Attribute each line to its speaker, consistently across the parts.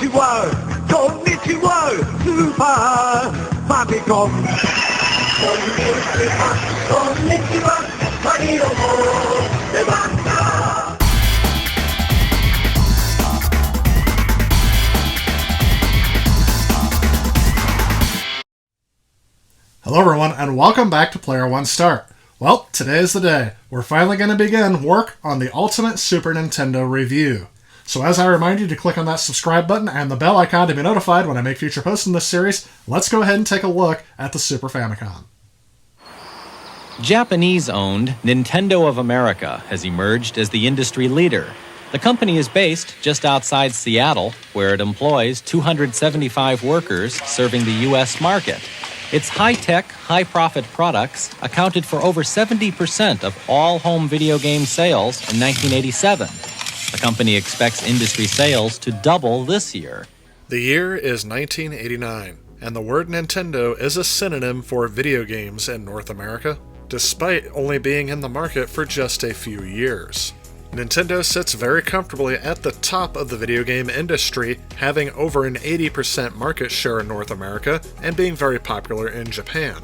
Speaker 1: Konnichiwa, Konnichiwa, Super Famicom. Konnichiwa,
Speaker 2: Hello everyone, and welcome back to Player One Start. Well, today is the day. We're finally going to begin work on the Ultimate Super Nintendo review. So as I remind you to click on that subscribe button and the bell icon to be notified when I make future posts in this series, let's go ahead and take a look at the Super Famicom.
Speaker 3: Japanese-owned Nintendo of America has emerged as the industry leader. The company is based just outside Seattle, where it employs 275 workers serving the U.S. market. Its high-tech, high-profit products accounted for over 70% of all home video game sales in 1987. The company expects industry sales to double this year.
Speaker 2: The year is 1989, and the word Nintendo is a synonym for video games in North America, despite only being in the market for just a few years. Nintendo sits very comfortably at the top of the video game industry, having over an 80% market share in North America and being very popular in Japan.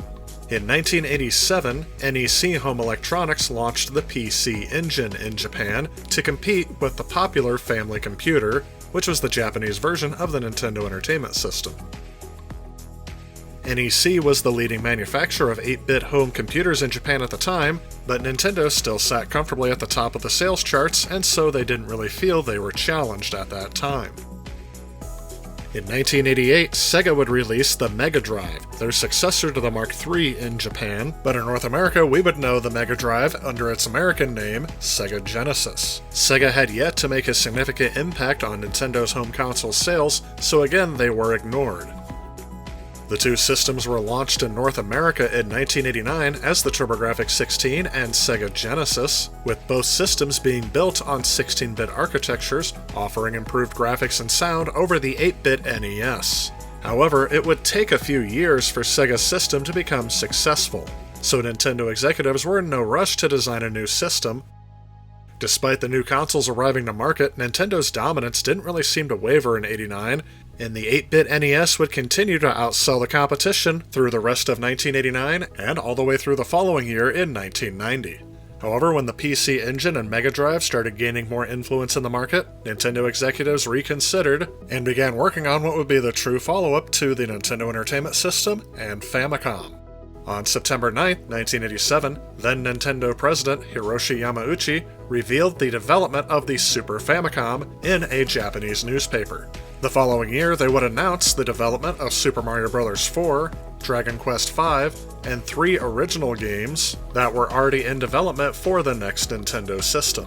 Speaker 2: In 1987, NEC Home Electronics launched the PC Engine in Japan to compete with the popular Family Computer, which was the Japanese version of the Nintendo Entertainment System. NEC was the leading manufacturer of 8-bit home computers in Japan at the time, but Nintendo still sat comfortably at the top of the sales charts, and so they didn't really feel they were challenged at that time. In 1988, Sega would release the Mega Drive, their successor to the Mark III in Japan, but in North America we would know the Mega Drive under its American name, Sega Genesis. Sega had yet to make a significant impact on Nintendo's home console sales, so again they were ignored. The two systems were launched in North America in 1989 as the TurboGrafx-16 and Sega Genesis, with both systems being built on 16-bit architectures, offering improved graphics and sound over the 8-bit NES. However, it would take a few years for Sega's system to become successful, so Nintendo executives were in no rush to design a new system. Despite the new consoles arriving to market, Nintendo's dominance didn't really seem to waver in '89, and the 8-bit NES would continue to outsell the competition through the rest of 1989 and all the way through the following year in 1990. However, when the PC Engine and Mega Drive started gaining more influence in the market, Nintendo executives reconsidered and began working on what would be the true follow-up to the Nintendo Entertainment System and Famicom. On September 9, 1987, then Nintendo President Hiroshi Yamauchi revealed the development of the Super Famicom in a Japanese newspaper. The following year, they would announce the development of Super Mario Bros. 4, Dragon Quest V, and 3 original games that were already in development for the next Nintendo system.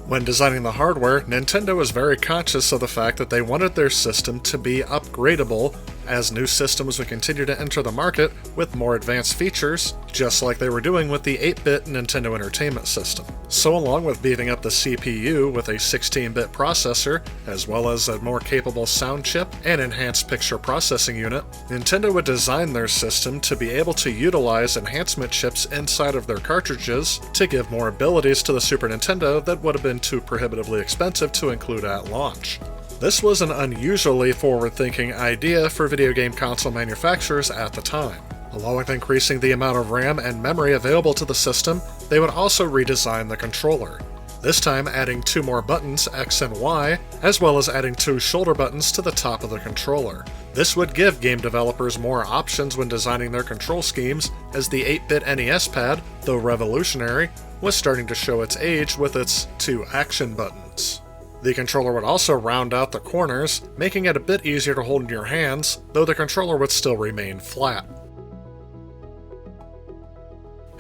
Speaker 2: When designing the hardware, Nintendo was very conscious of the fact that they wanted their system to be upgradable as new systems would continue to enter the market with more advanced features, just like they were doing with the 8-bit Nintendo Entertainment System. So along with beefing up the CPU with a 16-bit processor, as well as a more capable sound chip and enhanced picture processing unit, Nintendo would design their system to be able to utilize enhancement chips inside of their cartridges to give more abilities to the Super Nintendo that would have been too prohibitively expensive to include at launch. This was an unusually forward-thinking idea for video game console manufacturers at the time. Along with increasing the amount of RAM and memory available to the system, they would also redesign the controller. This time adding 2 more buttons, X and Y, as well as adding 2 shoulder buttons to the top of the controller. This would give game developers more options when designing their control schemes, as the 8-bit NES pad, though revolutionary, was starting to show its age with its 2 action buttons. The controller would also round out the corners, making it a bit easier to hold in your hands, though the controller would still remain flat.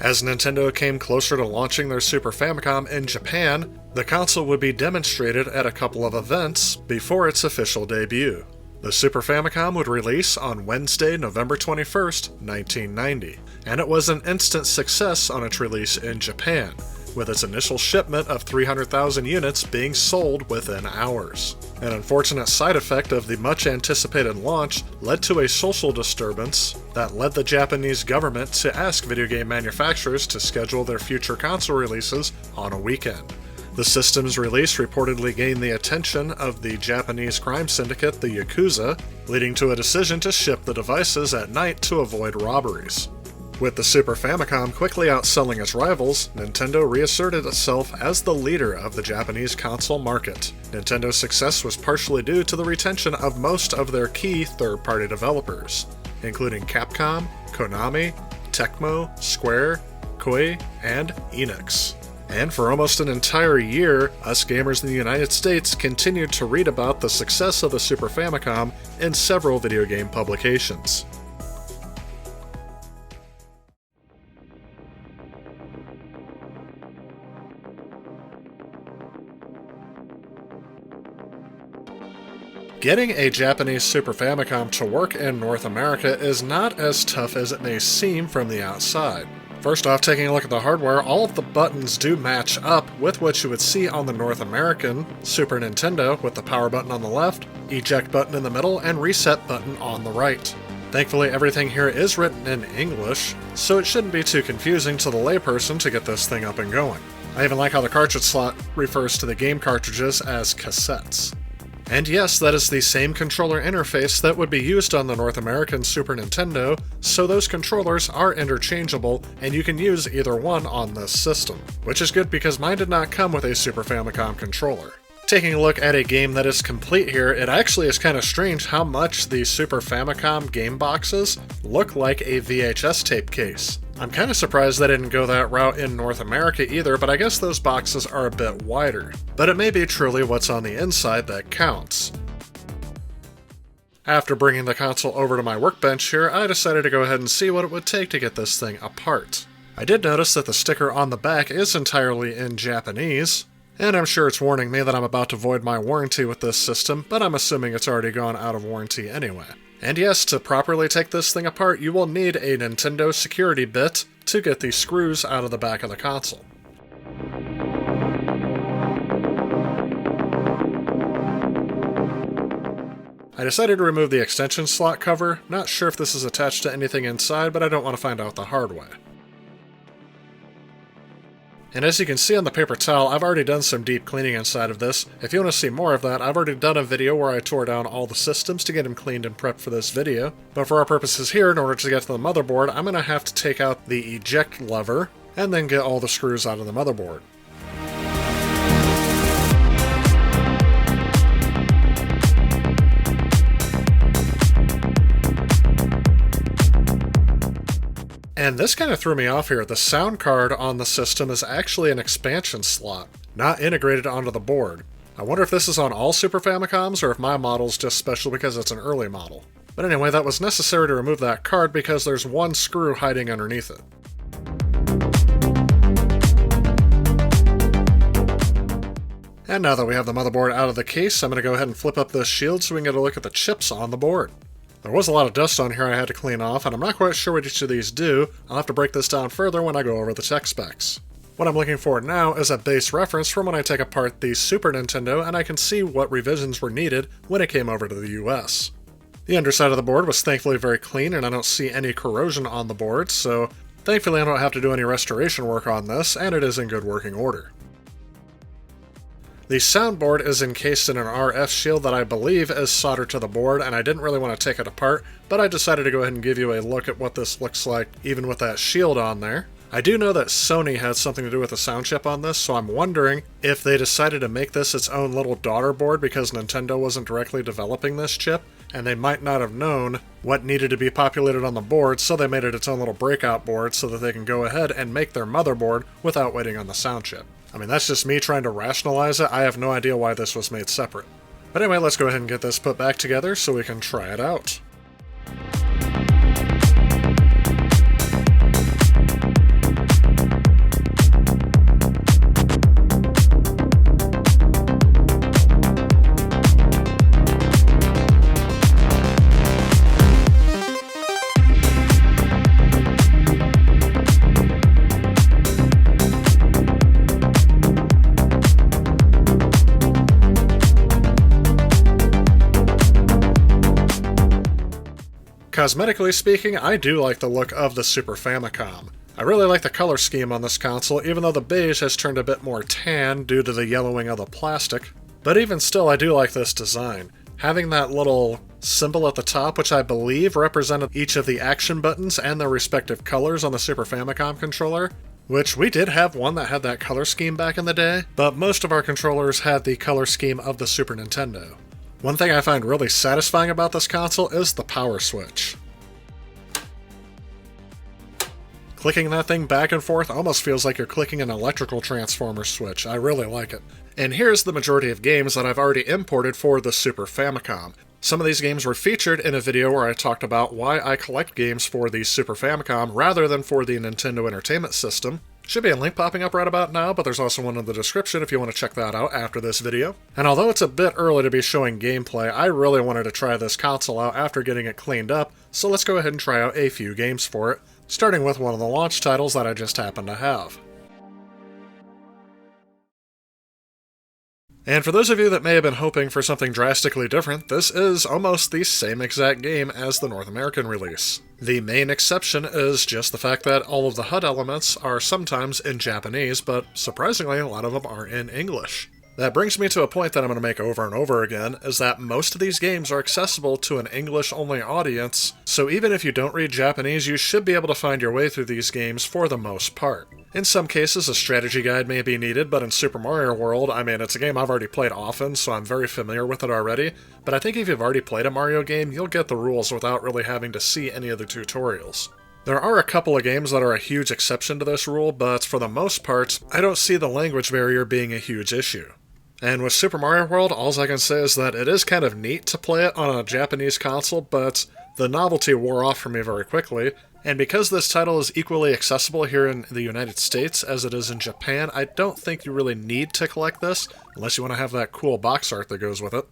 Speaker 2: As Nintendo came closer to launching their Super Famicom in Japan, the console would be demonstrated at a couple of events before its official debut. The Super Famicom would release on Wednesday, November 21st, 1990, and it was an instant success on its release in Japan, with its initial shipment of 300,000 units being sold within hours. An unfortunate side effect of the much-anticipated launch led to a social disturbance that led the Japanese government to ask video game manufacturers to schedule their future console releases on a weekend. The system's release reportedly gained the attention of the Japanese crime syndicate, the Yakuza, leading to a decision to ship the devices at night to avoid robberies. With the Super Famicom quickly outselling its rivals, Nintendo reasserted itself as the leader of the Japanese console market. Nintendo's success was partially due to the retention of most of their key third-party developers, including Capcom, Konami, Tecmo, Square, Koei, and Enix. And for almost an entire year, us gamers in the United States continued to read about the success of the Super Famicom in several video game publications. Getting a Japanese Super Famicom to work in North America is not as tough as it may seem from the outside. First off, taking a look at the hardware, all of the buttons do match up with what you would see on the North American Super Nintendo, with the power button on the left, eject button in the middle, and reset button on the right. Thankfully, everything here is written in English, so it shouldn't be too confusing to the layperson to get this thing up and going. I even like how the cartridge slot refers to the game cartridges as cassettes. And yes, that is the same controller interface that would be used on the North American Super Nintendo, so those controllers are interchangeable, and you can use either one on this system. Which is good because mine did not come with a Super Famicom controller. Taking a look at a game that is complete here, it actually is kind of strange how much the Super Famicom game boxes look like a VHS tape case. I'm kind of surprised they didn't go that route in North America either, but I guess those boxes are a bit wider. But it may be truly what's on the inside that counts. After bringing the console over to my workbench here, I decided to go ahead and see what it would take to get this thing apart. I did notice that the sticker on the back is entirely in Japanese, and I'm sure it's warning me that I'm about to void my warranty with this system, but I'm assuming it's already gone out of warranty anyway. And yes, to properly take this thing apart, you will need a Nintendo security bit to get the screws out of the back of the console. I decided to remove the extension slot cover. Not sure if this is attached to anything inside, but I don't want to find out the hard way. And as you can see on the paper towel, I've already done some deep cleaning inside of this. If you want to see more of that, I've already done a video where I tore down all the systems to get them cleaned and prepped for this video. But for our purposes here, in order to get to the motherboard, I'm going to have to take out the eject lever and then get all the screws out of the motherboard. And this kind of threw me off here. The sound card on the system is actually an expansion slot, not integrated onto the board. I wonder if this is on all Super Famicoms or if my model's just special because it's an early model. But anyway, that was necessary to remove that card because there's one screw hiding underneath it. And now that we have the motherboard out of the case, I'm going to go ahead and flip up this shield so we can get a look at the chips on the board. There was a lot of dust on here I had to clean off, and I'm not quite sure what each of these do. I'll have to break this down further when I go over the tech specs. What I'm looking for now is a base reference from when I take apart the Super Nintendo, and I can see what revisions were needed when it came over to the US. The underside of the board was thankfully very clean, and I don't see any corrosion on the board, so thankfully I don't have to do any restoration work on this, and it is in good working order. The soundboard is encased in an RF shield that I believe is soldered to the board, and I didn't really want to take it apart, but I decided to go ahead and give you a look at what this looks like even with that shield on there. I do know that Sony had something to do with the sound chip on this, so I'm wondering if they decided to make this its own little daughter board because Nintendo wasn't directly developing this chip, and they might not have known what needed to be populated on the board, so they made it its own little breakout board so that they can go ahead and make their motherboard without waiting on the sound chip. I mean, that's just me trying to rationalize it. I have no idea why this was made separate. But anyway, let's go ahead and get this put back together so we can try it out. Cosmetically speaking, I do like the look of the Super Famicom. I really like the color scheme on this console, even though the beige has turned a bit more tan due to the yellowing of the plastic. But even still, I do like this design. Having that little symbol at the top, which I believe represented each of the action buttons and their respective colors on the Super Famicom controller, which we did have one that had that color scheme back in the day, but most of our controllers had the color scheme of the Super Nintendo. One thing I find really satisfying about this console is the power switch. Clicking that thing back and forth almost feels like you're clicking an electrical transformer switch. I really like it. And here's the majority of games that I've already imported for the Super Famicom. Some of these games were featured in a video where I talked about why I collect games for the Super Famicom rather than for the Nintendo Entertainment System. Should be a link popping up right about now, but there's also one in the description if you want to check that out after this video. And although it's a bit early to be showing gameplay, I really wanted to try this console out after getting it cleaned up, so let's go ahead and try out a few games for it, starting with one of the launch titles that I just happen to have. And for those of you that may have been hoping for something drastically different, this is almost the same exact game as the North American release. The main exception is just the fact that all of the HUD elements are sometimes in Japanese, but surprisingly a lot of them are in English. That brings me to a point that I'm going to make over and over again, is that most of these games are accessible to an English-only audience, so even if you don't read Japanese, you should be able to find your way through these games for the most part. In some cases, a strategy guide may be needed, but in Super Mario World, I mean, it's a game I've already played often, so I'm very familiar with it already, but I think if you've already played a Mario game, you'll get the rules without really having to see any of the tutorials. There are a couple of games that are a huge exception to this rule, but for the most part, I don't see the language barrier being a huge issue. And with Super Mario World, all I can say is that it is kind of neat to play it on a Japanese console, but the novelty wore off for me very quickly, and because this title is equally accessible here in the United States as it is in Japan, I don't think you really need to collect this, unless you want to have that cool box art that goes with it.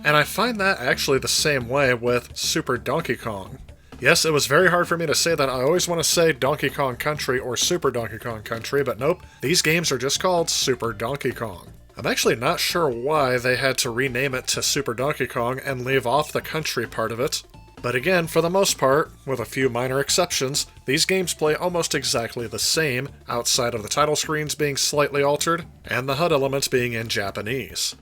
Speaker 2: And I find that actually the same way with Super Donkey Kong. Yes, it was very hard for me to say that. I always want to say Donkey Kong Country or Super Donkey Kong Country, but nope, these games are just called Super Donkey Kong. I'm actually not sure why they had to rename it to Super Donkey Kong and leave off the country part of it. But again, for the most part, with a few minor exceptions, these games play almost exactly the same, outside of the title screens being slightly altered, and the HUD elements being in Japanese.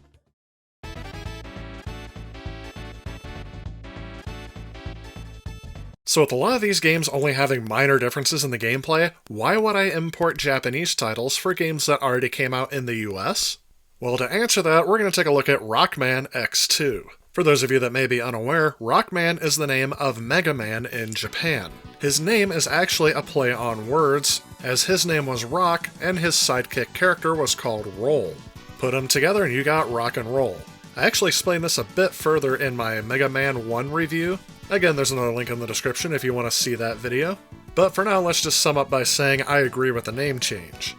Speaker 2: So with a lot of these games only having minor differences in the gameplay, why would I import Japanese titles for games that already came out in the US? Well, to answer that, we're going to take a look at Rockman X2. For those of you that may be unaware, Rockman is the name of Mega Man in Japan. His name is actually a play on words, as his name was Rock and his sidekick character was called Roll. Put them together and you got Rock and Roll. I actually explained this a bit further in my Mega Man 1 review. Again, there's another link in the description if you want to see that video. But for now, let's just sum up by saying I agree with the name change.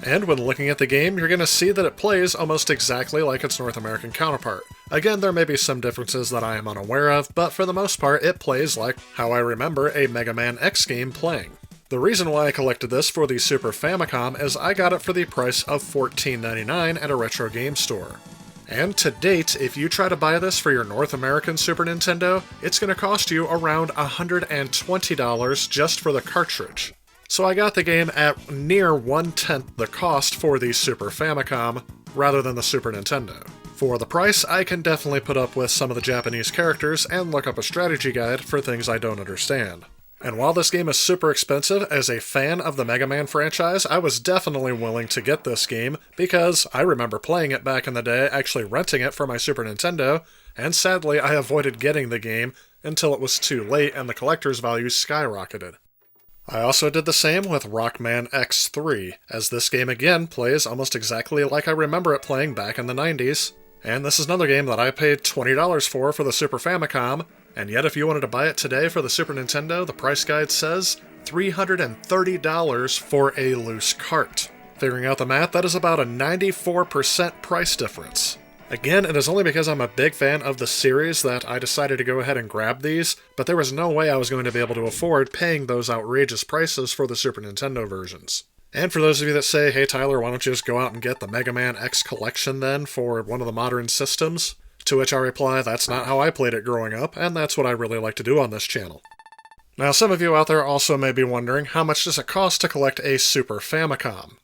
Speaker 2: And when looking at the game, you're going to see that it plays almost exactly like its North American counterpart. Again, there may be some differences that I am unaware of, but for the most part, it plays like how I remember a Mega Man X game playing. The reason why I collected this for the Super Famicom is I got it for the price of $14.99 at a retro game store. And to date, if you try to buy this for your North American Super Nintendo, it's going to cost you around $120 just for the cartridge. So I got the game at near 1/10 the cost for the Super Famicom, rather than the Super Nintendo. For the price, I can definitely put up with some of the Japanese characters and look up a strategy guide for things I don't understand. And while this game is super expensive, as a fan of the Mega Man franchise, I was definitely willing to get this game, because I remember playing it back in the day, actually renting it for my Super Nintendo, and sadly I avoided getting the game until it was too late and the collector's value skyrocketed. I also did the same with Rockman X3, as this game again plays almost exactly like I remember it playing back in the 90s, and this is another game that I paid $20 for the Super Famicom, and yet if you wanted to buy it today for the Super Nintendo, the price guide says $330 for a loose cart. Figuring out the math, that is about a 94% price difference. Again, it is only because I'm a big fan of the series that I decided to go ahead and grab these, but there was no way I was going to be able to afford paying those outrageous prices for the Super Nintendo versions. And for those of you that say, hey Tyler, why don't you just go out and get the Mega Man X collection then for one of the modern systems? To which I reply, that's not how I played it growing up, and that's what I really like to do on this channel. Now, some of you out there also may be wondering, how much does it cost to collect a Super Famicom?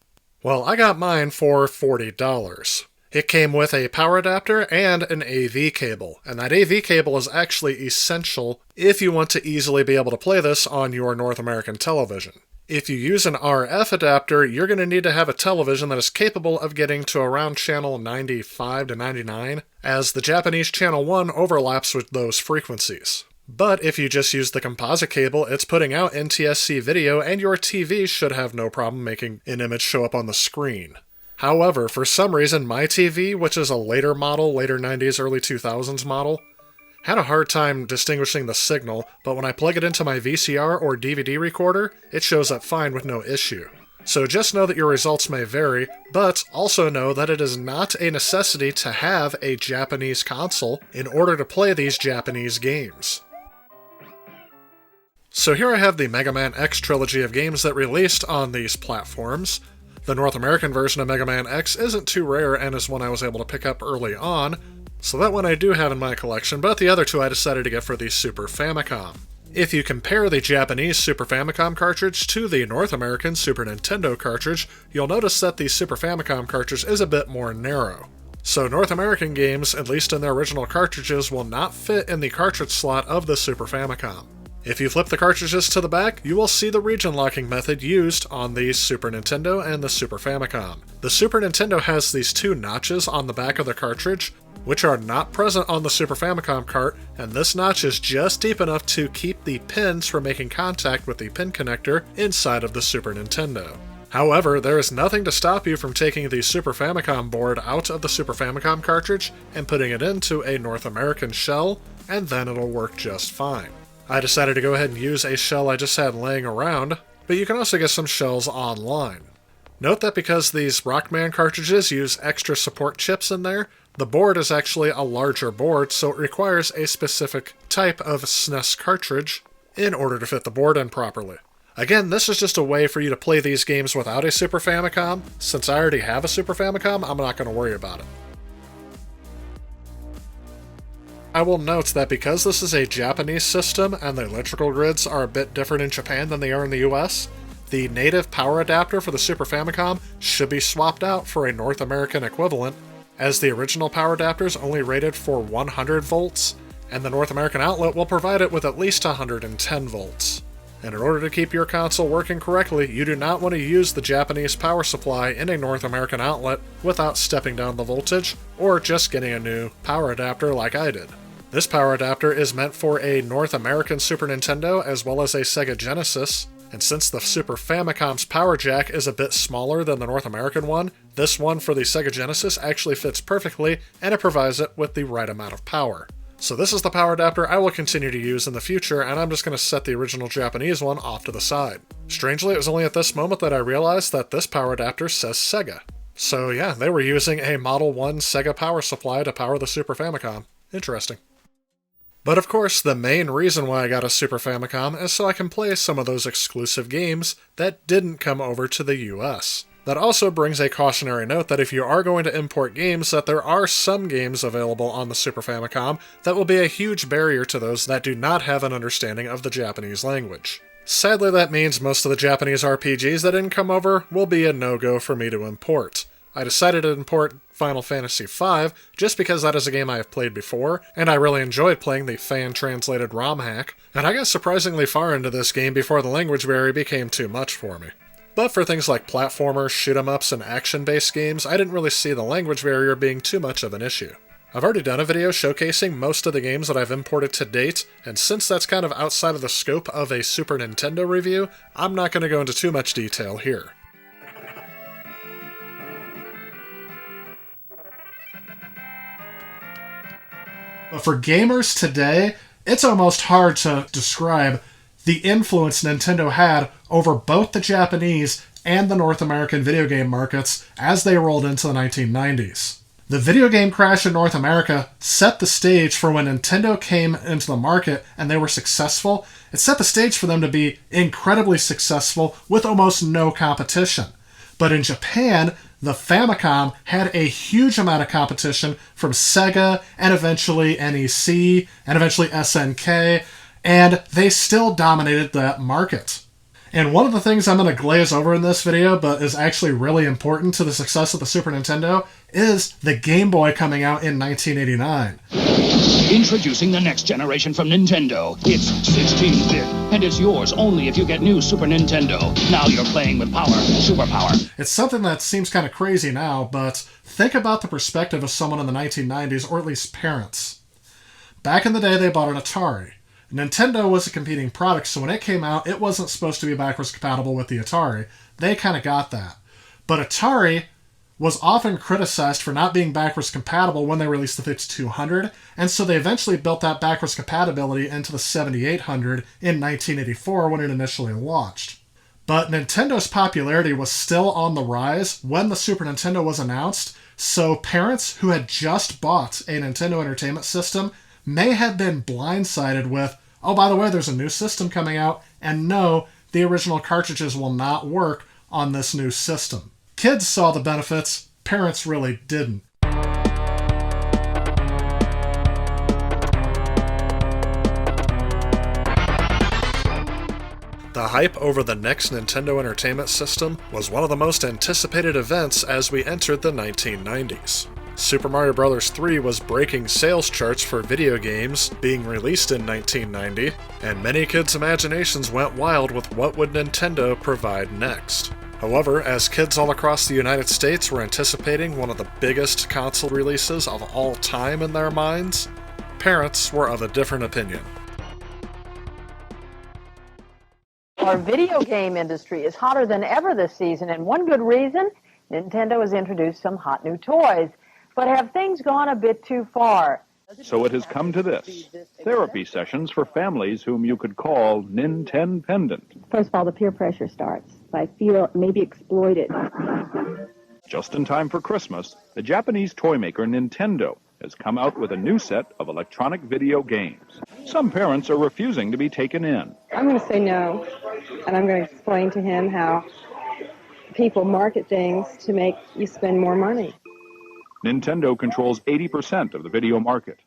Speaker 2: Well, I got mine for $40. It came with a power adapter and an AV cable, and that AV cable is actually essential if you want to easily be able to play this on your North American television. If you use an RF adapter, you're going to need to have a television that is capable of getting to around channel 95 to 99, as the Japanese channel 1 overlaps with those frequencies. But if you just use the composite cable, it's putting out NTSC video, and your TV should have no problem making an image show up on the screen. However, for some reason, my TV, which is a later model, later 90s, early 2000s model, had a hard time distinguishing the signal, but when I plug it into my VCR or DVD recorder, it shows up fine with no issue. So just know that your results may vary, but also know that it is not a necessity to have a Japanese console in order to play these Japanese games. So here I have the Mega Man X trilogy of games that released on these platforms. The North American version of Mega Man X isn't too rare and is one I was able to pick up early on, so that one I do have in my collection, but the other two I decided to get for the Super Famicom. If you compare the Japanese Super Famicom cartridge to the North American Super Nintendo cartridge, you'll notice that the Super Famicom cartridge is a bit more narrow. So North American games, at least in their original cartridges, will not fit in the cartridge slot of the Super Famicom. If you flip the cartridges to the back, you will see the region locking method used on the Super Nintendo and the Super Famicom. The Super Nintendo has these two notches on the back of the cartridge, which are not present on the Super Famicom cart, and this notch is just deep enough to keep the pins from making contact with the pin connector inside of the Super Nintendo. However, there is nothing to stop you from taking the Super Famicom board out of the Super Famicom cartridge and putting it into a North American shell, and then it'll work just fine. I decided to go ahead and use a shell I just had laying around, but you can also get some shells online. Note that because these Rockman cartridges use extra support chips in there, the board is actually a larger board, so it requires a specific type of SNES cartridge in order to fit the board in properly. Again, this is just a way for you to play these games without a Super Famicom. Since I already have a Super Famicom, I'm not going to worry about it. I will note that because this is a Japanese system and the electrical grids are a bit different in Japan than they are in the US, the native power adapter for the Super Famicom should be swapped out for a North American equivalent, as the original power adapter is only rated for 100 volts, and the North American outlet will provide it with at least 110 volts. And in order to keep your console working correctly, you do not want to use the Japanese power supply in a North American outlet without stepping down the voltage, or just getting a new power adapter like I did. This power adapter is meant for a North American Super Nintendo as well as a Sega Genesis, and since the Super Famicom's power jack is a bit smaller than the North American one, this one for the Sega Genesis actually fits perfectly, and it provides it with the right amount of power. So this is the power adapter I will continue to use in the future, and I'm just going to set the original Japanese one off to the side. Strangely, it was only at this moment that I realized that this power adapter says Sega. So yeah, they were using a Model 1 Sega power supply to power the Super Famicom. Interesting. But of course, the main reason why I got a Super Famicom is so I can play some of those exclusive games that didn't come over to the US. That also brings a cautionary note that if you are going to import games, that there are some games available on the Super Famicom that will be a huge barrier to those that do not have an understanding of the Japanese language. Sadly, that means most of the Japanese RPGs that didn't come over will be a no-go for me to import. I decided to import Final Fantasy V just because that is a game I have played before, and I really enjoyed playing the fan-translated ROM hack, and I got surprisingly far into this game before the language barrier became too much for me. But for things like platformers, shoot-'em-ups, and action-based games, I didn't really see the language barrier being too much of an issue. I've already done a video showcasing most of the games that I've imported to date, and since that's kind of outside of the scope of a Super Nintendo review, I'm not going to go into too much detail here. But for gamers today, it's almost hard to describe the influence Nintendo had over both the Japanese and the North American video game markets as they rolled into the 1990s. The video game crash in North America set the stage for when Nintendo came into the market and they were successful. It set the stage for them to be incredibly successful with almost no competition. But in Japan, the Famicom had a huge amount of competition from Sega and eventually NEC and eventually SNK. and they still dominated that market. And one of the things I'm going to glaze over in this video, but is actually really important to the success of the Super Nintendo, is the Game Boy coming out in 1989.
Speaker 4: Introducing the next generation from Nintendo. It's 16-bit, and it's yours only if you get new Super Nintendo. Now you're playing with power, superpower.
Speaker 2: It's something that seems kind of crazy now, but think about the perspective of someone in the 1990s, or at least parents. Back in the day, they bought an Atari. Nintendo was a competing product, so when it came out, it wasn't supposed to be backwards compatible with the Atari. They kind of got that. But Atari was often criticized for not being backwards compatible when they released the 5200, and so they eventually built that backwards compatibility into the 7800 in 1984 when it initially launched. But Nintendo's popularity was still on the rise when the Super Nintendo was announced, so parents who had just bought a Nintendo Entertainment System may have been blindsided with, oh, by the way, there's a new system coming out, and no, the original cartridges will not work on this new system. Kids saw the benefits, parents really didn't. The hype over the next Nintendo Entertainment System was one of the most anticipated events as we entered the 1990s. Super Mario Bros. 3 was breaking sales charts for video games being released in 1990, and many kids' imaginations went wild with what would Nintendo provide next. However, as kids all across the United States were anticipating one of the biggest console releases of all time in their minds, parents were of a different opinion.
Speaker 5: Our video game industry is hotter than ever this season, and one good reason, Nintendo has introduced some hot new toys. But have things gone a bit too far?
Speaker 6: So it has come to this. Therapy sessions for families whom you could call Nintendependent.
Speaker 7: First of all, the peer pressure starts. I feel maybe exploited.
Speaker 6: Just in time for Christmas, the Japanese toy maker Nintendo has come out with a new set of electronic video games. Some parents are refusing to be taken in.
Speaker 7: I'm going to say no, and I'm going to explain to him how people market things to make you spend more money.
Speaker 6: Nintendo controls 80% of the video market.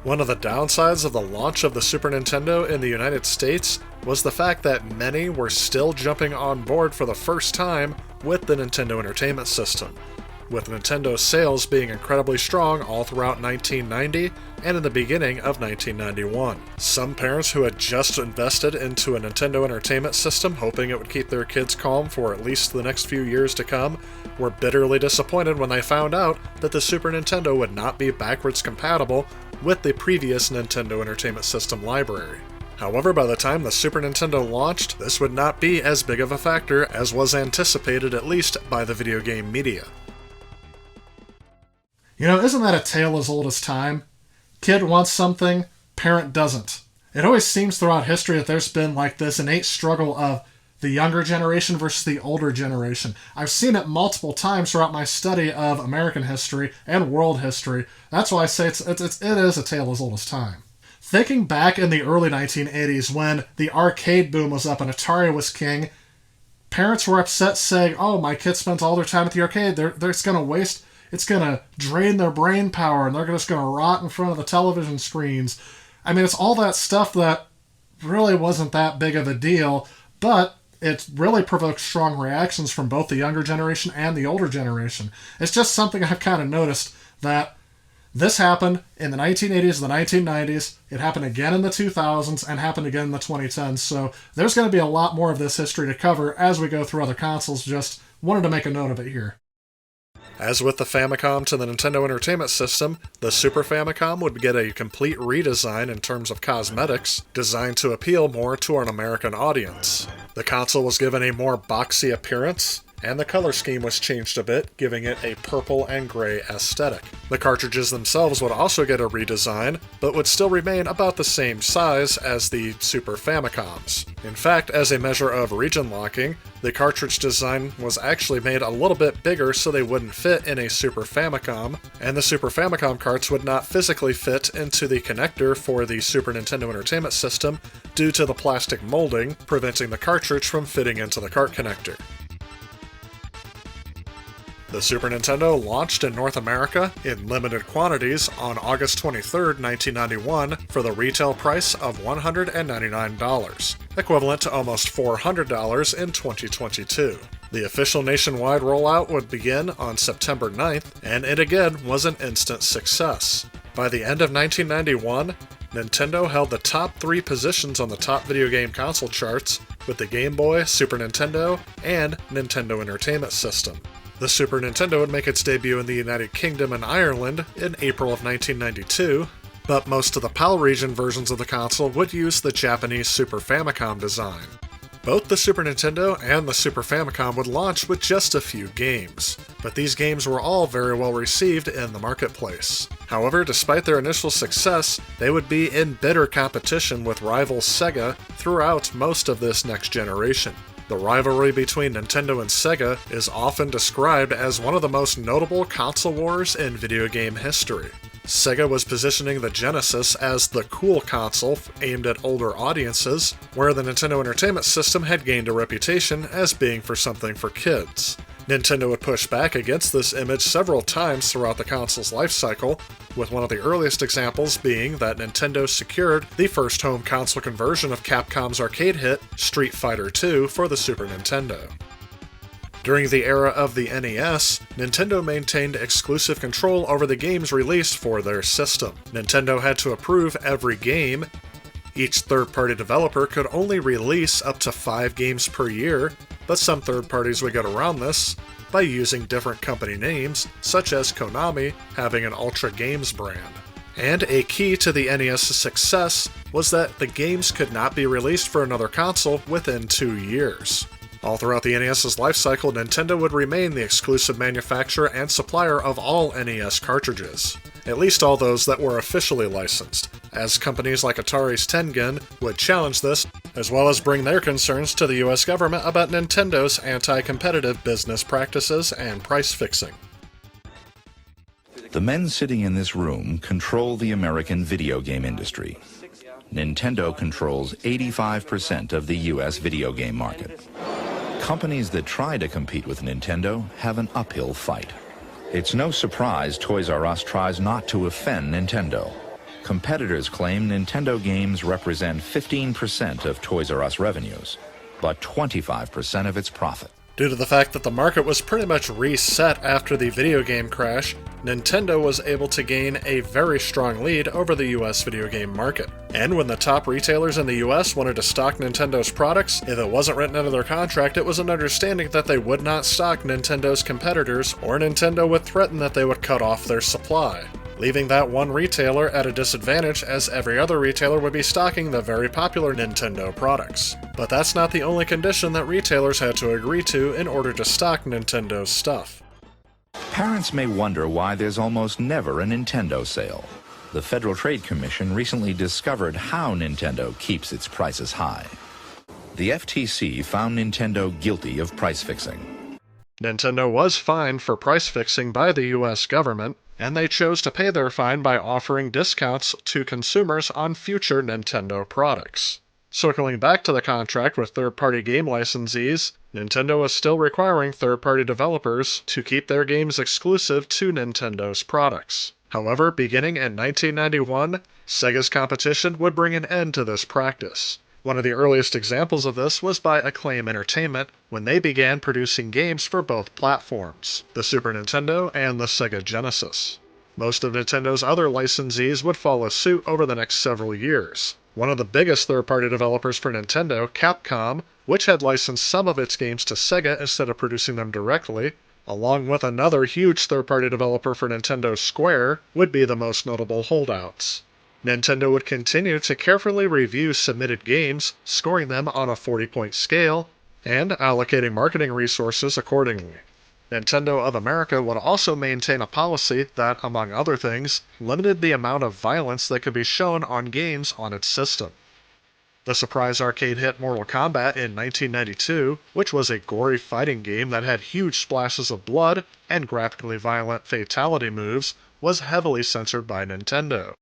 Speaker 2: One of the downsides of the launch of the Super Nintendo in the United States was the fact that many were still jumping on board for the first time with the Nintendo Entertainment System, with Nintendo sales being incredibly strong all throughout 1990 and in the beginning of 1991. Some parents who had just invested into a Nintendo Entertainment System hoping it would keep their kids calm for at least the next few years to come were bitterly disappointed when they found out that the Super Nintendo would not be backwards compatible with the previous Nintendo Entertainment System library. However, by the time the Super Nintendo launched, this would not be as big of a factor as was anticipated, at least by the video game media. You know, isn't that a tale as old as time? Kid wants something, parent doesn't. It always seems throughout history that there's been like this innate struggle of the younger generation versus the older generation. I've seen it multiple times throughout my study of American history and world history. That's why I say it is a tale as old as time. Thinking back in the early 1980s when the arcade boom was up and Atari was king, parents were upset saying, oh, my kid spends all their time at the arcade, they're just going to waste, it's going to drain their brain power and they're just going to rot in front of the television screens. I mean, it's all that stuff that really wasn't that big of a deal, but it really provoked strong reactions from both the younger generation and the older generation. It's just something I've kind of noticed that this happened in the 1980s, the 1990s, it happened again in the 2000s, and happened again in the 2010s, so there's going to be a lot more of this history to cover as we go through other consoles, just wanted to make a note of it here. As with the Famicom to the Nintendo Entertainment System, the Super Famicom would get a complete redesign in terms of cosmetics, designed to appeal more to an American audience. The console was given a more boxy appearance, and the color scheme was changed a bit, giving it a purple and gray aesthetic. The cartridges themselves would also get a redesign, but would still remain about the same size as the Super Famicoms. In fact, as a measure of region locking, the cartridge design was actually made a little bit bigger so they wouldn't fit in a Super Famicom, and the Super Famicom carts would not physically fit into the connector for the Super Nintendo Entertainment System due to the plastic molding, preventing the cartridge from fitting into the cart connector. The Super Nintendo launched in North America in limited quantities on August 23, 1991 for the retail price of $199, equivalent to almost $400 in 2022. The official nationwide rollout would begin on September 9th, and it again was an instant success. By the end of 1991, Nintendo held the top 3 positions on the top video game console charts with the Game Boy, Super Nintendo, and Nintendo Entertainment System. The Super Nintendo would make its debut in the United Kingdom and Ireland in April of 1992, but most of the PAL region versions of the console would use the Japanese Super Famicom design. Both the Super Nintendo and the Super Famicom would launch with just a few games, but these games were all very well received in the marketplace. However, despite their initial success, they would be in bitter competition with rival Sega throughout most of this next generation. The rivalry between Nintendo and Sega is often described as one of the most notable console wars in video game history. Sega was positioning the Genesis as the cool console aimed at older audiences, where the Nintendo Entertainment System had gained a reputation as being for something for kids. Nintendo would push back against this image several times throughout the console's life cycle, with one of the earliest examples being that Nintendo secured the first home console conversion of Capcom's arcade hit Street Fighter II for the Super Nintendo. During the era of the NES, Nintendo maintained exclusive control over the games released for their system. Nintendo had to approve every game. Each third-party developer could only release up to 5 games per year, but some third parties would get around this by using different company names, such as Konami having an Ultra Games brand. And a key to the NES's success was that the games could not be released for another console within 2 years. All throughout the NES's lifecycle, Nintendo would remain the exclusive manufacturer and supplier of all NES cartridges, at least all those that were officially licensed, as companies like Atari's Tengen would challenge this, as well as bring their concerns to the US government about Nintendo's anti-competitive business practices and price fixing.
Speaker 8: The men sitting in this room control the American video game industry. Nintendo controls 85% of the US video game market. Companies that try to compete with Nintendo have an uphill fight. It's no surprise Toys R Us tries not to offend Nintendo. Competitors claim Nintendo games represent 15% of Toys R Us revenues, but 25% of its profit.
Speaker 2: Due to the fact that the market was pretty much reset after the video game crash, Nintendo was able to gain a very strong lead over the US video game market. And when the top retailers in the US wanted to stock Nintendo's products, if it wasn't written into their contract, it was an understanding that they would not stock Nintendo's competitors, or Nintendo would threaten that they would cut off their supply, leaving that one retailer at a disadvantage as every other retailer would be stocking the very popular Nintendo products. But that's not the only condition that retailers had to agree to in order to stock Nintendo's stuff.
Speaker 8: Parents may wonder why there's almost never a Nintendo sale. The Federal Trade Commission recently discovered how Nintendo keeps its prices high. The FTC found Nintendo guilty of price fixing.
Speaker 2: Nintendo was fined for price fixing by the US government, and they chose to pay their fine by offering discounts to consumers on future Nintendo products. Circling back to the contract with third-party game licensees, Nintendo was still requiring third-party developers to keep their games exclusive to Nintendo's products. However, beginning in 1991, Sega's competition would bring an end to this practice. One of the earliest examples of this was by Acclaim Entertainment when they began producing games for both platforms, the Super Nintendo and the Sega Genesis. Most of Nintendo's other licensees would follow suit over the next several years. One of the biggest third-party developers for Nintendo, Capcom, which had licensed some of its games to Sega instead of producing them directly, along with another huge third-party developer for Nintendo, Square, would be the most notable holdouts. Nintendo would continue to carefully review submitted games, scoring them on a 40-point scale, and allocating marketing resources accordingly. Nintendo of America would also maintain a policy that, among other things, limited the amount of violence that could be shown on games on its system. The surprise arcade hit Mortal Kombat in 1992, which was a gory fighting game that had huge splashes of blood and graphically violent fatality moves, was heavily censored by Nintendo.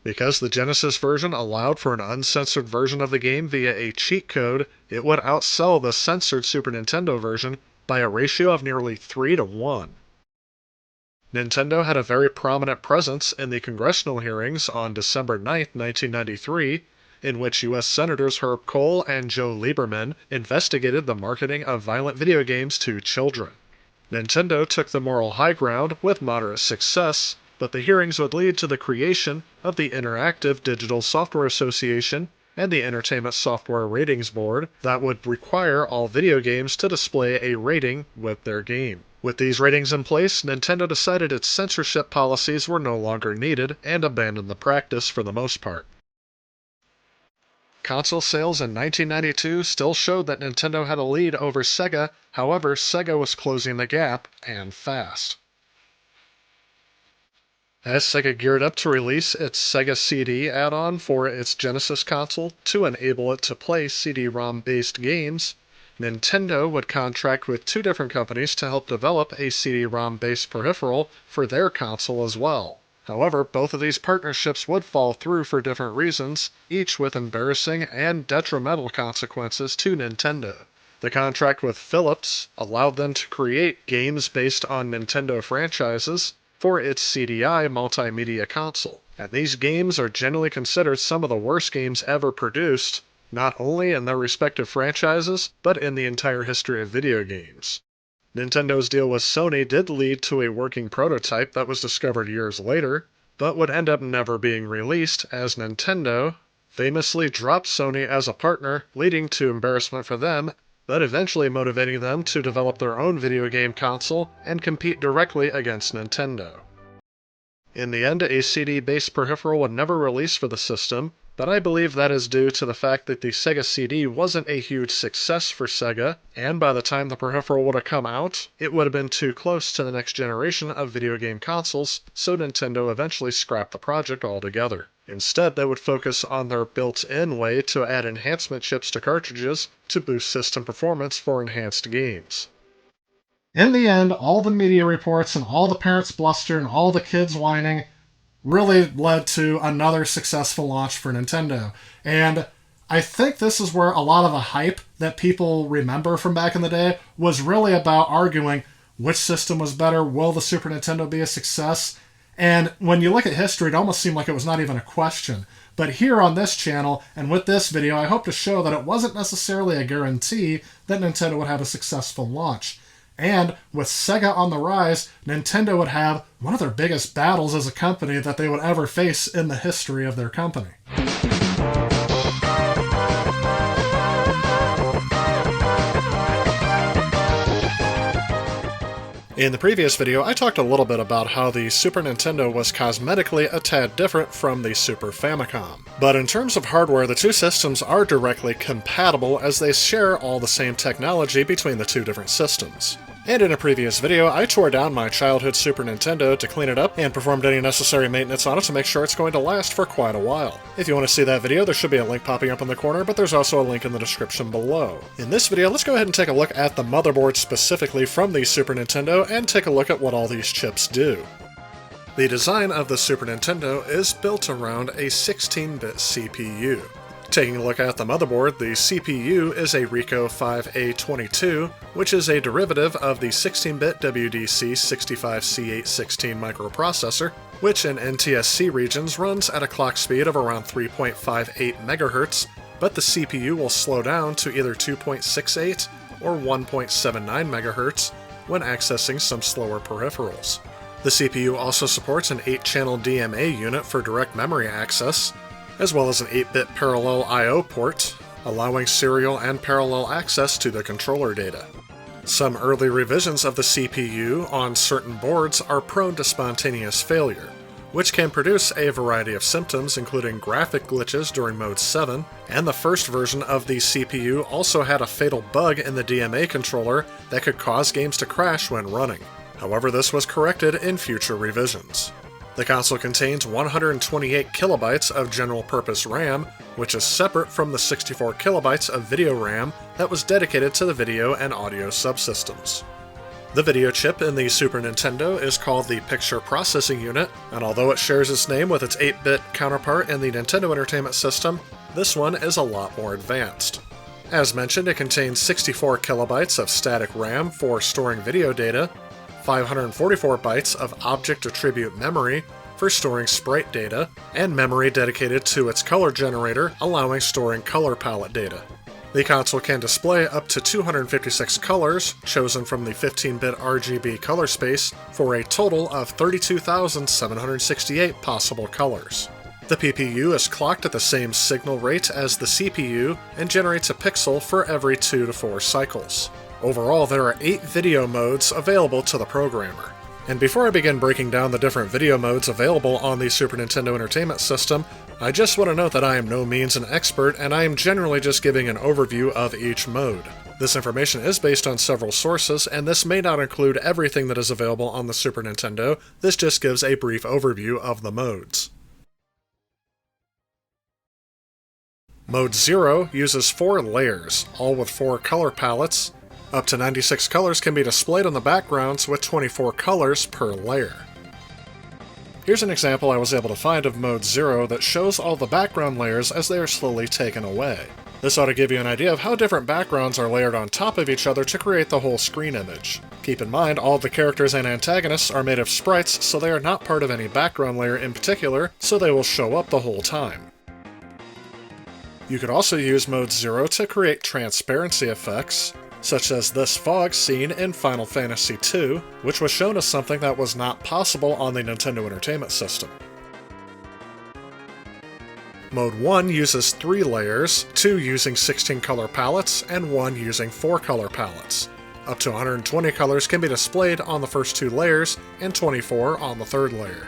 Speaker 2: Because the Genesis version allowed for an uncensored version of the game via a cheat code, it would outsell the censored Super Nintendo version by a ratio of nearly 3 to 1. Nintendo had a very prominent presence in the congressional hearings on December 9, 1993, in which U.S. Senators Herb Kohl and Joe Lieberman investigated the marketing of violent video games to children. Nintendo took the moral high ground with moderate success, but the hearings would lead to the creation of the Interactive Digital Software Association and the Entertainment Software Ratings Board that would require all video games to display a rating with their game. With these ratings in place, Nintendo decided its censorship policies were no longer needed and abandoned the practice for the most part. Console sales in 1992 still showed that Nintendo had a lead over Sega, however, Sega was closing the gap, and fast. As Sega geared up to release its Sega CD add-on for its Genesis console to enable it to play CD-ROM-based games, Nintendo would contract with two different companies to help develop a CD-ROM-based peripheral for their console as well. However, both of these partnerships would fall through for different reasons, each with embarrassing and detrimental consequences to Nintendo. The contract with Philips allowed them to create games based on Nintendo franchises for its CDI multimedia console, and these games are generally considered some of the worst games ever produced, not only in their respective franchises, but in the entire history of video games. Nintendo's deal with Sony did lead to a working prototype that was discovered years later, but would end up never being released as Nintendo famously dropped Sony as a partner, leading to embarrassment for them, but eventually motivating them to develop their own video game console and compete directly against Nintendo. In the end, a CD-based peripheral would never release for the system, but I believe that is due to the fact that the Sega CD wasn't a huge success for Sega, and by the time the peripheral would have come out, it would have been too close to the next generation of video game consoles, so Nintendo eventually scrapped the project altogether. Instead, they would focus on their built-in way to add enhancement chips to cartridges to boost system performance for enhanced games. In the end, all the media reports and all the parents' bluster and all the kids whining really led to another successful launch for Nintendo. And I think this is where a lot of the hype that people remember from back in the day was really about arguing which system was better, will the Super Nintendo be a success? And when you look at history, it almost seemed like it was not even a question. But here on this channel, and with this video, I hope to show that it wasn't necessarily a guarantee that Nintendo would have a successful launch. And with Sega on the rise, Nintendo would have one of their biggest battles as a company that they would ever face in the history of their company. In the previous video, I talked a little bit about how the Super Nintendo was cosmetically a tad different from the Super Famicom. But in terms of hardware, the two systems are directly compatible as they share all the same technology between the two different systems. And in a previous video, I tore down my childhood Super Nintendo to clean it up and performed any necessary maintenance on it to make sure it's going to last for quite a while. If you want to see that video, there should be a link popping up in the corner, but there's also a link in the description below. In this video, let's go ahead and take a look at the motherboard specifically from the Super Nintendo and take a look at what all these chips do. The design of the Super Nintendo is built around a 16-bit CPU. Taking a look at the motherboard, the CPU is a Ricoh 5A22, which is a derivative of the 16-bit WDC65C816 microprocessor, which in NTSC regions runs at a clock speed of around 3.58 MHz, but the CPU will slow down to either 2.68 or 1.79 MHz when accessing some slower peripherals. The CPU also supports an 8-channel DMA unit for direct memory access, as well as an 8-bit parallel I/O port, allowing serial and parallel access to the controller data. Some early revisions of the CPU on certain boards are prone to spontaneous failure, which can produce a variety of symptoms including graphic glitches during Mode 7, and the first version of the CPU also had a fatal bug in the DMA controller that could cause games to crash when running. However, this was corrected in future revisions. The console contains 128 kilobytes of general-purpose RAM, which is separate from the 64 kilobytes of video RAM that was dedicated to the video and audio subsystems. The video chip in the Super Nintendo is called the Picture Processing Unit, and although it shares its name with its 8-bit counterpart in the Nintendo Entertainment System, this one is a lot more advanced. As mentioned, it contains 64 kilobytes of static RAM for storing video data, 544 bytes of object attribute memory for storing sprite data, and memory dedicated to its color generator, allowing storing color palette data. The console can display up to 256 colors, chosen from the 15-bit RGB color space, for a total of 32,768 possible colors. The PPU is clocked at the same signal rate as the CPU and generates a pixel for every 2 to 4 cycles. Overall, there are 8 video modes available to the programmer. And before I begin breaking down the different video modes available on the Super Nintendo Entertainment System, I just want to note that I am no means an expert, and I am generally just giving an overview of each mode. This information is based on several sources, and this may not include everything that is available on the Super Nintendo. This just gives a brief overview of the modes. Mode 0 uses 4 layers, all with 4 color palettes. Up to 96 colors can be displayed on the backgrounds with 24 colors per layer. Here's an example I was able to find of Mode 0 that shows all the background layers as they are slowly taken away. This ought to give you an idea of how different backgrounds are layered on top of each other to create the whole screen image. Keep in mind, all of the characters and antagonists are made of sprites, so they are not part of any background layer in particular, so they will show up the whole time. You could also use Mode 0 to create transparency effects, such as this fog scene in Final Fantasy II, which was shown as something that was not possible on the Nintendo Entertainment System. Mode 1 uses 3 layers, 2 using 16 color palettes, and 1 using 4 color palettes. Up to 120 colors can be displayed on the first 2 layers, and 24 on the third layer.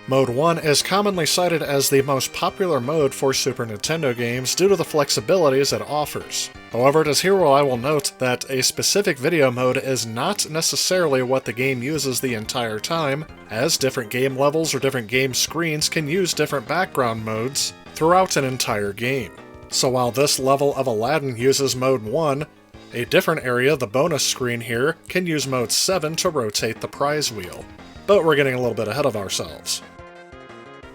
Speaker 2: Mode 1 is commonly cited as the most popular mode for Super Nintendo games due to the flexibilities it offers. However, it is here where I will note that a specific video mode is not necessarily what the game uses the entire time, as different game levels or different game screens can use different background modes throughout an entire game. So while this level of Aladdin uses Mode 1, a different area, the bonus screen here, can use Mode 7 to rotate the prize wheel. But we're getting a little bit ahead of ourselves.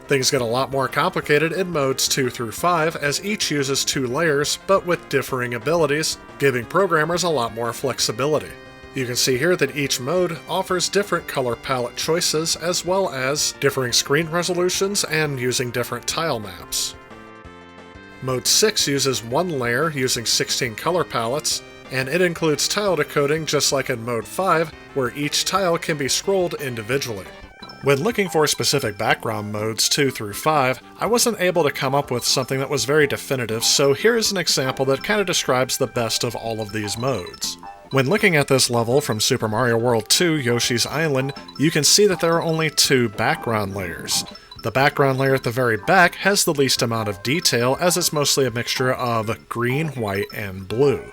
Speaker 2: Things get a lot more complicated in modes 2 through 5, as each uses 2 layers, but with differing abilities, giving programmers a lot more flexibility. You can see here that each mode offers different color palette choices, as well as differing screen resolutions and using different tile maps. Mode 6 uses 1 layer using 16 color palettes, and it includes tile decoding just like in Mode 5, where each tile can be scrolled individually. When looking for specific background modes 2 through 5, I wasn't able to come up with something that was very definitive, so here's an example that kind of describes the best of all of these modes. When looking at this level from Super Mario World 2 Yoshi's Island, you can see that there are only 2 background layers. The background layer at the very back has the least amount of detail, as it's mostly a mixture of green, white, and blue.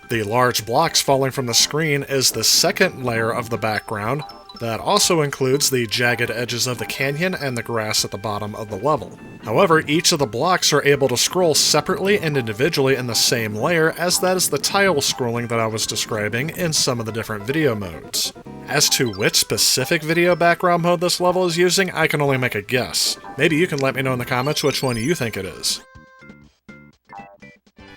Speaker 2: The large blocks falling from the screen is the second layer of the background. That also includes the jagged edges of the canyon and the grass at the bottom of the level. However, each of the blocks are able to scroll separately and individually in the same layer, as that is the tile scrolling that I was describing in some of the different video modes. As to which specific video background mode this level is using, I can only make a guess. Maybe you can let me know in the comments which one you think it is.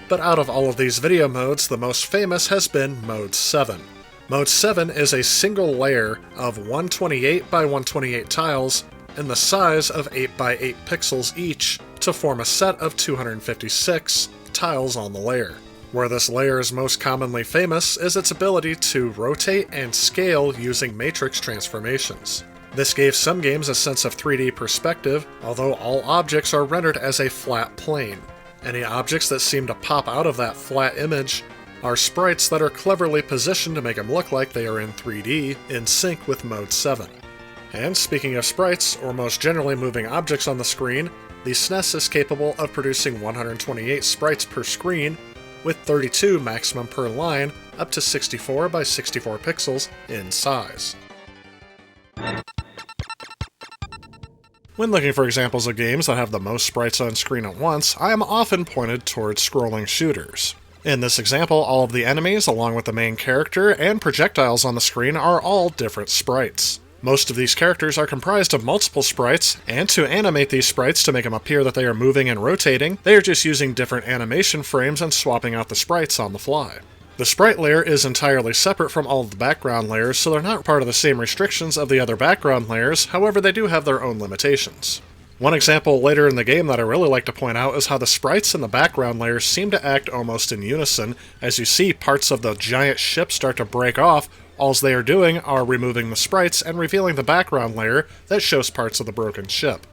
Speaker 2: But out of all of these video modes, the most famous has been Mode 7. Mode 7 is a single layer of 128 by 128 tiles in the size of 8 by 8 pixels each to form a set of 256 tiles on the layer. Where this layer is most commonly famous is its ability to rotate and scale using matrix transformations. This gave some games a sense of 3D perspective, although all objects are rendered as a flat plane. Any objects that seem to pop out of that flat image are sprites that are cleverly positioned to make them look like they are in 3D, in sync with Mode 7. And speaking of sprites, or most generally moving objects on the screen, the SNES is capable of producing 128 sprites per screen, with 32 maximum per line, up to 64 by 64 pixels in size. When looking for examples of games that have the most sprites on screen at once, I am often pointed towards scrolling shooters. In this example, all of the enemies, along with the main character, and projectiles on the screen are all different sprites. Most of these characters are comprised of multiple sprites, and to animate these sprites to make them appear that they are moving and rotating, they are just using different animation frames and swapping out the sprites on the fly. The sprite layer is entirely separate from all of the background layers, so they're not part of the same restrictions of the other background layers, however they do have their own limitations. One example later in the game that I really like to point out is how the sprites in the background layers seem to act almost in unison. As you see parts of the giant ship start to break off, all they are doing are removing the sprites and revealing the background layer that shows parts of the broken ship.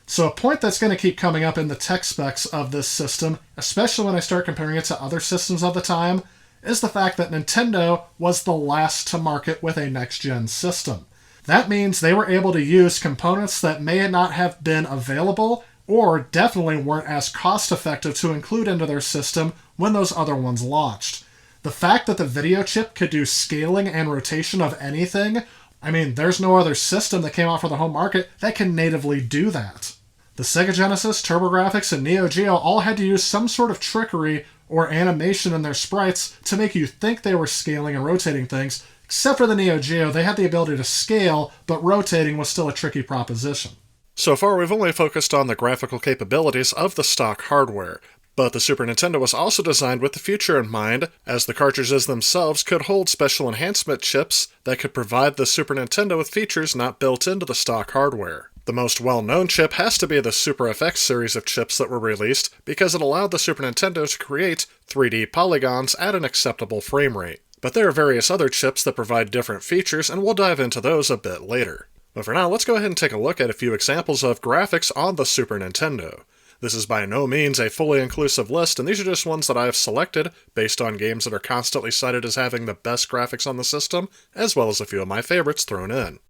Speaker 2: So a point that's going to keep coming up in the tech specs of this system, especially when I start comparing it to other systems of the time, is the fact that Nintendo was the last to market with a next-gen system. That means they were able to use components that may not have been available or definitely weren't as cost-effective to include into their system when those other ones launched. The fact that the video chip could do scaling and rotation of anything, I mean, there's no other system that came out for the home market that can natively do that. The Sega Genesis, TurboGrafx, and Neo Geo all had to use some sort of trickery or animation in their sprites to make you think they were scaling and rotating things. Except for the Neo Geo, they had the ability to scale, but rotating was still a tricky proposition. So far, we've only focused on the graphical capabilities of the stock hardware, but the Super Nintendo was also designed with the future in mind, as the cartridges themselves could hold special enhancement chips that could provide the Super Nintendo with features not built into the stock hardware. The most well-known chip has to be the Super FX series of chips that were released, because it allowed the Super Nintendo to create 3D polygons at an acceptable frame rate. But there are various other chips that provide different features, and we'll dive into those a bit later. But for now, let's go ahead and take a look at a few examples of graphics on the Super Nintendo. This is by no means a fully inclusive list, and these are just ones that I have selected based on games that are constantly cited as having the best graphics on the system, as well as a few of my favorites thrown in.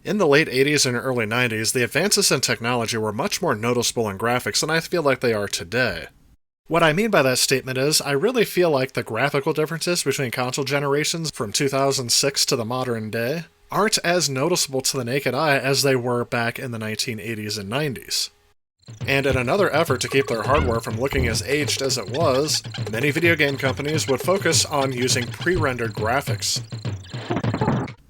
Speaker 2: In the late 80s and early 90s, the advances in technology were much more noticeable in graphics than I feel like they are today. What I mean by that statement is, I really feel like the graphical differences between console generations from 2006 to the modern day aren't as noticeable to the naked eye as they were back in the 1980s and 90s. And in another effort to keep their hardware from looking as aged as it was, many video game companies would focus on using pre-rendered graphics.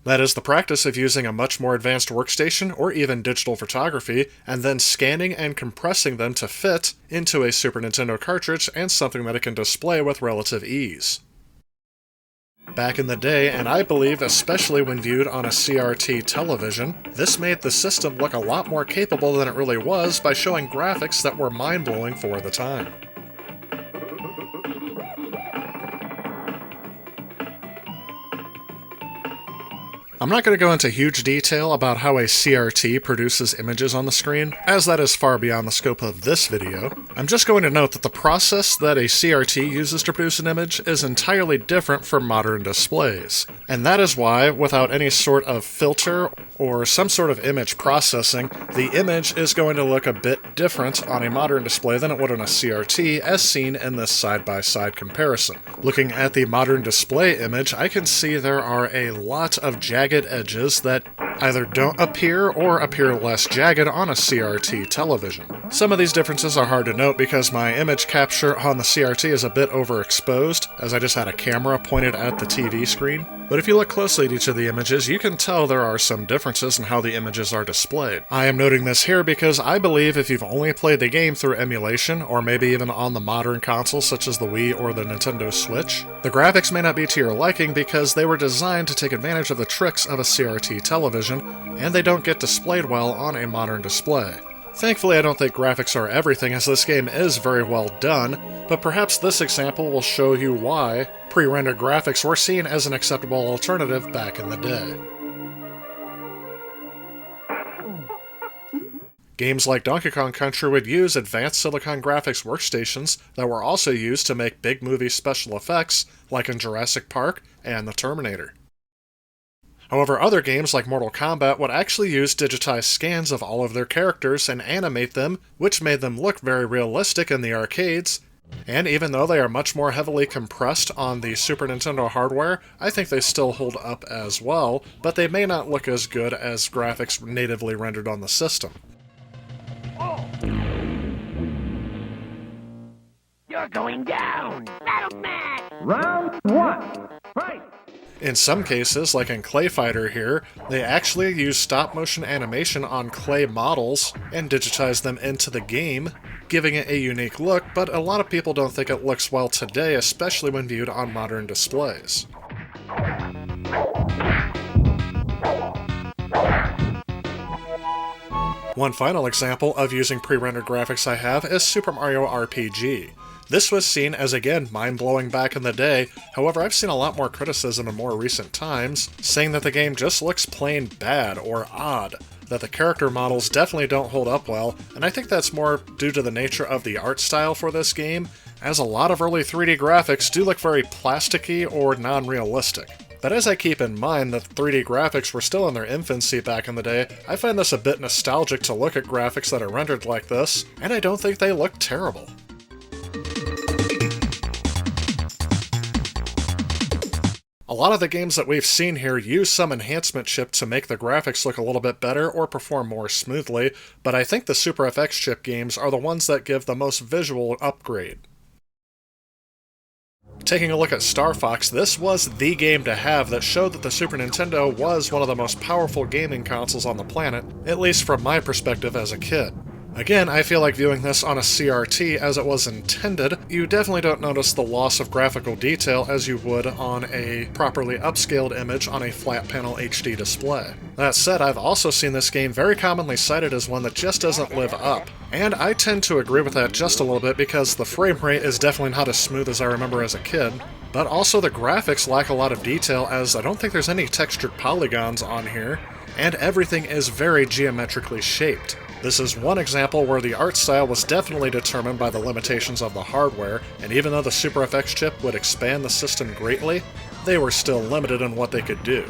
Speaker 2: That is the practice of using a much more advanced workstation or even digital photography, and then scanning and compressing them to fit into a Super Nintendo cartridge and something that it can display with relative ease. Back in the day, and I believe especially when viewed on a CRT television, this made the system look a lot more capable than it really was by showing graphics that were mind-blowing for the time. I'm not going to go into huge detail about how a CRT produces images on the screen, as that is far beyond the scope of this video. I'm just going to note that the process that a CRT uses to produce an image is entirely different from modern displays. And that is why, without any sort of filter or some sort of image processing, the image is going to look a bit different on a modern display than it would on a CRT, as seen in this side-by-side comparison. Looking at the modern display image, I can see there are a lot of jagged edges that either don't appear or appear less jagged on a CRT television. Some of these differences are hard to note because my image capture on the CRT is a bit overexposed, as I just had a camera pointed at the TV screen. But if you look closely at each of the images, you can tell there are some differences in how the images are displayed. I am noting this here because I believe if you've only played the game through emulation, or maybe even on the modern consoles such as the Wii or the Nintendo Switch, the graphics may not be to your liking because they were designed to take advantage of the tricks of a CRT television, and they don't get displayed well on a modern display. Thankfully, I don't think graphics are everything, as this game is very well done, but perhaps this example will show you why pre-rendered graphics were seen as an acceptable alternative back in the day. Games like Donkey Kong Country would use advanced Silicon graphics workstations that were also used to make big movie special effects, like in Jurassic Park and The Terminator. However, other games like Mortal Kombat would actually use digitized scans of all of their characters and animate them, which made them look very realistic in the arcades. And even though they are much more heavily compressed on the Super Nintendo hardware, I think they still hold up as well, but they may not look as good as graphics natively rendered on the system.
Speaker 1: You're going down! Battle match!
Speaker 9: Round one, fight!
Speaker 2: In some cases, like in Clay Fighter here, they actually use stop-motion animation on clay models and digitize them into the game, giving it a unique look, but a lot of people don't think it looks well today, especially when viewed on modern displays. One final example of using pre-rendered graphics I have is Super Mario RPG. This was seen as, again, mind-blowing back in the day. However, I've seen a lot more criticism in more recent times, saying that the game just looks plain bad or odd, that the character models definitely don't hold up well, and I think that's more due to the nature of the art style for this game, as a lot of early 3D graphics do look very plasticky or non-realistic. But as I keep in mind that 3D graphics were still in their infancy back in the day, I find this a bit nostalgic to look at graphics that are rendered like this, and I don't think they look terrible. A lot of the games that we've seen here use some enhancement chip to make the graphics look a little bit better or perform more smoothly, but I think the Super FX chip games are the ones that give the most visual upgrade. Taking a look at Star Fox, this was the game to have that showed that the Super Nintendo was one of the most powerful gaming consoles on the planet, at least from my perspective as a kid. Again, I feel like viewing this on a CRT as it was intended, you definitely don't notice the loss of graphical detail as you would on a properly upscaled image on a flat panel HD display. That said, I've also seen this game very commonly cited as one that just doesn't live up, and I tend to agree with that just a little bit because the frame rate is definitely not as smooth as I remember as a kid, but also the graphics lack a lot of detail as I don't think there's any textured polygons on here, and everything is very geometrically shaped. This is one example where the art style was definitely determined by the limitations of the hardware, and even though the Super FX chip would expand the system greatly, they were still limited in what they could do.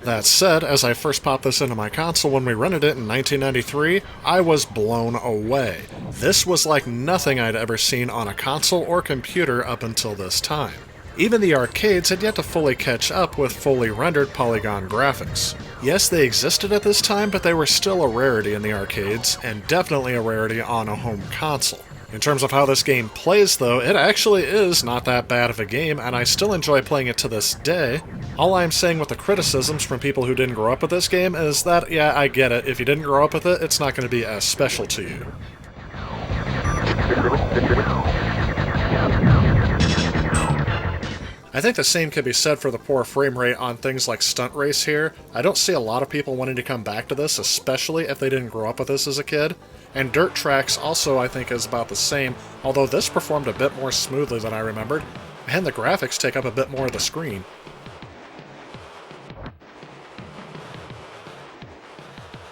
Speaker 2: That said, as I first popped this into my console when we rented it in 1993, I was blown away. This was like nothing I'd ever seen on a console or computer up until this time. Even the arcades had yet to fully catch up with fully rendered polygon graphics. Yes, they existed at this time, but they were still a rarity in the arcades, and definitely a rarity on a home console. In terms of how this game plays, though, it actually is not that bad of a game, and I still enjoy playing it to this day. All I'm saying with the criticisms from people who didn't grow up with this game is that, yeah, I get it, if you didn't grow up with it, it's not going to be as special to you. I think the same could be said for the poor frame rate on things like Stunt Race here. I don't see a lot of people wanting to come back to this, especially if they didn't grow up with this as a kid. And Dirt Tracks also, I think, is about the same, although this performed a bit more smoothly than I remembered, and the graphics take up a bit more of the screen.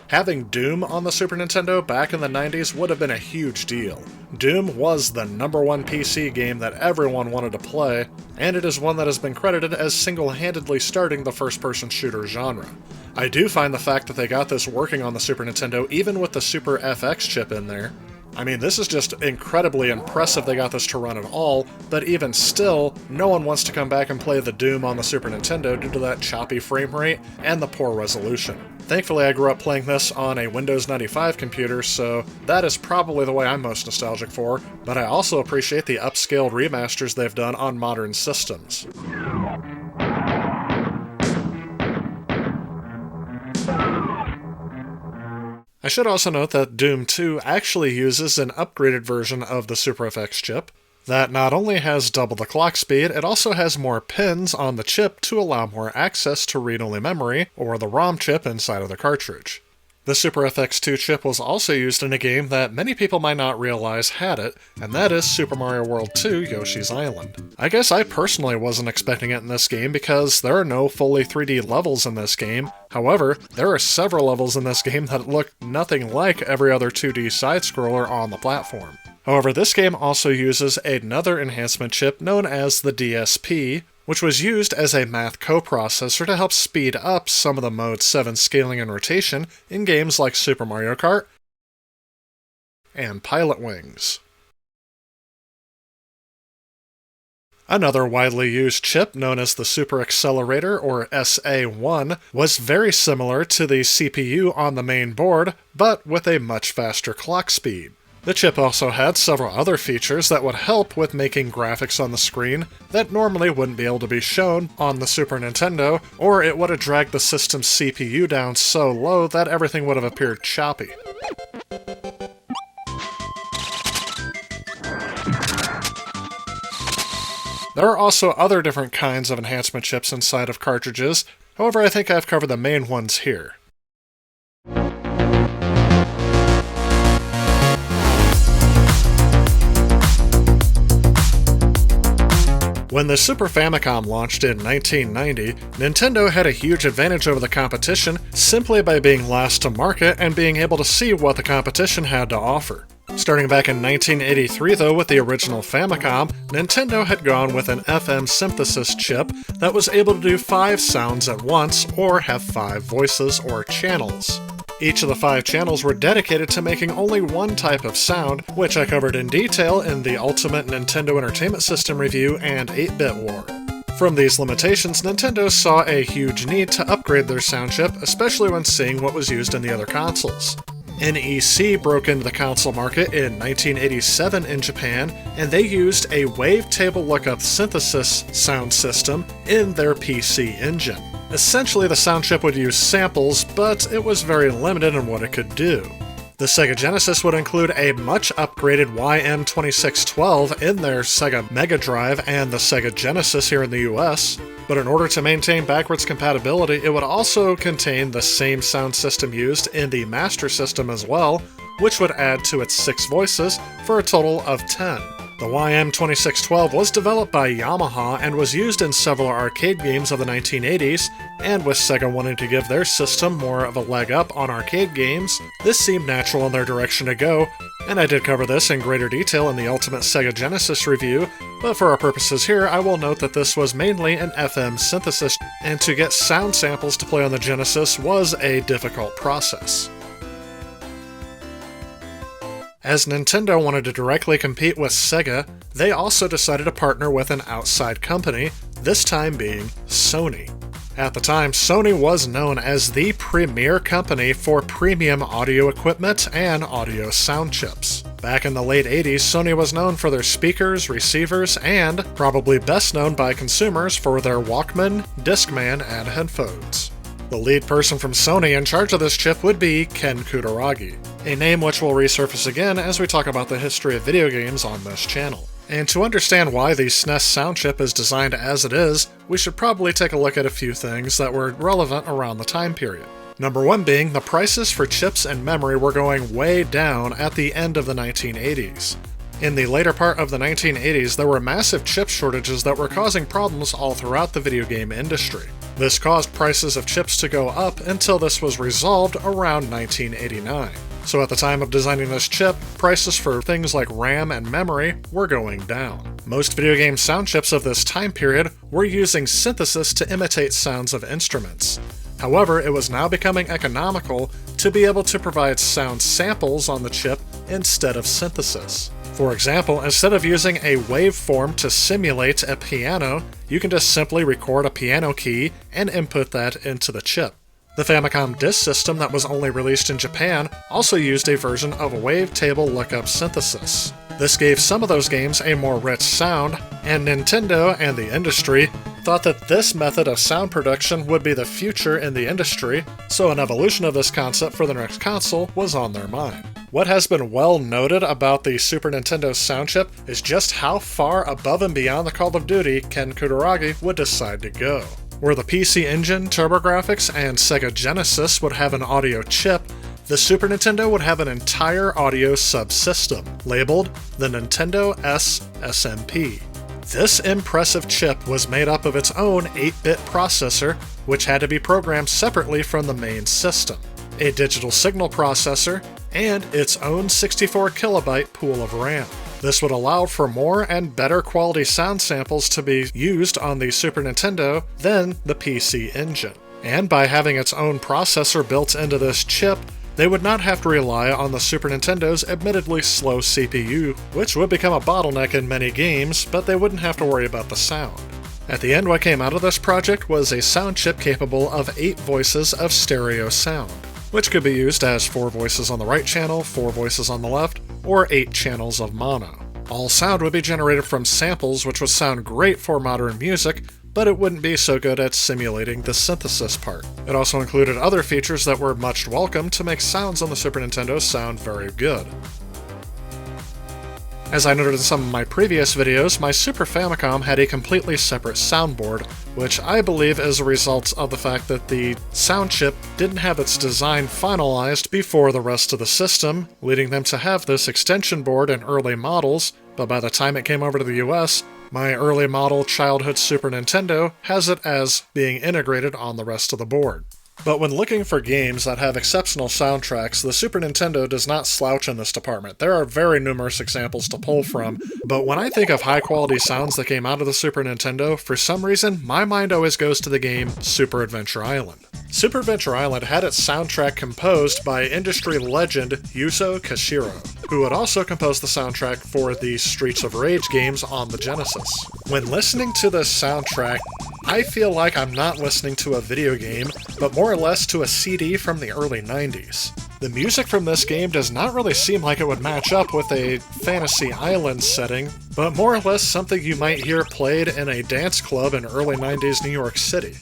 Speaker 2: Having Doom on the Super Nintendo back in the 90s would have been a huge deal. Doom was the #1 PC game that everyone wanted to play, and it is one that has been credited as single-handedly starting the first-person shooter genre. I do find the fact that they got this working on the Super Nintendo, even with the Super FX chip in there. I mean, this is just incredibly impressive they got this to run at all, but even still, no one wants to come back and play the Doom on the Super Nintendo due to that choppy frame rate and the poor resolution. Thankfully, I grew up playing this on a Windows 95 computer, so that is probably the way I'm most nostalgic for, but I also appreciate the upscaled remasters they've done on modern systems. I should also note that Doom 2 actually uses an upgraded version of the Super FX chip that not only has double the clock speed, it also has more pins on the chip to allow more access to read-only memory, or the ROM chip inside of the cartridge. The Super FX2 chip was also used in a game that many people might not realize had it, and that is Super Mario World 2 Yoshi's Island. I guess I personally wasn't expecting it in this game because there are no fully 3D levels in this game. However, there are several levels in this game that look nothing like every other 2D side-scroller on the platform. However, this game also uses another enhancement chip known as the DSP, which was used as a math coprocessor to help speed up some of the Mode 7 scaling and rotation in games like Super Mario Kart and Pilot Wings. Another widely used chip, known as the Super Accelerator, or SA1, was very similar to the CPU on the main board, but with a much faster clock speed. The chip also had several other features that would help with making graphics on the screen that normally wouldn't be able to be shown on the Super Nintendo, or it would have dragged the system's CPU down so low that everything would have appeared choppy. There are also other different kinds of enhancement chips inside of cartridges, however I think I've covered the main ones here. When the Super Famicom launched in 1990, Nintendo had a huge advantage over the competition simply by being last to market and being able to see what the competition had to offer. Starting back in 1983, though, with the original Famicom, Nintendo had gone with an FM synthesis chip that was able to do 5 sounds at once or have 5 voices or channels. Each of the 5 channels were dedicated to making only one type of sound, which I covered in detail in the Ultimate Nintendo Entertainment System review and 8-Bit War. From these limitations, Nintendo saw a huge need to upgrade their sound chip, especially when seeing what was used in the other consoles. NEC broke into the console market in 1987 in Japan, and they used a wavetable lookup synthesis sound system in their PC engine. Essentially, the sound chip would use samples, but it was very limited in what it could do. The Sega Genesis would include a much upgraded YM2612 in their Sega Mega Drive and the Sega Genesis here in the US, but in order to maintain backwards compatibility, it would also contain the same sound system used in the Master System as well, which would add to its 6 voices for a total of 10. The YM2612 was developed by Yamaha and was used in several arcade games of the 1980s, and with Sega wanting to give their system more of a leg up on arcade games, this seemed natural in their direction to go, and I did cover this in greater detail in the Ultimate Sega Genesis review, but for our purposes here, I will note that this was mainly an FM synthesis, and to get sound samples to play on the Genesis was a difficult process. As Nintendo wanted to directly compete with Sega, they also decided to partner with an outside company, this time being Sony. At the time, Sony was known as the premier company for premium audio equipment and audio sound chips. Back in the late 80s, Sony was known for their speakers, receivers, and, probably best known by consumers, for their Walkman, Discman, and headphones. The lead person from Sony in charge of this chip would be Ken Kutaragi, a name which will resurface again as we talk about the history of video games on this channel. And to understand why the SNES sound chip is designed as it is, we should probably take a look at a few things that were relevant around the time period. Number one being, the prices for chips and memory were going way down at the end of the 1980s. In the later part of the 1980s, there were massive chip shortages that were causing problems all throughout the video game industry. This caused prices of chips to go up until this was resolved around 1989. So at the time of designing this chip, prices for things like RAM and memory were going down. Most video game sound chips of this time period were using synthesis to imitate sounds of instruments. However, it was now becoming economical to be able to provide sound samples on the chip instead of synthesis. For example, instead of using a waveform to simulate a piano, you can just simply record a piano key and input that into the chip. The Famicom disk system that was only released in Japan also used a version of a wavetable lookup synthesis. This gave some of those games a more rich sound, and Nintendo and the industry thought that this method of sound production would be the future in the industry, so an evolution of this concept for the next console was on their mind. What has been well noted about the Super Nintendo sound chip is just how far above and beyond the Call of Duty Ken Kutaragi would decide to go. Where the PC Engine, TurboGrafx, and Sega Genesis would have an audio chip, the Super Nintendo would have an entire audio subsystem, labeled the Nintendo S SMP. This impressive chip was made up of its own 8-bit processor, which had to be programmed separately from the main system, a digital signal processor, and its own 64KB pool of RAM. This would allow for more and better quality sound samples to be used on the Super Nintendo than the PC Engine. And by having its own processor built into this chip, they would not have to rely on the Super Nintendo's admittedly slow CPU, which would become a bottleneck in many games, but they wouldn't have to worry about the sound. At the end, what came out of this project was a sound chip capable of 8 voices of stereo sound, which could be used as 4 voices on the right channel, 4 voices on the left, or 8 channels of mono. All sound would be generated from samples, which would sound great for modern music, but it wouldn't be so good at simulating the synthesis part. It also included other features that were much welcome to make sounds on the Super Nintendo sound very good. As I noted in some of my previous videos, my Super Famicom had a completely separate soundboard, which I believe is a result of the fact that the sound chip didn't have its design finalized before the rest of the system, leading them to have this extension board in early models, but by the time it came over to the US, my early model childhood Super Nintendo has it as being integrated on the rest of the board. But when looking for games that have exceptional soundtracks, the Super Nintendo does not slouch in this department. There are very numerous examples to pull from, but when I think of high-quality sounds that came out of the Super Nintendo, for some reason, my mind always goes to the game Super Adventure Island. Super Adventure Island had its soundtrack composed by industry legend Yuzo Koshiro, who would also compose the soundtrack for the Streets of Rage games on the Genesis. When listening to this soundtrack, I feel like I'm not listening to a video game, but more or less to a CD from the early 90s. The music from this game does not really seem like it would match up with a fantasy island setting, but more or less something you might hear played in a dance club in early 90s New York City.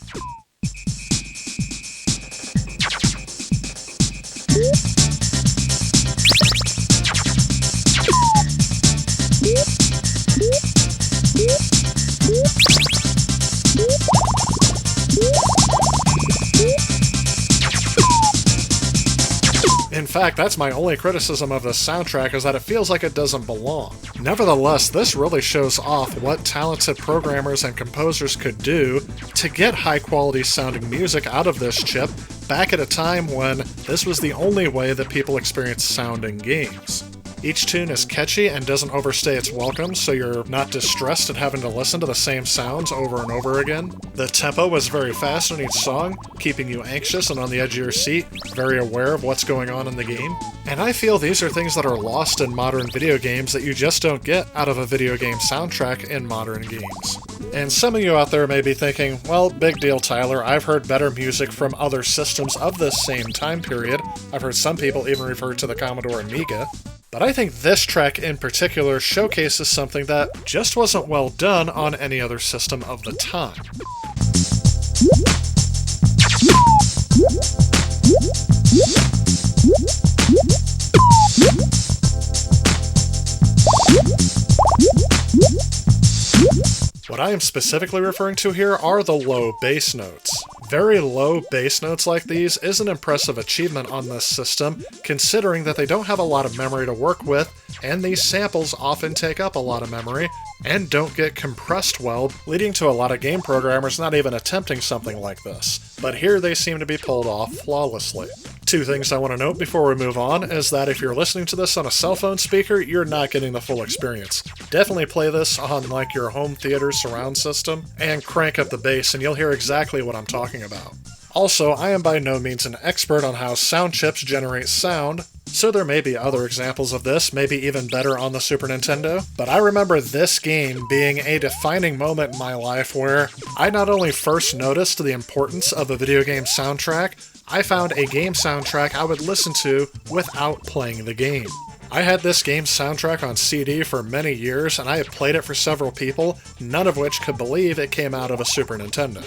Speaker 2: In fact, that's my only criticism of this soundtrack, is that it feels like it doesn't belong. Nevertheless, this really shows off what talented programmers and composers could do to get high-quality sounding music out of this chip back at a time when this was the only way that people experienced sound in games. Each tune is catchy and doesn't overstay its welcome, so you're not distressed at having to listen to the same sounds over and over again. The tempo was very fast in each song, keeping you anxious and on the edge of your seat, very aware of what's going on in the game. And I feel these are things that are lost in modern video games that you just don't get out of a video game soundtrack in modern games. And some of you out there may be thinking, well, big deal, Tyler, I've heard better music from other systems of this same time period. I've heard some people even refer to the Commodore Amiga. But I think this track in particular showcases something that just wasn't well done on any other system of the time. What I am specifically referring to here are the low bass notes. Very low bass notes like these is an impressive achievement on this system, considering that they don't have a lot of memory to work with, and these samples often take up a lot of memory, and don't get compressed well, leading to a lot of game programmers not even attempting something like this. But here they seem to be pulled off flawlessly. Two things I want to note before we move on is that if you're listening to this on a cell phone speaker, you're not getting the full experience. Definitely play this on like your home theater surround system, and crank up the bass and you'll hear exactly what I'm talking about. Also, I am by no means an expert on how sound chips generate sound, so there may be other examples of this, maybe even better on the Super Nintendo, but I remember this game being a defining moment in my life where I not only first noticed the importance of a video game soundtrack, I found a game soundtrack I would listen to without playing the game. I had this game's soundtrack on CD for many years, and I had played it for several people, none of which could believe it came out of a Super Nintendo.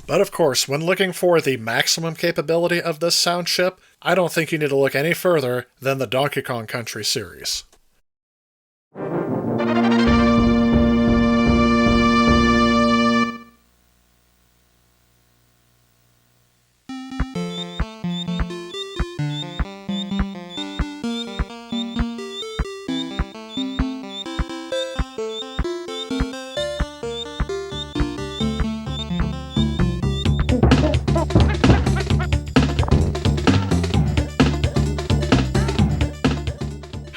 Speaker 2: But of course, when looking for the maximum capability of this sound chip, I don't think you need to look any further than the Donkey Kong Country series.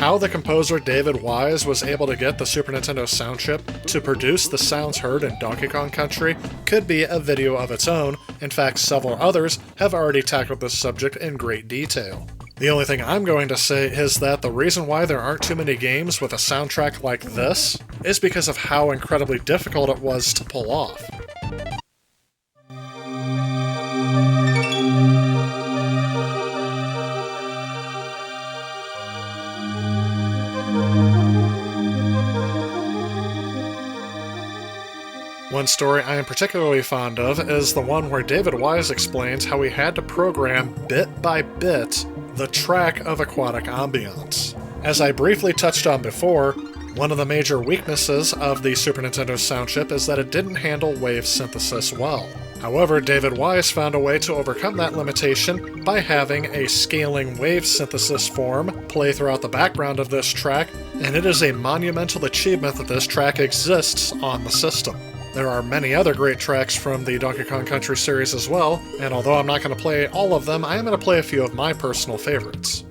Speaker 2: How the composer David Wise was able to get the Super Nintendo sound chip to produce the sounds heard in Donkey Kong Country could be a video of its own. In fact, several others have already tackled this subject in great detail. The only thing I'm going to say is that the reason why there aren't too many games with a soundtrack like this is because of how incredibly difficult it was to pull off. One story I am particularly fond of is the one where David Wise explains how he had to program bit by bit the track of Aquatic Ambiance. As I briefly touched on before, one of the major weaknesses of the Super Nintendo sound chip is that it didn't handle wave synthesis well. However, David Wise found a way to overcome that limitation by having a scaling wave synthesis form play throughout the background of this track, and it is a monumental achievement that this track exists on the system. There are many other great tracks from the Donkey Kong Country series as well, and although I'm not going to play all of them, I am going to play a few of my personal favorites.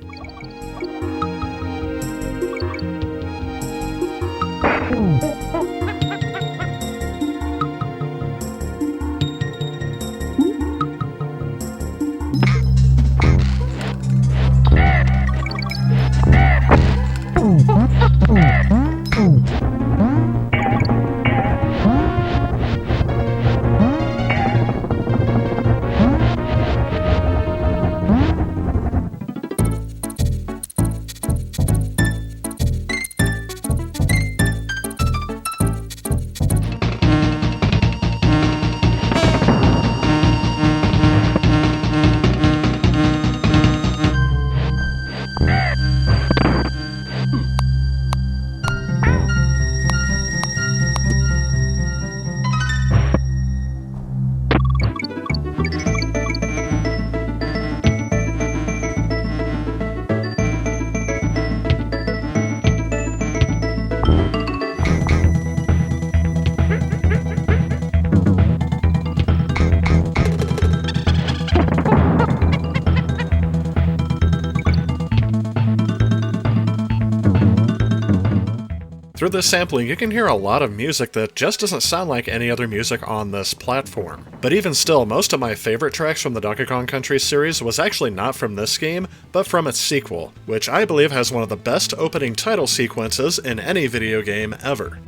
Speaker 2: Through this sampling, you can hear a lot of music that just doesn't sound like any other music on this platform. But even still, most of my favorite tracks from the Donkey Kong Country series was actually not from this game, but from its sequel, which I believe has one of the best opening title sequences in any video game ever.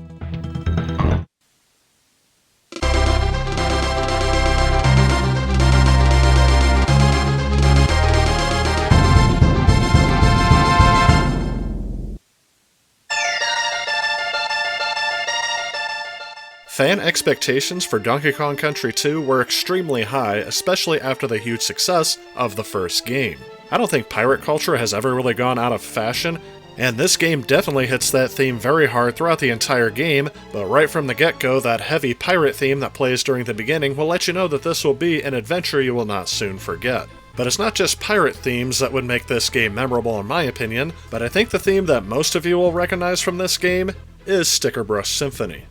Speaker 2: Fan expectations for Donkey Kong Country 2 were extremely high, especially after the huge success of the first game. I don't think pirate culture has ever really gone out of fashion, and this game definitely hits that theme very hard throughout the entire game, but right from the get-go, that heavy pirate theme that plays during the beginning will let you know that this will be an adventure you will not soon forget. But it's not just pirate themes that would make this game memorable in my opinion, but I think the theme that most of you will recognize from this game is Sticker Brush Symphony.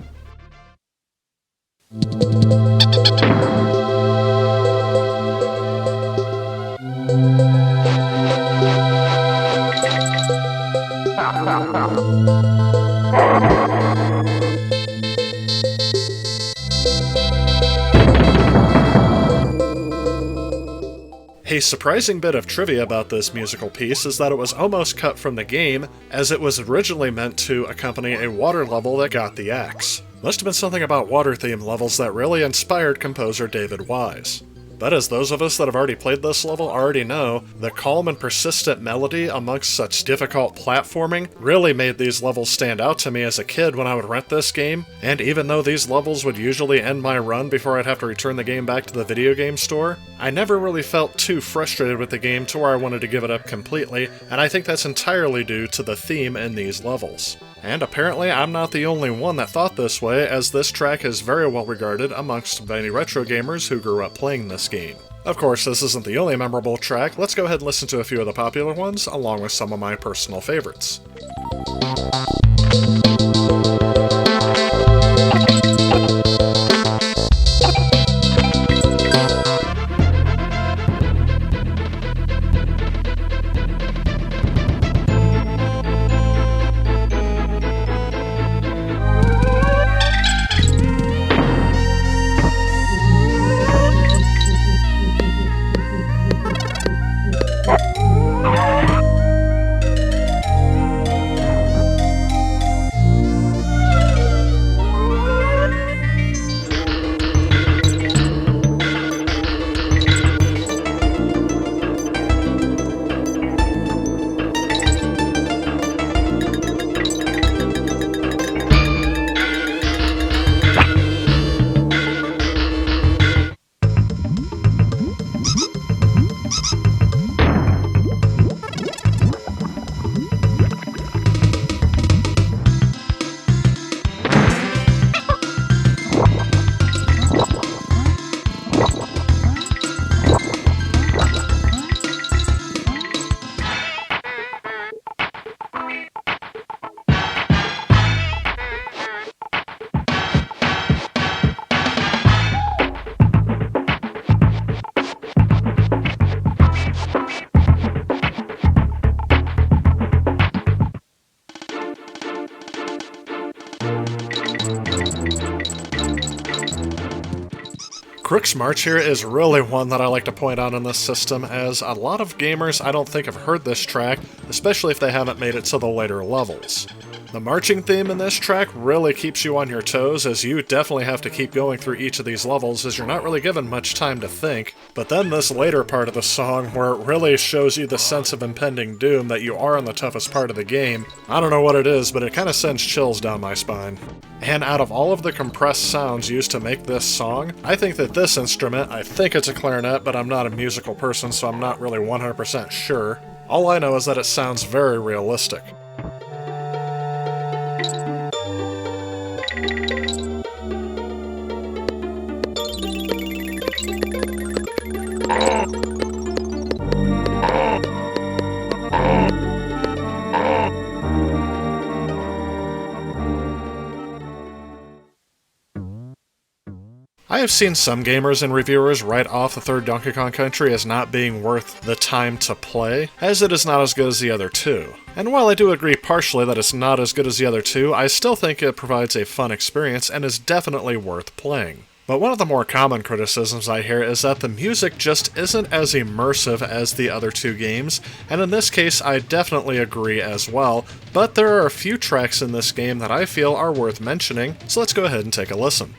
Speaker 2: A surprising bit of trivia about this musical piece is that it was almost cut from the game, as it was originally meant to accompany a water level that got the axe. Must have been something about water theme levels that really inspired composer David Wise. But as those of us that have already played this level already know, the calm and persistent melody amongst such difficult platforming really made these levels stand out to me as a kid when I would rent this game, and even though these levels would usually end my run before I'd have to return the game back to the video game store, I never really felt too frustrated with the game to where I wanted to give it up completely, and I think that's entirely due to the theme in these levels. And apparently I'm not the only one that thought this way, as this track is very well regarded amongst many retro gamers who grew up playing this game. Of course, this isn't the only memorable track. Let's go ahead and listen to a few of the popular ones, along with some of my personal favorites. Crook's March here is really one that I like to point out in this system, as a lot of gamers I don't think have heard this track, especially if they haven't made it to the later levels. The marching theme in this track really keeps you on your toes, as you definitely have to keep going through each of these levels, as you're not really given much time to think. But then this later part of the song, where it really shows you the sense of impending doom that you are on the toughest part of the game, I don't know what it is, but it kind of sends chills down my spine. And out of all of the compressed sounds used to make this song, I think that this instrument, I think it's a clarinet, but I'm not a musical person, so I'm not really 100% sure. All I know is that it sounds very realistic. I have seen some gamers and reviewers write off the third Donkey Kong Country as not being worth the time to play, as it is not as good as the other two. And while I do agree partially that it's not as good as the other two, I still think it provides a fun experience and is definitely worth playing. But one of the more common criticisms I hear is that the music just isn't as immersive as the other two games, and in this case I definitely agree as well, but there are a few tracks in this game that I feel are worth mentioning, so let's go ahead and take a listen.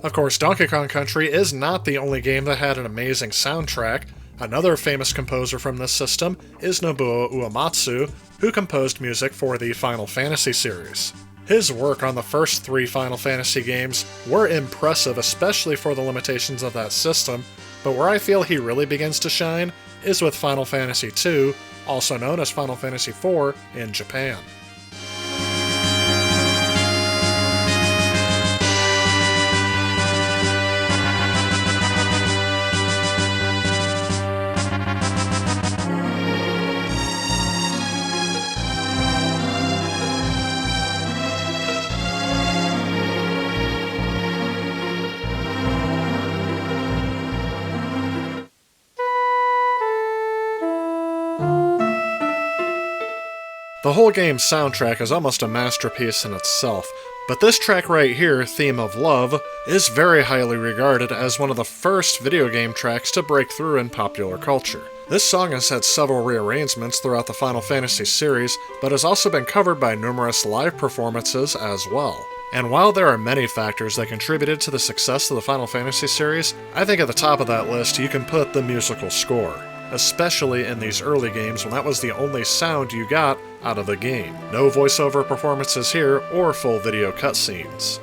Speaker 2: Of course, Donkey Kong Country is not the only game that had an amazing soundtrack. Another famous composer from this system is Nobuo Uematsu, who composed music for the Final Fantasy series. His work on the first three Final Fantasy games were impressive, especially for the limitations of that system, but where I feel he really begins to shine is with Final Fantasy II, also known as Final Fantasy IV in Japan. The whole game's soundtrack is almost a masterpiece in itself, but this track right here, Theme of Love, is very highly regarded as one of the first video game tracks to break through in popular culture. This song has had several rearrangements throughout the Final Fantasy series, but has also been covered by numerous live performances as well. And while there are many factors that contributed to the success of the Final Fantasy series, I think at the top of that list you can put the musical score. Especially in these early games when that was the only sound you got out of the game. No voiceover performances here or full video cutscenes.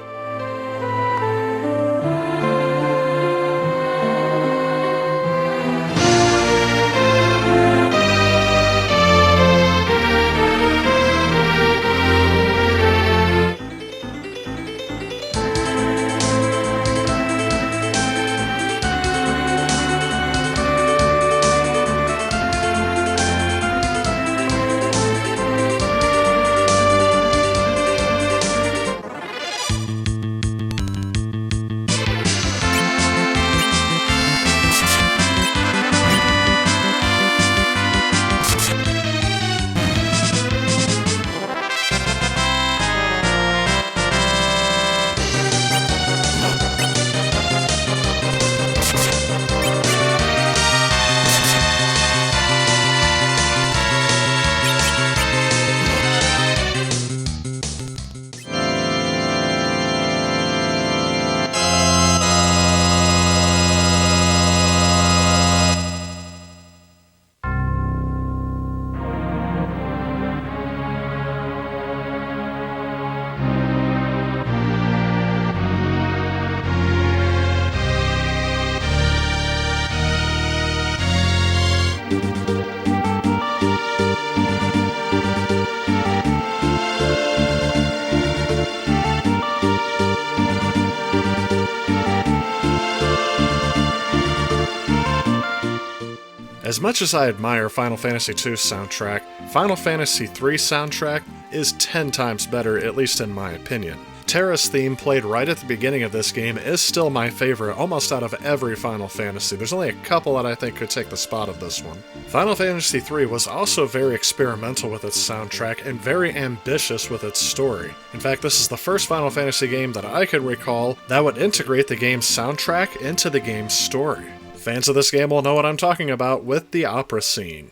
Speaker 2: As much as I admire Final Fantasy II's soundtrack, Final Fantasy III's soundtrack is 10 times better, at least in my opinion. Terra's theme, played right at the beginning of this game, is still my favorite almost out of every Final Fantasy. There's only a couple that I think could take the spot of this one. Final Fantasy III was also very experimental with its soundtrack and very ambitious with its story. In fact, this is the first Final Fantasy game that I could recall that would integrate the game's soundtrack into the game's story. Fans of this game will know what I'm talking about with the opera scene.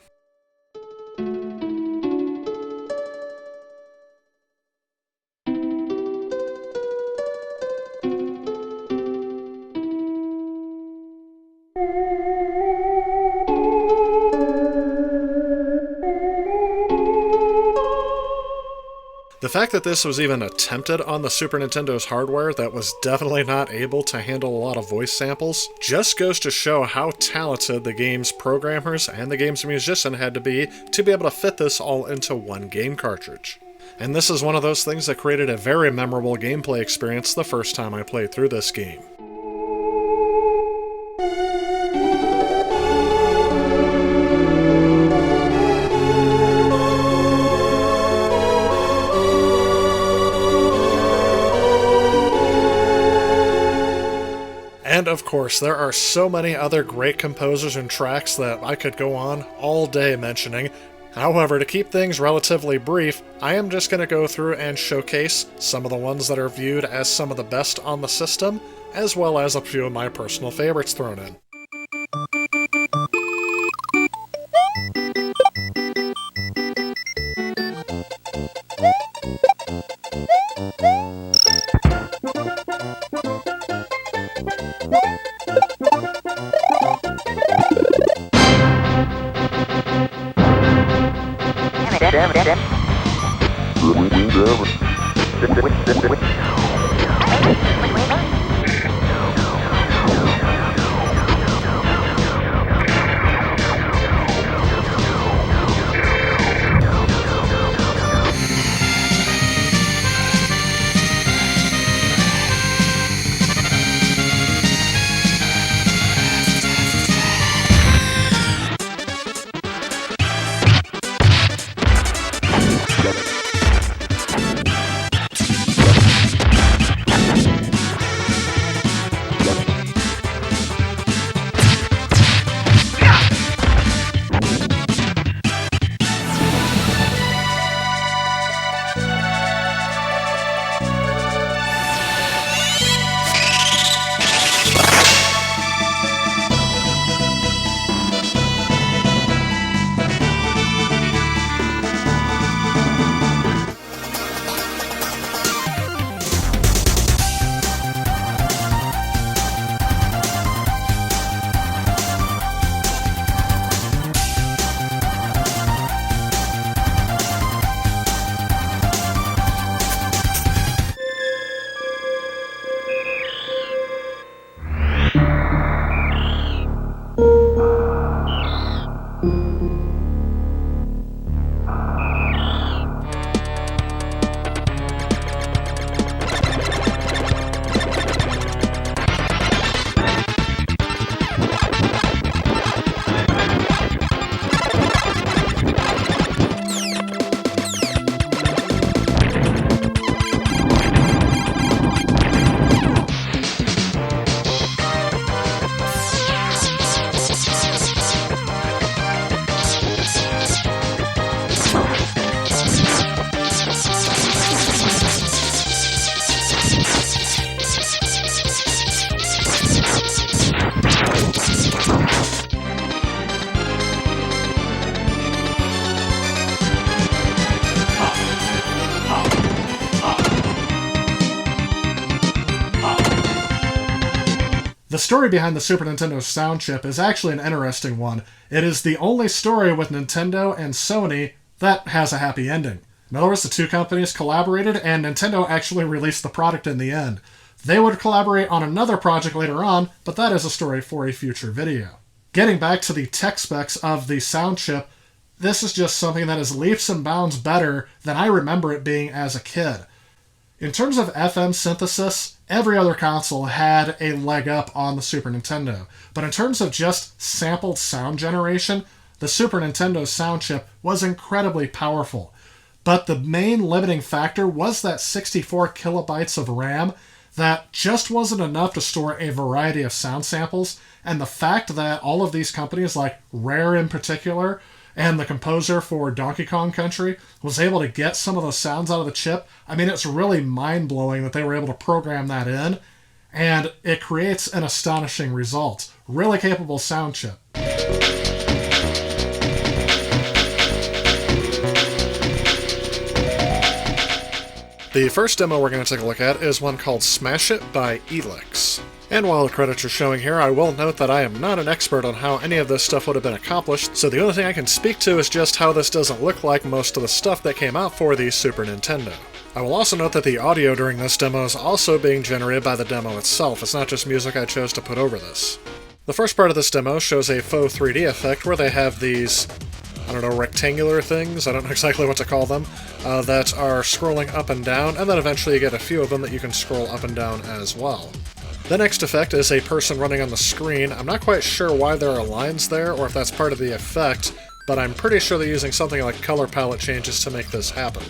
Speaker 2: The fact that this was even attempted on the Super Nintendo's hardware that was definitely not able to handle a lot of voice samples just goes to show how talented the game's programmers and the game's musician had to be able to fit this all into one game cartridge. And this is one of those things that created a very memorable gameplay experience the first time I played through this game. And of course, there are so many other great composers and tracks that I could go on all day mentioning. However, to keep things relatively brief, I am just going to go through and showcase some of the ones that are viewed as some of the best on the system, as well as a few of my personal favorites thrown in. The story behind the Super Nintendo sound chip is actually an interesting one. It is the only story with Nintendo and Sony that has a happy ending. In other words, the two companies collaborated and Nintendo actually released the product in the end. They would collaborate on another project later on, but that is a story for a future video. Getting back to the tech specs of the sound chip, this is just something that is leaps and bounds better than I remember it being as a kid. In terms of FM synthesis, every other console had a leg up on the Super Nintendo. But in terms of just sampled sound generation, the Super Nintendo sound chip was incredibly powerful. But the main limiting factor was that 64 kilobytes of RAM that just wasn't enough to store a variety of sound samples, and the fact that all of these companies, like Rare in particular, and the composer for Donkey Kong Country, was able to get some of those sounds out of the chip. I mean, it's really mind-blowing that they were able to program that in, and it creates an astonishing result. Really capable sound chip. The first demo we're going to take a look at is one called Smash It by Elix. And while the credits are showing here, I will note that I am not an expert on how any of this stuff would have been accomplished, so the only thing I can speak to is just how this doesn't look like most of the stuff that came out for the Super Nintendo. I will also note that the audio during this demo is also being generated by the demo itself. It's not just music I chose to put over this. The first part of this demo shows a faux 3D effect where they have these, rectangular things, I don't know exactly what to call them, that are scrolling up and down, and then eventually you get a few of them that you can scroll up and down as well. The next effect is a person running on the screen. I'm not quite sure why there are lines there, or if that's part of the effect, but I'm pretty sure they're using something like color palette changes to make this happen.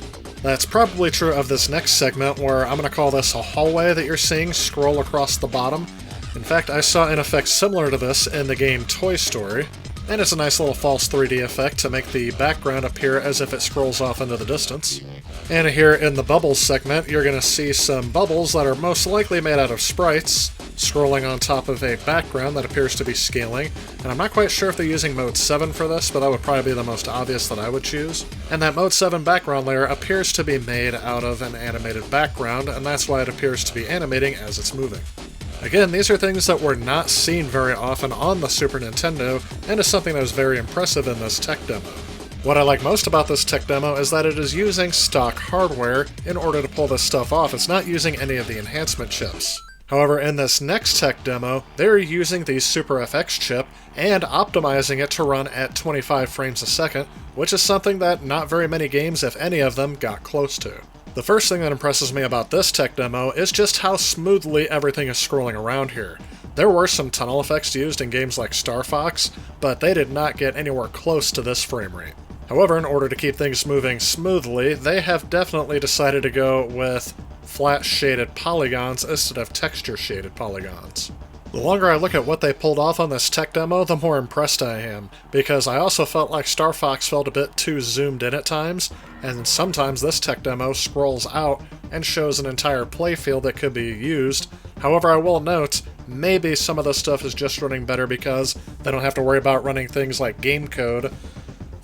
Speaker 2: That's probably true of this next segment, where I'm going to call this a hallway that you're seeing scroll across the bottom. In fact, I saw an effect similar to this in the game Toy Story, and it's a nice little false 3D effect to make the background appear as if it scrolls off into the distance. And here in the bubbles segment, you're going to see some bubbles that are most likely made out of sprites, scrolling on top of a background that appears to be scaling, and I'm not quite sure if they're using Mode 7 for this, but that would probably be the most obvious that I would choose. And that Mode 7 background layer appears to be made out of an animated background, and that's why it appears to be animating as it's moving. Again, these are things that were not seen very often on the Super Nintendo, and is something that was very impressive in this tech demo. What I like most about this tech demo is that it is using stock hardware in order to pull this stuff off. It's not using any of the enhancement chips. However, in this next tech demo, they're using the Super FX chip and optimizing it to run at 25 frames a second, which is something that not very many games, if any of them, got close to. The first thing that impresses me about this tech demo is just how smoothly everything is scrolling around here. There were some tunnel effects used in games like Star Fox, but they did not get anywhere close to this frame rate. However, in order to keep things moving smoothly, they have definitely decided to go with flat shaded polygons instead of texture shaded polygons. The longer I look at what they pulled off on this tech demo, the more impressed I am, because I also felt like Star Fox felt a bit too zoomed in at times, and sometimes this tech demo scrolls out and shows an entire playfield that could be used. However, I will note, maybe some of this stuff is just running better because they don't have to worry about running things like game code.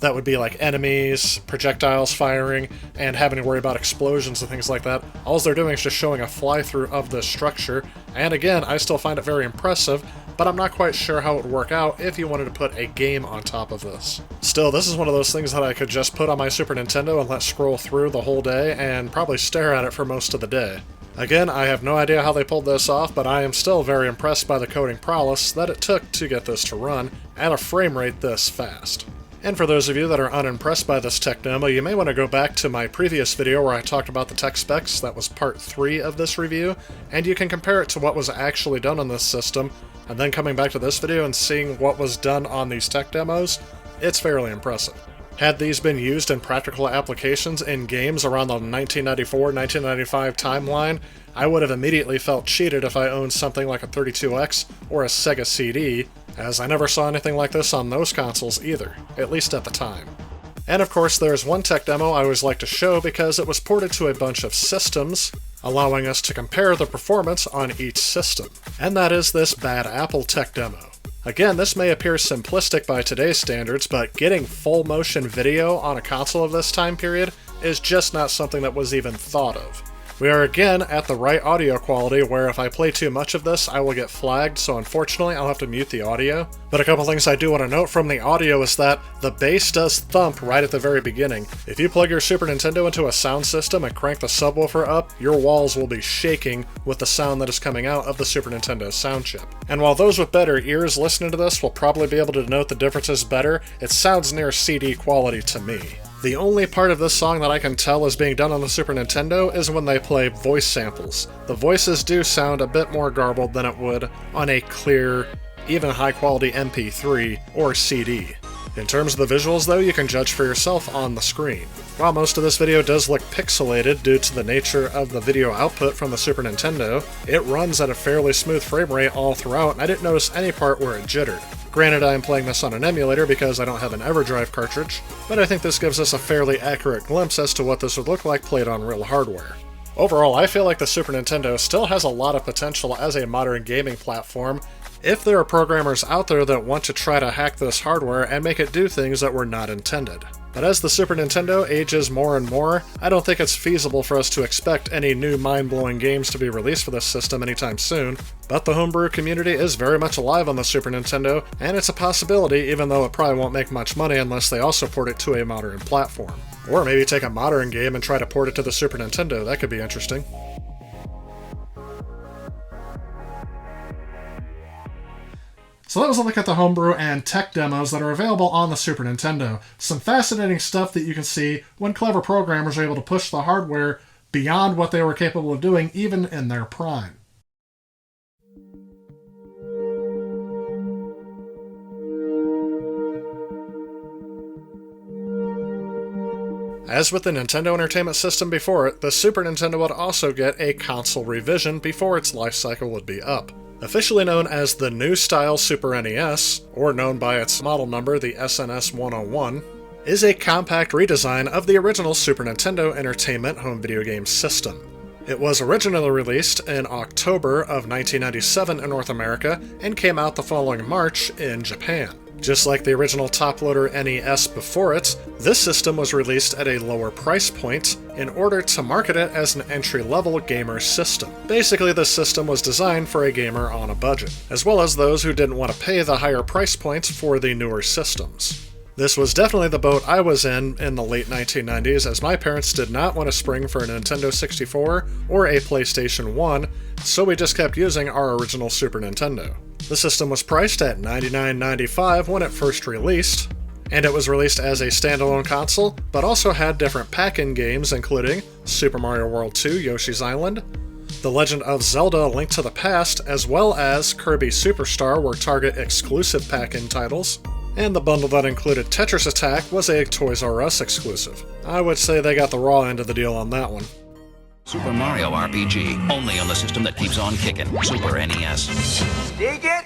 Speaker 2: That would be like enemies, projectiles firing, and having to worry about explosions and things like that. All they're doing is just showing a fly-through of this structure, and again, I still find it very impressive, but I'm not quite sure how it would work out if you wanted to put a game on top of this. Still, this is one of those things that I could just put on my Super Nintendo and let scroll through the whole day, and probably stare at it for most of the day. Again, I have no idea how they pulled this off, but I am still very impressed by the coding prowess that it took to get this to run at a frame rate this fast. And for those of you that are unimpressed by this tech demo, you may want to go back to my previous video where I talked about the tech specs. That was part 3 of this review, and you can compare it to what was actually done on this system, and then coming back to this video and seeing what was done on these tech demos, it's fairly impressive. Had these been used in practical applications in games around the 1994-1995 timeline, I would have immediately felt cheated if I owned something like a 32X or a Sega CD, as I never saw anything like this on those consoles either, at least at the time. And of course, there's one tech demo I always like to show because it was ported to a bunch of systems, allowing us to compare the performance on each system. And that is this Bad Apple tech demo. Again, this may appear simplistic by today's standards, but getting full motion video on a console of this time period is just not something that was even thought of. We are again at the right audio quality where if I play too much of this, I will get flagged, so unfortunately I'll have to mute the audio. But a couple things I do want to note from the audio is that the bass does thump right at the very beginning. If you plug your Super Nintendo into a sound system and crank the subwoofer up, your walls will be shaking with the sound that is coming out of the Super Nintendo sound chip. And while those with better ears listening to this will probably be able to note the differences better, it sounds near CD quality to me. The only part of this song that I can tell is being done on the Super Nintendo is when they play voice samples. The voices do sound a bit more garbled than it would on a clear, even high-quality MP3 or CD. In terms of the visuals, though, you can judge for yourself on the screen. While most of this video does look pixelated due to the nature of the video output from the Super Nintendo, it runs at a fairly smooth frame rate all throughout, and I didn't notice any part where it jittered. Granted, I am playing this on an emulator because I don't have an EverDrive cartridge, but I think this gives us a fairly accurate glimpse as to what this would look like played on real hardware. Overall, I feel like the Super Nintendo still has a lot of potential as a modern gaming platform if there are programmers out there that want to try to hack this hardware and make it do things that were not intended. But as the Super Nintendo ages more and more, I don't think it's feasible for us to expect any new mind-blowing games to be released for this system anytime soon, but the homebrew community is very much alive on the Super Nintendo, and it's a possibility even though it probably won't make much money unless they also port it to a modern platform. Or maybe take a modern game and try to port it to the Super Nintendo, that could be interesting. So that was a look at the homebrew and tech demos that are available on the Super Nintendo. Some fascinating stuff that you can see when clever programmers are able to push the hardware beyond what they were capable of doing even in their prime. As with the Nintendo Entertainment System before it, the Super Nintendo would also get a console revision before its life cycle would be up. Officially known as the New Style Super NES, or known by its model number, the SNES 101, is a compact redesign of the original Super Nintendo Entertainment home video game system. It was originally released in October of 1997 in North America and came out the following March in Japan. Just like the original top-loader NES before it, this system was released at a lower price point in order to market it as an entry-level gamer system. Basically, this system was designed for a gamer on a budget, as well as those who didn't want to pay the higher price points for the newer systems. This was definitely the boat I was in the late 1990s, as my parents did not want to spring for a Nintendo 64 or a PlayStation 1, so we just kept using our original Super Nintendo. The system was priced at $99.95 when it first released, and it was released as a standalone console, but also had different pack-in games including Super Mario World 2 Yoshi's Island, The Legend of Zelda: A Link to the Past, as well as Kirby Superstar were Target exclusive pack-in titles, and the bundle that included Tetris Attack was a Toys R Us exclusive. I would say they got the raw end of the deal on that one.
Speaker 10: Super Mario RPG, only on the system that keeps on kicking, Super NES.
Speaker 1: Dig it?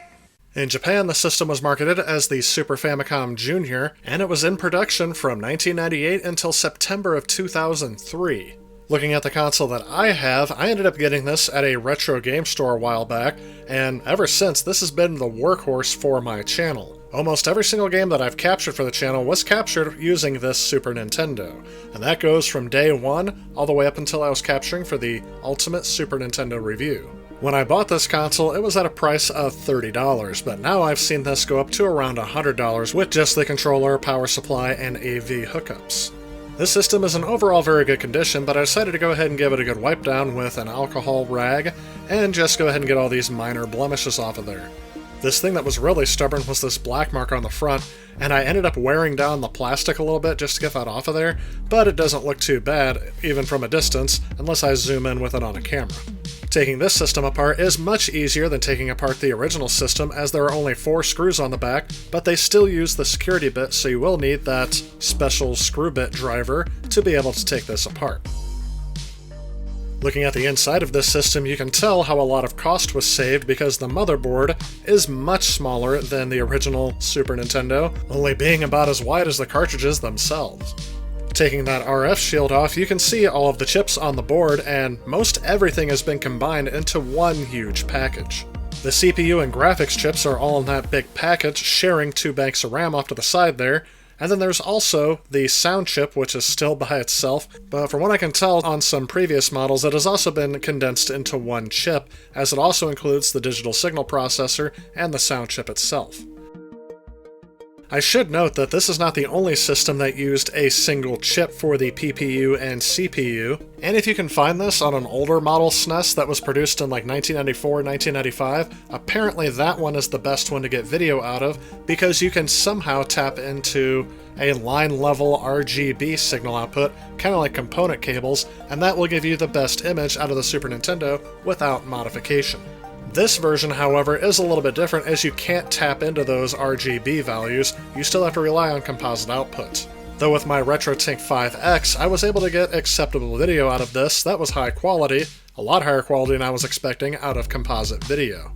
Speaker 2: In Japan, the system was marketed as the Super Famicom Junior, and it was in production from 1998 until September of 2003. Looking at the console that I have, I ended up getting this at a retro game store a while back, and ever since, this has been the workhorse for my channel. Almost every single game that I've captured for the channel was captured using this Super Nintendo, and that goes from day one all the way up until I was capturing for the Ultimate Super Nintendo Review. When I bought this console, it was at a price of $30, but now I've seen this go up to around $100 with just the controller, power supply, and AV hookups. This system is in overall very good condition, but I decided to go ahead and give it a good wipe down with an alcohol rag, and just go ahead and get all these minor blemishes off of there. This thing that was really stubborn was this black mark on the front, and I ended up wearing down the plastic a little bit just to get that off of there, but it doesn't look too bad, even from a distance, unless I zoom in with it on a camera. Taking this system apart is much easier than taking apart the original system, as there are only 4 screws on the back, but they still use the security bit, so you will need that special screw bit driver to be able to take this apart. Looking at the inside of this system, you can tell how a lot of cost was saved because the motherboard is much smaller than the original Super Nintendo, only being about as wide as the cartridges themselves. Taking that RF shield off, you can see all of the chips on the board, and most everything has been combined into one huge package. The CPU and graphics chips are all in that big package, sharing 2 banks of RAM off to the side there, and then there's also the sound chip, which is still by itself, but from what I can tell on some previous models, it has also been condensed into one chip, as it also includes the digital signal processor and the sound chip itself. I should note that this is not the only system that used a single chip for the PPU and CPU, and if you can find this on an older model SNES that was produced in like 1994, 1995, apparently that one is the best one to get video out of because you can somehow tap into a line-level RGB signal output, kind of like component cables, and that will give you the best image out of the Super Nintendo without modification. This version, however, is a little bit different as you can't tap into those RGB values, you still have to rely on composite output. Though with my RetroTink 5X, I was able to get acceptable video out of this that was high quality, a lot higher quality than I was expecting out of composite video.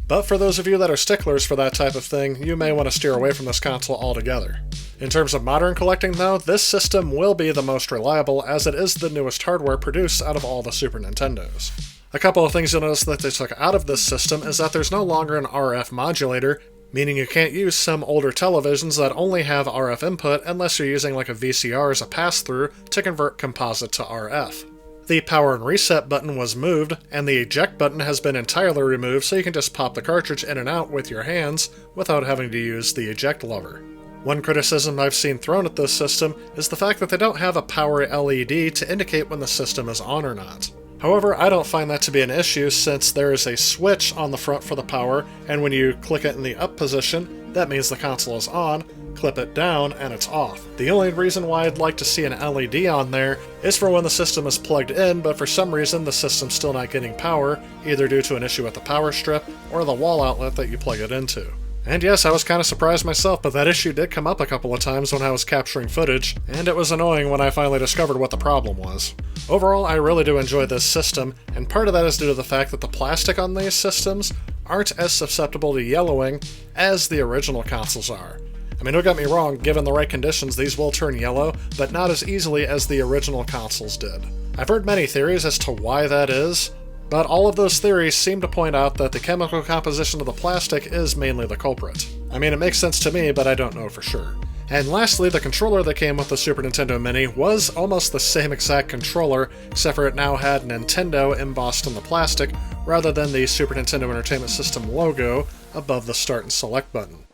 Speaker 2: But for those of you that are sticklers for that type of thing, you may want to steer away from this console altogether. In terms of modern collecting though, this system will be the most reliable as it is the newest hardware produced out of all the Super Nintendos. A couple of things you'll notice that they took out of this system is that there's no longer an RF modulator, meaning you can't use some older televisions that only have RF input unless you're using like a VCR as a pass-through to convert composite to RF. The power and reset button was moved, and the eject button has been entirely removed so you can just pop the cartridge in and out with your hands without having to use the eject lever. One criticism I've seen thrown at this system is the fact that they don't have a power LED to indicate when the system is on or not. However, I don't find that to be an issue since there is a switch on the front for the power, and when you click it in the up position, that means the console is on, clip it down, and it's off. The only reason why I'd like to see an LED on there is for when the system is plugged in, but for some reason the system's still not getting power, either due to an issue with the power strip or the wall outlet that you plug it into. And yes, I was kind of surprised myself, but that issue did come up a couple of times when I was capturing footage, and it was annoying when I finally discovered what the problem was. Overall, I really do enjoy this system, and part of that is due to the fact that the plastic on these systems aren't as susceptible to yellowing as the original consoles are. I mean, don't get me wrong, given the right conditions, these will turn yellow, but not as easily as the original consoles did. I've heard many theories as to why that is, but all of those theories seem to point out that the chemical composition of the plastic is mainly the culprit. I mean, it makes sense to me, but I don't know for sure. And lastly, the controller that came with the Super Nintendo Mini was almost the same exact controller, except for it now had Nintendo embossed in the plastic, rather than the Super Nintendo Entertainment System logo above the Start and Select button.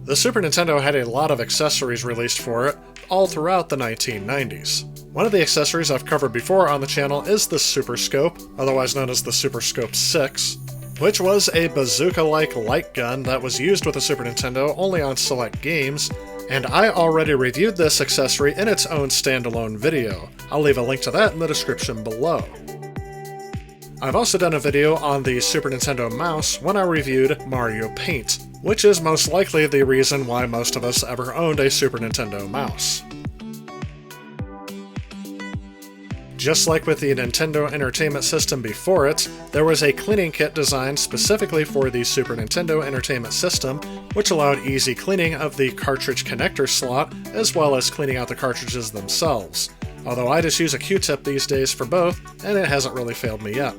Speaker 2: The Super Nintendo had a lot of accessories released for it, all throughout the 1990s. One of the accessories I've covered before on the channel is the Super Scope, otherwise known as the Super Scope 6, which was a bazooka-like light gun that was used with the Super Nintendo only on select games, and I already reviewed this accessory in its own standalone video. I'll leave a link to that in the description below. I've also done a video on the Super Nintendo mouse when I reviewed Mario Paint, which is most likely the reason why most of us ever owned a Super Nintendo mouse. Just like with the Nintendo Entertainment System before it, there was a cleaning kit designed specifically for the Super Nintendo Entertainment System, which allowed easy cleaning of the cartridge connector slot, as well as cleaning out the cartridges themselves. Although I just use a Q-tip these days for both, and it hasn't really failed me yet.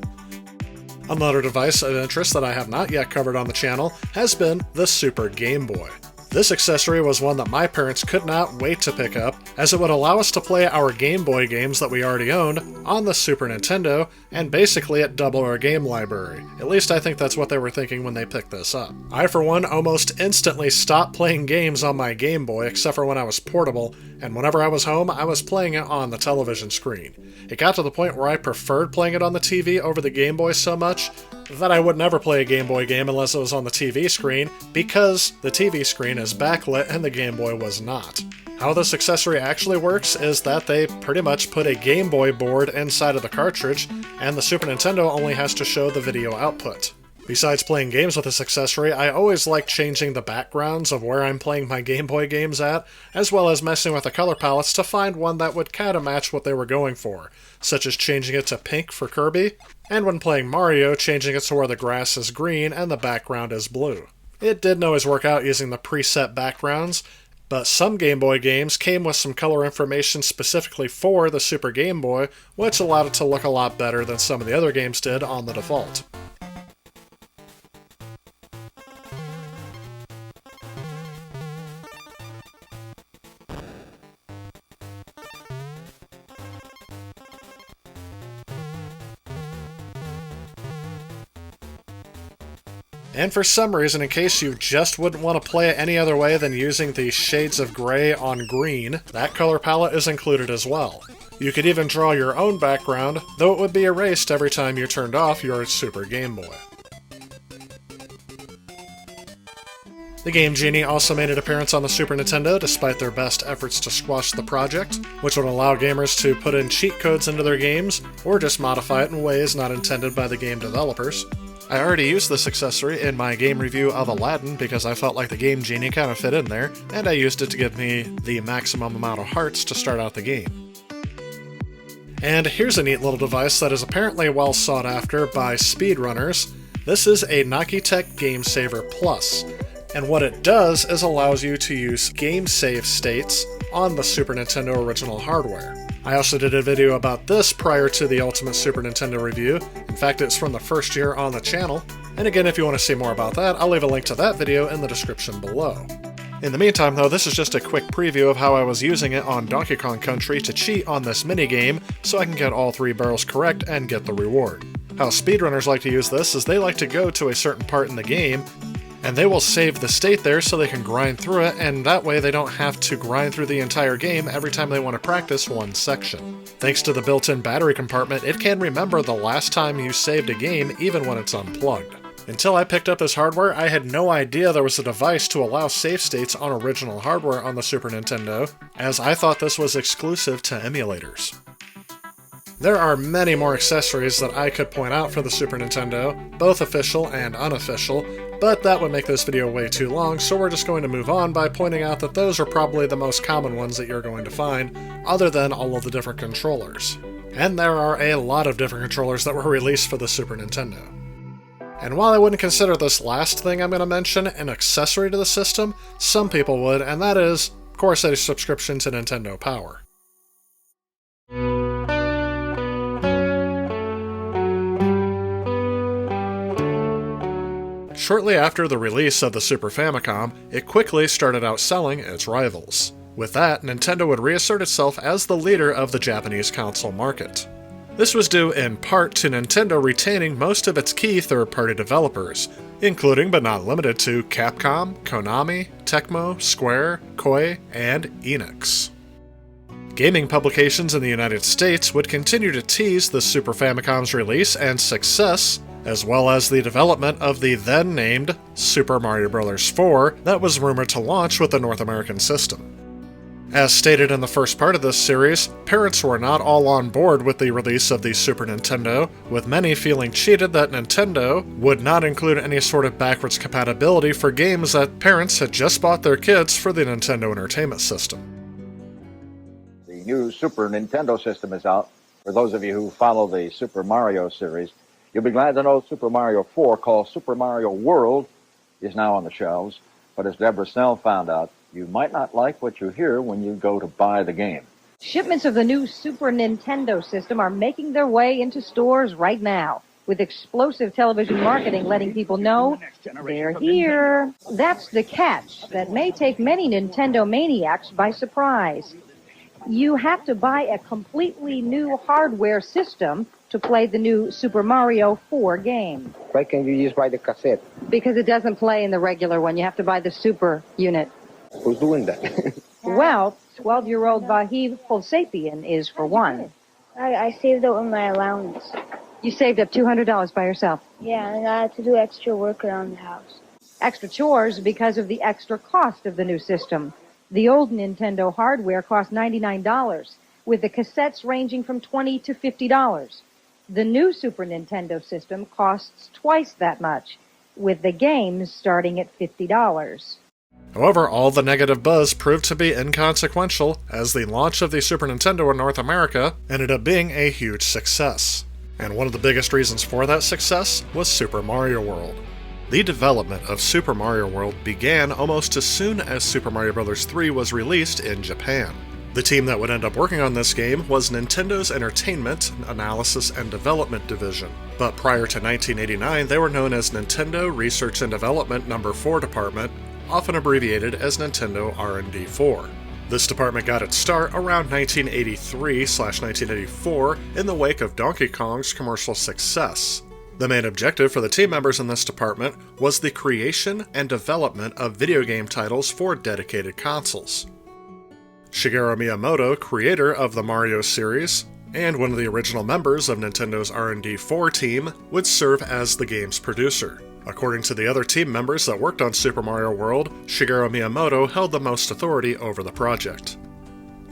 Speaker 2: Another device of interest that I have not yet covered on the channel has been the Super Game Boy. This accessory was one that my parents could not wait to pick up, as it would allow us to play our Game Boy games that we already owned on the Super Nintendo, and basically it doubled our game library. At least I think that's what they were thinking when they picked this up. I, for one, almost instantly stopped playing games on my Game Boy, except for when I was portable, and whenever I was home, I was playing it on the television screen. It got to the point where I preferred playing it on the TV over the Game Boy so much that I would never play a Game Boy game unless it was on the TV screen, because the TV screen is backlit and the Game Boy was not. How this accessory actually works is that they pretty much put a Game Boy board inside of the cartridge, and the Super Nintendo only has to show the video output. Besides playing games with this accessory, I always like changing the backgrounds of where I'm playing my Game Boy games at, as well as messing with the color palettes to find one that would kinda match what they were going for, such as changing it to pink for Kirby, and when playing Mario, changing it to where the grass is green and the background is blue. It didn't always work out using the preset backgrounds, but some Game Boy games came with some color information specifically for the Super Game Boy, which allowed it to look a lot better than some of the other games did on the default. And for some reason, in case you just wouldn't want to play it any other way than using the shades of gray on green, that color palette is included as well. You could even draw your own background, though it would be erased every time you turned off your Super Game Boy. The Game Genie also made an appearance on the Super Nintendo despite their best efforts to squash the project, which would allow gamers to put in cheat codes into their games, or just modify it in ways not intended by the game developers. I already used this accessory in my game review of Aladdin because I felt like the Game Genie kind of fit in there, and I used it to give me the maximum amount of hearts to start out the game. And here's a neat little device that is apparently well sought after by speedrunners. This is a Nakitech Game Saver Plus. And what it does is allows you to use game save states on the Super Nintendo original hardware. I also did a video about this prior to the Ultimate Super Nintendo review. In fact, it's from the first year on the channel. And again, if you want to see more about that, I'll leave a link to that video in the description below. In the meantime, though, this is just a quick preview of how I was using it on Donkey Kong Country to cheat on this minigame so I can get all 3 barrels correct and get the reward. How speedrunners like to use this is they like to go to a certain part in the game, and they will save the state there so they can grind through it, and that way they don't have to grind through the entire game every time they want to practice one section. Thanks to the built-in battery compartment, it can remember the last time you saved a game even when it's unplugged. Until I picked up this hardware, I had no idea there was a device to allow save states on original hardware on the Super Nintendo, as I thought this was exclusive to emulators. There are many more accessories that I could point out for the Super Nintendo, both official and unofficial, but that would make this video way too long, so we're just going to move on by pointing out that those are probably the most common ones that you're going to find, other than all of the different controllers. And there are a lot of different controllers that were released for the Super Nintendo. And while I wouldn't consider this last thing I'm going to mention an accessory to the system, some people would, and that is, of course, a subscription to Nintendo Power. Shortly after the release of the Super Famicom, it quickly started outselling its rivals. With that, Nintendo would reassert itself as the leader of the Japanese console market. This was due in part to Nintendo retaining most of its key third-party developers, including but not limited to Capcom, Konami, Tecmo, Square, Koei, and Enix. Gaming publications in the United States would continue to tease the Super Famicom's release and success, as well as the development of the then-named Super Mario Bros. 4 that was rumored to launch with the North American system. As stated in the first part of this series, parents were not all on board with the release of the Super Nintendo, with many feeling cheated that Nintendo would not include any sort of backwards compatibility for games that parents had just bought their kids for the Nintendo Entertainment System.
Speaker 11: The new Super Nintendo system is out. For those of you who follow the Super Mario series, you'll be glad to know Super Mario 4, called Super Mario World, is now on the shelves. But as Deborah Snell found out, you might not like what you hear when you go to buy the game.
Speaker 12: Shipments of the new Super Nintendo system are making their way into stores right now, with explosive television marketing letting people know they're here. That's the catch that may take many Nintendo maniacs by surprise. You have to buy a completely new hardware system to play the new Super Mario 4 game.
Speaker 13: Why can't you just buy the cassette?
Speaker 12: Because it doesn't play in the regular one. You have to buy the Super unit.
Speaker 13: Who's doing that?
Speaker 12: Well, 12-year-old Vahiv Holsapien is for one.
Speaker 14: I saved up with my allowance.
Speaker 12: You saved up $200 by yourself?
Speaker 14: Yeah, and I had to do extra work around the house.
Speaker 12: Extra chores because of the extra cost of the new system. The old Nintendo hardware cost $99, with the cassettes ranging from $20 to $50. The new Super Nintendo system costs twice that much, with the games starting at $50.
Speaker 2: However, all the negative buzz proved to be inconsequential, as the launch of the Super Nintendo in North America ended up being a huge success. And one of the biggest reasons for that success was Super Mario World. The development of Super Mario World began almost as soon as Super Mario Bros. 3 was released in Japan. The team that would end up working on this game was Nintendo's Entertainment, Analysis, and Development Division. But prior to 1989, they were known as Nintendo Research and Development No. 4 Department, often abbreviated as Nintendo R&D 4. This department got its start around 1983/1984 in the wake of Donkey Kong's commercial success. The main objective for the team members in this department was the creation and development of video game titles for dedicated consoles. Shigeru Miyamoto, creator of the Mario series, and one of the original members of Nintendo's R&D4 team, would serve as the game's producer. According to the other team members that worked on Super Mario World, Shigeru Miyamoto held the most authority over the project.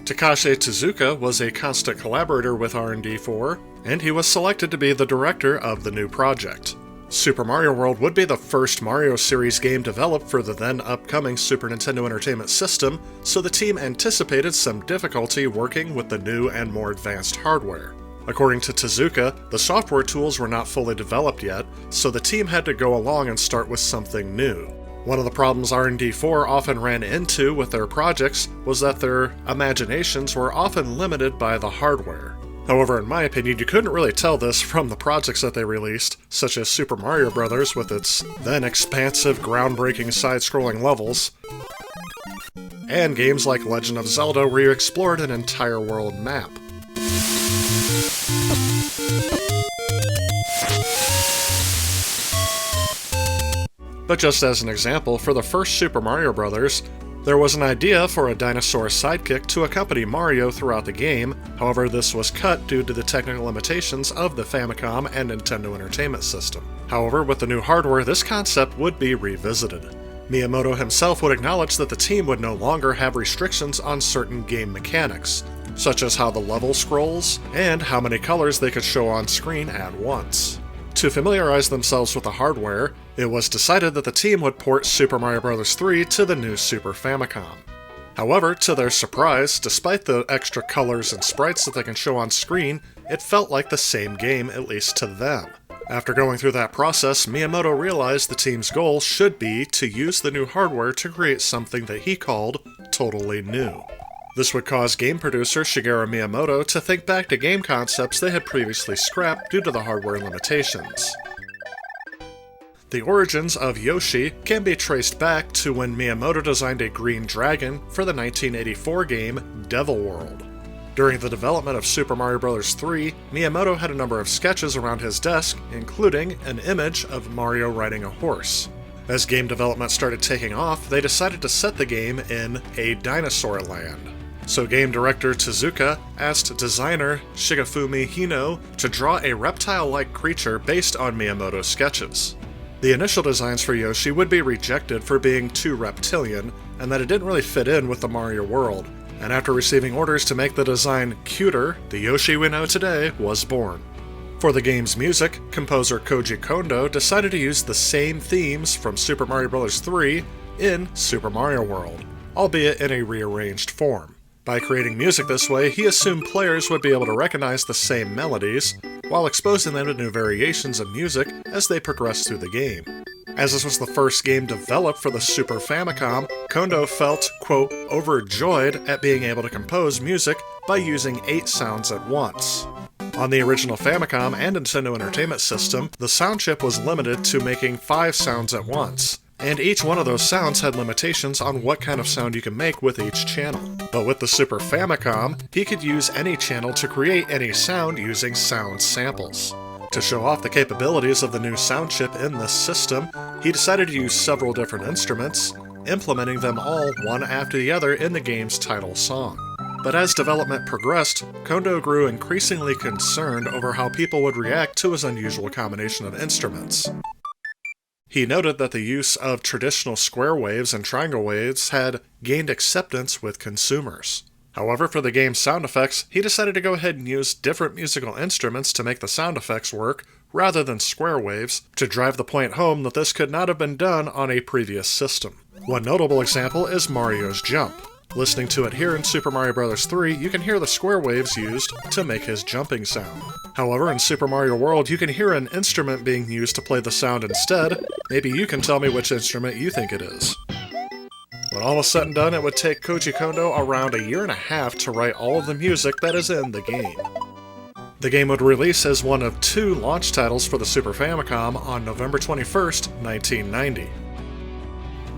Speaker 2: Takashi Tezuka was a constant collaborator with R&D4, and he was selected to be the director of the new project. Super Mario World would be the first Mario series game developed for the then upcoming Super Nintendo Entertainment System, so the team anticipated some difficulty working with the new and more advanced hardware. According to Tezuka, the software tools were not fully developed yet, so the team had to go along and start with something new. One of the problems R&D4 often ran into with their projects was that their imaginations were often limited by the hardware. However, in my opinion, you couldn't really tell this from the projects that they released, such as Super Mario Bros. With its then expansive, groundbreaking side-scrolling levels, and games like Legend of Zelda where you explored an entire world map. But just as an example, for the first Super Mario Bros., there was an idea for a dinosaur sidekick to accompany Mario throughout the game, however this was cut due to the technical limitations of the Famicom and Nintendo Entertainment System. However, with the new hardware, this concept would be revisited. Miyamoto himself would acknowledge that the team would no longer have restrictions on certain game mechanics, such as how the level scrolls, and how many colors they could show on screen at once. To familiarize themselves with the hardware, it was decided that the team would port Super Mario Bros. 3 to the new Super Famicom. However, to their surprise, despite the extra colors and sprites that they can show on screen, it felt like the same game, at least to them. After going through that process, Miyamoto realized the team's goal should be to use the new hardware to create something that he called totally new. This would cause game producer Shigeru Miyamoto to think back to game concepts they had previously scrapped due to the hardware limitations. The origins of Yoshi can be traced back to when Miyamoto designed a green dragon for the 1984 game Devil World. During the development of Super Mario Bros. 3, Miyamoto had a number of sketches around his desk, including an image of Mario riding a horse. As game development started taking off, they decided to set the game in a dinosaur land. So game director Tezuka asked designer Shigefumi Hino to draw a reptile-like creature based on Miyamoto's sketches. The initial designs for Yoshi would be rejected for being too reptilian, and that it didn't really fit in with the Mario world, and after receiving orders to make the design cuter, the Yoshi we know today was born. For the game's music, composer Koji Kondo decided to use the same themes from Super Mario Bros. 3 in Super Mario World, albeit in a rearranged form. By creating music this way, he assumed players would be able to recognize the same melodies, while exposing them to new variations of music as they progressed through the game. As this was the first game developed for the Super Famicom, Kondo felt, quote, overjoyed at being able to compose music by using 8 sounds at once. On the original Famicom and Nintendo Entertainment System, the sound chip was limited to making 5 sounds at once, and each one of those sounds had limitations on what kind of sound you can make with each channel. But with the Super Famicom, he could use any channel to create any sound using sound samples. To show off the capabilities of the new sound chip in this system, he decided to use several different instruments, implementing them all one after the other in the game's title song. But as development progressed, Kondo grew increasingly concerned over how people would react to his unusual combination of instruments. He noted that the use of traditional square waves and triangle waves had gained acceptance with consumers. However, for the game's sound effects, he decided to go ahead and use different musical instruments to make the sound effects work, rather than square waves, to drive the point home that this could not have been done on a previous system. One notable example is Mario's jump. Listening to it here in Super Mario Bros. 3, you can hear the square waves used to make his jumping sound. However, in Super Mario World, you can hear an instrument being used to play the sound instead. Maybe you can tell me which instrument you think it is. When all was said and done, it would take Koji Kondo around 1.5 years to write all of the music that is in the game. The game would release as one of 2 launch titles for the Super Famicom on November 21st, 1990.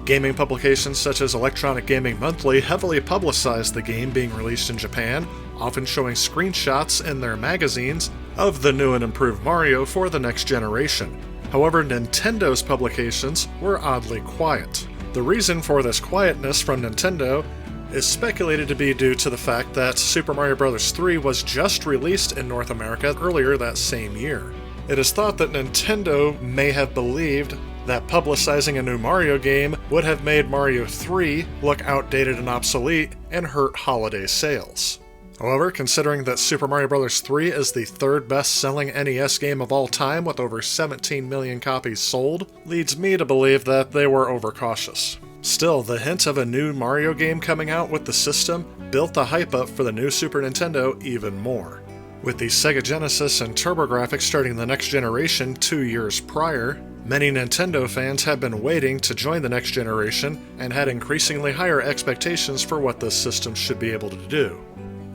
Speaker 2: Gaming publications such as Electronic Gaming Monthly heavily publicized the game being released in Japan, often showing screenshots in their magazines of the new and improved Mario for the next generation. However, Nintendo's publications were oddly quiet. The reason for this quietness from Nintendo is speculated to be due to the fact that Super Mario Bros. 3 was just released in North America earlier that same year. It is thought that Nintendo may have believed that publicizing a new Mario game would have made Mario 3 look outdated and obsolete and hurt holiday sales. However, considering that Super Mario Bros. 3 is the third best-selling NES game of all time with over 17 million copies sold, leads me to believe that they were overcautious. Still, the hint of a new Mario game coming out with the system built the hype up for the new Super Nintendo even more. With the Sega Genesis and TurboGrafx starting the next generation 2 years prior, many Nintendo fans had been waiting to join the next generation and had increasingly higher expectations for what this system should be able to do.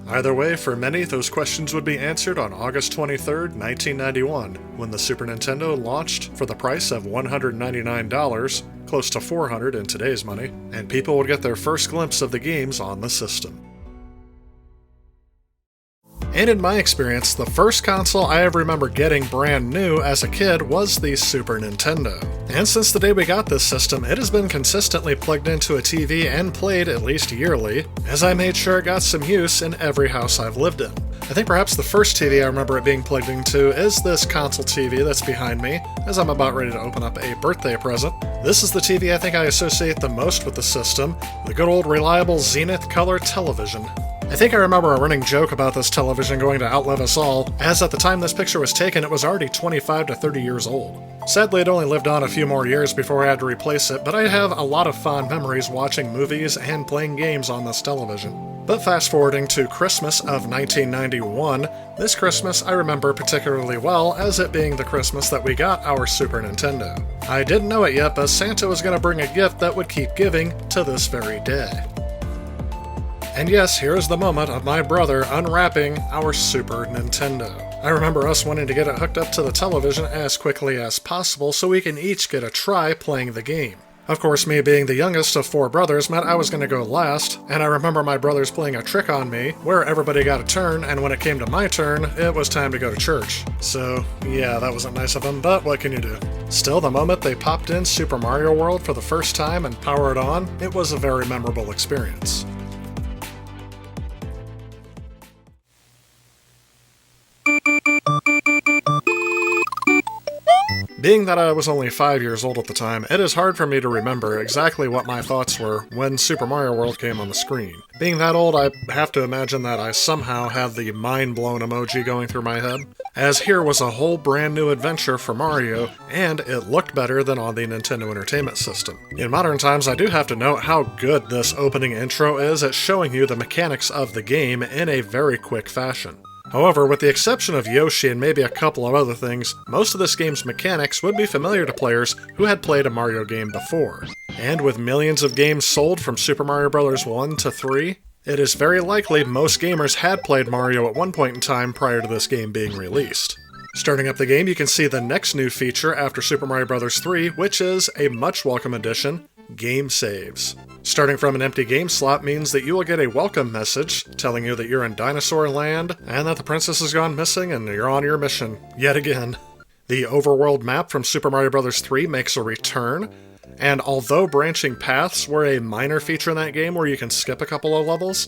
Speaker 2: Either way, for many, those questions would be answered on August 23, 1991, when the Super Nintendo launched for the price of $199, close to $400 in today's money, and people would get their first glimpse of the games on the system. And in my experience, the first console I ever remember getting brand new as a kid was the Super Nintendo. And since the day we got this system, it has been consistently plugged into a TV and played at least yearly, as I made sure it got some use in every house I've lived in. I think perhaps the first TV I remember it being plugged into is this console TV that's behind me, as I'm about ready to open up a birthday present. This is the TV I think I associate the most with the system, the good old reliable Zenith color television. I think I remember a running joke about this television going to outlive us all, as at the time this picture was taken it was already 25 to 30 years old. Sadly, it only lived on a few more years before I had to replace it, but I have a lot of fond memories watching movies and playing games on this television. But fast forwarding to Christmas of 1991, this Christmas I remember particularly well as it being the Christmas that we got our Super Nintendo. I didn't know it yet, but Santa was going to bring a gift that would keep giving to this very day. And yes, here's the moment of my brother unwrapping our Super Nintendo. I remember us wanting to get it hooked up to the television as quickly as possible so we can each get a try playing the game. Of course, me being the youngest of 4 brothers meant I was going to go last, and I remember my brothers playing a trick on me where everybody got a turn, and when it came to my turn, it was time to go to church. So, yeah, that wasn't nice of them, but what can you do? Still, the moment they popped in Super Mario World for the first time and powered on, it was a very memorable experience. Being that I was only 5 years old at the time, it is hard for me to remember exactly what my thoughts were when Super Mario World came on the screen. Being that old, I have to imagine that I somehow had the mind-blown emoji going through my head, as here was a whole brand new adventure for Mario, and it looked better than on the Nintendo Entertainment System. In modern times, I do have to note how good this opening intro is at showing you the mechanics of the game in a very quick fashion. However, with the exception of Yoshi and maybe a couple of other things, most of this game's mechanics would be familiar to players who had played a Mario game before. And with millions of games sold from Super Mario Bros. 1 to 3, it is very likely most gamers had played Mario at one point in time prior to this game being released. Starting up the game, you can see the next new feature after Super Mario Bros. 3, which is a much welcome addition: game saves. Starting from an empty game slot means that you will get a welcome message telling you that you're in Dinosaur Land and that the princess has gone missing and you're on your mission yet again. The overworld map from Super Mario Bros. 3 makes a return, and although branching paths were a minor feature in that game where you can skip a couple of levels,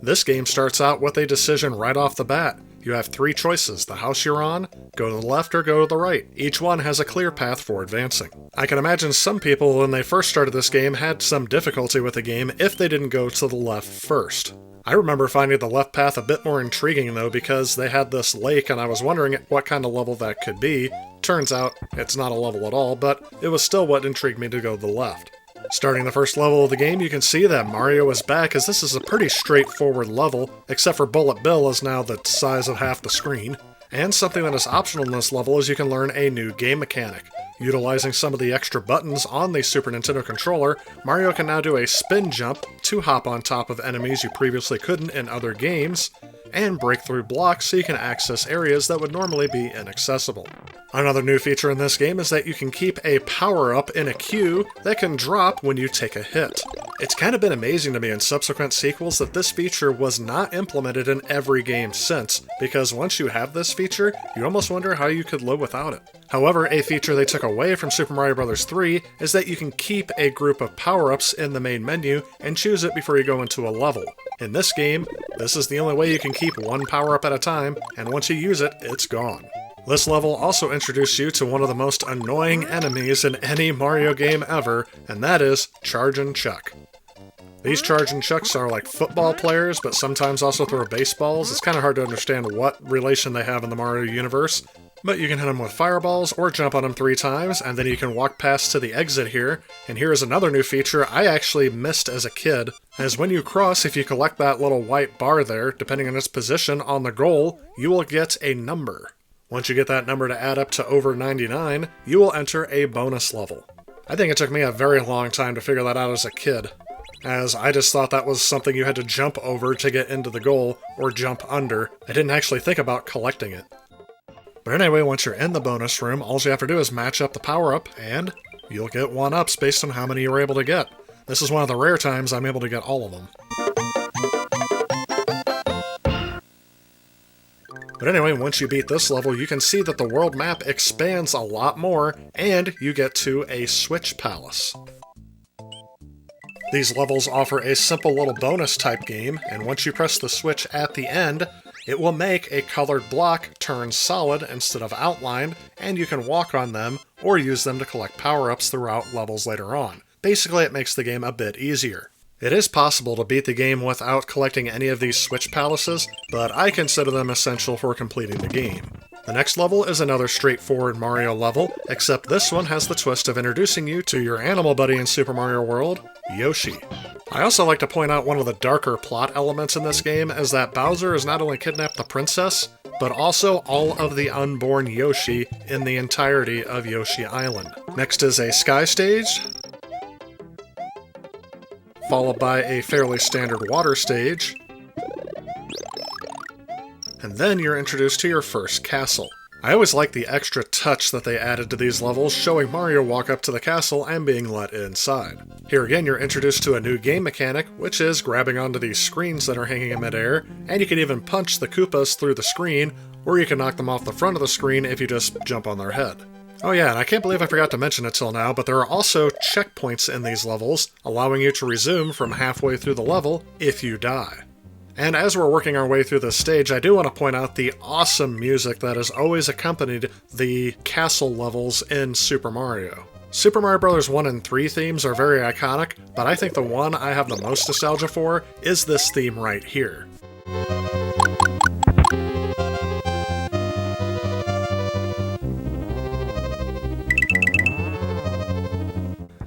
Speaker 2: this game starts out with a decision right off the bat. You have 3 choices: the house you're on, go to the left, or go to the right. Each one has a clear path for advancing. I can imagine some people, when they first started this game, had some difficulty with the game if they didn't go to the left first. I remember finding the left path a bit more intriguing though, because they had this lake and I was wondering what kind of level that could be. Turns out it's not a level at all, but it was still what intrigued me to go to the left. Starting the first level of the game, you can see that Mario is back, as this is a pretty straightforward level, except for Bullet Bill is now the size of half the screen. And something that is optional in this level is you can learn a new game mechanic. Utilizing some of the extra buttons on the Super Nintendo controller, Mario can now do a spin jump to hop on top of enemies you previously couldn't in other games, and break through blocks so you can access areas that would normally be inaccessible. Another new feature in this game is that you can keep a power-up in a queue that can drop when you take a hit. It's kind of been amazing to me in subsequent sequels that this feature was not implemented in every game since, because once you have this feature, you almost wonder how you could live without it. However, a feature they took away from Super Mario Bros. 3 is that you can keep a group of power-ups in the main menu and choose it before you go into a level. In this game, this is the only way you can keep one power-up at a time, and once you use it, it's gone. This level also introduced you to one of the most annoying enemies in any Mario game ever, and that is Chargin' Chuck. These Chargin' Chucks are like football players, but sometimes also throw baseballs. It's kind of hard to understand what relation they have in the Mario universe, but you can hit them with fireballs or jump on them 3 times, and then you can walk past to the exit here. And here is another new feature I actually missed as a kid, as when you cross, if you collect that little white bar there, depending on its position on the goal, you will get a number. Once you get that number to add up to over 99, you will enter a bonus level. I think it took me a very long time to figure that out as a kid, as I just thought that was something you had to jump over to get into the goal, or jump under. I didn't actually think about collecting it. But anyway, once you're in the bonus room, all you have to do is match up the power-up, and you'll get 1-ups based on how many you're able to get. This is one of the rare times I'm able to get all of them. But anyway, once you beat this level, you can see that the world map expands a lot more, and you get to a Switch Palace. These levels offer a simple little bonus type game, and once you press the switch at the end, it will make a colored block turn solid instead of outlined, and you can walk on them, or use them to collect power-ups throughout levels later on. Basically, it makes the game a bit easier. It is possible to beat the game without collecting any of these Switch Palaces, but I consider them essential for completing the game. The next level is another straightforward Mario level, except this one has the twist of introducing you to your animal buddy in Super Mario World, Yoshi. I also like to point out one of the darker plot elements in this game is that Bowser has not only kidnapped the princess, but also all of the unborn Yoshi in the entirety of Yoshi Island. Next is a sky stage, followed by a fairly standard water stage, and then you're introduced to your first castle. I always like the extra touch that they added to these levels, showing Mario walk up to the castle and being let inside. Here again, you're introduced to a new game mechanic, which is grabbing onto these screens that are hanging in midair, and you can even punch the Koopas through the screen, or you can knock them off the front of the screen if you just jump on their head. Oh yeah, and I can't believe I forgot to mention it till now, but there are also checkpoints in these levels, allowing you to resume from halfway through the level if you die. And as we're working our way through this stage, I do want to point out the awesome music that has always accompanied the castle levels in Super Mario. Super Mario Bros. 1 and 3 themes are very iconic, but I think the one I have the most nostalgia for is this theme right here.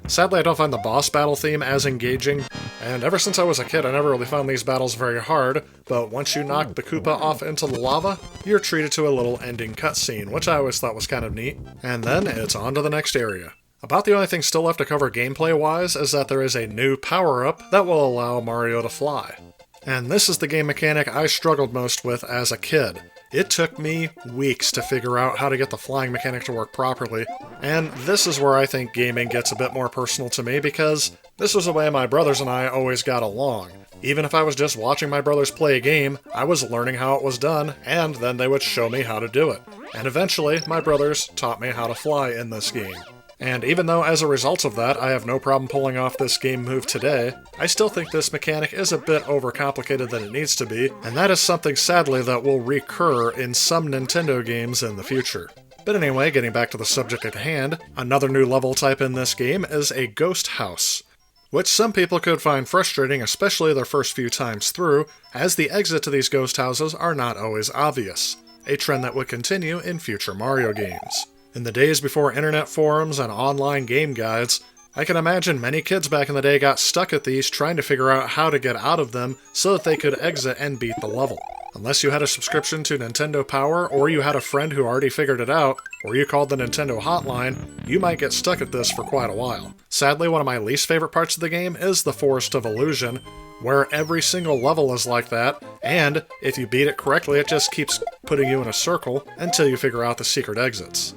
Speaker 2: Sadly, I don't find the boss battle theme as engaging, and ever since I was a kid I never really found these battles very hard, but once you knock the Koopa off into the lava, you're treated to a little ending cutscene, which I always thought was kind of neat, and then it's on to the next area. About the only thing still left to cover gameplay-wise is that there is a new power-up that will allow Mario to fly. And this is the game mechanic I struggled most with as a kid. It took me weeks to figure out how to get the flying mechanic to work properly, and this is where I think gaming gets a bit more personal to me because this was the way my brothers and I always got along. Even if I was just watching my brothers play a game, I was learning how it was done, and then they would show me how to do it. And eventually, my brothers taught me how to fly in this game. And even though as a result of that I have no problem pulling off this game move today, I still think this mechanic is a bit overcomplicated than it needs to be, and that is something sadly that will recur in some Nintendo games in the future. But anyway, getting back to the subject at hand, another new level type in this game is a ghost house, which some people could find frustrating, especially their first few times through, as the exit to these ghost houses are not always obvious, a trend that would continue in future Mario games. In the days before internet forums and online game guides, I can imagine many kids back in the day got stuck at these trying to figure out how to get out of them so that they could exit and beat the level. Unless you had a subscription to Nintendo Power, or you had a friend who already figured it out, or you called the Nintendo hotline, you might get stuck at this for quite a while. Sadly, one of my least favorite parts of the game is the Forest of Illusion, where every single level is like that, and if you beat it correctly, it just keeps putting you in a circle until you figure out the secret exits.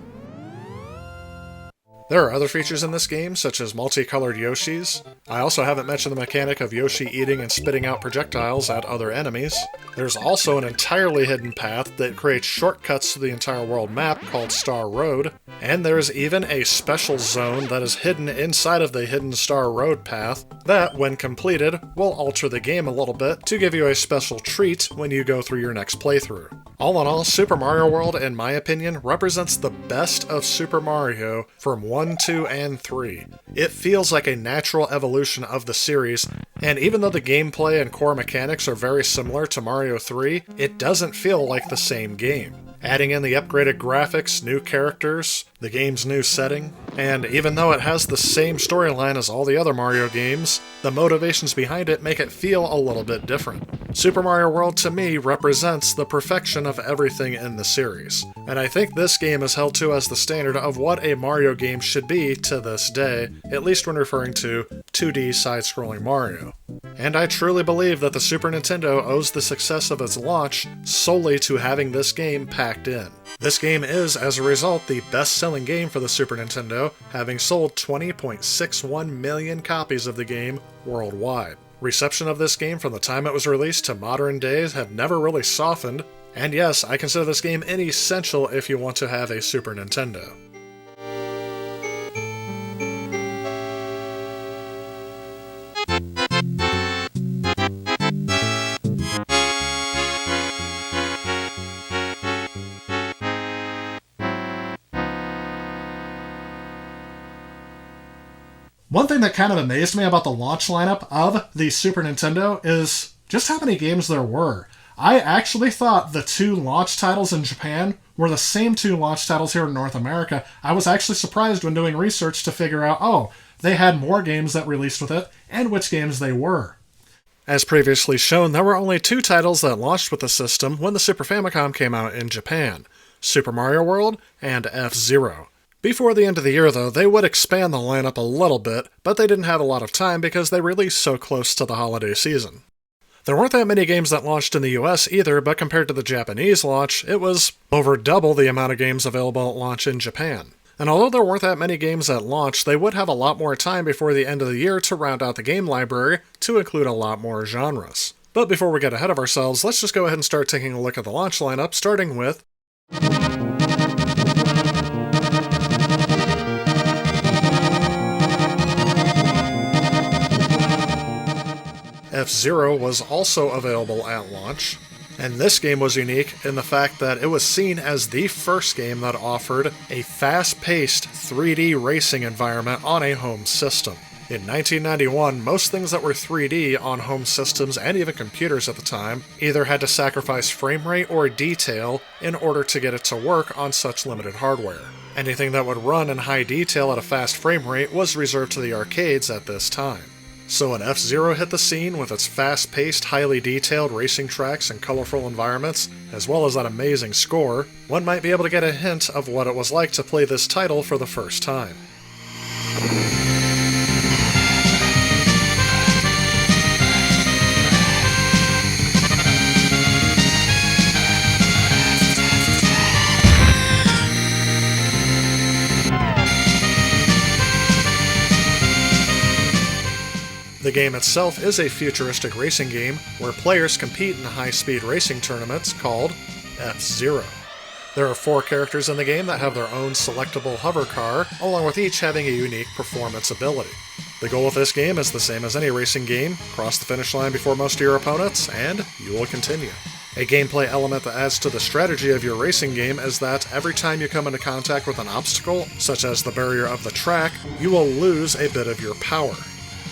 Speaker 2: There are other features in this game, such as multicolored Yoshis. I also haven't mentioned the mechanic of Yoshi eating and spitting out projectiles at other enemies. There's also an entirely hidden path that creates shortcuts to the entire world map called Star Road, and there's even a special zone that is hidden inside of the Hidden Star Road path that, when completed, will alter the game a little bit to give you a special treat when you go through your next playthrough. All in all, Super Mario World, in my opinion, represents the best of Super Mario from 1, 2, and 3. It feels like a natural evolution of the series, and even though the gameplay and core mechanics are very similar to Mario 3, it doesn't feel like the same game. Adding in the upgraded graphics, new characters, the game's new setting, and even though it has the same storyline as all the other Mario games, the motivations behind it make it feel a little bit different. Super Mario World, to me, represents the perfection of everything in the series, and I think this game is held to as the standard of what a Mario game should be to this day, at least when referring to 2D side-scrolling Mario. And I truly believe that the Super Nintendo owes the success of its launch solely to having this game packed in. This game is, as a result, the best-selling game for the Super Nintendo, having sold 20.61 million copies of the game worldwide. Reception of this game from the time it was released to modern days have never really softened, and yes, I consider this game an essential if you want to have a Super Nintendo. One thing that kind of amazed me about the launch lineup of the Super Nintendo is just how many games there were. I actually thought the 2 launch titles in Japan were the same 2 launch titles here in North America. I was actually surprised when doing research to figure out, oh, they had more games that released with it, and which games they were. As previously shown, there were only 2 titles that launched with the system when the Super Famicom came out in Japan: Super Mario World and F-Zero. Before the end of the year, though, they would expand the lineup a little bit, but they didn't have a lot of time because they released so close to the holiday season. There weren't that many games that launched in the US either, but compared to the Japanese launch, it was over double the amount of games available at launch in Japan. And although there weren't that many games at launch, they would have a lot more time before the end of the year to round out the game library to include a lot more genres. But before we get ahead of ourselves, let's just go ahead and start taking a look at the launch lineup, starting with F-Zero was also available at launch, and this game was unique in the fact that it was seen as the first game that offered a fast-paced 3D racing environment on a home system. In 1991, most things that were 3D on home systems and even computers at the time either had to sacrifice frame rate or detail in order to get it to work on such limited hardware. Anything that would run in high detail at a fast frame rate was reserved to the arcades at this time. So when F-Zero hit the scene with its fast-paced, highly detailed racing tracks and colorful environments, as well as that amazing score, one might be able to get a hint of what it was like to play this title for the first time. The game itself is a futuristic racing game where players compete in high-speed racing tournaments called F-Zero. There are 4 characters in the game that have their own selectable hover car, along with each having a unique performance ability. The goal of this game is the same as any racing game: cross the finish line before most of your opponents, and you will continue. A gameplay element that adds to the strategy of your racing game is that every time you come into contact with an obstacle, such as the barrier of the track, you will lose a bit of your power.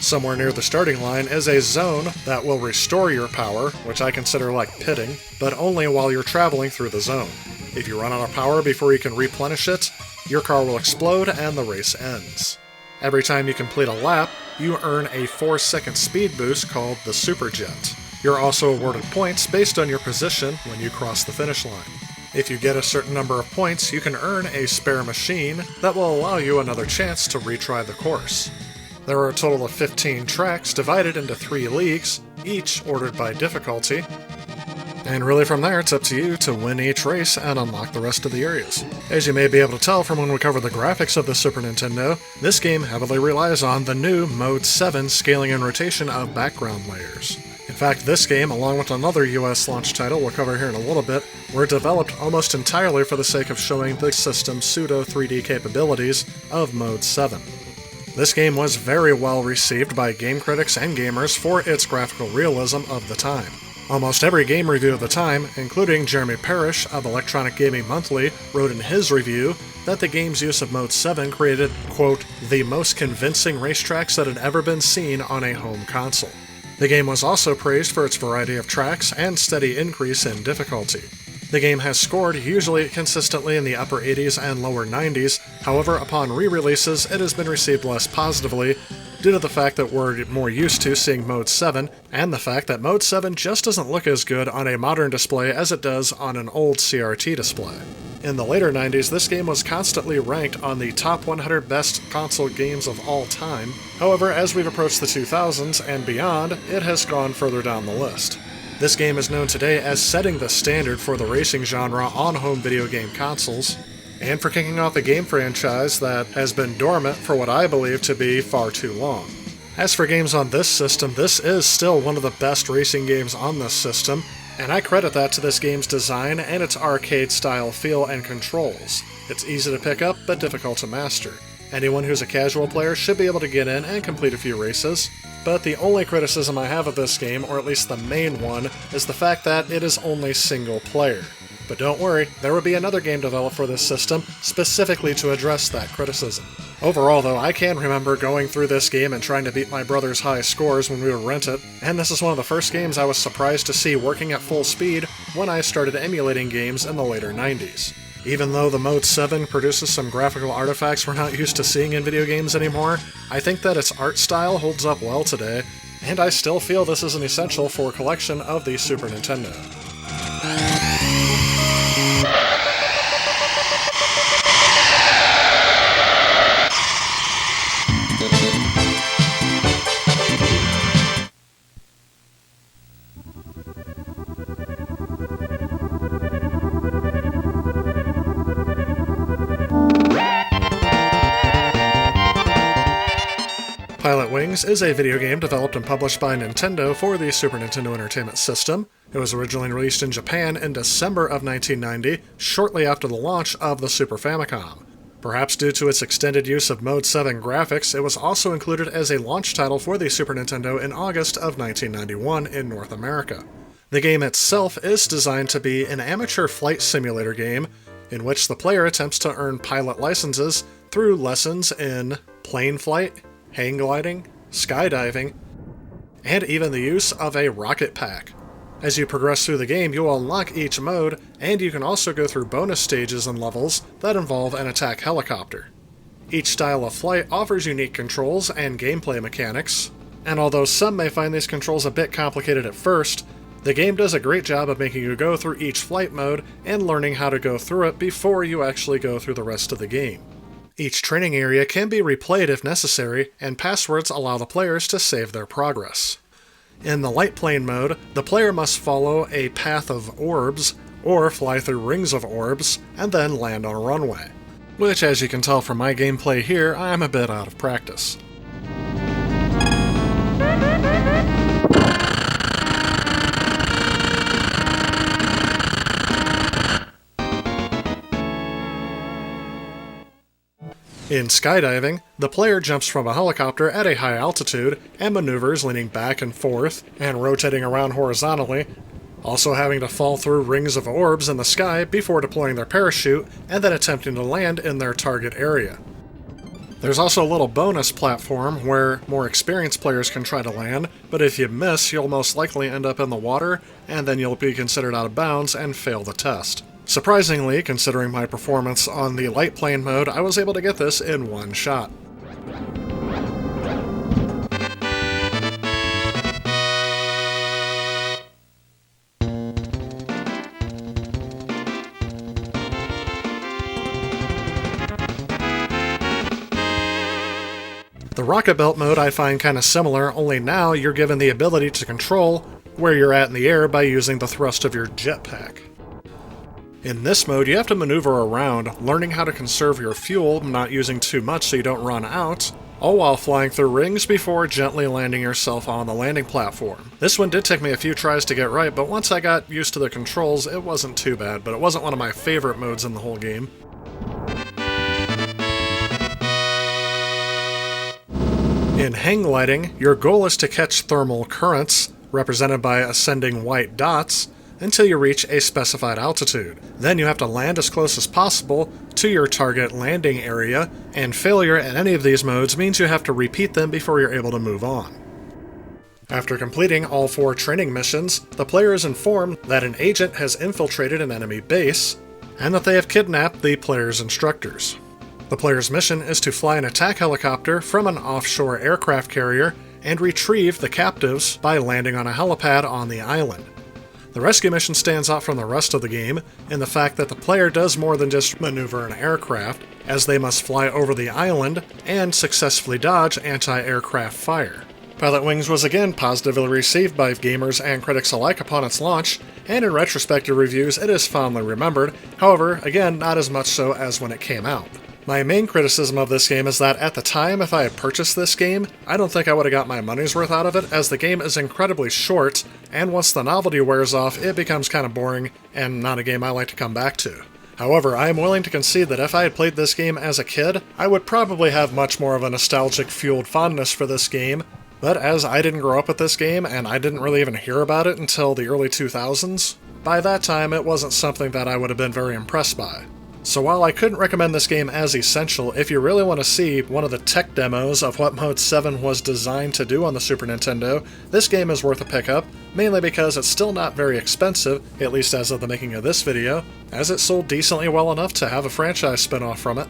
Speaker 2: Somewhere near the starting line is a zone that will restore your power, which I consider like pitting, but only while you're traveling through the zone. If you run out of power before you can replenish it, your car will explode and the race ends. Every time you complete a lap, you earn a 4-second speed boost called the Super Jet. You're also awarded points based on your position when you cross the finish line. If you get a certain number of points, you can earn a spare machine that will allow you another chance to retry the course. There are a total of 15 tracks divided into 3 leagues, each ordered by difficulty. And really from there, it's up to you to win each race and unlock the rest of the areas. As you may be able to tell from when we cover the graphics of the Super Nintendo, this game heavily relies on the new Mode 7 scaling and rotation of background layers. In fact, this game, along with another US launch title we'll cover here in a little bit, were developed almost entirely for the sake of showing the system's pseudo 3D capabilities of Mode 7. This game was very well received by game critics and gamers for its graphical realism of the time. Almost every game review of the time, including Jeremy Parrish of Electronic Gaming Monthly, wrote in his review that the game's use of Mode 7 created, quote, the most convincing racetracks that had ever been seen on a home console. The game was also praised for its variety of tracks and steady increase in difficulty. The game has scored usually consistently in the upper 80s and lower 90s, however, upon re-releases it has been received less positively, due to the fact that we're more used to seeing Mode 7, and the fact that Mode 7 just doesn't look as good on a modern display as it does on an old CRT display. In the later 90s, this game was constantly ranked on the top 100 best console games of all time. However, as we've approached the 2000s and beyond, it has gone further down the list. This game is known today as setting the standard for the racing genre on home video game consoles, and for kicking off a game franchise that has been dormant for what I believe to be far too long. As for games on this system, this is still one of the best racing games on this system, and I credit that to this game's design and its arcade-style feel and controls. It's easy to pick up, but difficult to master. Anyone who's a casual player should be able to get in and complete a few races, but the only criticism I have of this game, or at least the main one, is the fact that it is only single player. But don't worry, there will be another game developed for this system specifically to address that criticism. Overall though, I can remember going through this game and trying to beat my brother's high scores when we would rent it, and this is one of the first games I was surprised to see working at full speed when I started emulating games in the later 90s. Even though the Mode 7 produces some graphical artifacts we're not used to seeing in video games anymore, I think that its art style holds up well today, and I still feel this is an essential for a collection of the Super Nintendo. Pilot Wings is a video game developed and published by Nintendo for the Super Nintendo Entertainment System. It was originally released in Japan in December of 1990, shortly after the launch of the Super Famicom. Perhaps due to its extended use of Mode 7 graphics, it was also included as a launch title for the Super Nintendo in August of 1991 in North America. The game itself is designed to be an amateur flight simulator game in which the player attempts to earn pilot licenses through lessons in plane flight, hang gliding, skydiving, and even the use of a rocket pack. As you progress through the game, you will unlock each mode, and you can also go through bonus stages and levels that involve an attack helicopter. Each style of flight offers unique controls and gameplay mechanics, and although some may find these controls a bit complicated at first, the game does a great job of making you go through each flight mode and learning how to go through it before you actually go through the rest of the game. Each training area can be replayed if necessary, and passwords allow the players to save their progress. In the light plane mode, the player must follow a path of orbs, or fly through rings of orbs, and then land on a runway. Which, as you can tell from my gameplay here, I'm a bit out of practice. In skydiving, the player jumps from a helicopter at a high altitude and maneuvers leaning back and forth and rotating around horizontally, also having to fall through rings of orbs in the sky before deploying their parachute and then attempting to land in their target area. There's also a little bonus platform where more experienced players can try to land, but if you miss, you'll most likely end up in the water, and then you'll be considered out of bounds and fail the test. Surprisingly, considering my performance on the light plane mode, I was able to get this in one shot. The Rocket Belt mode I find kinda similar, only now you're given the ability to control, where you're at in the air by using the thrust of your jetpack. In this mode, you have to maneuver around, learning how to conserve your fuel, not using too much so you don't run out, all while flying through rings before gently landing yourself on the landing platform. This one did take me a few tries to get right, but once I got used to the controls, it wasn't too bad, but it wasn't one of my favorite modes in the whole game. In hang gliding, your goal is to catch thermal currents, represented by ascending white dots, until you reach a specified altitude. Then you have to land as close as possible to your target landing area, and failure in any of these modes means you have to repeat them before you're able to move on. After completing all 4 training missions, the player is informed that an agent has infiltrated an enemy base, and that they have kidnapped the player's instructors. The player's mission is to fly an attack helicopter from an offshore aircraft carrier and retrieve the captives by landing on a helipad on the island. The rescue mission stands out from the rest of the game in the fact that the player does more than just maneuver an aircraft, as they must fly over the island and successfully dodge anti-aircraft fire. Pilot Wings was again positively received by gamers and critics alike upon its launch, and in retrospective reviews it is fondly remembered, however, again, not as much so as when it came out. My main criticism of this game is that at the time, if I had purchased this game, I don't think I would have got my money's worth out of it, as the game is incredibly short, and once the novelty wears off, it becomes kind of boring, and not a game I like to come back to. However, I am willing to concede that if I had played this game as a kid, I would probably have much more of a nostalgic-fueled fondness for this game, but as I didn't grow up with this game, and I didn't really even hear about it until the early 2000s, by that time it wasn't something that I would have been very impressed by. So while I couldn't recommend this game as essential, if you really want to see one of the tech demos of what Mode 7 was designed to do on the Super Nintendo, this game is worth a pickup, mainly because it's still not very expensive, at least as of the making of this video, as it sold decently well enough to have a franchise spin-off from it.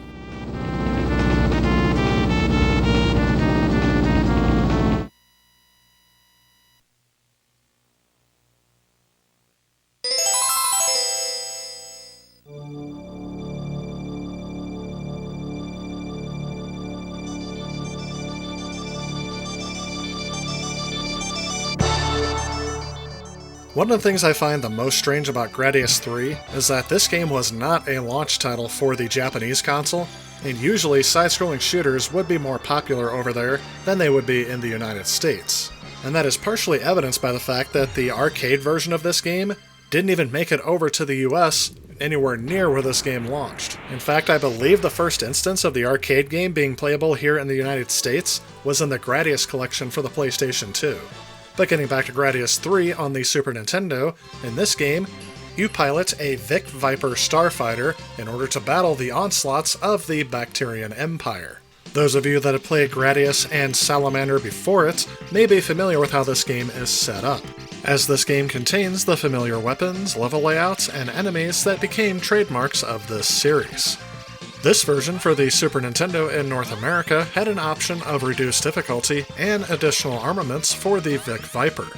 Speaker 2: One of the things I find the most strange about Gradius 3 is that this game was not a launch title for the Japanese console, and usually side-scrolling shooters would be more popular over there than they would be in the United States. And that is partially evidenced by the fact that the arcade version of this game didn't even make it over to the US anywhere near where this game launched. In fact, I believe the first instance of the arcade game being playable here in the United States was in the Gradius collection for the PlayStation 2. But getting back to Gradius 3 on the Super Nintendo, in this game, you pilot a Vic Viper starfighter in order to battle the onslaughts of the Bacterian Empire. Those of you that have played Gradius and Salamander before it may be familiar with how this game is set up, as this game contains the familiar weapons, level layouts, and enemies that became trademarks of this series. This version for the Super Nintendo in North America had an option of reduced difficulty and additional armaments for the Vic Viper.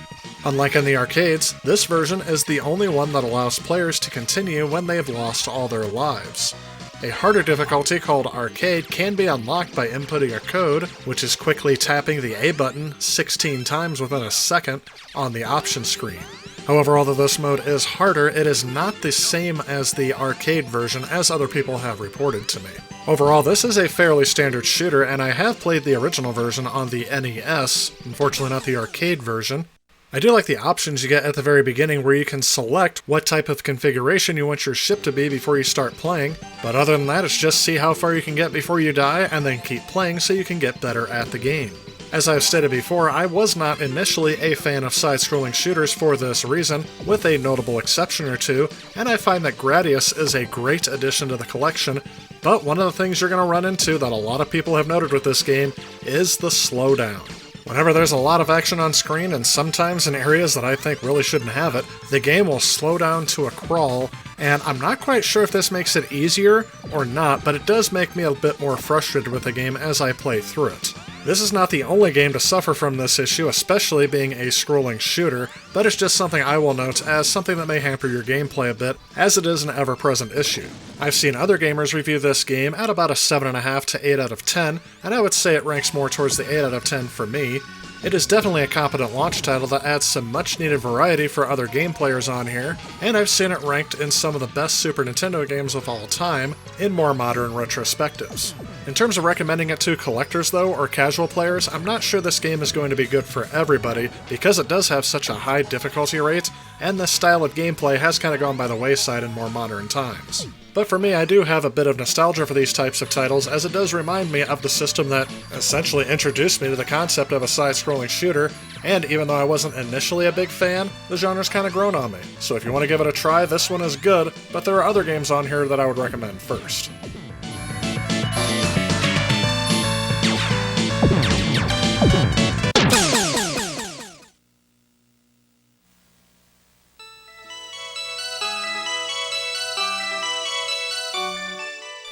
Speaker 2: Unlike in the arcades, this version is the only one that allows players to continue when they've lost all their lives. A harder difficulty called Arcade can be unlocked by inputting a code, which is quickly tapping the A button 16 times within a second on the option screen. However, although this mode is harder, it is not the same as the arcade version as other people have reported to me. Overall, this is a fairly standard shooter, and I have played the original version on the NES, unfortunately not the arcade version. I do like the options you get at the very beginning where you can select what type of configuration you want your ship to be before you start playing, but other than that, it's just see how far you can get before you die and then keep playing so you can get better at the game. As I've stated before, I was not initially a fan of side-scrolling shooters for this reason, with a notable exception or two, and I find that Gradius is a great addition to the collection, but one of the things you're going to run into that a lot of people have noted with this game is the slowdown. Whenever there's a lot of action on screen, and sometimes in areas that I think really shouldn't have it, the game will slow down to a crawl, and I'm not quite sure if this makes it easier or not, but it does make me a bit more frustrated with the game as I play through it. This is not the only game to suffer from this issue, especially being a scrolling shooter, but it's just something I will note as something that may hamper your gameplay a bit, as it is an ever-present issue. I've seen other gamers review this game at about a 7.5 to 8 out of 10, and I would say it ranks more towards the 8 out of 10 for me. It is definitely a competent launch title that adds some much needed variety for other game players on here, and I've seen it ranked in some of the best Super Nintendo games of all time in more modern retrospectives. In terms of recommending it to collectors though, or casual players, I'm not sure this game is going to be good for everybody because it does have such a high difficulty rate, and this style of gameplay has kind of gone by the wayside in more modern times. But for me, I do have a bit of nostalgia for these types of titles, as it does remind me of the system that essentially introduced me to the concept of a side-scrolling shooter, and even though I wasn't initially a big fan, the genre's kind of grown on me. So if you want to give it a try, this one is good, but there are other games on here that I would recommend first.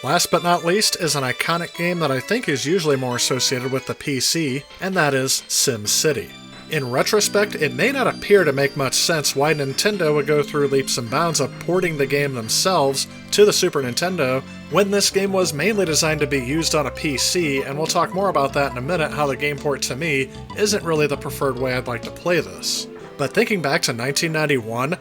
Speaker 2: Last but not least is an iconic game that I think is usually more associated with the PC, and that is SimCity. In retrospect, it may not appear to make much sense why Nintendo would go through leaps and bounds of porting the game themselves to the Super Nintendo when this game was mainly designed to be used on a PC, and we'll talk more about that in a minute, how the game port to me isn't really the preferred way I'd like to play this. But thinking back to 1991,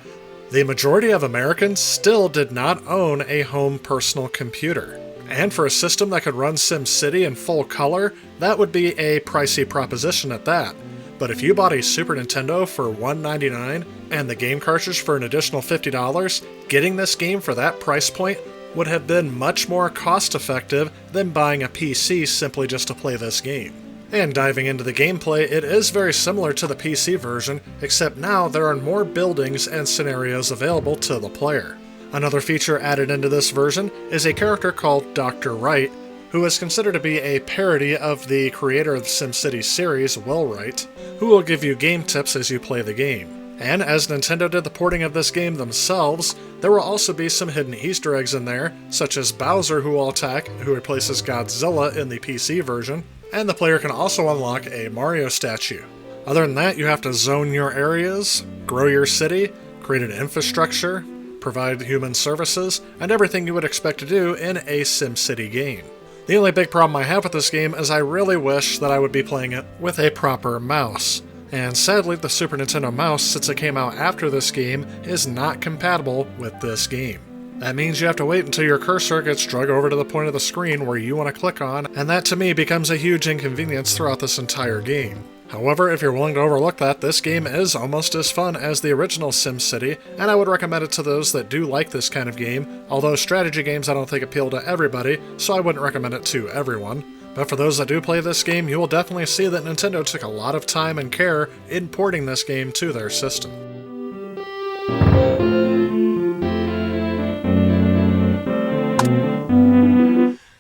Speaker 2: the majority of Americans still did not own a home personal computer. And for a system that could run SimCity in full color, that would be a pricey proposition at that. But if you bought a Super Nintendo for $199 and the game cartridge for an additional $50, getting this game for that price point would have been much more cost effective than buying a PC simply just to play this game. And diving into the gameplay, it is very similar to the PC version, except now there are more buildings and scenarios available to the player. Another feature added into this version is a character called Dr. Wright, who is considered to be a parody of the creator of the SimCity series, Will Wright, who will give you game tips as you play the game. And as Nintendo did the porting of this game themselves, there will also be some hidden Easter eggs in there, such as Bowser who will attack, who replaces Godzilla in the PC version, and the player can also unlock a Mario statue. Other than that, you have to zone your areas, grow your city, create an infrastructure, provide human services, and everything you would expect to do in a SimCity game. The only big problem I have with this game is I really wish that I would be playing it with a proper mouse. And sadly, the Super Nintendo mouse, since it came out after this game, is not compatible with this game. That means you have to wait until your cursor gets dragged over to the point of the screen where you want to click on, and that to me becomes a huge inconvenience throughout this entire game. However, if you're willing to overlook that, this game is almost as fun as the original SimCity, and I would recommend it to those that do like this kind of game, although strategy games I don't think appeal to everybody, so I wouldn't recommend it to everyone. But for those that do play this game, you will definitely see that Nintendo took a lot of time and care in porting this game to their system.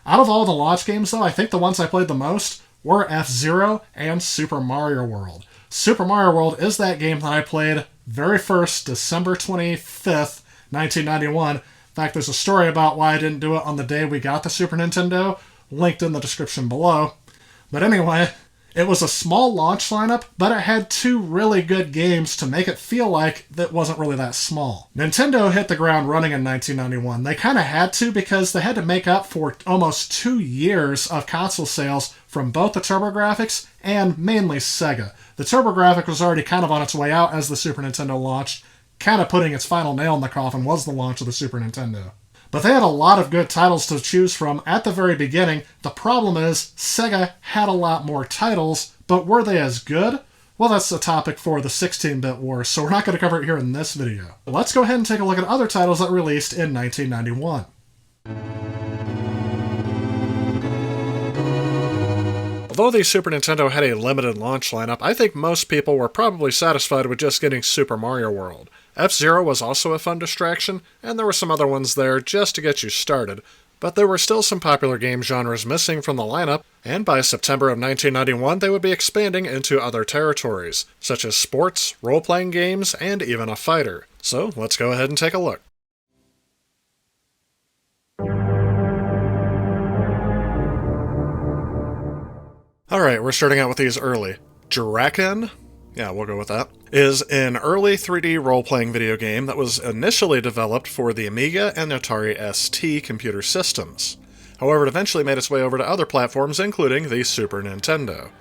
Speaker 2: Out of all the launch games though, I think the ones I played the most were F-Zero and Super Mario World. Super Mario World is that game that I played very first, December 25th, 1991. In fact, there's a story about why I didn't do it on the day we got the Super Nintendo, linked in the description below. But anyway, it was a small launch lineup, but it had two really good games to make it feel like it wasn't really that small. Nintendo hit the ground running in 1991. They kind of had to because they had to make up for almost 2 years of console sales from both the TurboGrafx and mainly Sega. The TurboGrafx was already kind of on its way out as the Super Nintendo launched. Kind of putting its final nail in the coffin was the launch of the Super Nintendo. But they had a lot of good titles to choose from at the very beginning. The problem is, Sega had a lot more titles, but were they as good? Well, that's a topic for the 16-bit wars, so we're not going to cover it here in this video. Let's go ahead and take a look at other titles that released in 1991. Although the Super Nintendo had a limited launch lineup, I think most people were probably satisfied with just getting Super Mario World. F-Zero was also a fun distraction, and there were some other ones there just to get you started, but there were still some popular game genres missing from the lineup, and by September of 1991 they would be expanding into other territories, such as sports, role-playing games, and even a fighter. So let's go ahead and take a look. Alright, we're starting out with these early. Jiraken? Yeah, we'll go with that. Is an early 3D role-playing video game that was initially developed for the Amiga and Atari ST computer systems. However, it eventually made its way over to other platforms, including the Super Nintendo.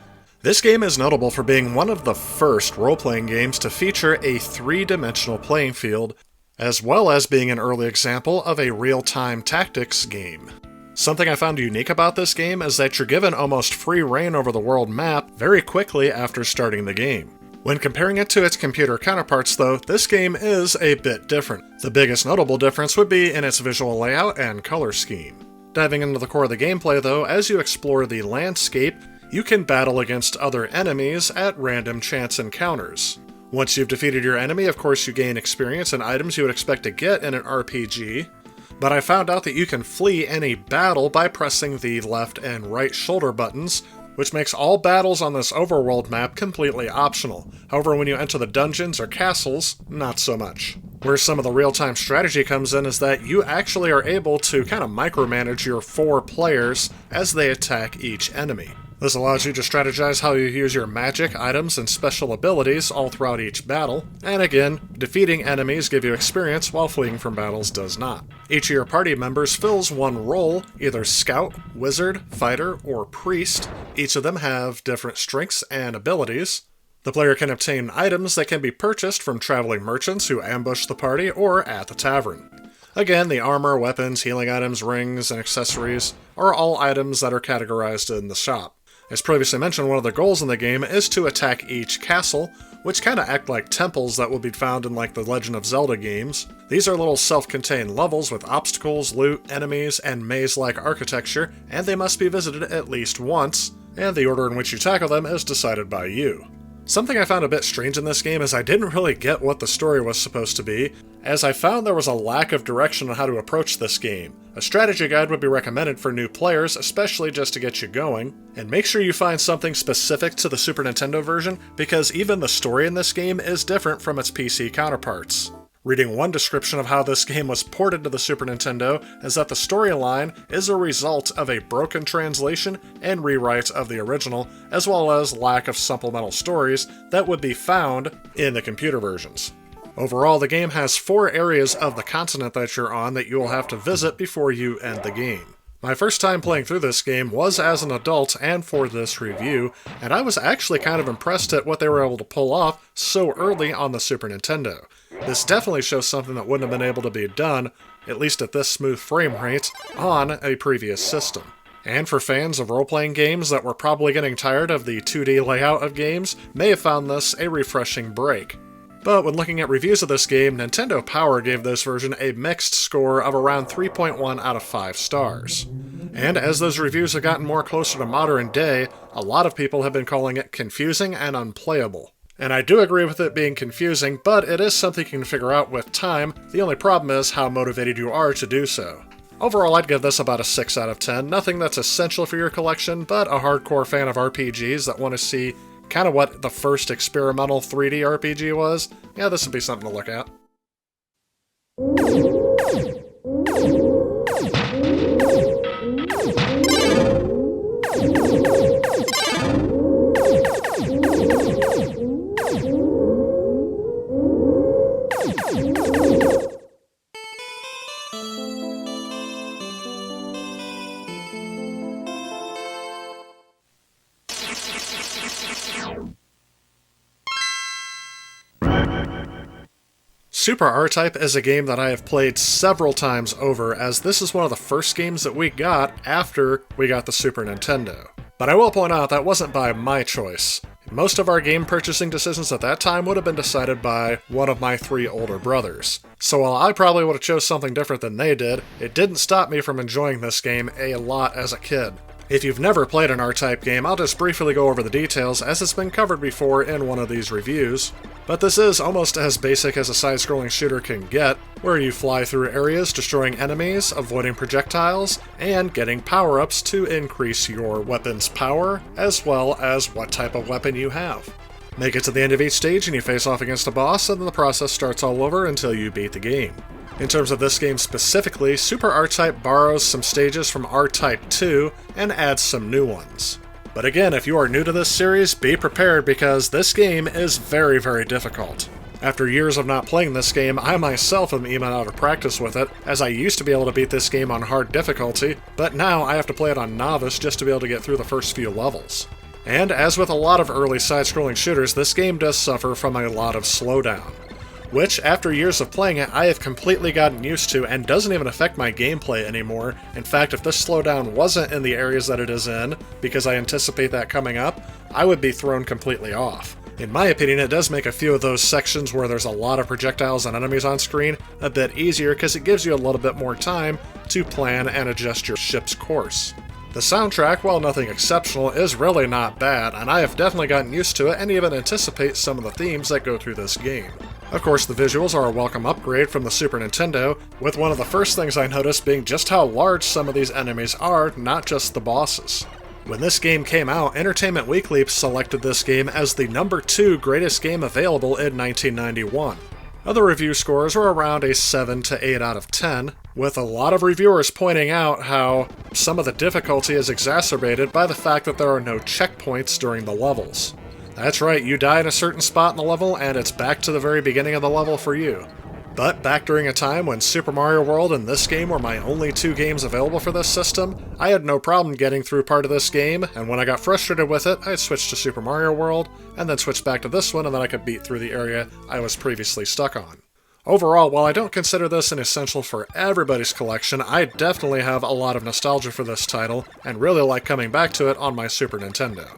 Speaker 2: This game is notable for being one of the first role-playing games to feature a three-dimensional playing field, as well as being an early example of a real-time tactics game. Something I found unique about this game is that you're given almost free reign over the world map very quickly after starting the game. When comparing it to its computer counterparts though, this game is a bit different. The biggest notable difference would be in its visual layout and color scheme. Diving into the core of the gameplay though, as you explore the landscape, you can battle against other enemies at random chance encounters. Once you've defeated your enemy, of course you gain experience and items you would expect to get in an RPG, but I found out that you can flee any battle by pressing the left and right shoulder buttons, which makes all battles on this overworld map completely optional. However, when you enter the dungeons or castles, not so much. Where some of the real-time strategy comes in is that you actually are able to kind of micromanage your 4 players as they attack each enemy. This allows you to strategize how you use your magic, items, and special abilities all throughout each battle, and again, defeating enemies give you experience while fleeing from battles does not. Each of your party members fills one role, either scout, wizard, fighter, or priest. Each of them have different strengths and abilities. The player can obtain items that can be purchased from traveling merchants who ambush the party or at the tavern. Again, the armor, weapons, healing items, rings, and accessories are all items that are categorized in the shop. As previously mentioned, one of the goals in the game is to attack each castle, which kind of act like temples that will be found in like the Legend of Zelda games. These are little self-contained levels with obstacles, loot, enemies, and maze-like architecture, and they must be visited at least once, and the order in which you tackle them is decided by you. Something I found a bit strange in this game is I didn't really get what the story was supposed to be, as I found there was a lack of direction on how to approach this game. A strategy guide would be recommended for new players, especially just to get you going, and make sure you find something specific to the Super Nintendo version, because even the story in this game is different from its PC counterparts. Reading one description of how this game was ported to the Super Nintendo is that the storyline is a result of a broken translation and rewrite of the original, as well as lack of supplemental stories that would be found in the computer versions. Overall, the game has 4 areas of the continent that you're on that you will have to visit before you end the game. My first time playing through this game was as an adult and for this review, and I was actually kind of impressed at what they were able to pull off so early on the Super Nintendo. This definitely shows something that wouldn't have been able to be done, at least at this smooth frame rate, on a previous system. And for fans of role-playing games that were probably getting tired of the 2D layout of games, may have found this a refreshing break. But when looking at reviews of this game, Nintendo Power gave this version a mixed score of around 3.1 out of 5 stars. And as those reviews have gotten more closer to modern day, a lot of people have been calling it confusing and unplayable. And I do agree with it being confusing, but it is something you can figure out with time. The only problem is how motivated you are to do so. Overall, I'd give this about a 6 out of 10. Nothing that's essential for your collection, but a hardcore fan of RPGs that want to see kind of what the first experimental 3D RPG was, yeah, this would be something to look at. Super R-Type is a game that I have played several times over, as this is one of the first games that we got after we got the Super Nintendo. But I will point out that wasn't by my choice. Most of our game purchasing decisions at that time would have been decided by one of my 3 older brothers. So while I probably would have chose something different than they did, it didn't stop me from enjoying this game a lot as a kid. If you've never played an R-Type game, I'll just briefly go over the details as it's been covered before in one of these reviews. But this is almost as basic as a side-scrolling shooter can get, where you fly through areas destroying enemies, avoiding projectiles, and getting power-ups to increase your weapon's power, as well as what type of weapon you have. Make it to the end of each stage and you face off against a boss, and then the process starts all over until you beat the game. In terms of this game specifically, Super R-Type borrows some stages from R-Type 2 and adds some new ones. But again, if you are new to this series, be prepared because this game is very, very difficult. After years of not playing this game, I myself am even out of practice with it, as I used to be able to beat this game on hard difficulty, but now I have to play it on novice just to be able to get through the first few levels. And as with a lot of early side-scrolling shooters, this game does suffer from a lot of slowdown, which, after years of playing it, I have completely gotten used to and doesn't even affect my gameplay anymore. In fact, if this slowdown wasn't in the areas that it is in, because I anticipate that coming up, I would be thrown completely off. In my opinion, it does make a few of those sections where there's a lot of projectiles and enemies on screen a bit easier because it gives you a little bit more time to plan and adjust your ship's course. The soundtrack, while nothing exceptional, is really not bad, and I have definitely gotten used to it and even anticipate some of the themes that go through this game. Of course, the visuals are a welcome upgrade from the Super Nintendo, with one of the first things I noticed being just how large some of these enemies are, not just the bosses. When this game came out, Entertainment Weekly selected this game as the number 2 greatest game available in 1991. Other review scores were around a 7 to 8 out of 10, with a lot of reviewers pointing out how some of the difficulty is exacerbated by the fact that there are no checkpoints during the levels. That's right, you die in a certain spot in the level and it's back to the very beginning of the level for you. But back during a time when Super Mario World and this game were my only 2 games available for this system, I had no problem getting through part of this game, and when I got frustrated with it, I'd switch to Super Mario World, and then switch back to this one, and then I could beat through the area I was previously stuck on. Overall, while I don't consider this an essential for everybody's collection, I definitely have a lot of nostalgia for this title, and really like coming back to it on my Super Nintendo.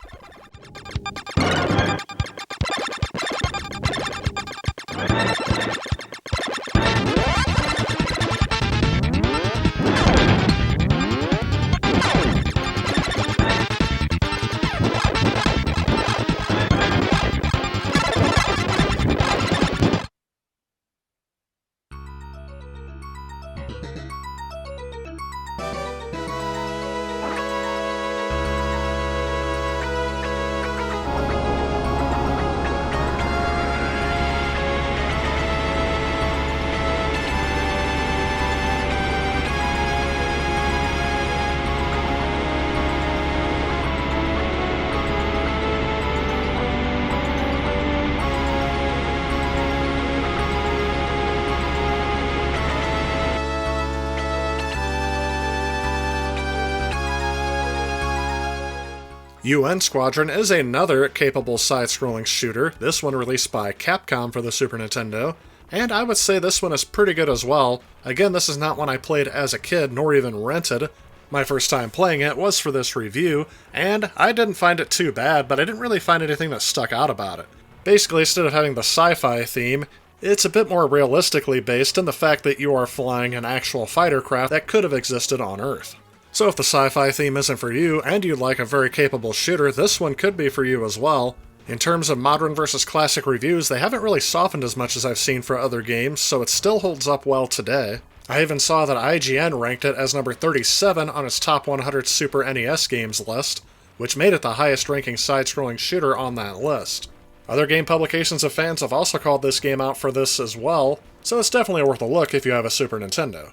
Speaker 2: UN Squadron is another capable side-scrolling shooter, this one released by Capcom for the Super Nintendo, and I would say this one is pretty good as well. Again, this is not one I played as a kid, nor even rented. My first time playing it was for this review, and I didn't find it too bad, but I didn't really find anything that stuck out about it. Basically, instead of having the sci-fi theme, it's a bit more realistically based in the fact that you are flying an actual fighter craft that could have existed on Earth. So if the sci-fi theme isn't for you, and you'd like a very capable shooter, this one could be for you as well. In terms of modern versus classic reviews, they haven't really softened as much as I've seen for other games, so it still holds up well today. I even saw that IGN ranked it as number 37 on its top 100 Super NES games list, which made it the highest ranking side-scrolling shooter on that list. Other game publications of fans have also called this game out for this as well, so it's definitely worth a look if you have a Super Nintendo.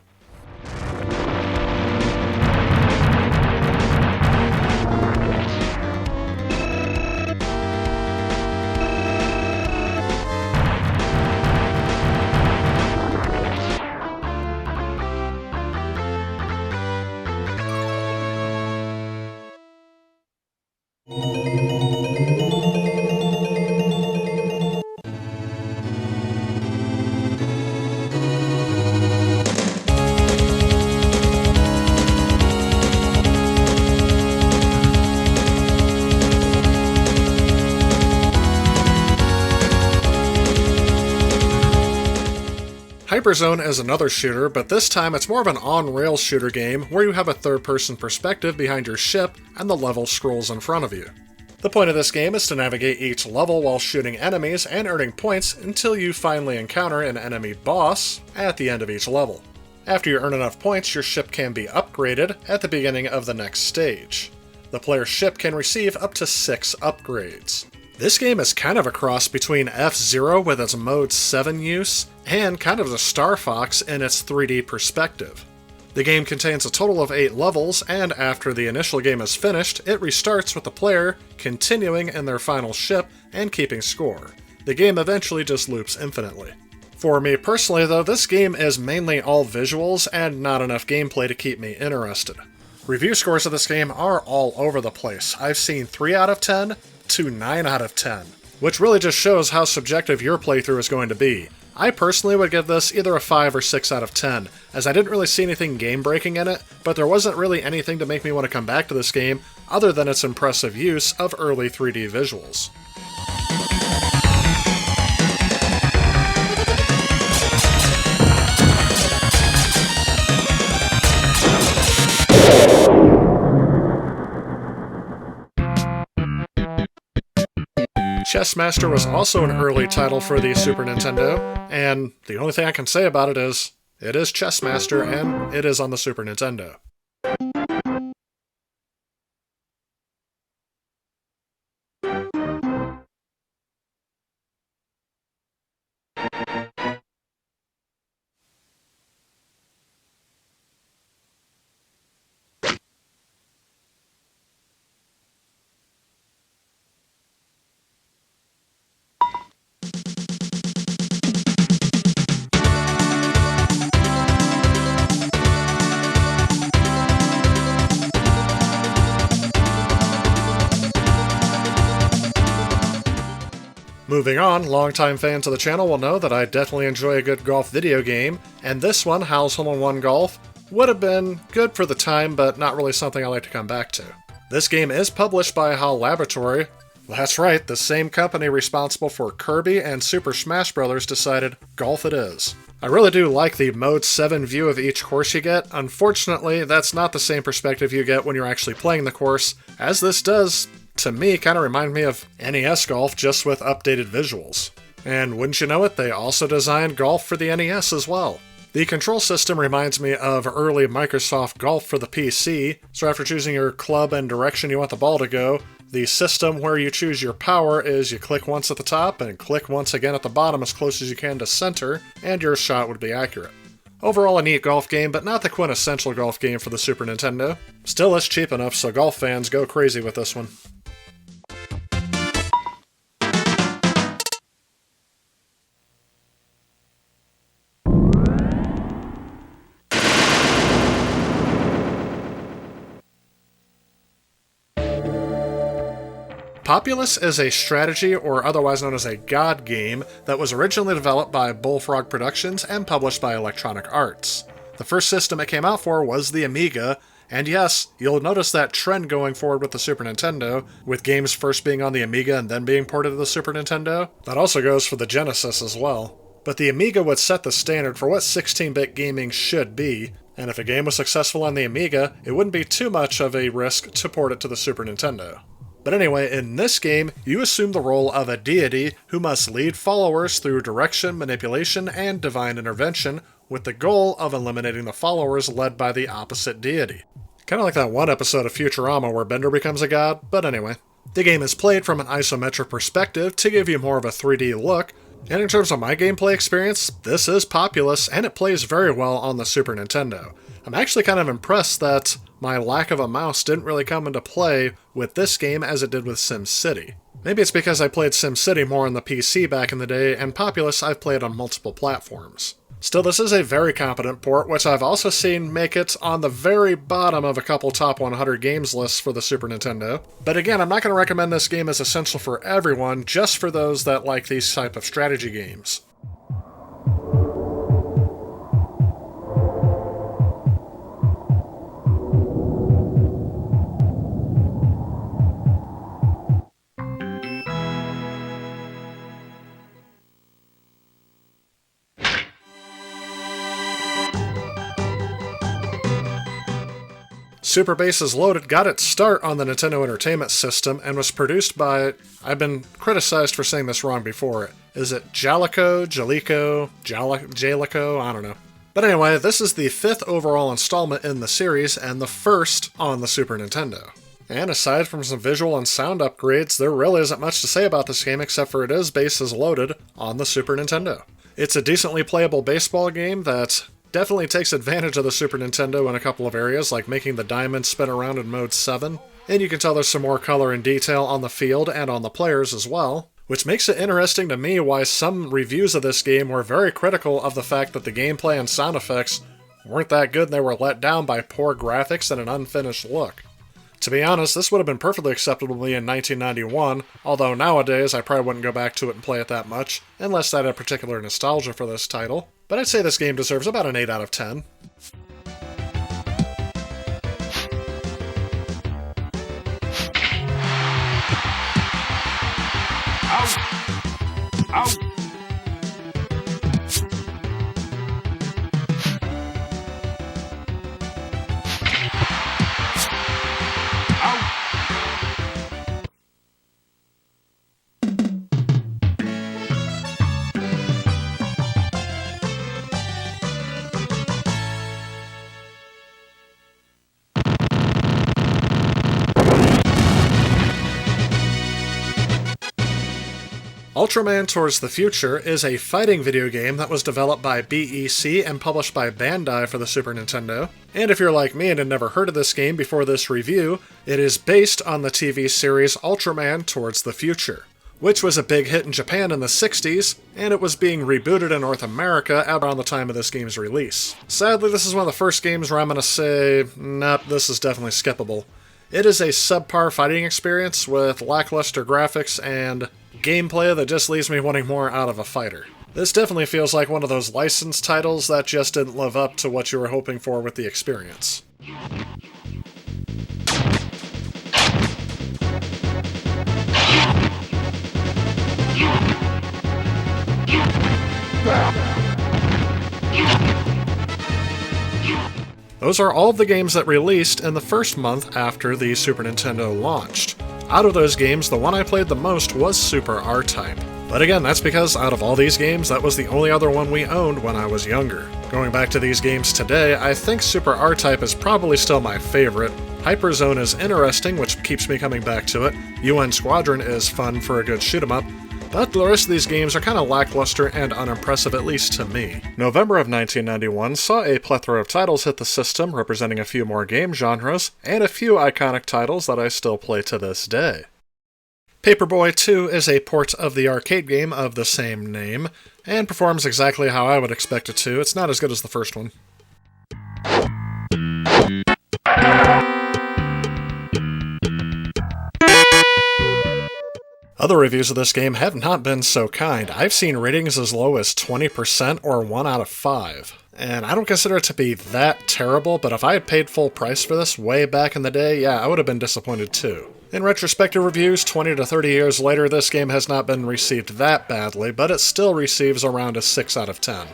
Speaker 2: Hyperzone is another shooter, but this time it's more of an on-rails shooter game where you have a third-person perspective behind your ship and the level scrolls in front of you. The point of this game is to navigate each level while shooting enemies and earning points until you finally encounter an enemy boss at the end of each level. After you earn enough points, your ship can be upgraded at the beginning of the next stage. The player's ship can receive up to 6 upgrades. This game is kind of a cross between F-Zero with its Mode 7 use, and kind of the Star Fox in its 3D perspective. The game contains a total of 8 levels, and after the initial game is finished, it restarts with the player continuing in their final ship and keeping score. The game eventually just loops infinitely. For me personally though, this game is mainly all visuals and not enough gameplay to keep me interested. Review scores of this game are all over the place. I've seen 3 out of 10 to 9 out of 10, which really just shows how subjective your playthrough is going to be. I personally would give this either a 5 or 6 out of 10, as I didn't really see anything game-breaking in it, but there wasn't really anything to make me want to come back to this game other than its impressive use of early 3D visuals. Chess Master was also an early title for the Super Nintendo, and the only thing I can say about it is Chess Master, and it is on the Super Nintendo. Moving on, longtime fans of the channel will know that I definitely enjoy a good golf video game, and this one, Hal's Hole-in-One Golf, would have been good for the time, but not really something I like to come back to. This game is published by HAL Laboratory. That's right, the same company responsible for Kirby and Super Smash Bros. Decided golf it is. I really do like the Mode 7 view of each course you get. Unfortunately, that's not the same perspective you get when you're actually playing the course, as this does, to me, kind of remind me of NES Golf, just with updated visuals. And wouldn't you know it, they also designed Golf for the NES as well. The control system reminds me of early Microsoft Golf for the PC, so after choosing your club and direction you want the ball to go, the system where you choose your power is you click once at the top and click once again at the bottom as close as you can to center, and your shot would be accurate. Overall a neat golf game, but not the quintessential golf game for the Super Nintendo. Still, it's cheap enough, so golf fans go crazy with this one. Populous is a strategy, or otherwise known as a God game, that was originally developed by Bullfrog Productions and published by Electronic Arts. The first system it came out for was the Amiga, and yes, you'll notice that trend going forward with the Super Nintendo, with games first being on the Amiga and then being ported to the Super Nintendo. That also goes for the Genesis as well. But the Amiga would set the standard for what 16-bit gaming should be, and if a game was successful on the Amiga, it wouldn't be too much of a risk to port it to the Super Nintendo. But anyway, in this game, you assume the role of a deity who must lead followers through direction, manipulation, and divine intervention, with the goal of eliminating the followers led by the opposite deity. Kind of like that one episode of Futurama where Bender becomes a god, but anyway. The game is played from an isometric perspective to give you more of a 3D look, and in terms of my gameplay experience, this is Populous, and it plays very well on the Super Nintendo. I'm actually kind of impressed that my lack of a mouse didn't really come into play with this game as it did with SimCity. Maybe it's because I played SimCity more on the PC back in the day, and Populous I've played on multiple platforms. Still, this is a very competent port, which I've also seen make it on the very bottom of a couple top 100 games lists for the Super Nintendo. But again, I'm not going to recommend this game as essential for everyone, just for those that like these type of strategy games. Super Bases Loaded got its start on the Nintendo Entertainment System and was produced by, I've been criticized for saying this wrong before, is it Jalico? I don't know. But anyway, this is the 5th overall installment in the series and the first on the Super Nintendo. And aside from some visual and sound upgrades, there really isn't much to say about this game except for it is Bases Loaded on the Super Nintendo. It's a decently playable baseball game that definitely takes advantage of the Super Nintendo in a couple of areas, like making the diamond spin around in Mode 7, and you can tell there's some more color and detail on the field and on the players as well, which makes it interesting to me why some reviews of this game were very critical of the fact that the gameplay and sound effects weren't that good and they were let down by poor graphics and an unfinished look. To be honest, this would have been perfectly acceptable to me in 1991, although nowadays I probably wouldn't go back to it and play it that much, unless I had a particular nostalgia for this title. But I'd say this game deserves about an 8 out of 10.
Speaker 9: Out!
Speaker 2: Ultraman Towards the Future is a fighting video game that was developed by BEC and published by Bandai for the Super Nintendo. And if you're like me and had never heard of this game before this review, it is based on the TV series Ultraman Towards the Future, which was a big hit in Japan in the 60s, and it was being rebooted in North America around the time of this game's release. Sadly, this is one of the first games where I'm gonna say, nope, this is definitely skippable. It is a subpar fighting experience with lackluster graphics and gameplay that just leaves me wanting more out of a fighter. This definitely feels like one of those licensed titles that just didn't live up to what you were hoping for with the experience. Those are all of the games that released in the first month after the Super Nintendo launched. Out of those games, the one I played the most was Super R-Type. But again, that's because out of all these games, that was the only other one we owned when I was younger. Going back to these games today, I think Super R-Type is probably still my favorite. Hyperzone is interesting, which keeps me coming back to it. UN Squadron is fun for a good shoot-'em-up. But the rest of these games are kind of lackluster and unimpressive, at least to me. November of 1991 saw a plethora of titles hit the system, representing a few more game genres, and a few iconic titles that I still play to this day. Paperboy 2 is a port of the arcade game of the same name, and performs exactly how I would expect it to. It's not as good as the first one. Other reviews of this game have not been so kind. I've seen ratings as low as 20% or 1 out of 5. And I don't consider it to be that terrible, but if I had paid full price for this way back in the day, yeah, I would have been disappointed too. In retrospective reviews, 20 to 30 years later, this game has not been received that badly, but it still receives around a 6 out of 10.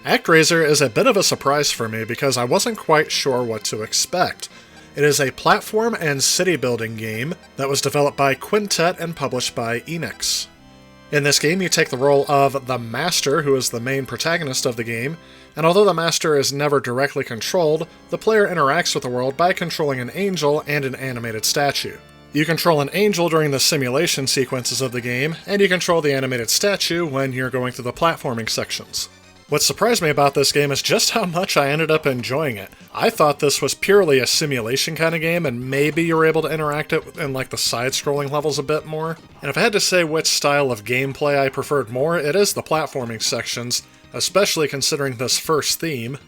Speaker 2: ActRaiser is a bit of a surprise for me because I wasn't quite sure what to expect. It is a platform and city building game that was developed by Quintet and published by Enix. In this game, you take the role of the Master, who is the main protagonist of the game, and although the Master is never directly controlled, the player interacts with the world by controlling an angel and an animated statue. You control an angel during the simulation sequences of the game, and you control the animated statue when you're going through the platforming sections. What surprised me about this game is just how much I ended up enjoying it. I thought this was purely a simulation kind of game, and maybe you were able to interact it in like the side-scrolling levels a bit more. And if I had to say which style of gameplay I preferred more, it is the platforming sections, especially considering this first theme.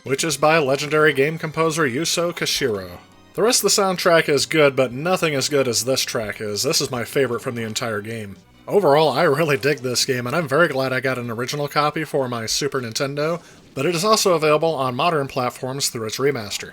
Speaker 2: Which is by legendary game composer Yuzo Koshiro. The rest of the soundtrack is good, but nothing as good as this track is. This is my favorite from the entire game. Overall, I really dig this game, and I'm very glad I got an original copy for my Super Nintendo, but it is also available on modern platforms through its remaster.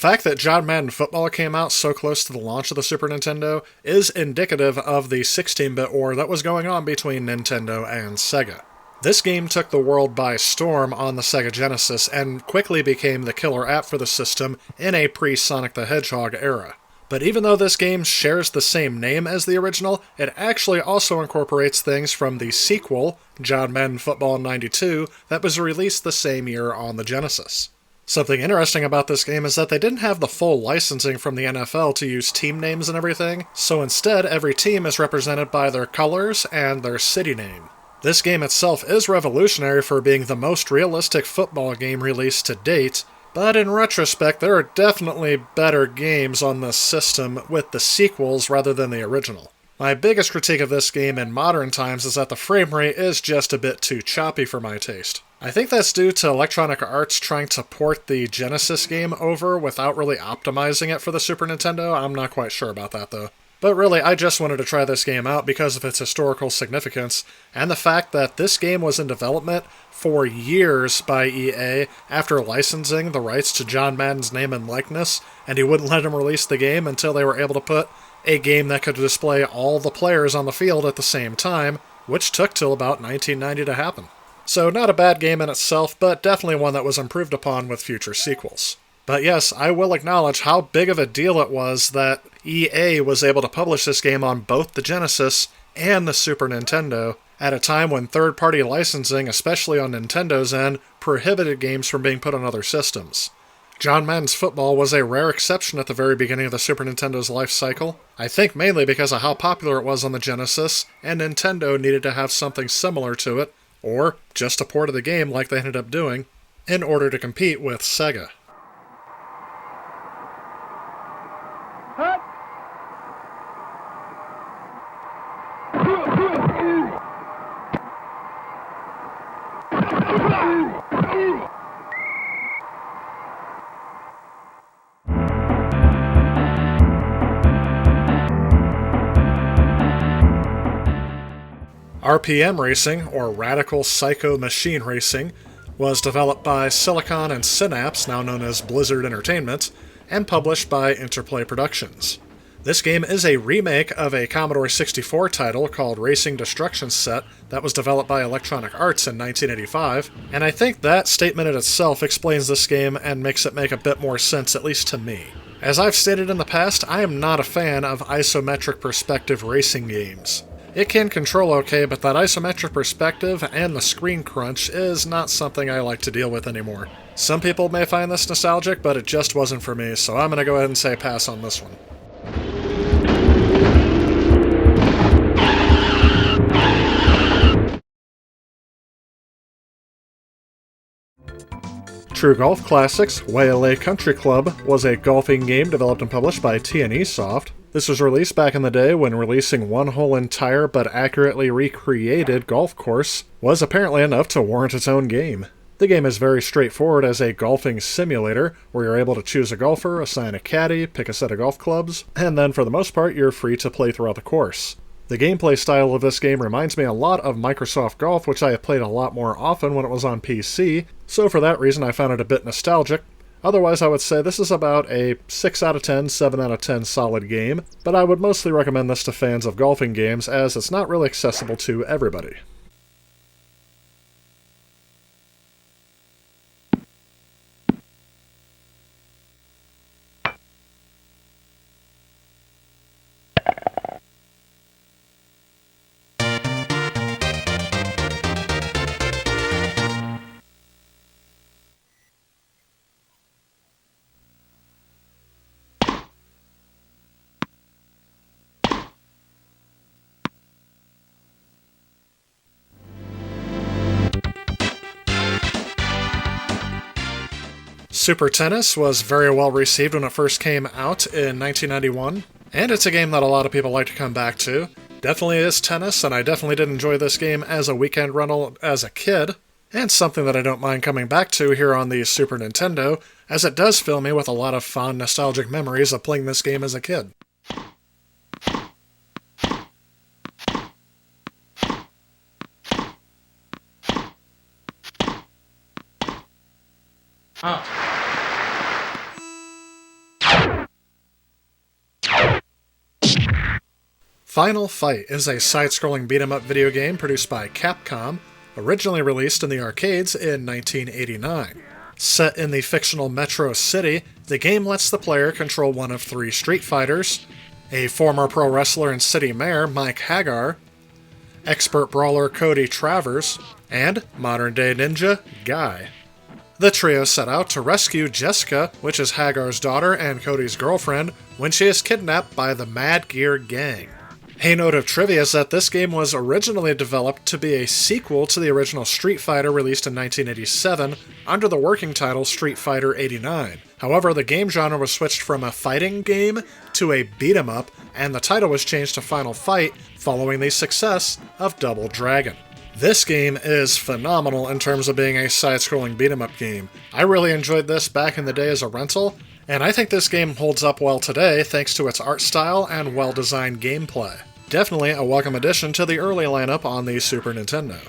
Speaker 2: fact that John Madden Football came out so close to the launch of the Super Nintendo is indicative of the 16-bit war that was going on between Nintendo and Sega. This game took the world by storm on the Sega Genesis and quickly became the killer app for the system in a pre-Sonic the Hedgehog era. But even though this game shares the same name as the original, it actually also incorporates things from the sequel, John Madden Football 92, that was released the same year on the Genesis. Something interesting about this game is that they didn't have the full licensing from the NFL to use team names and everything, so instead every team is represented by their colors and their city name. This game itself is revolutionary for being the most realistic football game released to date, but in retrospect, there are definitely better games on this system with the sequels rather than the original. My biggest critique of this game in modern times is that the frame rate is just a bit too choppy for my taste. I think that's due to Electronic Arts trying to port the Genesis game over without really optimizing it for the Super Nintendo. I'm not quite sure about that though. But really, I just wanted to try this game out because of its historical significance, and the fact that this game was in development for years by EA after licensing the rights to John Madden's name and likeness, and he wouldn't let him release the game until they were able to put a game that could display all the players on the field at the same time, which took till about 1990 to happen. So not a bad game in itself, but definitely one that was improved upon with future sequels. But yes, I will acknowledge how big of a deal it was that EA was able to publish this game on both the Genesis and the Super Nintendo, at a time when third-party licensing, especially on Nintendo's end, prohibited games from being put on other systems. John Madden's Football was a rare exception at the very beginning of the Super Nintendo's life cycle, I think mainly because of how popular it was on the Genesis, and Nintendo needed to have something similar to it, or just a port of the game like they ended up doing, in order to compete with Sega. RPM Racing, or Radical Psycho Machine Racing, was developed by Silicon and Synapse, now known as Blizzard Entertainment, and published by Interplay Productions. This game is a remake of a Commodore 64 title called Racing Destruction Set that was developed by Electronic Arts in 1985, and I think that statement in itself explains this game and makes it make a bit more sense, at least to me. As I've stated in the past, I am not a fan of isometric perspective racing games. It can control okay, but that isometric perspective and the screen crunch is not something I like to deal with anymore. Some people may find this nostalgic, but it just wasn't for me, so I'm going to go ahead and say pass on this one. True Golf Classics, YLA Country Club, was a golfing game developed and published by T&E Soft. This was released back in the day when releasing one whole entire but accurately recreated golf course was apparently enough to warrant its own game. The game is very straightforward as a golfing simulator, where you're able to choose a golfer, assign a caddy, pick a set of golf clubs, and then for the most part you're free to play throughout the course. The gameplay style of this game reminds me a lot of Microsoft Golf, which I have played a lot more often when it was on PC, so for that reason I found it a bit nostalgic. Otherwise, I would say this is about a 6 out of 10, 7 out of 10 solid game, but I would mostly recommend this to fans of golfing games as it's not really accessible to everybody. Super Tennis was very well received when it first came out in 1991, and it's a game that a lot of people like to come back to. Definitely is tennis, and I definitely did enjoy this game as a weekend rental as a kid, and something that I don't mind coming back to here on the Super Nintendo, as it does fill me with a lot of fond nostalgic memories of playing this game as a kid. Final Fight is a side-scrolling beat-em-up video game produced by Capcom, originally released in the arcades in 1989. Set in the fictional Metro City, the game lets the player control one of 3 Street Fighters, a former pro wrestler and city mayor, Mike Hagar, expert brawler Cody Travers, and modern-day ninja, Guy. The trio set out to rescue Jessica, which is Hagar's daughter and Cody's girlfriend, when she is kidnapped by the Mad Gear Gang. A note of trivia is that this game was originally developed to be a sequel to the original Street Fighter released in 1987 under the working title Street Fighter 89. However, the game genre was switched from a fighting game to a beat-em-up, and the title was changed to Final Fight following the success of Double Dragon. This game is phenomenal in terms of being a side-scrolling beat-em-up game. I really enjoyed this back in the day as a rental, and I think this game holds up well today thanks to its art style and well-designed gameplay. Definitely a welcome addition to the early lineup on the Super Nintendo.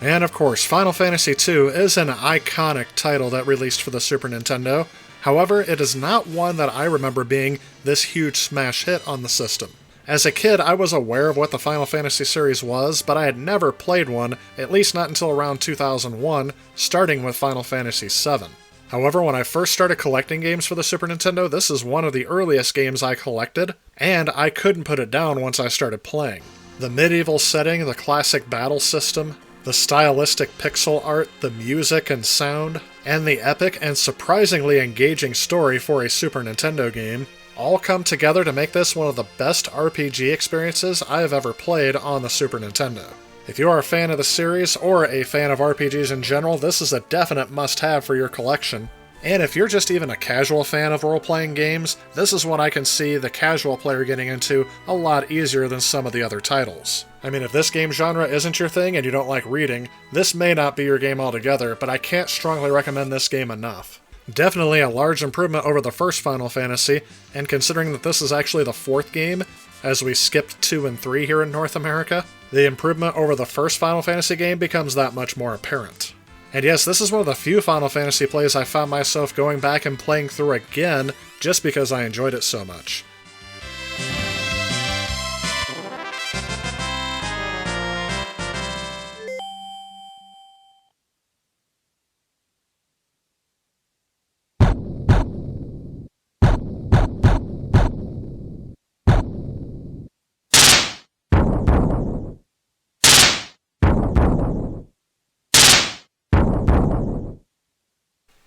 Speaker 2: And of course, Final Fantasy II is an iconic title that released for the Super Nintendo. However, it is not one that I remember being this huge smash hit on the system. As a kid, I was aware of what the Final Fantasy series was, but I had never played one, at least not until around 2001, starting with Final Fantasy VII. However, when I first started collecting games for the Super Nintendo, this is one of the earliest games I collected, and I couldn't put it down once I started playing. The medieval setting, the classic battle system, the stylistic pixel art, the music and sound, and the epic and surprisingly engaging story for a Super Nintendo game all come together to make this one of the best RPG experiences I have ever played on the Super Nintendo. If you are a fan of the series, or a fan of RPGs in general, this is a definite must-have for your collection. And if you're just even a casual fan of role-playing games, this is one I can see the casual player getting into a lot easier than some of the other titles. I mean, if this game genre isn't your thing and you don't like reading, this may not be your game altogether, but I can't strongly recommend this game enough. Definitely a large improvement over the first Final Fantasy, and considering that this is actually the 4th game, as we skipped 2 and 3 here in North America, the improvement over the first Final Fantasy game becomes that much more apparent. And yes, this is one of the few Final Fantasy plays I found myself going back and playing through again just because I enjoyed it so much.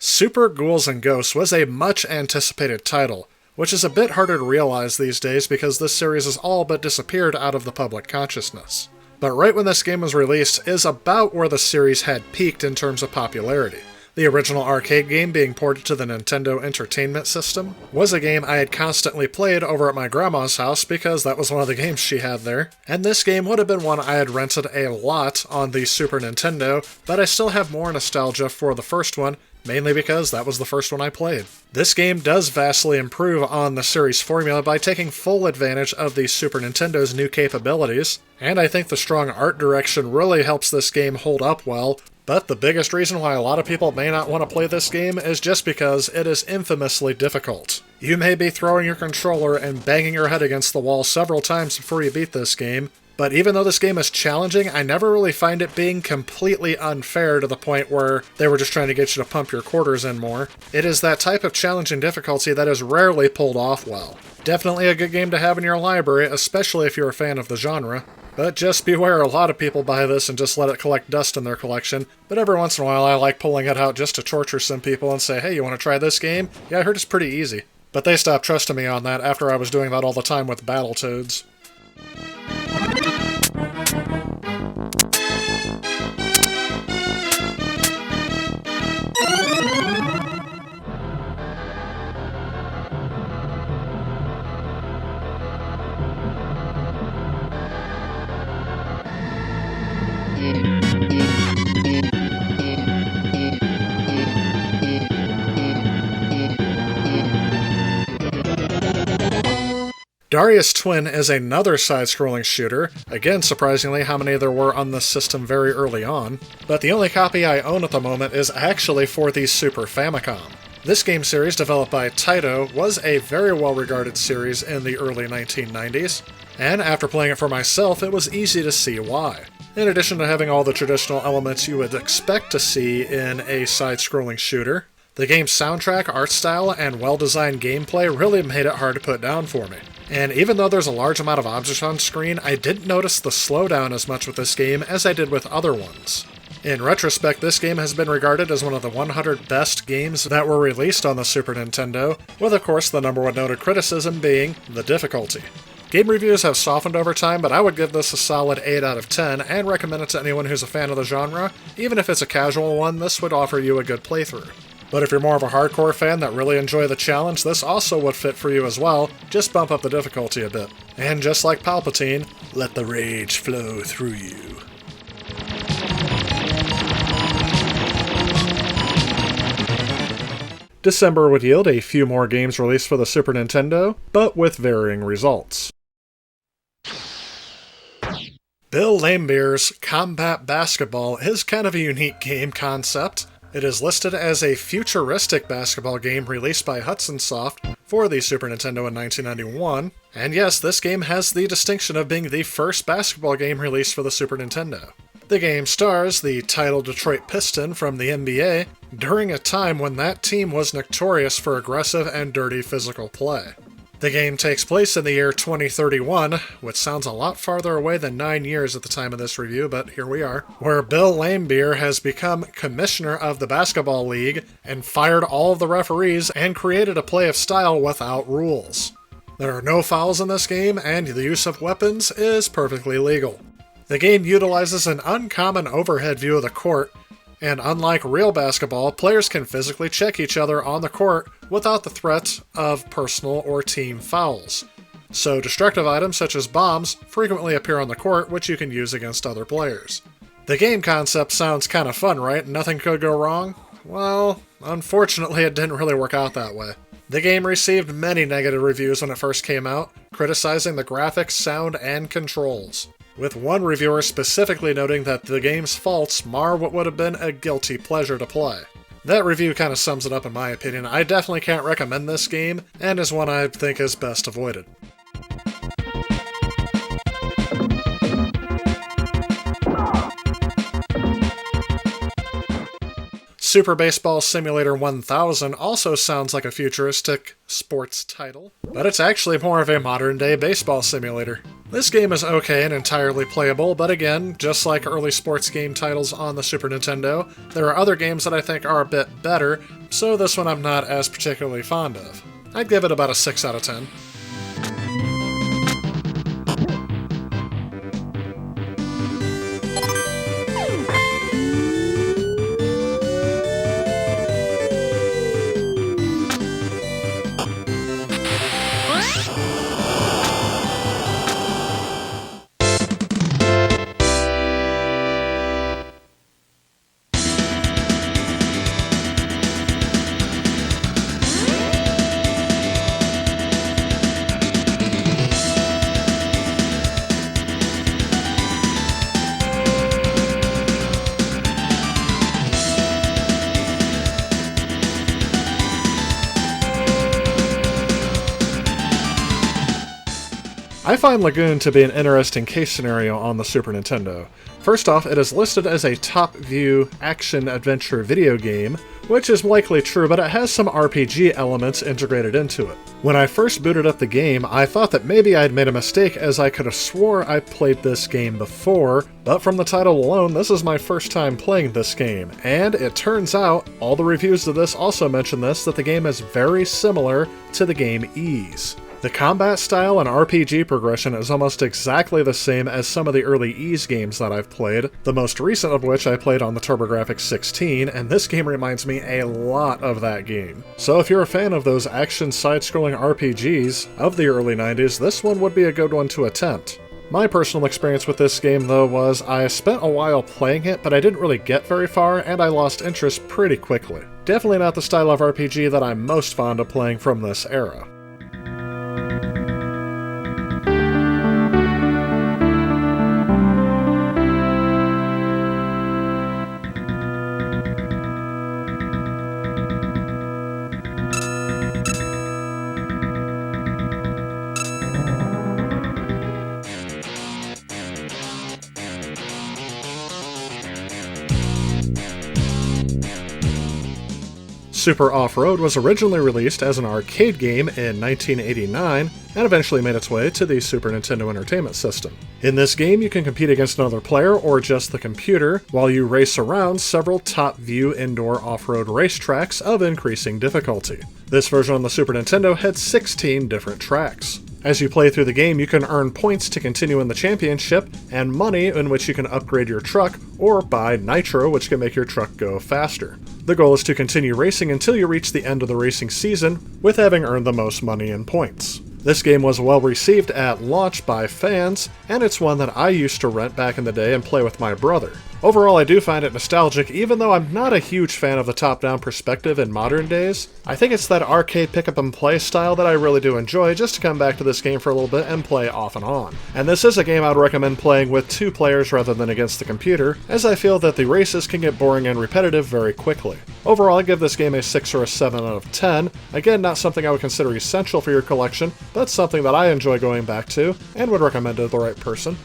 Speaker 2: Super Ghouls and Ghosts was a much-anticipated title, which is a bit harder to realize these days because this series has all but disappeared out of the public consciousness. But right when this game was released is about where the series had peaked in terms of popularity. The original arcade game being ported to the Nintendo Entertainment System was a game I had constantly played over at my grandma's house because that was one of the games she had there, and this game would have been one I had rented a lot on the Super Nintendo, but I still have more nostalgia for the first one, mainly because that was the first one I played. This game does vastly improve on the series formula by taking full advantage of the Super Nintendo's new capabilities, and I think the strong art direction really helps this game hold up well, but the biggest reason why a lot of people may not want to play this game is just because it is infamously difficult. You may be throwing your controller and banging your head against the wall several times before you beat this game, but even though this game is challenging, I never really find it being completely unfair to the point where they were just trying to get you to pump your quarters in more. It is that type of challenging difficulty that is rarely pulled off well. Definitely a good game to have in your library, especially if you're a fan of the genre. But just beware, a lot of people buy this and just let it collect dust in their collection, but every once in a while I like pulling it out just to torture some people and say, hey, you want to try this game? Yeah, I heard it's pretty easy. But they stopped trusting me on that after I was doing that all the time with Battletoads. Darius Twin is another side-scrolling shooter, again surprisingly how many there were on this system very early on, but the only copy I own at the moment is actually for the Super Famicom. This game series, developed by Taito, was a very well-regarded series in the early 1990s, and after playing it for myself, it was easy to see why. In addition to having all the traditional elements you would expect to see in a side-scrolling shooter, the game's soundtrack, art style, and well-designed gameplay really made it hard to put down for me. And even though there's a large amount of objects on screen, I didn't notice the slowdown as much with this game as I did with other ones. In retrospect, this game has been regarded as one of the 100 best games that were released on the Super Nintendo, with of course the number one noted criticism being the difficulty. Game reviews have softened over time, but I would give this a solid 8 out of 10 and recommend it to anyone who's a fan of the genre. Even if it's a casual one, this would offer you a good playthrough. But if you're more of a hardcore fan that really enjoy the challenge, this also would fit for you as well, just bump up the difficulty a bit. And just like Palpatine, let the rage flow through you. December would yield a few more games released for the Super Nintendo, but with varying results. Bill Lambire's Combat Basketball is kind of a unique game concept. It is listed as a futuristic basketball game released by Hudson Soft for the Super Nintendo in 1991, and yes, this game has the distinction of being the first basketball game released for the Super Nintendo. The game stars the title Detroit Piston from the NBA during a time when that team was notorious for aggressive and dirty physical play. The game takes place in the year 2031, which sounds a lot farther away than 9 years at the time of this review, but here we are, where Bill Lambier has become commissioner of the Basketball League and fired all of the referees and created a play of style without rules. There are no fouls in this game, and the use of weapons is perfectly legal. The game utilizes an uncommon overhead view of the court, and unlike real basketball, players can physically check each other on the court without the threat of personal or team fouls. So destructive items such as bombs frequently appear on the court, which you can use against other players. The game concept sounds kind of fun, right? Nothing could go wrong? Well, unfortunately it didn't really work out that way. The game received many negative reviews when it first came out, criticizing the graphics, sound, and controls, with one reviewer specifically noting that the game's faults mar what would have been a guilty pleasure to play. That review kind of sums it up in my opinion. I definitely can't recommend this game, and is one I think is best avoided. Super Baseball Simulator 1000 also sounds like a futuristic sports title, but it's actually more of a modern-day baseball simulator. This game is okay and entirely playable, but again, just like early sports game titles on the Super Nintendo, there are other games that I think are a bit better, so this one I'm not as particularly fond of. I'd give it about a 6 out of 10. I find Lagoon to be an interesting case scenario on the Super Nintendo. First off, it is listed as a top-view action-adventure video game, which is likely true, but it has some RPG elements integrated into it. When I first booted up the game, I thought that maybe I'd made a mistake, as I could have swore I played this game before, but from the title alone, this is my first time playing this game, and it turns out, all the reviews of this also mention this, that the game is very similar to the game Ys. The combat style and RPG progression is almost exactly the same as some of the early Ys games that I've played, the most recent of which I played on the TurboGrafx 16, and this game reminds me a lot of that game. So if you're a fan of those action side-scrolling RPGs of the early 90s, this one would be a good one to attempt. My personal experience with this game, though, was I spent a while playing it, but I didn't really get very far, and I lost interest pretty quickly. Definitely not the style of RPG that I'm most fond of playing from this era. Super Off-Road was originally released as an arcade game in 1989 and eventually made its way to the Super Nintendo Entertainment System. In this game, you can compete against another player or just the computer while you race around several top-view indoor off-road racetracks of increasing difficulty. This version on the Super Nintendo had 16 different tracks. As you play through the game, you can earn points to continue in the championship, and money in which you can upgrade your truck, or buy nitro, which can make your truck go faster. The goal is to continue racing until you reach the end of the racing season, with having earned the most money and points. This game was well received at launch by fans, and it's one that I used to rent back in the day and play with my brother. Overall, I do find it nostalgic, even though I'm not a huge fan of the top-down perspective in modern days. I think it's that arcade pick-up-and-play style that I really do enjoy, just to come back to this game for a little bit and play off and on. And this is a game I'd recommend playing with 2 players rather than against the computer, as I feel that the races can get boring and repetitive very quickly. Overall, I give this game a 6 or a 7 out of 10. Again, not something I would consider essential for your collection, but something that I enjoy going back to, and would recommend to the right person.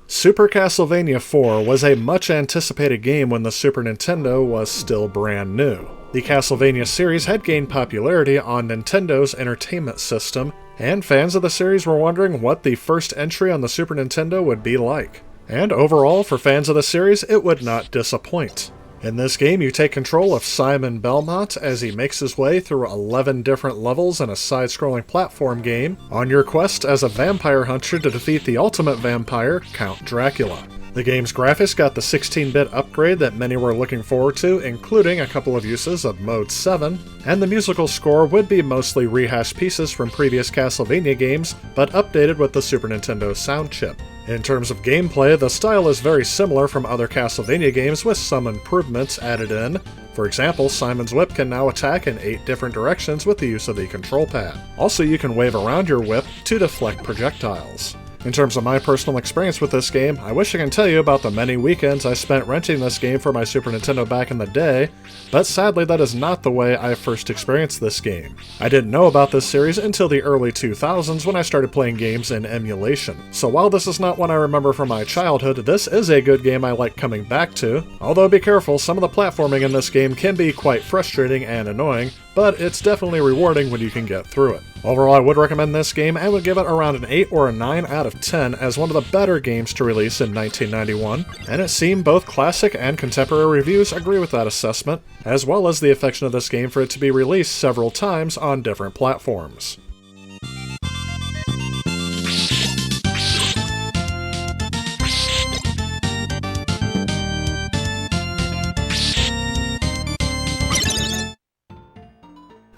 Speaker 2: Super Castlevania 4 was a much anticipated game when the Super Nintendo was still brand new. The Castlevania series had gained popularity on Nintendo's Entertainment System, and fans of the series were wondering what the first entry on the Super Nintendo would be like. And overall, for fans of the series, it would not disappoint. In this game, you take control of Simon Belmont as he makes his way through 11 different levels in a side-scrolling platform game on your quest as a vampire hunter to defeat the ultimate vampire, Count Dracula. The game's graphics got the 16-bit upgrade that many were looking forward to, including a couple of uses of Mode 7, and the musical score would be mostly rehashed pieces from previous Castlevania games, but updated with the Super Nintendo sound chip. In terms of gameplay, the style is very similar from other Castlevania games with some improvements added in. For example, Simon's whip can now attack in 8 different directions with the use of the control pad. Also, you can wave around your whip to deflect projectiles. In terms of my personal experience with this game, I wish I could tell you about the many weekends I spent renting this game for my Super Nintendo back in the day, but sadly that is not the way I first experienced this game. I didn't know about this series until the early 2000s when I started playing games in emulation. So while this is not one I remember from my childhood, this is a good game I like coming back to. Although be careful, some of the platforming in this game can be quite frustrating and annoying, but it's definitely rewarding when you can get through it. Overall, I would recommend this game and would give it around an 8 or a 9 out of 10 as one of the better games to release in 1991, and it seemed both classic and contemporary reviews agree with that assessment, as well as the affection of this game for it to be released several times on different platforms.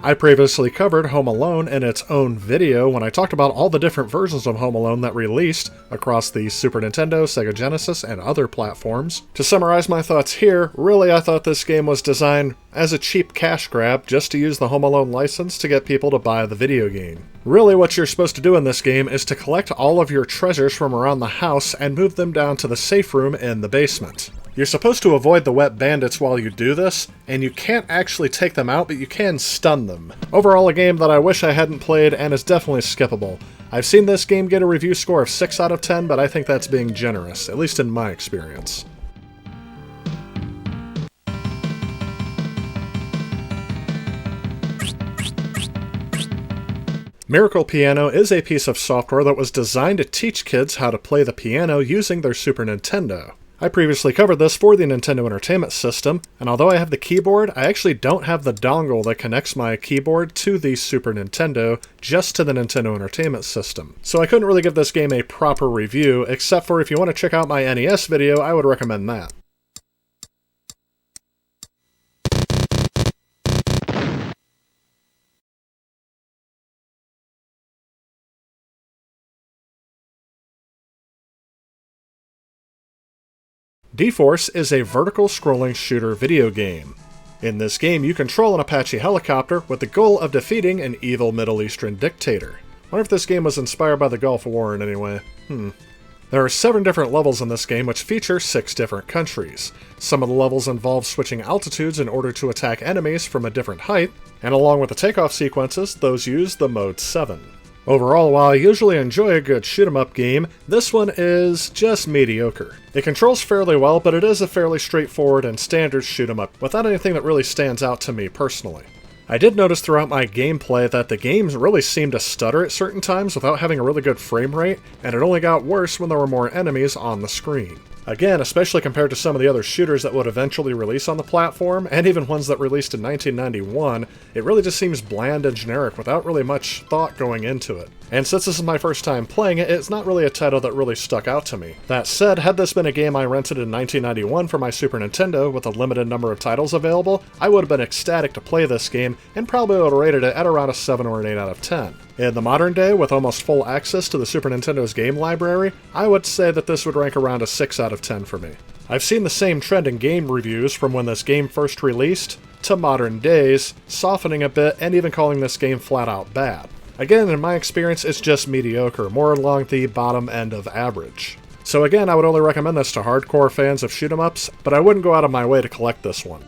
Speaker 2: I previously covered Home Alone in its own video when I talked about all the different versions of Home Alone that released across the Super Nintendo, Sega Genesis, and other platforms. To summarize my thoughts here, really I thought this game was designed as a cheap cash grab just to use the Home Alone license to get people to buy the video game. Really what you're supposed to do in this game is to collect all of your treasures from around the house and move them down to the safe room in the basement. You're supposed to avoid the wet bandits while you do this, and you can't actually take them out, but you can stun them. Overall, a game that I wish I hadn't played and is definitely skippable. I've seen this game get a review score of 6 out of 10, but I think that's being generous, at least in my experience. Miracle Piano is a piece of software that was designed to teach kids how to play the piano using their Super Nintendo. I previously covered this for the Nintendo Entertainment System, and although I have the keyboard, I actually don't have the dongle that connects my keyboard to the Super Nintendo, just to the Nintendo Entertainment System. So I couldn't really give this game a proper review, except for if you want to check out my NES video, I would recommend that. D-Force is a vertical scrolling shooter video game. In this game, you control an Apache helicopter with the goal of defeating an evil Middle Eastern dictator. Wonder if this game was inspired by the Gulf War in any way. There are 7 different levels in this game which feature 6 different countries. Some of the levels involve switching altitudes in order to attack enemies from a different height, and along with the takeoff sequences, those use the Mode 7. Overall, while I usually enjoy a good shoot-'em-up game, this one is just mediocre. It controls fairly well, but it is a fairly straightforward and standard shoot-'em-up, without anything that really stands out to me personally. I did notice throughout my gameplay that the games really seemed to stutter at certain times without having a really good frame rate, and it only got worse when there were more enemies on the screen. Again, especially compared to some of the other shooters that would eventually release on the platform, and even ones that released in 1991, it really just seems bland and generic without really much thought going into it. And since this is my first time playing it, it's not really a title that really stuck out to me. That said, had this been a game I rented in 1991 for my Super Nintendo with a limited number of titles available, I would have been ecstatic to play this game, and probably would have rated it at around a 7 or an 8 out of 10. In the modern day, with almost full access to the Super Nintendo's game library, I would say that this would rank around a 6 out of 10 for me. I've seen the same trend in game reviews from when this game first released to modern days, softening a bit and even calling this game flat out bad. Again, in my experience, it's just mediocre, more along the bottom end of average. So again, I would only recommend this to hardcore fans of shoot-'em-ups, but I wouldn't go out of my way to collect this one.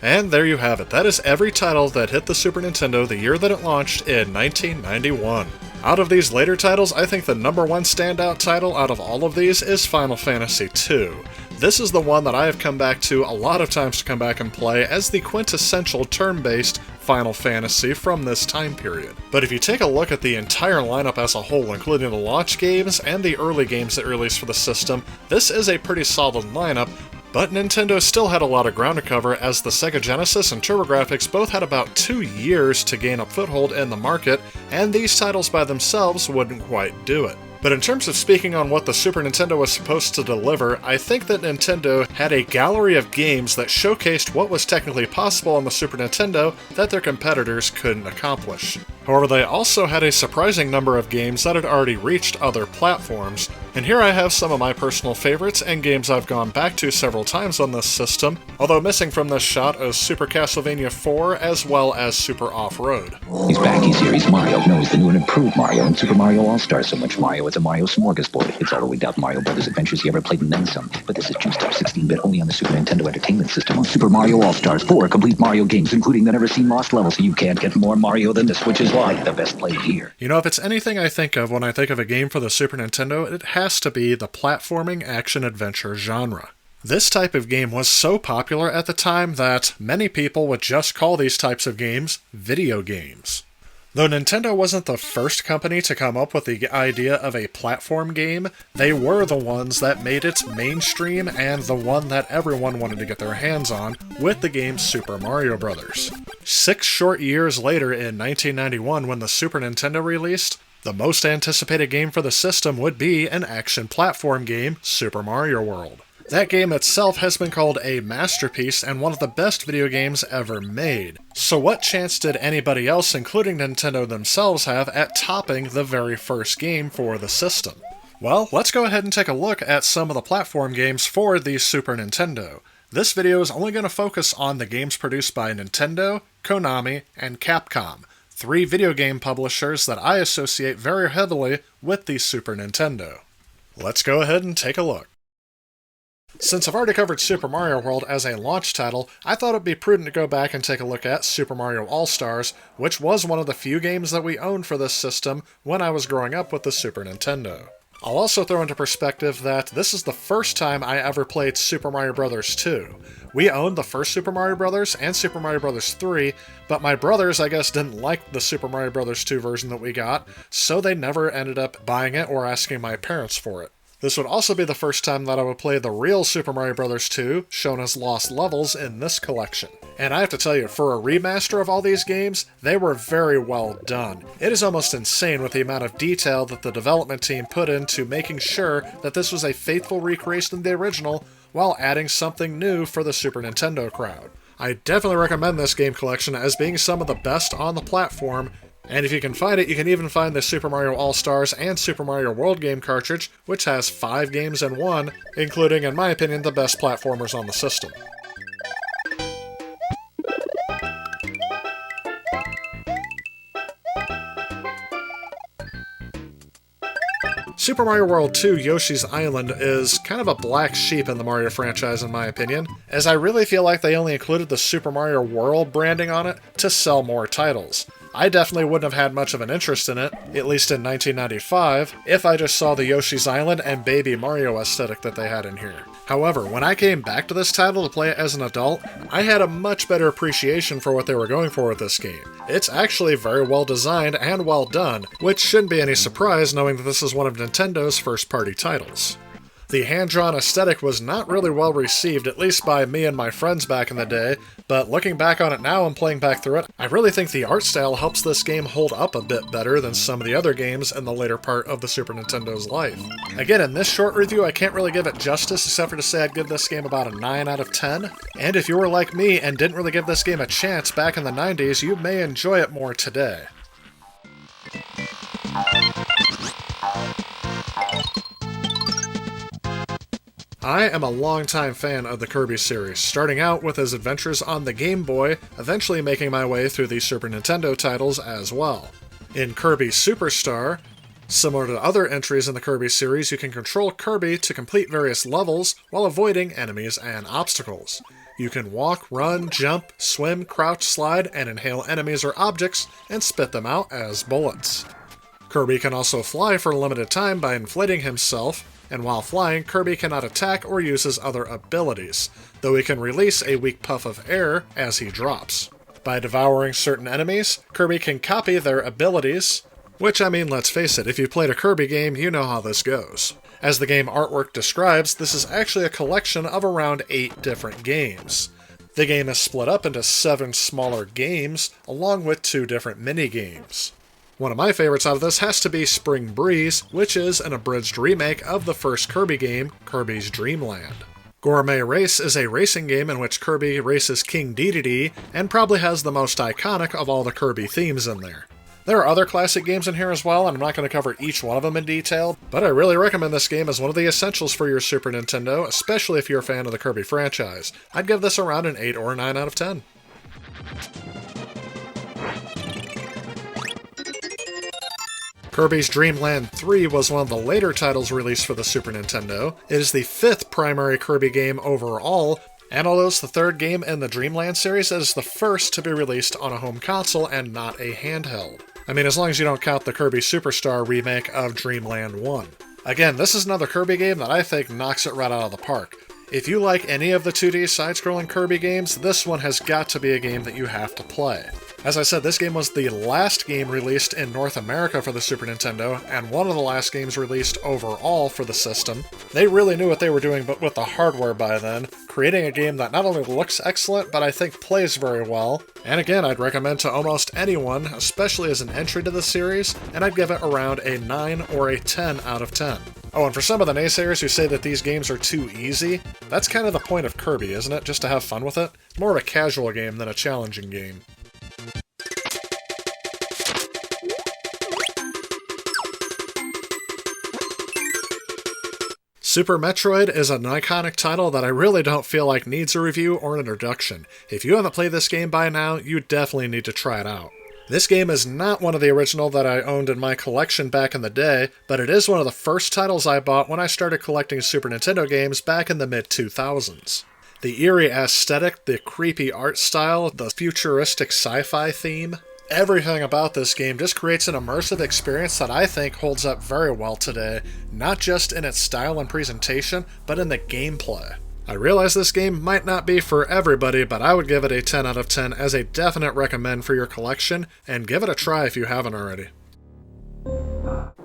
Speaker 2: And there you have it. That is every title that hit the Super Nintendo the year that it launched in 1991. Out of these later titles, I think the number one standout title out of all of these is Final Fantasy II. This is the one that I have come back to a lot of times to come back and play as the quintessential turn-based Final Fantasy from this time period. But if you take a look at the entire lineup as a whole, including the launch games and the early games that released for the system, this is a pretty solid lineup. But Nintendo still had a lot of ground to cover, as the Sega Genesis and TurboGrafx both had about 2 years to gain a foothold in the market, and these titles by themselves wouldn't quite do it. But in terms of speaking on what the Super Nintendo was supposed to deliver, I think that Nintendo had a gallery of games that showcased what was technically possible on the Super Nintendo that their competitors couldn't accomplish. However, they also had a surprising number of games that had already reached other platforms, and here I have some of my personal favorites and games I've gone back to several times on this system, although missing from this shot is Super Castlevania 4 as well as Super Off-Road.
Speaker 15: He's back, he's here, he's Mario. No, he's the new and improved Mario in Super Mario All-Stars. So much Mario, it's a Mario smorgasbord. It's all the way down Mario Brothers adventures you ever played and then some. But this is juiced-up 16-bit only on the Super Nintendo Entertainment System on Super Mario All-Stars. 4 complete Mario games, including the never-seen lost level, so you can't get more Mario than this, which is why the best played here.
Speaker 2: You know, if it's anything I think of when I think of a game for the Super Nintendo, it has to be the platforming action-adventure genre. This type of game was so popular at the time that many people would just call these types of games video games. Though Nintendo wasn't the first company to come up with the idea of a platform game, they were the ones that made it mainstream and the one that everyone wanted to get their hands on with the game Super Mario Bros. 6 short years later in 1991 when the Super Nintendo released, the most anticipated game for the system would be an action platform game, Super Mario World. That game itself has been called a masterpiece and one of the best video games ever made. So what chance did anybody else, including Nintendo themselves, have at topping the very first game for the system? Well, let's go ahead and take a look at some of the platform games for the Super Nintendo. This video is only going to focus on the games produced by Nintendo, Konami, and Capcom, 3 video game publishers that I associate very heavily with the Super Nintendo. Let's go ahead and take a look. Since I've already covered Super Mario World as a launch title, I thought it'd be prudent to go back and take a look at Super Mario All-Stars, which was one of the few games that we owned for this system when I was growing up with the Super Nintendo. I'll also throw into perspective that this is the first time I ever played Super Mario Bros. 2. We owned the first Super Mario Bros. And Super Mario Bros. 3, but my brothers, I guess, didn't like the Super Mario Bros. 2 version that we got, so they never ended up buying it or asking my parents for it. This would also be the first time that I would play the real Super Mario Bros. 2, shown as lost levels in this collection. And I have to tell you, for a remaster of all these games, they were very well done. It is almost insane with the amount of detail that the development team put into making sure that this was a faithful recreation of the original, while adding something new for the Super Nintendo crowd. I definitely recommend this game collection as being some of the best on the platform, and if you can find it, you can even find the Super Mario All-Stars and Super Mario World game cartridge, which has 5 games in one, including, in my opinion, the best platformers on the system. Super Mario World 2 Yoshi's Island is kind of a black sheep in the Mario franchise in my opinion, as I really feel like they only included the Super Mario World branding on it to sell more titles. I definitely wouldn't have had much of an interest in it, at least in 1995, if I just saw the Yoshi's Island and Baby Mario aesthetic that they had in here. However, when I came back to this title to play it as an adult, I had a much better appreciation for what they were going for with this game. It's actually very well designed and well done, which shouldn't be any surprise knowing that this is one of Nintendo's first-party titles. The hand-drawn aesthetic was not really well received, at least by me and my friends back in the day, but looking back on it now and playing back through it, I really think the art style helps this game hold up a bit better than some of the other games in the later part of the Super Nintendo's life. Again, in this short review, I can't really give it justice except for to say I'd give this game about a 9 out of 10, and if you were like me and didn't really give this game a chance back in the 90s, you may enjoy it more today. I am a longtime fan of the Kirby series, starting out with his adventures on the Game Boy, eventually making my way through the Super Nintendo titles as well. In Kirby Superstar, similar to other entries in the Kirby series, you can control Kirby to complete various levels while avoiding enemies and obstacles. You can walk, run, jump, swim, crouch, slide, and inhale enemies or objects and spit them out as bullets. Kirby can also fly for a limited time by inflating himself, and while flying, Kirby cannot attack or use his other abilities, though he can release a weak puff of air as he drops. By devouring certain enemies, Kirby can copy their abilities, which, I mean, let's face it, if you've played a Kirby game, you know how this goes. As the game artwork describes, this is actually a collection of around 8 different games. The game is split up into 7 smaller games, along with 2 different mini-games. One of my favorites out of this has to be Spring Breeze, which is an abridged remake of the first Kirby game, Kirby's Dream Land. Gourmet Race is a racing game in which Kirby races King Dedede, and probably has the most iconic of all the Kirby themes in there. There are other classic games in here as well, and I'm not going to cover each one of them in detail, but I really recommend this game as one of the essentials for your Super Nintendo, especially if you're a fan of the Kirby franchise. I'd give this around an 8 or a 9 out of 10. Kirby's Dream Land 3 was one of the later titles released for the Super Nintendo. It is the 5th primary Kirby game overall, and although it's the 3rd game in the Dream Land series, it is the first to be released on a home console and not a handheld. I mean, as long as you don't count the Kirby Superstar remake of Dream Land 1. Again, this is another Kirby game that I think knocks it right out of the park. If you like any of the 2D side-scrolling Kirby games, this one has got to be a game that you have to play. As I said, this game was the last game released in North America for the Super Nintendo, and one of the last games released overall for the system. They really knew what they were doing but with the hardware by then, creating a game that not only looks excellent, but I think plays very well. And again, I'd recommend to almost anyone, especially as an entry to the series, and I'd give it around a 9 or a 10 out of 10. Oh, and for some of the naysayers who say that these games are too easy, that's kind of the point of Kirby, isn't it? Just to have fun with it? More of a casual game than a challenging game. Super Metroid is an iconic title that I really don't feel like needs a review or an introduction. If you haven't played this game by now, you definitely need to try it out. This game is not one of the original that I owned in my collection back in the day, but it is one of the first titles I bought when I started collecting Super Nintendo games back in the mid-2000s. The eerie aesthetic, the creepy art style, the futuristic sci-fi theme, everything about this game just creates an immersive experience that I think holds up very well today, not just in its style and presentation, but in the gameplay. I realize this game might not be for everybody, but I would give it a 10 out of 10 as a definite recommend for your collection, and give it a try if you haven't already.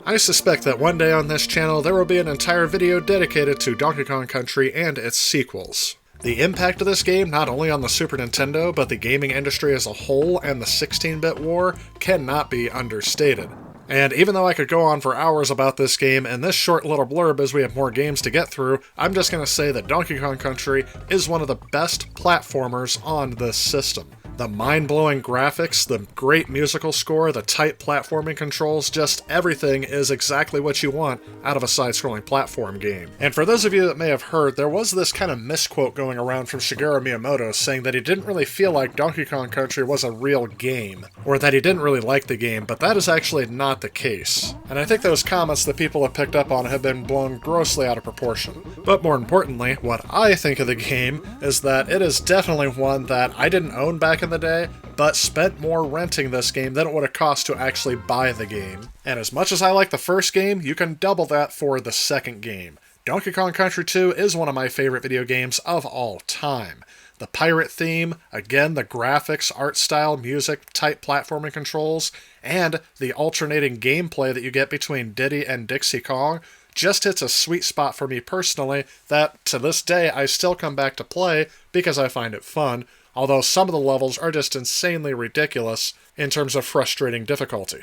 Speaker 2: I suspect that one day on this channel there will be an entire video dedicated to Donkey Kong Country and its sequels. The impact of this game, not only on the Super Nintendo, but the gaming industry as a whole and the 16-bit war, cannot be understated. And even though I could go on for hours about this game in this short little blurb as we have more games to get through, I'm just going to say that Donkey Kong Country is one of the best platformers on this system. The mind-blowing graphics, the great musical score, the tight platforming controls, just everything is exactly what you want out of a side-scrolling platform game. And for those of you that may have heard, there was this kind of misquote going around from Shigeru Miyamoto saying that he didn't really feel like Donkey Kong Country was a real game, or that he didn't really like the game, but that is actually not the case. And I think those comments that people have picked up on have been blown grossly out of proportion. But more importantly, what I think of the game is that it is definitely one that I didn't own back in the day, but spent more renting this game than it would have cost to actually buy the game. And as much as I like the first game, you can double that for the second game. Donkey Kong Country 2 is one of my favorite video games of all time. The pirate theme, again the graphics, art style, music, tight platforming controls, and the alternating gameplay that you get between Diddy and Dixie Kong just hits a sweet spot for me personally that, to this day, I still come back to play because I find it fun, although some of the levels are just insanely ridiculous in terms of frustrating difficulty.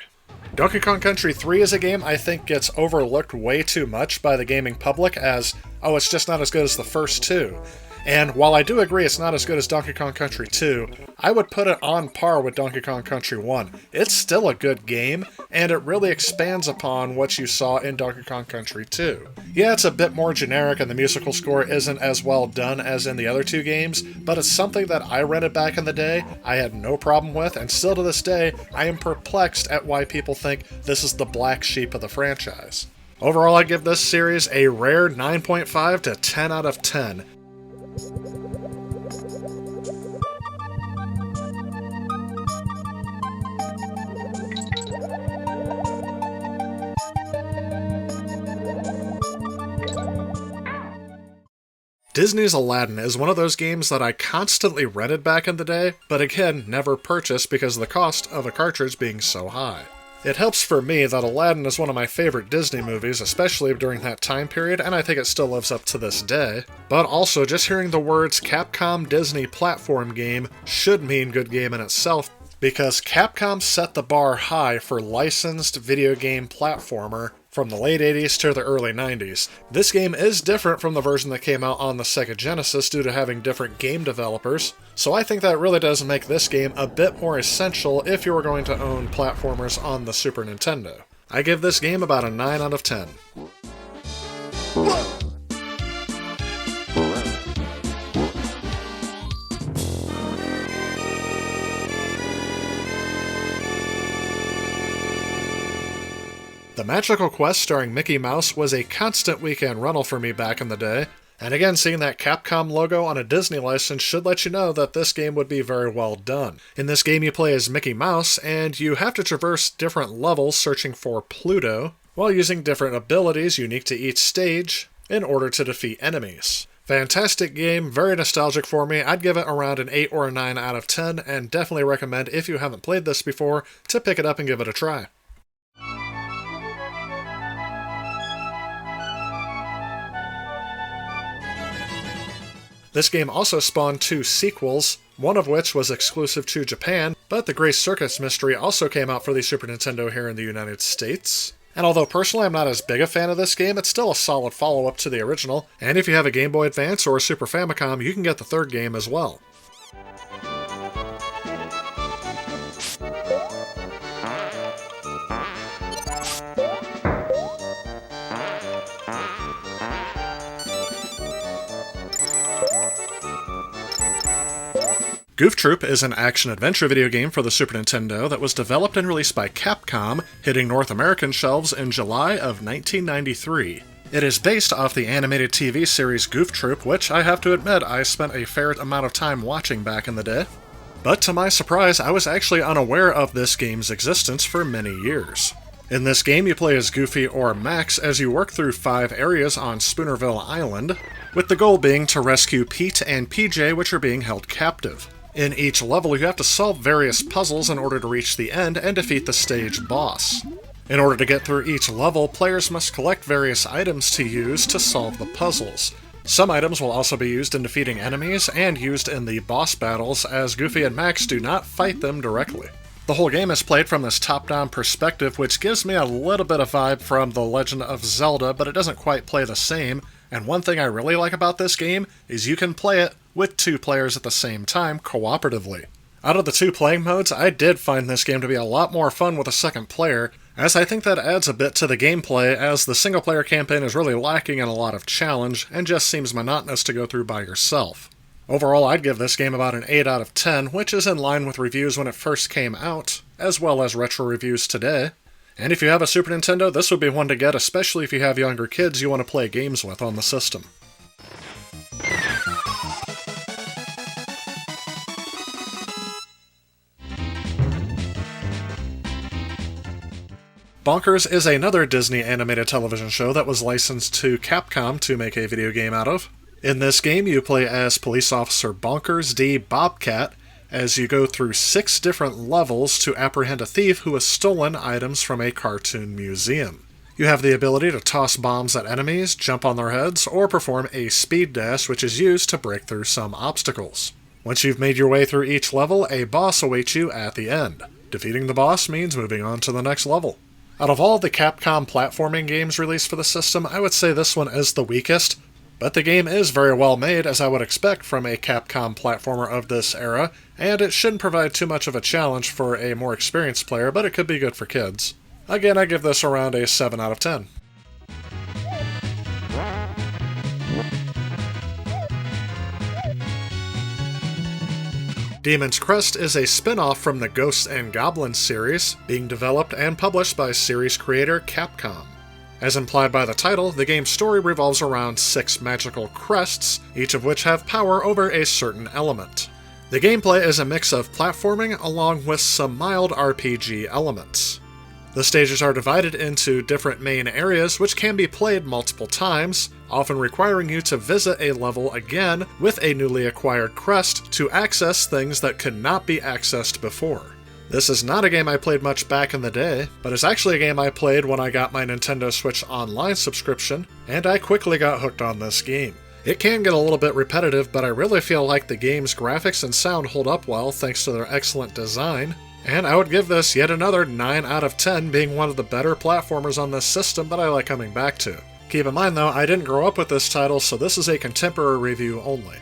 Speaker 2: Donkey Kong Country 3 is a game I think gets overlooked way too much by the gaming public as, oh, it's just not as good as the first two. And while I do agree it's not as good as Donkey Kong Country 2, I would put it on par with Donkey Kong Country 1. It's still a good game, and it really expands upon what you saw in Donkey Kong Country 2. Yeah, it's a bit more generic and the musical score isn't as well done as in the other two games, but it's something that I rented back in the day, I had no problem with, and still to this day, I am perplexed at why people think this is the black sheep of the franchise. Overall, I give this series a rare 9.5 to 10 out of 10. Disney's Aladdin is one of those games that I constantly rented back in the day, but again, never purchased because of the cost of a cartridge being so high. It helps for me that Aladdin is one of my favorite Disney movies, especially during that time period, and I think it still lives up to this day. But also, just hearing the words Capcom Disney platform game should mean good game in itself, because Capcom set the bar high for licensed video game platformer from the late 80s to the early 90s. This game is different from the version that came out on the Sega Genesis due to having different game developers, so I think that really does make this game a bit more essential if you were going to own platformers on the Super Nintendo. I give this game about a 9 out of 10. The Magical Quest starring Mickey Mouse was a constant weekend rental for me back in the day, and again seeing that Capcom logo on a Disney license should let you know that this game would be very well done. In this game you play as Mickey Mouse, and you have to traverse different levels searching for Pluto, while using different abilities unique to each stage in order to defeat enemies. Fantastic game, very nostalgic for me. I'd give it around an 8 or a 9 out of 10, and definitely recommend, if you haven't played this before, to pick it up and give it a try. This game also spawned 2 sequels, one of which was exclusive to Japan, but the Gray Circus Mystery also came out for the Super Nintendo here in the United States. And although personally I'm not as big a fan of this game, it's still a solid follow-up to the original, and if you have a Game Boy Advance or a Super Famicom, you can get the third game as well. Goof Troop is an action-adventure video game for the Super Nintendo that was developed and released by Capcom, hitting North American shelves in July of 1993. It is based off the animated TV series Goof Troop, which I have to admit I spent a fair amount of time watching back in the day. But to my surprise, I was actually unaware of this game's existence for many years. In this game, you play as Goofy or Max as you work through 5 areas on Spoonerville Island, with the goal being to rescue Pete and PJ, which are being held captive. In each level, you have to solve various puzzles in order to reach the end and defeat the stage boss. In order to get through each level, players must collect various items to use to solve the puzzles. Some items will also be used in defeating enemies and used in the boss battles, as Goofy and Max do not fight them directly. The whole game is played from this top-down perspective, which gives me a little bit of vibe from The Legend of Zelda, but it doesn't quite play the same. And one thing I really like about this game is you can play it with 2 players at the same time, cooperatively. Out of the two playing modes, I did find this game to be a lot more fun with a second player, as I think that adds a bit to the gameplay, as the single-player campaign is really lacking in a lot of challenge, and just seems monotonous to go through by yourself. Overall, I'd give this game about an 8 out of 10, which is in line with reviews when it first came out, as well as retro reviews today. And if you have a Super Nintendo, this would be one to get, especially if you have younger kids you want to play games with on the system. Bonkers is another Disney animated television show that was licensed to Capcom to make a video game out of. In this game, you play as Police Officer Bonkers D. Bobcat as you go through 6 different levels to apprehend a thief who has stolen items from a cartoon museum. You have the ability to toss bombs at enemies, jump on their heads, or perform a speed dash, which is used to break through some obstacles. Once you've made your way through each level, a boss awaits you at the end. Defeating the boss means moving on to the next level. Out of all the Capcom platforming games released for the system, I would say this one is the weakest, but the game is very well made, as I would expect from a Capcom platformer of this era, and it shouldn't provide too much of a challenge for a more experienced player, but it could be good for kids. Again, I give this around a 7 out of 10. Demon's Crest is a spin-off from the Ghosts and Goblins series, being developed and published by series creator Capcom. As implied by the title, the game's story revolves around 6 magical crests, each of which have power over a certain element. The gameplay is a mix of platforming along with some mild RPG elements. The stages are divided into different main areas which can be played multiple times, often requiring you to visit a level again with a newly acquired crest to access things that could not be accessed before. This is not a game I played much back in the day, but it's actually a game I played when I got my Nintendo Switch Online subscription, and I quickly got hooked on this game. It can get a little bit repetitive, but I really feel like the game's graphics and sound hold up well thanks to their excellent design, and I would give this yet another 9 out of 10, being one of the better platformers on this system that I like coming back to. Keep in mind though, I didn't grow up with this title, so this is a contemporary review only.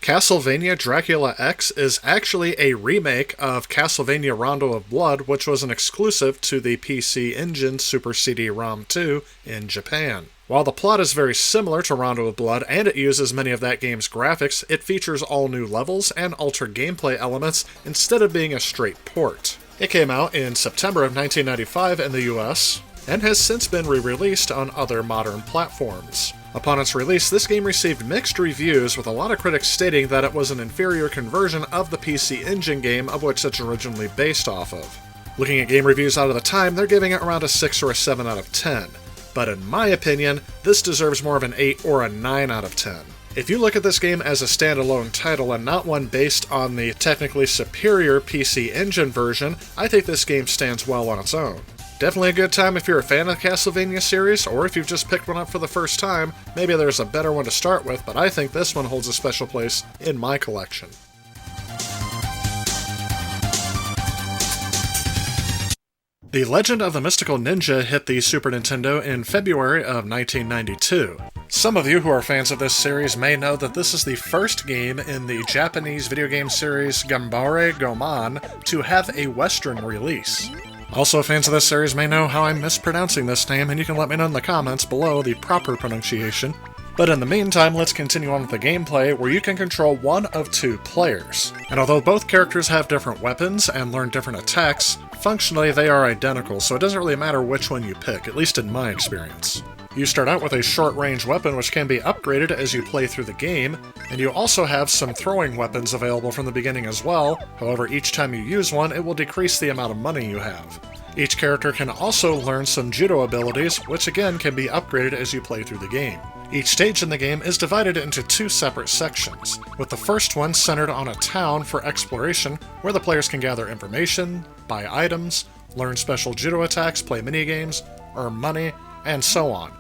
Speaker 2: Castlevania Dracula X is actually a remake of Castlevania Rondo of Blood, which was an exclusive to the PC Engine Super CD-ROM 2 in Japan. While the plot is very similar to Rondo of Blood and it uses many of that game's graphics, it features all new levels and altered gameplay elements instead of being a straight port. It came out in September of 1995 in the US, and has since been re-released on other modern platforms. Upon its release, this game received mixed reviews, with a lot of critics stating that it was an inferior conversion of the PC Engine game of which it's originally based off of. Looking at game reviews out of the time, they're giving it around a 6 or a 7 out of 10. But in my opinion, this deserves more of an 8 or a 9 out of 10. If you look at this game as a standalone title and not one based on the technically superior PC Engine version, I think this game stands well on its own. Definitely a good time if you're a fan of the Castlevania series, or if you've just picked one up for the first time. Maybe there's a better one to start with, but I think this one holds a special place in my collection. The Legend of the Mystical Ninja hit the Super Nintendo in February of 1992. Some of you who are fans of this series may know that this is the first game in the Japanese video game series Ganbare Goemon to have a Western release. Also, fans of this series may know how I'm mispronouncing this name, and you can let me know in the comments below the proper pronunciation. But in the meantime, let's continue on with the gameplay, where you can control one of 2 players. And although both characters have different weapons and learn different attacks, functionally they are identical, so it doesn't really matter which one you pick, at least in my experience. You start out with a short-range weapon which can be upgraded as you play through the game, and you also have some throwing weapons available from the beginning as well. However, each time you use one, it will decrease the amount of money you have. Each character can also learn some judo abilities, which again can be upgraded as you play through the game. Each stage in the game is divided into 2 separate sections, with the first one centered on a town for exploration, where the players can gather information, buy items, learn special judo attacks, play minigames, earn money, and so on.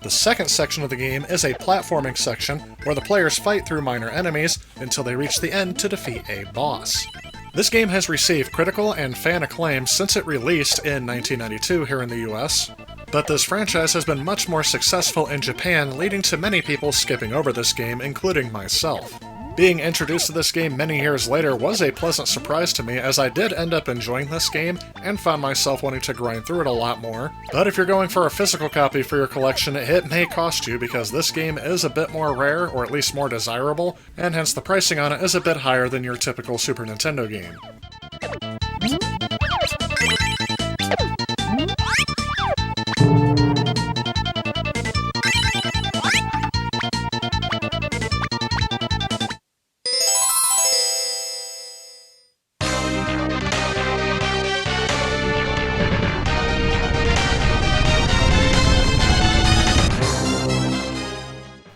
Speaker 2: The second section of the game is a platforming section, where the players fight through minor enemies until they reach the end to defeat a boss. This game has received critical and fan acclaim since it released in 1992 here in the US, but this franchise has been much more successful in Japan, leading to many people skipping over this game, including myself. Being introduced to this game many years later was a pleasant surprise to me, as I did end up enjoying this game and found myself wanting to grind through it a lot more. But if you're going for a physical copy for your collection, it may cost you, because this game is a bit more rare, or at least more desirable, and hence the pricing on it is a bit higher than your typical Super Nintendo game.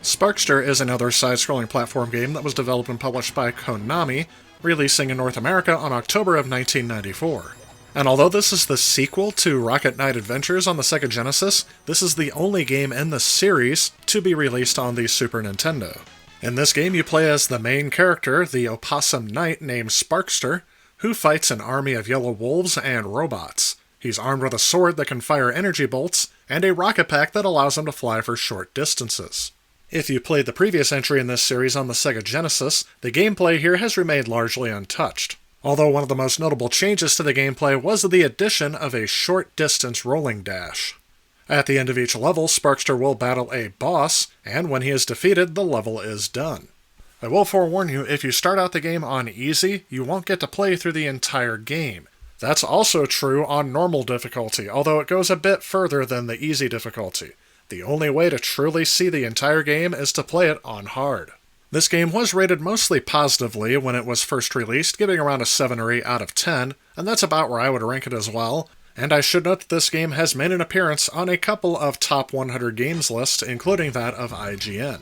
Speaker 2: Sparkster is another side-scrolling platform game that was developed and published by Konami, releasing in North America on October of 1994. And although this is the sequel to Rocket Knight Adventures on the Sega Genesis, this is the only game in the series to be released on the Super Nintendo. In this game, you play as the main character, the opossum knight named Sparkster, who fights an army of yellow wolves and robots. He's armed with a sword that can fire energy bolts, and a rocket pack that allows him to fly for short distances. If you played the previous entry in this series on the Sega Genesis, the gameplay here has remained largely untouched. Although one of the most notable changes to the gameplay was the addition of a short-distance rolling dash. At the end of each level, Sparkster will battle a boss, and when he is defeated, the level is done. I will forewarn you, if you start out the game on easy, you won't get to play through the entire game. That's also true on normal difficulty, although it goes a bit further than the easy difficulty. The only way to truly see the entire game is to play it on hard. This game was rated mostly positively when it was first released, giving around a 7 or 8 out of 10, and that's about where I would rank it as well. And I should note that this game has made an appearance on a couple of top 100 games lists, including that of IGN.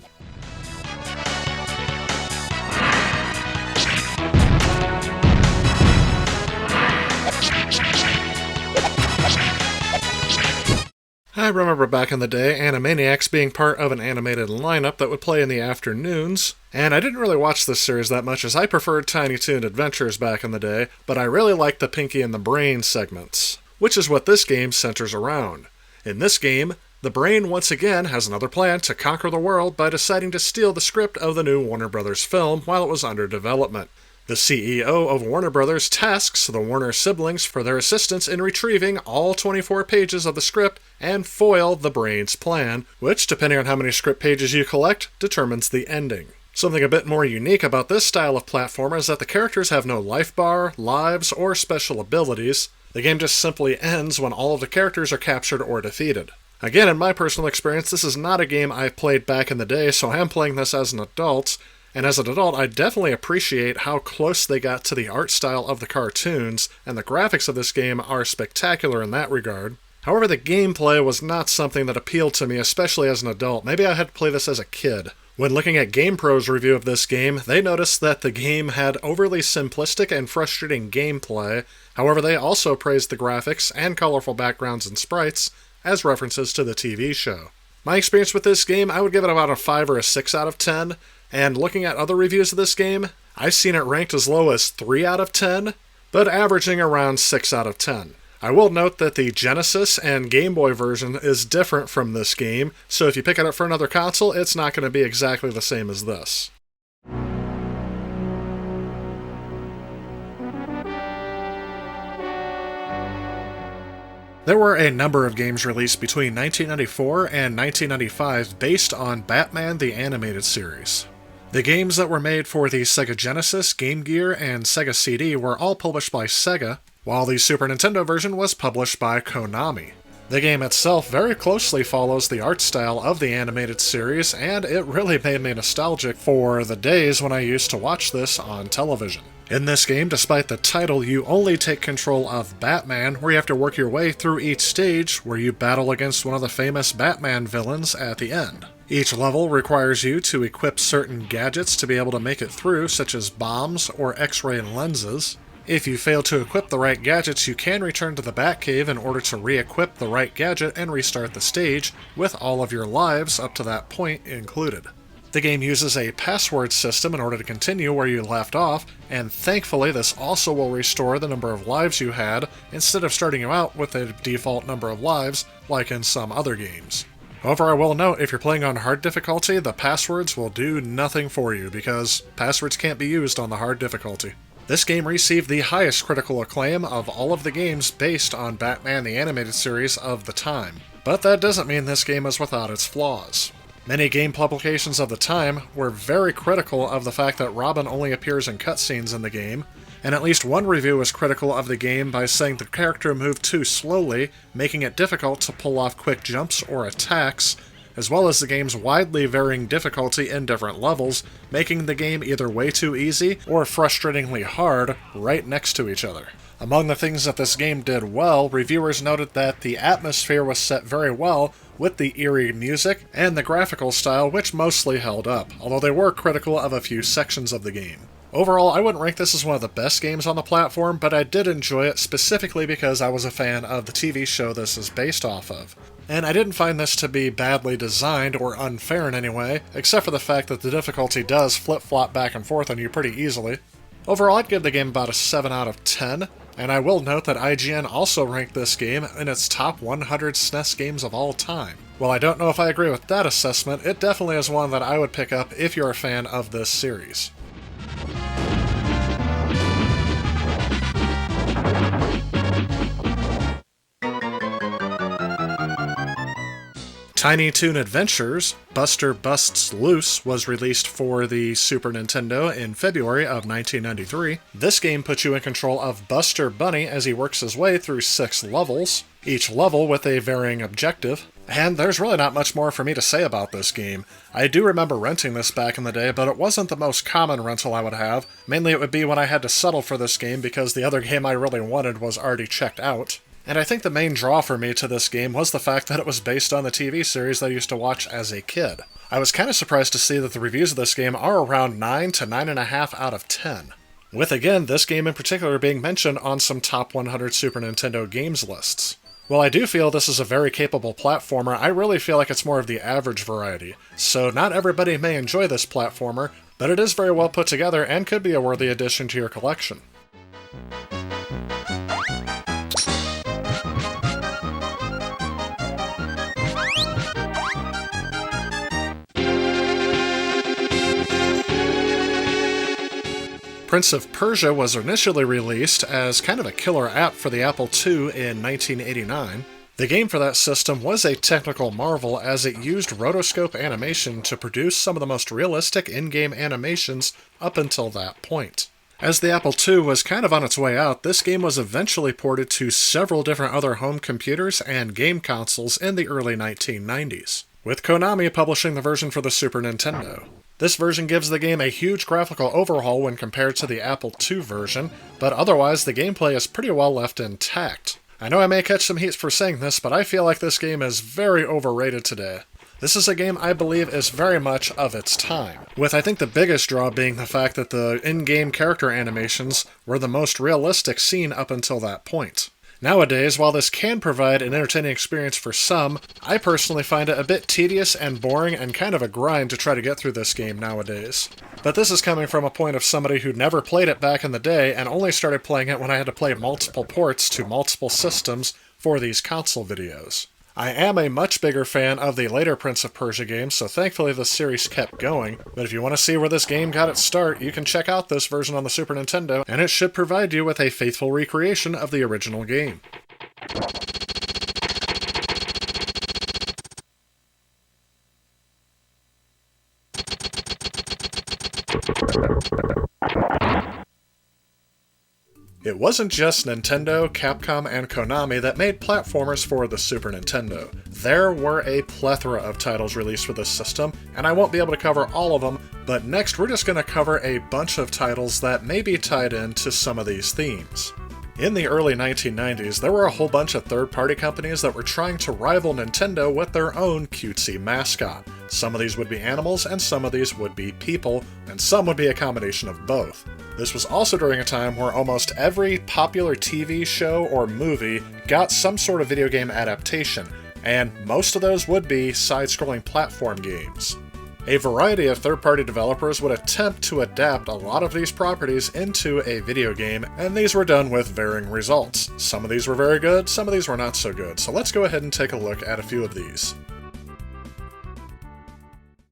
Speaker 2: I remember back in the day Animaniacs being part of an animated lineup that would play in the afternoons, and I didn't really watch this series that much as I preferred Tiny Toon Adventures back in the day, but I really liked the Pinky and the Brain segments, which is what this game centers around. In this game, the Brain once again has another plan to conquer the world by deciding to steal the script of the new Warner Brothers film while it was under development. The CEO of Warner Brothers tasks the Warner siblings for their assistance in retrieving all 24 pages of the script and foil the Brain's plan, which, depending on how many script pages you collect, determines the ending. Something a bit more unique about this style of platformer is that the characters have no life bar, lives, or special abilities. The game just simply ends when all of the characters are captured or defeated. Again, in my personal experience, this is not a game I've played back in the day, so I am playing this as an adult. And as an adult, I definitely appreciate how close they got to the art style of the cartoons, and the graphics of this game are spectacular in that regard. However, the gameplay was not something that appealed to me, especially as an adult. Maybe I had to play this as a kid. When looking at GamePro's review of this game, they noticed that the game had overly simplistic and frustrating gameplay. However, they also praised the graphics and colorful backgrounds and sprites as references to the TV show. My experience with this game, I would give it about a 5 or a 6 out of 10. And looking at other reviews of this game, I've seen it ranked as low as 3 out of 10, but averaging around 6 out of 10. I will note that the Genesis and Game Boy version is different from this game, so if you pick it up for another console, it's not going to be exactly the same as this. There were a number of games released between 1994 and 1995 based on Batman the Animated Series. The games that were made for the Sega Genesis, Game Gear, and Sega CD were all published by Sega, while the Super Nintendo version was published by Konami. The game itself very closely follows the art style of the animated series, and it really made me nostalgic for the days when I used to watch this on television. In this game, despite the title, you only take control of Batman, where you have to work your way through each stage, where you battle against one of the famous Batman villains at the end. Each level requires you to equip certain gadgets to be able to make it through, such as bombs or X-ray lenses. If you fail to equip the right gadgets, you can return to the Batcave in order to re-equip the right gadget and restart the stage, with all of your lives up to that point included. The game uses a password system in order to continue where you left off, and thankfully this also will restore the number of lives you had, instead of starting you out with a default number of lives, like in some other games. However, I will note, if you're playing on hard difficulty, the passwords will do nothing for you, because passwords can't be used on the hard difficulty. This game received the highest critical acclaim of all of the games based on Batman the Animated Series of the time. But that doesn't mean this game is without its flaws. Many game publications of the time were very critical of the fact that Robin only appears in cutscenes in the game, and at least one review was critical of the game by saying the character moved too slowly, making it difficult to pull off quick jumps or attacks, as well as the game's widely varying difficulty in different levels, making the game either way too easy or frustratingly hard right next to each other. Among the things that this game did well, reviewers noted that the atmosphere was set very well with the eerie music and the graphical style, which mostly held up, although they were critical of a few sections of the game. Overall, I wouldn't rank this as one of the best games on the platform, but I did enjoy it specifically because I was a fan of the TV show this is based off of. And I didn't find this to be badly designed or unfair in any way, except for the fact that the difficulty does flip-flop back and forth on you pretty easily. Overall, I'd give the game about a 7 out of 10, and I will note that IGN also ranked this game in its top 100 SNES games of all time. While I don't know if I agree with that assessment, it definitely is one that I would pick up if you're a fan of this series. Tiny Toon Adventures, Buster Busts Loose was released for the Super Nintendo in February of 1993. This game puts you in control of Buster Bunny as he works his way through 6 levels, each level with a varying objective. And there's really not much more for me to say about this game. I do remember renting this back in the day, but it wasn't the most common rental I would have. Mainly it would be when I had to settle for this game because the other game I really wanted was already checked out. And I think the main draw for me to this game was the fact that it was based on the TV series that I used to watch as a kid. I was kind of surprised to see that the reviews of this game are around 9 to 9.5 out of 10. With, again, this game in particular being mentioned on some top 100 Super Nintendo games lists. While I do feel this is a very capable platformer, I really feel like it's more of the average variety. So not everybody may enjoy this platformer, but it is very well put together and could be a worthy addition to your collection. Prince of Persia was initially released as kind of a killer app for the Apple II in 1989. The game for that system was a technical marvel as it used rotoscope animation to produce some of the most realistic in-game animations up until that point. As the Apple II was kind of on its way out, this game was eventually ported to several different other home computers and game consoles in the early 1990s, with Konami publishing the version for the Super Nintendo. This version gives the game a huge graphical overhaul when compared to the Apple II version, but otherwise the gameplay is pretty well left intact. I know I may catch some heat for saying this, but I feel like this game is very overrated today. This is a game I believe is very much of its time, with I think the biggest draw being the fact that the in-game character animations were the most realistic seen up until that point. Nowadays, while this can provide an entertaining experience for some, I personally find it a bit tedious and boring and kind of a grind to try to get through this game nowadays. But this is coming from a point of somebody who never played it back in the day and only started playing it when I had to play multiple ports to multiple systems for these console videos. I am a much bigger fan of the later Prince of Persia games, so thankfully the series kept going, but if you want to see where this game got its start, you can check out this version on the Super Nintendo, and it should provide you with a faithful recreation of the original game. It wasn't just Nintendo, Capcom, and Konami that made platformers for the Super Nintendo. There were a plethora of titles released for this system, and I won't be able to cover all of them, but next we're just going to cover a bunch of titles that may be tied into some of these themes. In the early 1990s, there were a whole bunch of third-party companies that were trying to rival Nintendo with their own cutesy mascot. Some of these would be animals, and some of these would be people, and some would be a combination of both. This was also during a time where almost every popular TV show or movie got some sort of video game adaptation, and most of those would be side-scrolling platform games. A variety of third-party developers would attempt to adapt a lot of these properties into a video game, and these were done with varying results. Some of these were very good, some of these were not so good, so let's go ahead and take a look at a few of these.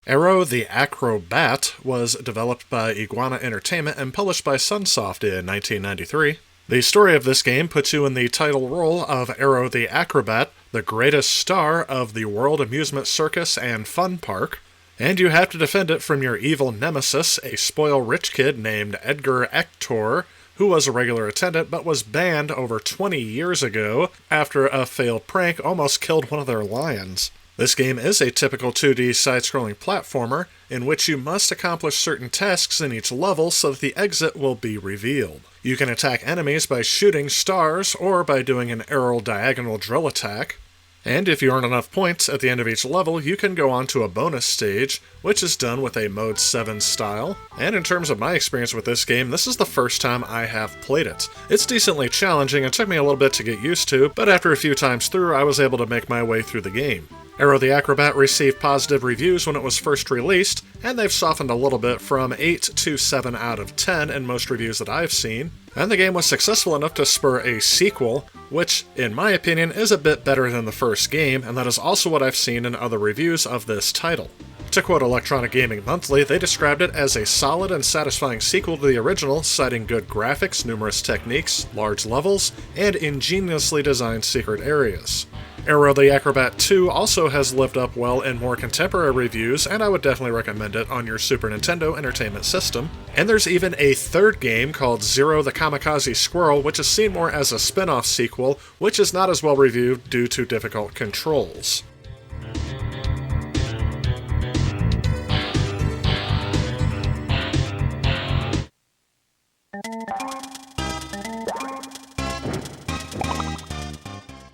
Speaker 2: Arrow the Acrobat was developed by Iguana Entertainment and published by Sunsoft in 1993. The story of this game puts you in the title role of Arrow the Acrobat, the greatest star of the World Amusement Circus and Fun Park, and you have to defend it from your evil nemesis, a spoiled rich kid named Edgar Ector, who was a regular attendant but was banned over 20 years ago after a failed prank almost killed one of their lions. This game is a typical 2D side-scrolling platformer in which you must accomplish certain tasks in each level so that the exit will be revealed. You can attack enemies by shooting stars or by doing an arrow diagonal drill attack. And if you earn enough points at the end of each level, you can go on to a bonus stage, which is done with a Mode 7 style. And in terms of my experience with this game, this is the first time I have played it. It's decently challenging and took me a little bit to get used to, but after a few times through, I was able to make my way through the game. Arrow the Acrobat received positive reviews when it was first released, and they've softened a little bit from 8 to 7 out of 10 in most reviews that I've seen. And the game was successful enough to spur a sequel, which, in my opinion, is a bit better than the first game, and that is also what I've seen in other reviews of this title. To quote Electronic Gaming Monthly, they described it as a solid and satisfying sequel to the original, citing good graphics, numerous techniques, large levels, and ingeniously designed secret areas. Arrow the Acrobat 2 also has lived up well in more contemporary reviews, and I would definitely recommend it on your Super Nintendo Entertainment System. And there's even a third game called Zero the Kamikaze Squirrel, which is seen more as a spin-off sequel, which is not as well reviewed due to difficult controls.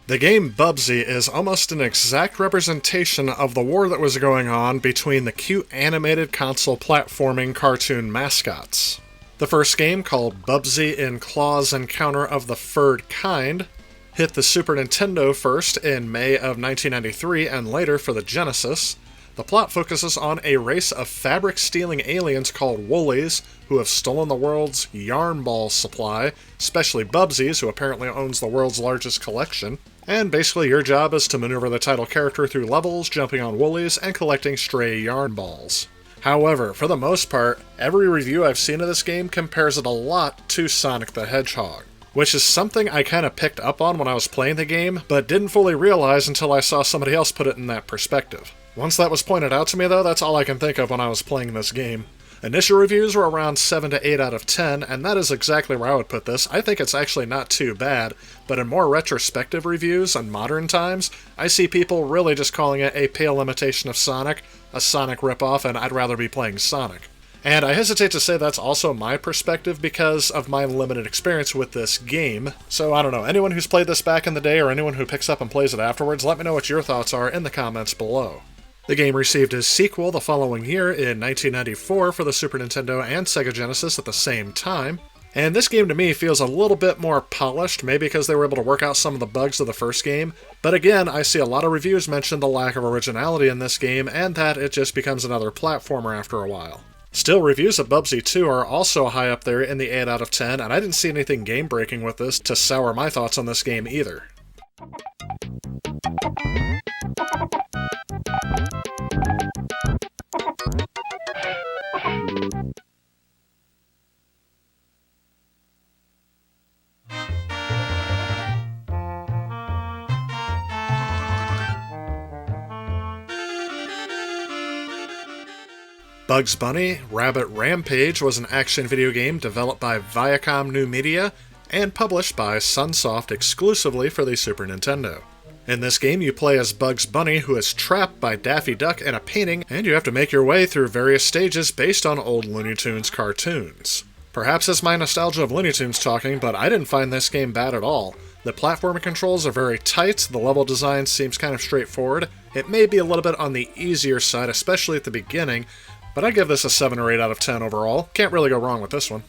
Speaker 2: The game Bubsy is almost an exact representation of the war that was going on between the cute animated console platforming cartoon mascots. The first game, called Bubsy in Claw's Encounter of the Furred Kind, hit the Super Nintendo first in May of 1993 and later for the Genesis. The plot focuses on a race of fabric-stealing aliens called Woolies who have stolen the world's yarn ball supply, especially Bubsy's, who apparently owns the world's largest collection. And basically your job is to maneuver the title character through levels, jumping on Woolies, and collecting stray yarn balls. However, for the most part, every review I've seen of this game compares it a lot to Sonic the Hedgehog, which is something I kind of picked up on when I was playing the game, but didn't fully realize until I saw somebody else put it in that perspective. Once that was pointed out to me, though, that's all I can think of when I was playing this game. Initial reviews were around 7 to 8 out of 10, and that is exactly where I would put this. I think it's actually not too bad, but in more retrospective reviews on modern times, I see people really just calling it a pale imitation of Sonic, a Sonic ripoff, and I'd rather be playing Sonic. And I hesitate to say that's also my perspective because of my limited experience with this game. So I don't know, anyone who's played this back in the day or anyone who picks up and plays it afterwards, let me know what your thoughts are in the comments below. The game received its sequel the following year in 1994 for the Super Nintendo and Sega Genesis at the same time. And this game to me feels a little bit more polished, maybe because they were able to work out some of the bugs of the first game. But again, I see a lot of reviews mention the lack of originality in this game and that it just becomes another platformer after a while. Still, reviews of Bubsy 2 are also high up there in the 8 out of 10, and I didn't see anything game-breaking with this to sour my thoughts on this game either. Bugs Bunny Rabbit Rampage was an action video game developed by Viacom New Media and published by Sunsoft exclusively for the Super Nintendo. In this game, you play as Bugs Bunny, who is trapped by Daffy Duck in a painting, and you have to make your way through various stages based on old Looney Tunes cartoons. Perhaps it's my nostalgia of Looney Tunes talking, but I didn't find this game bad at all. The platforming controls are very tight, the level design seems kind of straightforward. It may be a little bit on the easier side, especially at the beginning, but I'd give this a 7 or 8 out of 10 overall. Can't really go wrong with this one.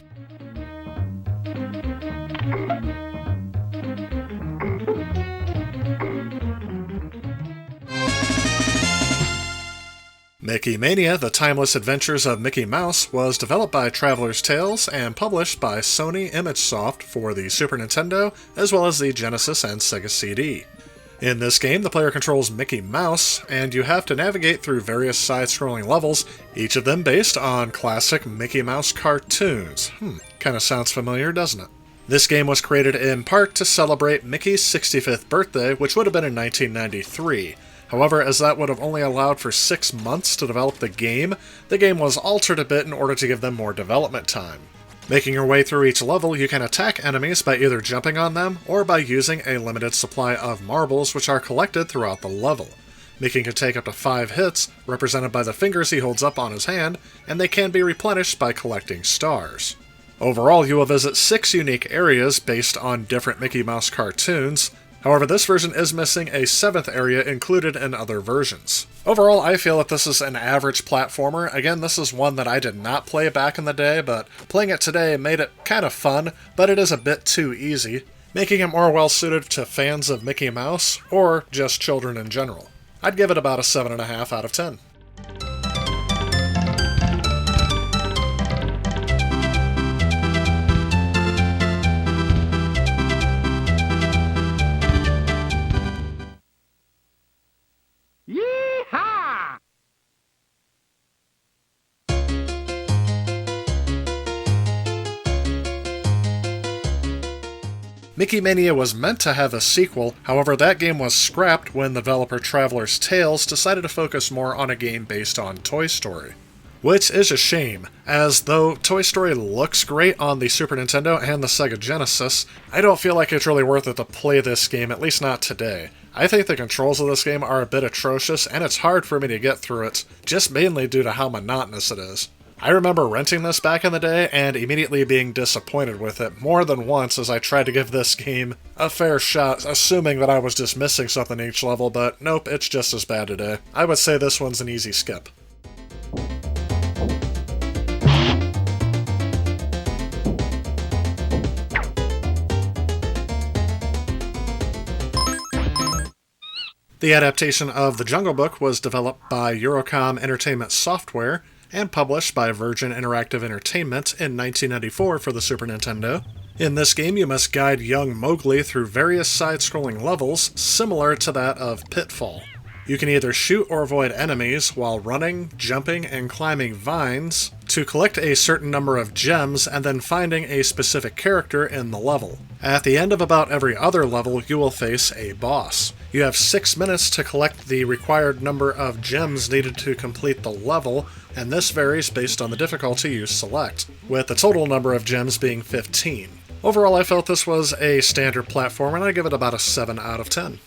Speaker 2: Mickey Mania, The Timeless Adventures of Mickey Mouse was developed by Traveler's Tales and published by Sony ImageSoft for the Super Nintendo, as well as the Genesis and Sega CD. In this game, the player controls Mickey Mouse, and you have to navigate through various side-scrolling levels, each of them based on classic Mickey Mouse cartoons. Kinda sounds familiar, doesn't it? This game was created in part to celebrate Mickey's 65th birthday, which would have been in 1993. However, as that would have only allowed for 6 months to develop the game was altered a bit in order to give them more development time. Making your way through each level, you can attack enemies by either jumping on them or by using a limited supply of marbles which are collected throughout the level. Mickey can take up to 5 hits, represented by the fingers he holds up on his hand, and they can be replenished by collecting stars. Overall, you will visit 6 unique areas based on different Mickey Mouse cartoons. However, this version is missing a 7th area included in other versions. Overall, I feel that this is an average platformer. Again, this is one that I did not play back in the day, but playing it today made it kind of fun, but it is a bit too easy, making it more well-suited to fans of Mickey Mouse, or just children in general. I'd give it about a 7.5 out of 10.
Speaker 9: Yee-haw!
Speaker 2: Mickey Mania was meant to have a sequel, however that game was scrapped when the developer Traveler's Tales decided to focus more on a game based on Toy Story. Which is a shame, as though Toy Story looks great on the Super Nintendo and the Sega Genesis, I don't feel like it's really worth it to play this game, at least not today. I think the controls of this game are a bit atrocious, and it's hard for me to get through it, just mainly due to how monotonous it is. I remember renting this back in the day and immediately being disappointed with it more than once as I tried to give this game a fair shot, assuming that I was just missing something each level, but nope, it's just as bad today. I would say this one's an easy skip. The adaptation of The Jungle Book was developed by Eurocom Entertainment Software and published by Virgin Interactive Entertainment in 1994 for the Super Nintendo. In this game, you must guide young Mowgli through various side-scrolling levels similar to that of Pitfall. You can either shoot or avoid enemies while running, jumping, and climbing vines to collect a certain number of gems and then finding a specific character in the level. At the end of about every other level, you will face a boss. You have 6 minutes to collect the required number of gems needed to complete the level, and this varies based on the difficulty you select, with the total number of gems being 15. Overall, I felt this was a standard platform, and I give it about a 7 out of 10.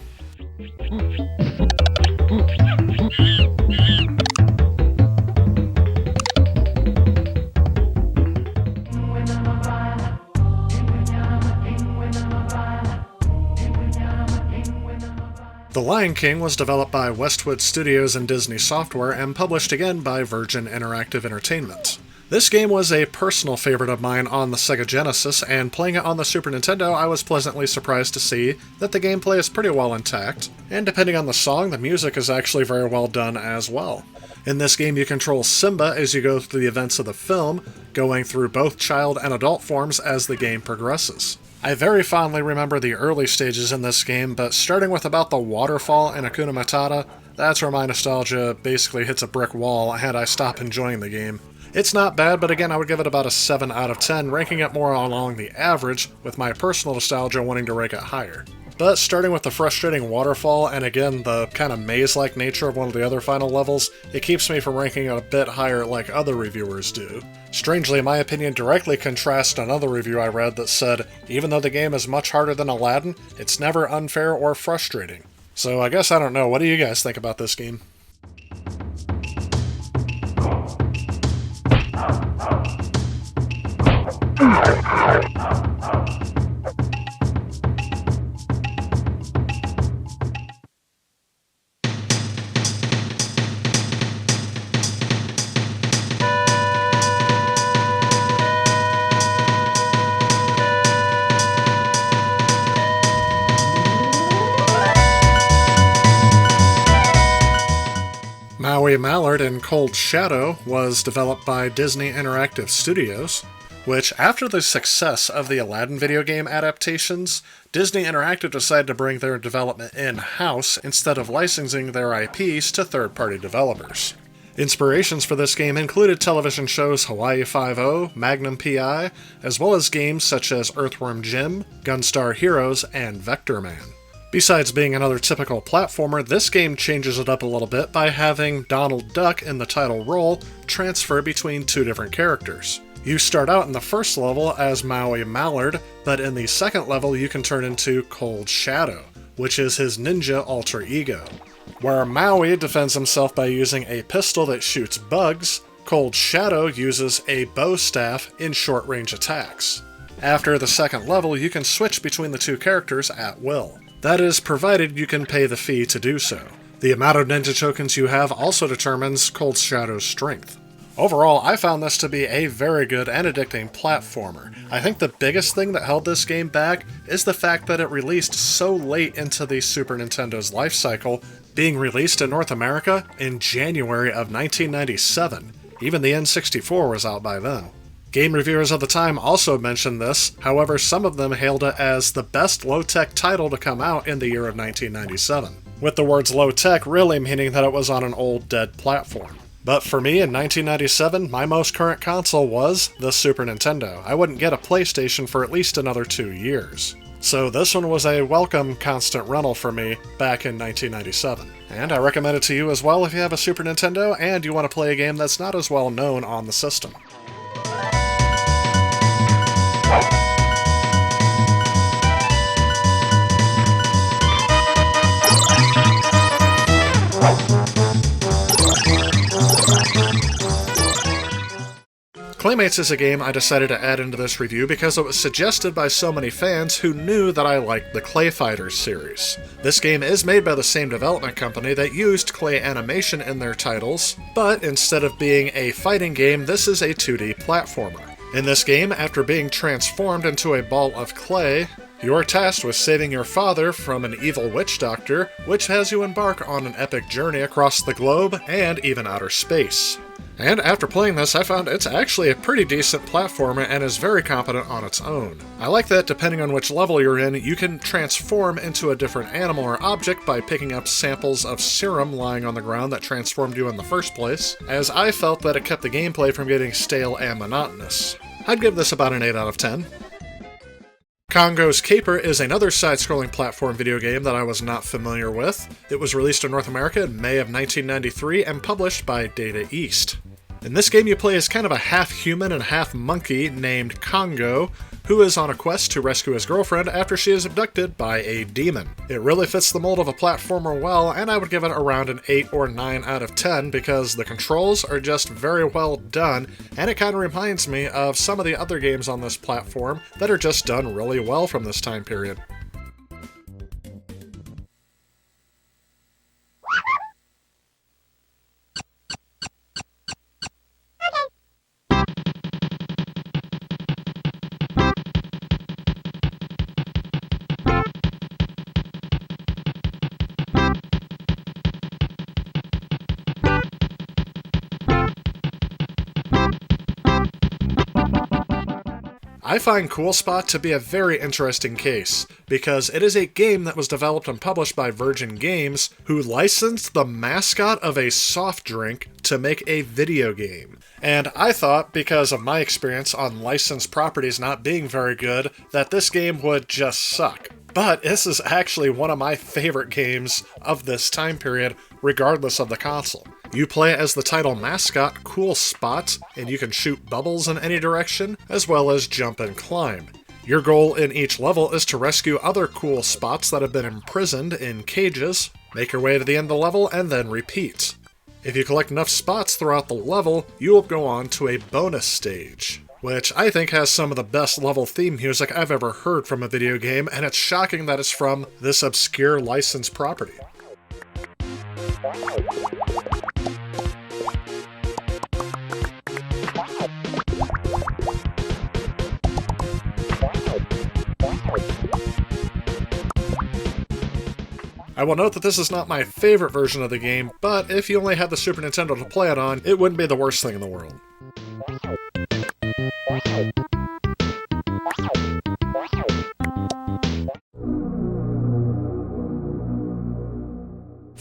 Speaker 2: The Lion King was developed by Westwood Studios and Disney Software and published again by Virgin Interactive Entertainment. This game was a personal favorite of mine on the Sega Genesis, and playing it on the Super Nintendo, I was pleasantly surprised to see that the gameplay is pretty well intact, and depending on the song, the music is actually very well done as well. In this game, you control Simba as you go through the events of the film, going through both child and adult forms as the game progresses. I very fondly remember the early stages in this game, but starting with about the waterfall in Hakuna Matata, that's where my nostalgia basically hits a brick wall and I stop enjoying the game. It's not bad, but again, I would give it about a 7 out of 10, ranking it more along the average, with my personal nostalgia wanting to rank it higher. But starting with the frustrating waterfall, and again, the kind of maze-like nature of one of the other final levels, it keeps me from ranking it a bit higher like other reviewers do. Strangely, my opinion directly contrasts another review I read that said, even though the game is much harder than Aladdin, it's never unfair or frustrating. So I guess I don't know, what do you guys think about this game? Maui Mallard and Cold Shadow was developed by Disney Interactive Studios. which, after the success of the Aladdin video game adaptations, Disney Interactive decided to bring their development in-house instead of licensing their IPs to third-party developers. Inspirations for this game included television shows Hawaii Five-0, Magnum P.I., as well as games such as Earthworm Jim, Gunstar Heroes, and Vector Man. Besides being another typical platformer, this game changes it up a little bit by having Donald Duck in the title role transfer between two different characters. You start out in the first level as Maui Mallard, but in the second level you can turn into Cold Shadow, which is his ninja alter ego. Where Maui defends himself by using a pistol that shoots bugs, Cold Shadow uses a bow staff in short-range attacks. After the second level, you can switch between the two characters at will. That is, provided you can pay the fee to do so. The amount of ninja tokens you have also determines Cold Shadow's strength. Overall, I found this to be a very good and addicting platformer. I think the biggest thing that held this game back is the fact that it released so late into the Super Nintendo's life cycle, being released in North America in January of 1997. Even the N64 was out by then. Game reviewers of the time also mentioned this, however some of them hailed it as the best low-tech title to come out in the year of 1997, with the words low-tech really meaning that it was on an old, dead platform. But for me, in 1997, my most current console was the Super Nintendo. I wouldn't get a PlayStation for at least another 2 years. So this one was a welcome constant rental for me back in 1997. And I recommend it to you as well if you have a Super Nintendo and you want to play a game that's not as well known on the system. Claymates is a game I decided to add into this review because it was suggested by so many fans who knew that I liked the Clay Fighters series. This game is made by the same development company that used clay animation in their titles, but instead of being a fighting game, this is a 2D platformer. In this game, after being transformed into a ball of clay, you are tasked with saving your father from an evil witch doctor, which has you embark on an epic journey across the globe and even outer space. And after playing this, I found it's actually a pretty decent platformer and is very competent on its own. I like that depending on which level you're in, you can transform into a different animal or object by picking up samples of serum lying on the ground that transformed you in the first place, as I felt that it kept the gameplay from getting stale and monotonous. I'd give this about an 8 out of 10. Congo's Caper is another side-scrolling platform video game that I was not familiar with. It was released in North America in May of 1993 and published by Data East. In this game you play as kind of a half-human and half-monkey named Congo, who is on a quest to rescue his girlfriend after she is abducted by a demon. It really fits the mold of a platformer well, and I would give it around an 8 or 9 out of 10 because the controls are just very well done, and it kind of reminds me of some of the other games on this platform that are just done really well from this time period. I find Cool Spot to be a very interesting case, because it is a game that was developed and published by Virgin Games, who licensed the mascot of a soft drink to make a video game. And I thought, because of my experience on licensed properties not being very good, that this game would just suck. But this is actually one of my favorite games of this time period, regardless of the console. You play as the title mascot, Cool Spot, and you can shoot bubbles in any direction, as well as jump and climb. Your goal in each level is to rescue other Cool Spots that have been imprisoned in cages, make your way to the end of the level, and then repeat. If you collect enough spots throughout the level, you will go on to a bonus stage, which I think has some of the best level theme music I've ever heard from a video game, and it's shocking that it's from this obscure licensed property. I will note that this is not my favorite version of the game, but if you only had the Super Nintendo to play it on, it wouldn't be the worst thing in the world.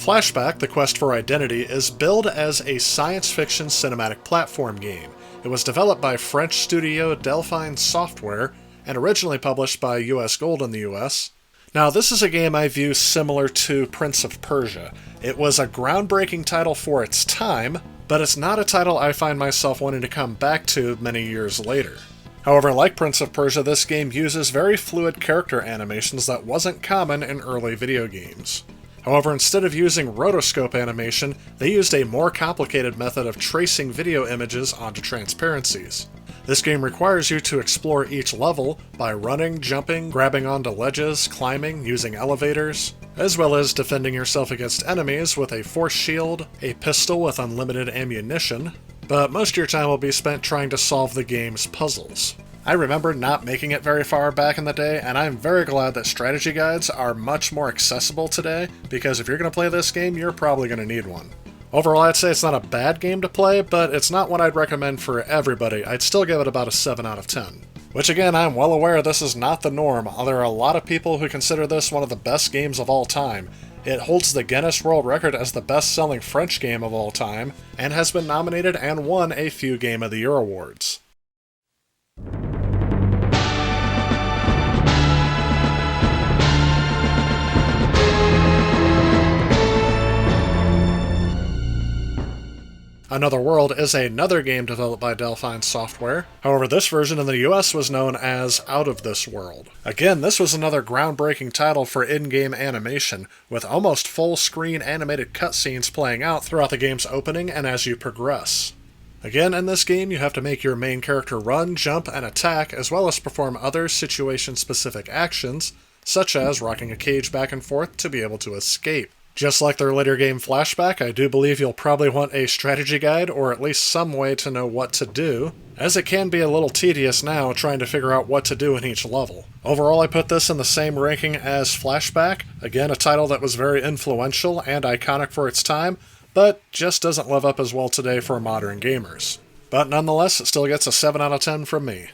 Speaker 2: Flashback: The Quest for Identity is billed as a science fiction cinematic platform game. It was developed by French studio Delphine Software and originally published by US Gold in the US. Now, this is a game I view similar to Prince of Persia. It was a groundbreaking title for its time, but it's not a title I find myself wanting to come back to many years later. However, like Prince of Persia, this game uses very fluid character animations that wasn't common in early video games. However, instead of using rotoscope animation, they used a more complicated method of tracing video images onto transparencies. This game requires you to explore each level by running, jumping, grabbing onto ledges, climbing, using elevators, as well as defending yourself against enemies with a force shield, a pistol with unlimited ammunition, but most of your time will be spent trying to solve the game's puzzles. I remember not making it very far back in the day, and I'm very glad that strategy guides are much more accessible today, because if you're going to play this game, you're probably going to need one. Overall, I'd say it's not a bad game to play, but it's not one I'd recommend for everybody. I'd still give it about a 7 out of 10. Which again, I'm well aware this is not the norm. There are a lot of people who consider this one of the best games of all time. It holds the Guinness World Record as the best-selling French game of all time, and has been nominated and won a few Game of the Year awards. Another World is another game developed by Delphine Software. However, this version in the US was known as Out of This World. Again, this was another groundbreaking title for in-game animation, with almost full-screen animated cutscenes playing out throughout the game's opening and as you progress. Again, in this game, you have to make your main character run, jump, and attack, as well as perform other situation-specific actions, such as rocking a cage back and forth to be able to escape. Just like their later game Flashback, I do believe you'll probably want a strategy guide, or at least some way to know what to do, as it can be a little tedious now trying to figure out what to do in each level. Overall, I put this in the same ranking as Flashback, again a title that was very influential and iconic for its time, but just doesn't live up as well today for modern gamers. But nonetheless, it still gets a 7 out of 10 from me.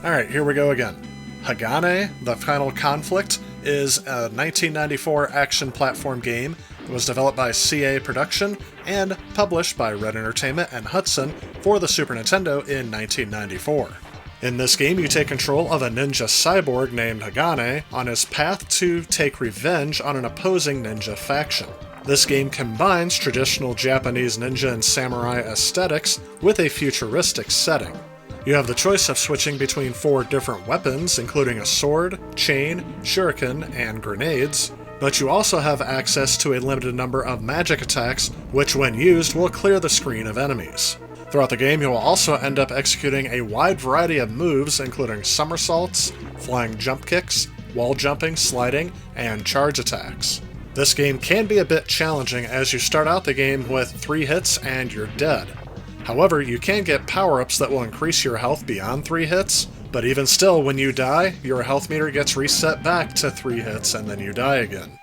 Speaker 2: Alright, here we go again. Hagane, The Final Conflict, is a 1994 action platform game. It was developed by CA Production and published by Red Entertainment and Hudson for the Super Nintendo in 1994. In this game, you take control of a ninja cyborg named Hagane on his path to take revenge on an opposing ninja faction. This game combines traditional Japanese ninja and samurai aesthetics with a futuristic setting. You have the choice of switching between 4 different weapons, including a sword, chain, shuriken, and grenades, but you also have access to a limited number of magic attacks, which when used will clear the screen of enemies. Throughout the game, you will also end up executing a wide variety of moves, including somersaults, flying jump kicks, wall jumping, sliding, and charge attacks. This game can be a bit challenging as you start out the game with 3 hits and you're dead. However, you can get power-ups that will increase your health beyond 3 hits, but even still, when you die, your health meter gets reset back to 3 hits and then you die again.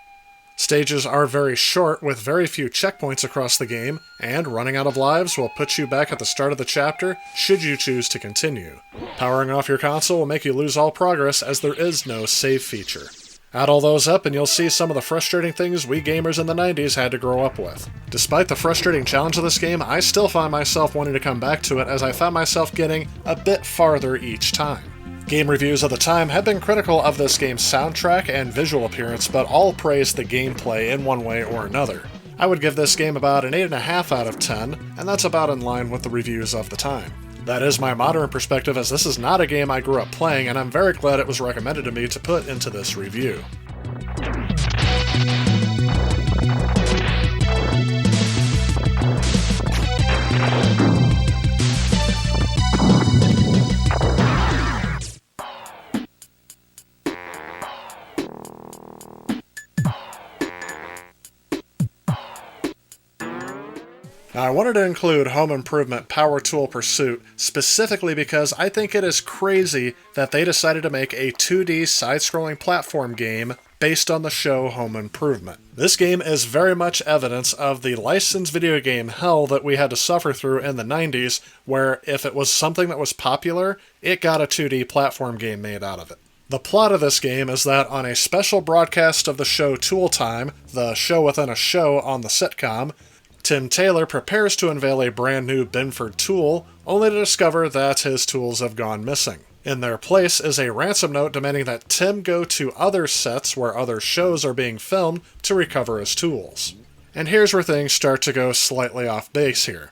Speaker 2: Stages are very short with very few checkpoints across the game, and running out of lives will put you back at the start of the chapter should you choose to continue. Powering off your console will make you lose all progress as there is no save feature. Add all those up and you'll see some of the frustrating things we gamers in the 90s had to grow up with. Despite the frustrating challenge of this game, I still find myself wanting to come back to it as I found myself getting a bit farther each time. Game reviews of the time have been critical of this game's soundtrack and visual appearance, but all praised the gameplay in one way or another. I would give this game about an 8.5 out of 10, and that's about in line with the reviews of the time. That is my modern perspective, as this is not a game I grew up playing, and I'm very glad it was recommended to me to put into this review. Now, I wanted to include Home Improvement Power Tool Pursuit specifically because I think it is crazy that they decided to make a 2D side-scrolling platform game based on the show Home Improvement. This game is very much evidence of the licensed video game hell that we had to suffer through in the 90s, where if it was something that was popular, it got a 2D platform game made out of it. The plot of this game is that on a special broadcast of the show Tool Time, the show within a show on the sitcom, Tim Taylor prepares to unveil a brand new Binford tool, only to discover that his tools have gone missing. In their place is a ransom note demanding that Tim go to other sets where other shows are being filmed to recover his tools. And here's where things start to go slightly off base here.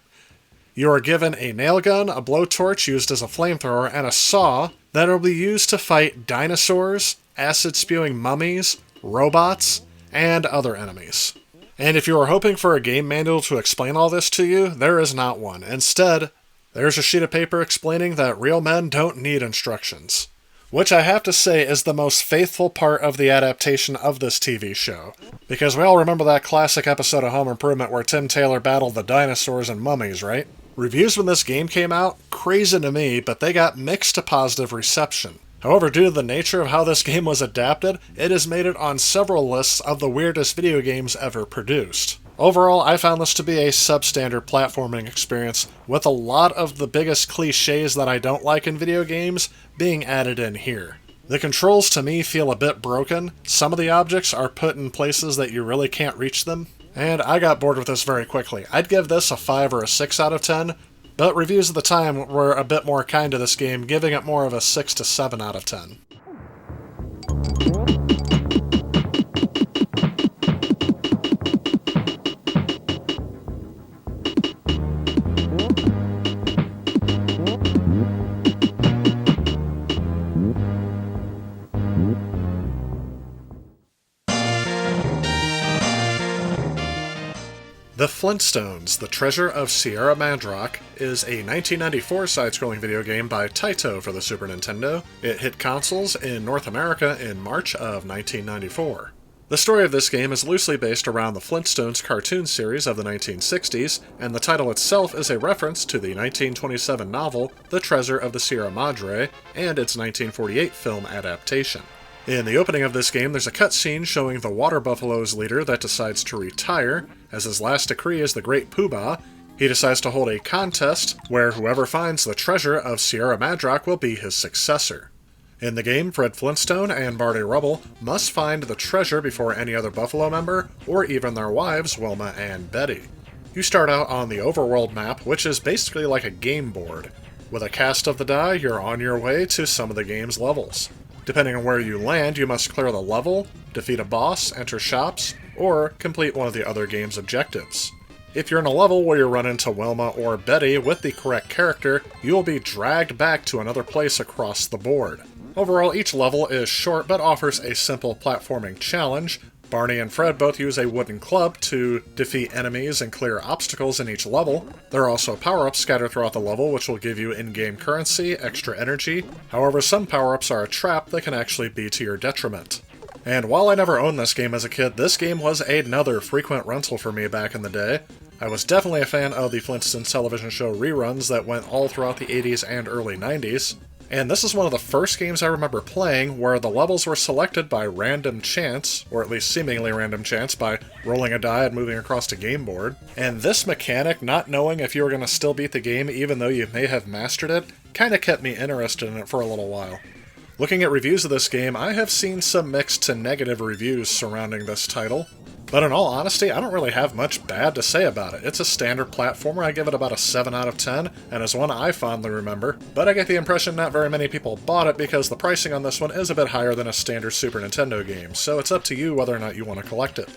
Speaker 2: You are given a nail gun, a blowtorch used as a flamethrower, and a saw that will be used to fight dinosaurs, acid-spewing mummies, robots, and other enemies. And if you are hoping for a game manual to explain all this to you, there is not one. Instead, there's a sheet of paper explaining that real men don't need instructions. Which I have to say is the most faithful part of the adaptation of this TV show. Because we all remember that classic episode of Home Improvement where Tim Taylor battled the dinosaurs and mummies, right? Reviews when this game came out, crazy to me, but they got mixed to positive reception. However, due to the nature of how this game was adapted, it has made it on several lists of the weirdest video games ever produced. Overall, I found this to be a substandard platforming experience, with a lot of the biggest cliches that I don't like in video games being added in here. The controls to me feel a bit broken, some of the objects are put in places that you really can't reach them, and I got bored with this very quickly. I'd give this a 5 or a 6 out of 10, but reviews at the time were a bit more kind to this game, giving it more of a 6 to 7 out of 10. The Flintstones, The Treasure of Sierra Madrox, is a 1994 side-scrolling video game by Taito for the Super Nintendo. It hit consoles in North America in March of 1994. The story of this game is loosely based around the Flintstones cartoon series of the 1960s, and the title itself is a reference to the 1927 novel The Treasure of the Sierra Madre and its 1948 film adaptation. In the opening of this game, there's a cutscene showing the Water Buffalo's leader that decides to retire. As his last decree is the Great Poobah, he decides to hold a contest where whoever finds the treasure of Sierra Madrox will be his successor. In the game, Fred Flintstone and Barney Rubble must find the treasure before any other Buffalo member, or even their wives, Wilma and Betty. You start out on the overworld map, which is basically like a game board. With a cast of the die, you're on your way to some of the game's levels. Depending on where you land, you must clear the level, defeat a boss, enter shops, or complete one of the other game's objectives. If you're in a level where you run into Wilma or Betty with the correct character, you will be dragged back to another place across the board. Overall, each level is short but offers a simple platforming challenge. Barney and Fred both use a wooden club to defeat enemies and clear obstacles in each level. There are also power-ups scattered throughout the level which will give you in-game currency, extra energy. However, some power-ups are a trap that can actually be to your detriment. And while I never owned this game as a kid, this game was another frequent rental for me back in the day. I was definitely a fan of the Flintstones television show reruns that went all throughout the 80s and early 90s. And this is one of the first games I remember playing where the levels were selected by random chance, or at least seemingly random chance, by rolling a die and moving across a game board. And this mechanic, not knowing if you were going to still beat the game even though you may have mastered it, kinda kept me interested in it for a little while. Looking at reviews of this game, I have seen some mixed to negative reviews surrounding this title. But in all honesty, I don't really have much bad to say about it. It's a standard platformer, I give it about a 7 out of 10, and is one I fondly remember. But I get the impression not very many people bought it because the pricing on this one is a bit higher than a standard Super Nintendo game, so it's up to you whether or not you want to collect it.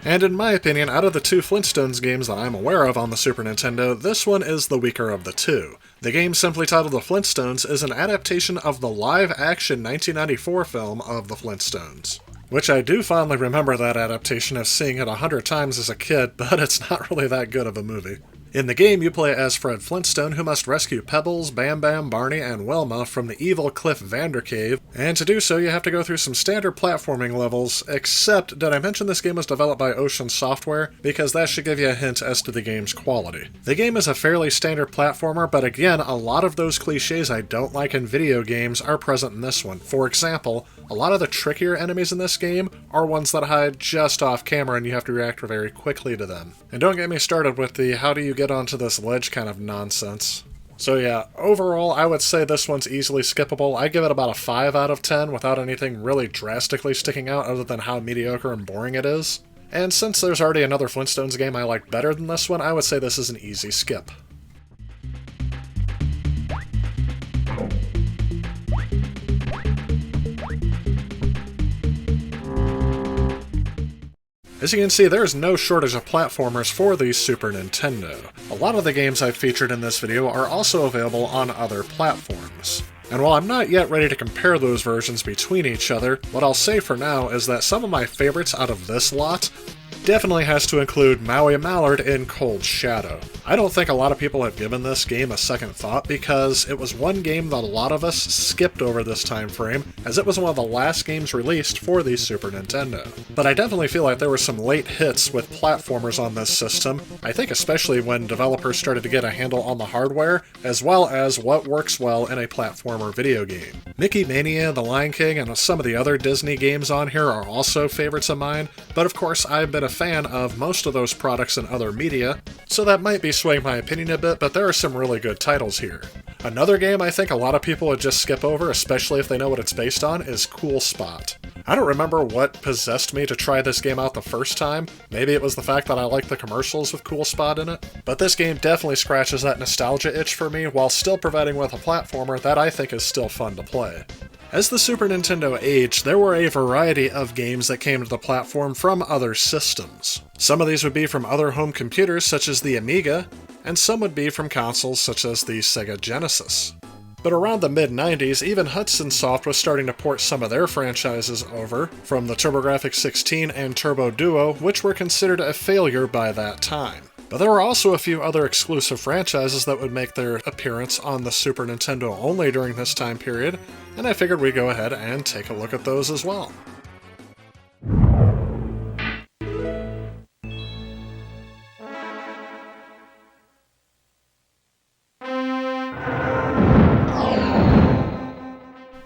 Speaker 2: And in my opinion, out of the two Flintstones games that I'm aware of on the Super Nintendo, this one is the weaker of the two. The game, simply titled The Flintstones, is an adaptation of the live-action 1994 film of The Flintstones. Which I do fondly remember that adaptation of seeing it 100 times as a kid, but it's not really that good of a movie. In the game, you play as Fred Flintstone, who must rescue Pebbles, Bam Bam, Barney, and Wilma from the evil Cliff Vandercave, and to do so you have to go through some standard platforming levels, except did I mention this game was developed by Ocean Software? Because that should give you a hint as to the game's quality. The game is a fairly standard platformer, but again, a lot of those cliches I don't like in video games are present in this one. For example, a lot of the trickier enemies in this game are ones that hide just off camera and you have to react very quickly to them. And don't get me started with the how do you get onto this ledge kind of nonsense. So yeah, overall I would say this one's easily skippable. I give it about a 5 out of 10 without anything really drastically sticking out other than how mediocre and boring it is. And since there's already another Flintstones game I like better than this one, I would say this is an easy skip. As you can see, there is no shortage of platformers for the Super Nintendo. A lot of the games I've featured in this video are also available on other platforms. And while I'm not yet ready to compare those versions between each other, what I'll say for now is that some of my favorites out of this lot definitely has to include Maui Mallard in Cold Shadow. I don't think a lot of people have given this game a second thought because it was one game that a lot of us skipped over this time frame, as it was one of the last games released for the Super Nintendo. But I definitely feel like there were some late hits with platformers on this system, I think especially when developers started to get a handle on the hardware, as well as what works well in a platformer video game. Mickey Mania, The Lion King, and some of the other Disney games on here are also favorites of mine, but of course I've been a fan of most of those products in other media, so that might be swaying my opinion a bit, but there are some really good titles here. Another game I think a lot of people would just skip over, especially if they know what it's based on, is Cool Spot. I don't remember what possessed me to try this game out the first time. Maybe it was the fact that I liked the commercials with Cool Spot in it. But this game definitely scratches that nostalgia itch for me while still providing with a platformer that I think is still fun to play. As the Super Nintendo aged, there were a variety of games that came to the platform from other systems. Some of these would be from other home computers such as the Amiga, and some would be from consoles such as the Sega Genesis. But around the mid-90s, even Hudson Soft was starting to port some of their franchises over, from the TurboGrafx 16 and Turbo Duo, which were considered a failure by that time. But there were also a few other exclusive franchises that would make their appearance on the Super Nintendo only during this time period, and I figured we'd go ahead and take a look at those as well.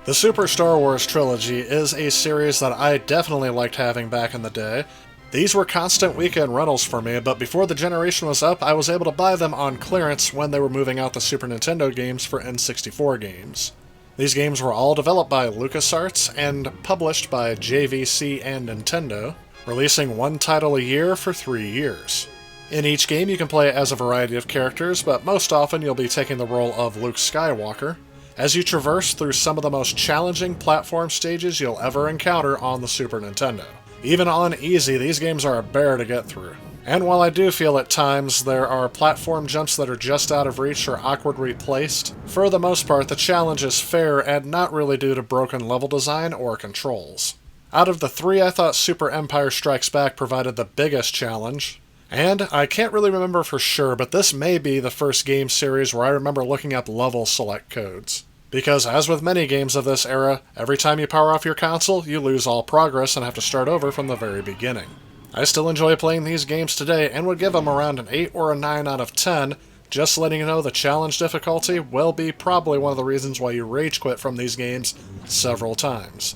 Speaker 2: The Super Star Wars Trilogy is a series that I definitely liked having back in the day. These were constant weekend rentals for me, but before the generation was up, I was able to buy them on clearance when they were moving out the Super Nintendo games for N64 games. These games were all developed by LucasArts and published by JVC and Nintendo, releasing one title a year for 3 years. In each game you can play as a variety of characters, but most often you'll be taking the role of Luke Skywalker, as you traverse through some of the most challenging platform stages you'll ever encounter on the Super Nintendo. Even on easy, these games are a bear to get through. And while I do feel at times there are platform jumps that are just out of reach or awkwardly placed, for the most part the challenge is fair and not really due to broken level design or controls. Out of the three, I thought Super Empire Strikes Back provided the biggest challenge. And I can't really remember for sure, but this may be the first game series where I remember looking up level select codes. Because, as with many games of this era, every time you power off your console, you lose all progress and have to start over from the very beginning. I still enjoy playing these games today and would give them around an 8 or a 9 out of 10, just letting you know the challenge difficulty will be probably one of the reasons why you rage quit from these games several times.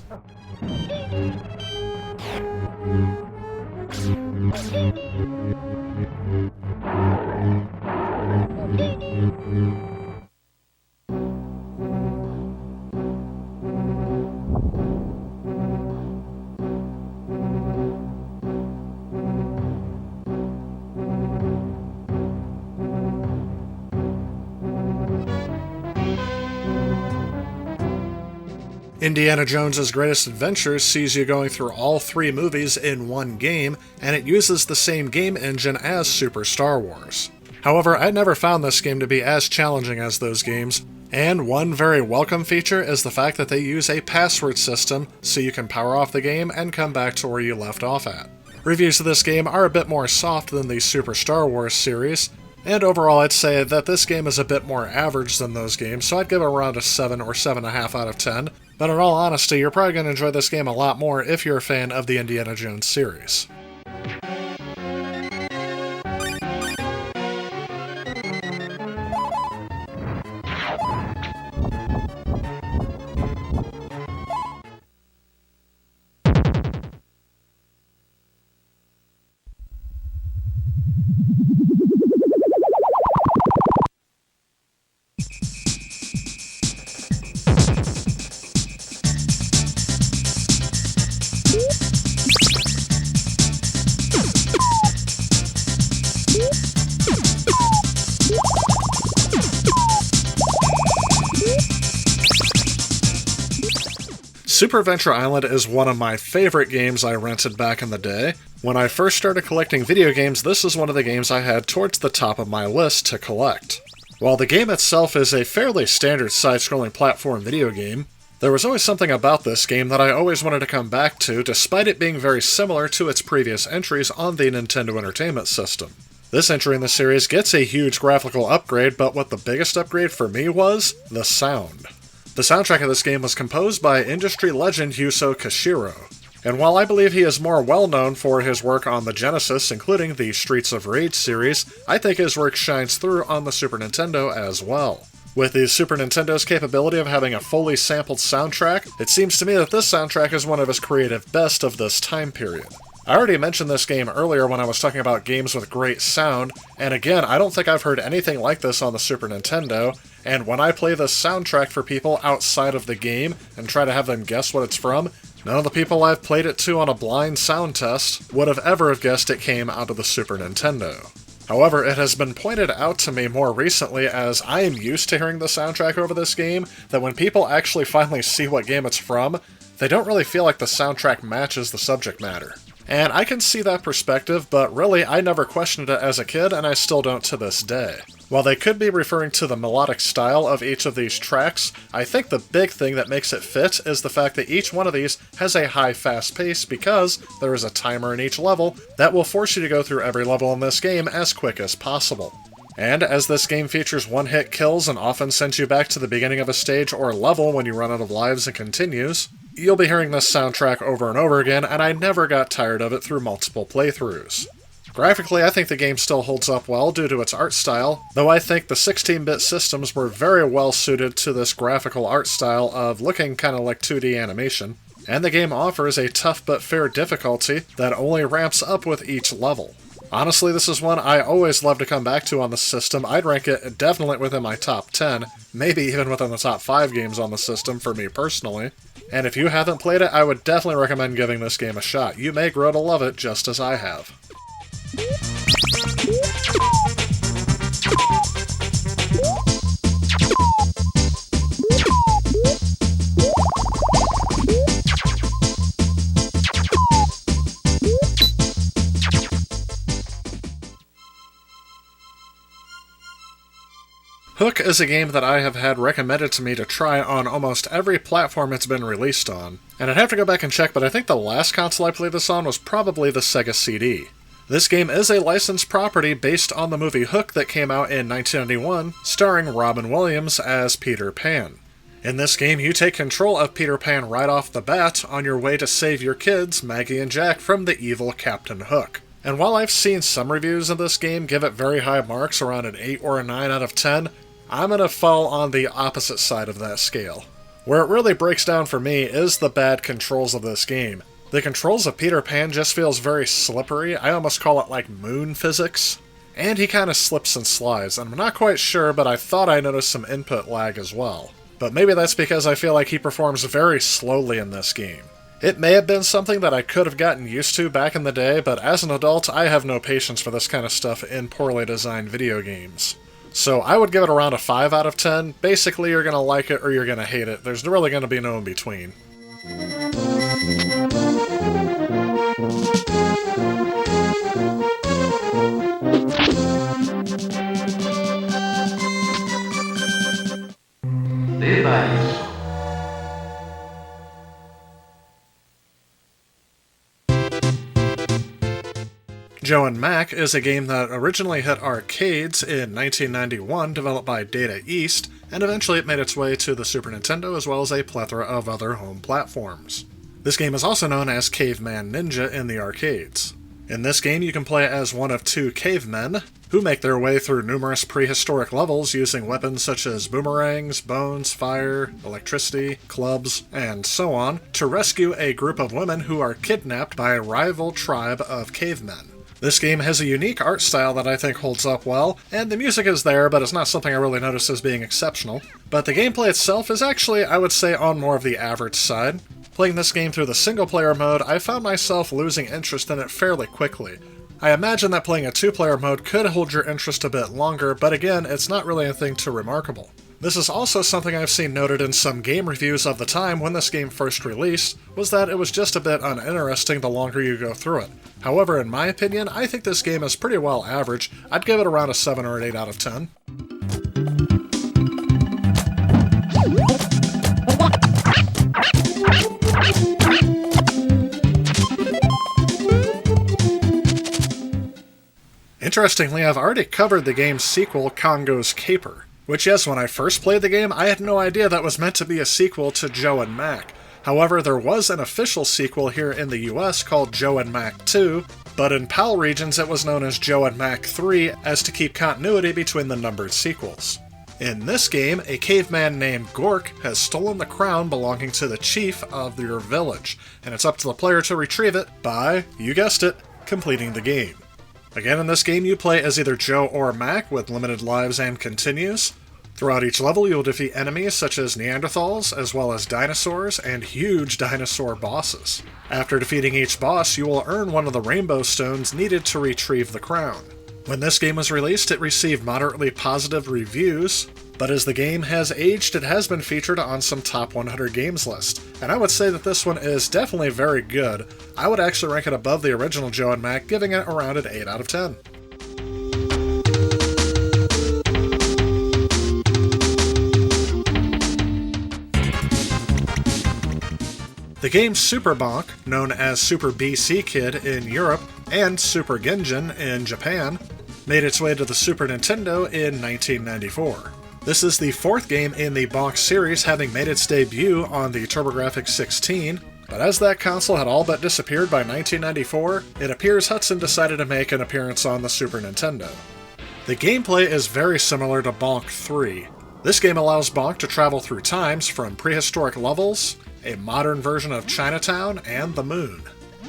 Speaker 2: Indiana Jones's Greatest Adventures sees you going through all 3 movies in one game, and it uses the same game engine as Super Star Wars. However, I never found this game to be as challenging as those games, and one very welcome feature is the fact that they use a password system so you can power off the game and come back to where you left off at. Reviews of this game are a bit more soft than the Super Star Wars series, and overall I'd say that this game is a bit more average than those games, so I'd give it around a 7 or 7.5 out of 10, but in all honesty, you're probably going to enjoy this game a lot more if you're a fan of the Indiana Jones series. Super Adventure Island is one of my favorite games I rented back in the day. When I first started collecting video games, this is one of the games I had towards the top of my list to collect. While the game itself is a fairly standard side-scrolling platform video game, there was always something about this game that I always wanted to come back to, despite it being very similar to its previous entries on the Nintendo Entertainment System. This entry in the series gets a huge graphical upgrade, but what the biggest upgrade for me was the sound. The soundtrack of this game was composed by industry legend Yuzo Koshiro, and while I believe he is more well known for his work on the Genesis, including the Streets of Rage series, I think his work shines through on the Super Nintendo as well. With the Super Nintendo's capability of having a fully sampled soundtrack, it seems to me that this soundtrack is one of his creative best of this time period. I already mentioned this game earlier when I was talking about games with great sound, and again, I don't think I've heard anything like this on the Super Nintendo, and when I play this soundtrack for people outside of the game and try to have them guess what it's from, none of the people I've played it to on a blind sound test would have ever have guessed it came out of the Super Nintendo. However, it has been pointed out to me more recently, as I am used to hearing the soundtrack over this game, that when people actually finally see what game it's from, they don't really feel like the soundtrack matches the subject matter. And I can see that perspective, but really, I never questioned it as a kid, and I still don't to this day. While they could be referring to the melodic style of each of these tracks, I think the big thing that makes it fit is the fact that each one of these has a high fast pace because there is a timer in each level that will force you to go through every level in this game as quick as possible. And as this game features one-hit kills and often sends you back to the beginning of a stage or level when you run out of lives and continues, you'll be hearing this soundtrack over and over again, and I never got tired of it through multiple playthroughs. Graphically, I think the game still holds up well due to its art style, though I think the 16-bit systems were very well suited to this graphical art style of looking kind of like 2D animation, and the game offers a tough but fair difficulty that only ramps up with each level. Honestly, this is one I always love to come back to on the system. I'd rank it definitely within my top 10, maybe even within the top 5 games on the system for me personally. And if you haven't played it, I would definitely recommend giving this game a shot. You may grow to love it just as I have. Hook is a game that I have had recommended to me to try on almost every platform it's been released on, and I'd have to go back and check, but I think the last console I played this on was probably the Sega CD. This game is a licensed property based on the movie Hook that came out in 1991, starring Robin Williams as Peter Pan. In this game, you take control of Peter Pan right off the bat on your way to save your kids, Maggie and Jack, from the evil Captain Hook. And while I've seen some reviews of this game give it very high marks, around an 8 or a 9 out of 10, I'm going to fall on the opposite side of that scale. Where it really breaks down for me is the bad controls of this game. The controls of Peter Pan just feels very slippery. I almost call it like moon physics. And he kind of slips and slides, and I'm not quite sure, but I thought I noticed some input lag as well. But maybe that's because I feel like he performs very slowly in this game. It may have been something that I could have gotten used to back in the day, but as an adult, I have no patience for this kind of stuff in poorly designed video games. So I would give it around a 5 out of 10. Basically, you're going to like it or you're going to hate it. There's really going to be no in between. Joe and Mac is a game that originally hit arcades in 1991, developed by Data East, and eventually it made its way to the Super Nintendo as well as a plethora of other home platforms. This game is also known as Caveman Ninja in the arcades. In this game, you can play as one of 2 cavemen, who make their way through numerous prehistoric levels using weapons such as boomerangs, bones, fire, electricity, clubs, and so on, to rescue a group of women who are kidnapped by a rival tribe of cavemen. This game has a unique art style that I think holds up well, and the music is there, but it's not something I really noticed as being exceptional. But the gameplay itself is actually, I would say, on more of the average side. Playing this game through the single-player mode, I found myself losing interest in it fairly quickly. I imagine that playing a 2-player mode could hold your interest a bit longer, but again, it's not really anything too remarkable. This is also something I've seen noted in some game reviews of the time when this game first released, was that it was just a bit uninteresting the longer you go through it. However, in my opinion, I think this game is pretty well average. I'd give it around a 7 or an 8 out of 10. Interestingly, I've already covered the game's sequel, Congo's Caper. Which, yes, when I first played the game, I had no idea that was meant to be a sequel to Joe and Mac. However, there was an official sequel here in the US called Joe and Mac 2, but in PAL regions it was known as Joe and Mac 3 as to keep continuity between the numbered sequels. In this game, a caveman named Gork has stolen the crown belonging to the chief of your village, and it's up to the player to retrieve it by, you guessed it, completing the game. Again, in this game you play as either Joe or Mac with limited lives and continues. Throughout each level you'll defeat enemies such as Neanderthals, as well as dinosaurs and huge dinosaur bosses. After defeating each boss, you will earn one of the rainbow stones needed to retrieve the crown. When this game was released, it received moderately positive reviews, but as the game has aged, it has been featured on some top 100 games list, and I would say that this one is definitely very good. I would actually rank it above the original Joe and Mac, giving it around an 8 out of 10. The game Super Bonk, known as Super BC Kid in Europe and Super Genjin in Japan, made its way to the Super Nintendo in 1994. This is the 4th game in the Bonk series, having made its debut on the TurboGrafx-16, but as that console had all but disappeared by 1994, it appears Hudson decided to make an appearance on the Super Nintendo. The gameplay is very similar to Bonk 3. This game allows Bonk to travel through times from prehistoric levels, a modern version of Chinatown, and the moon.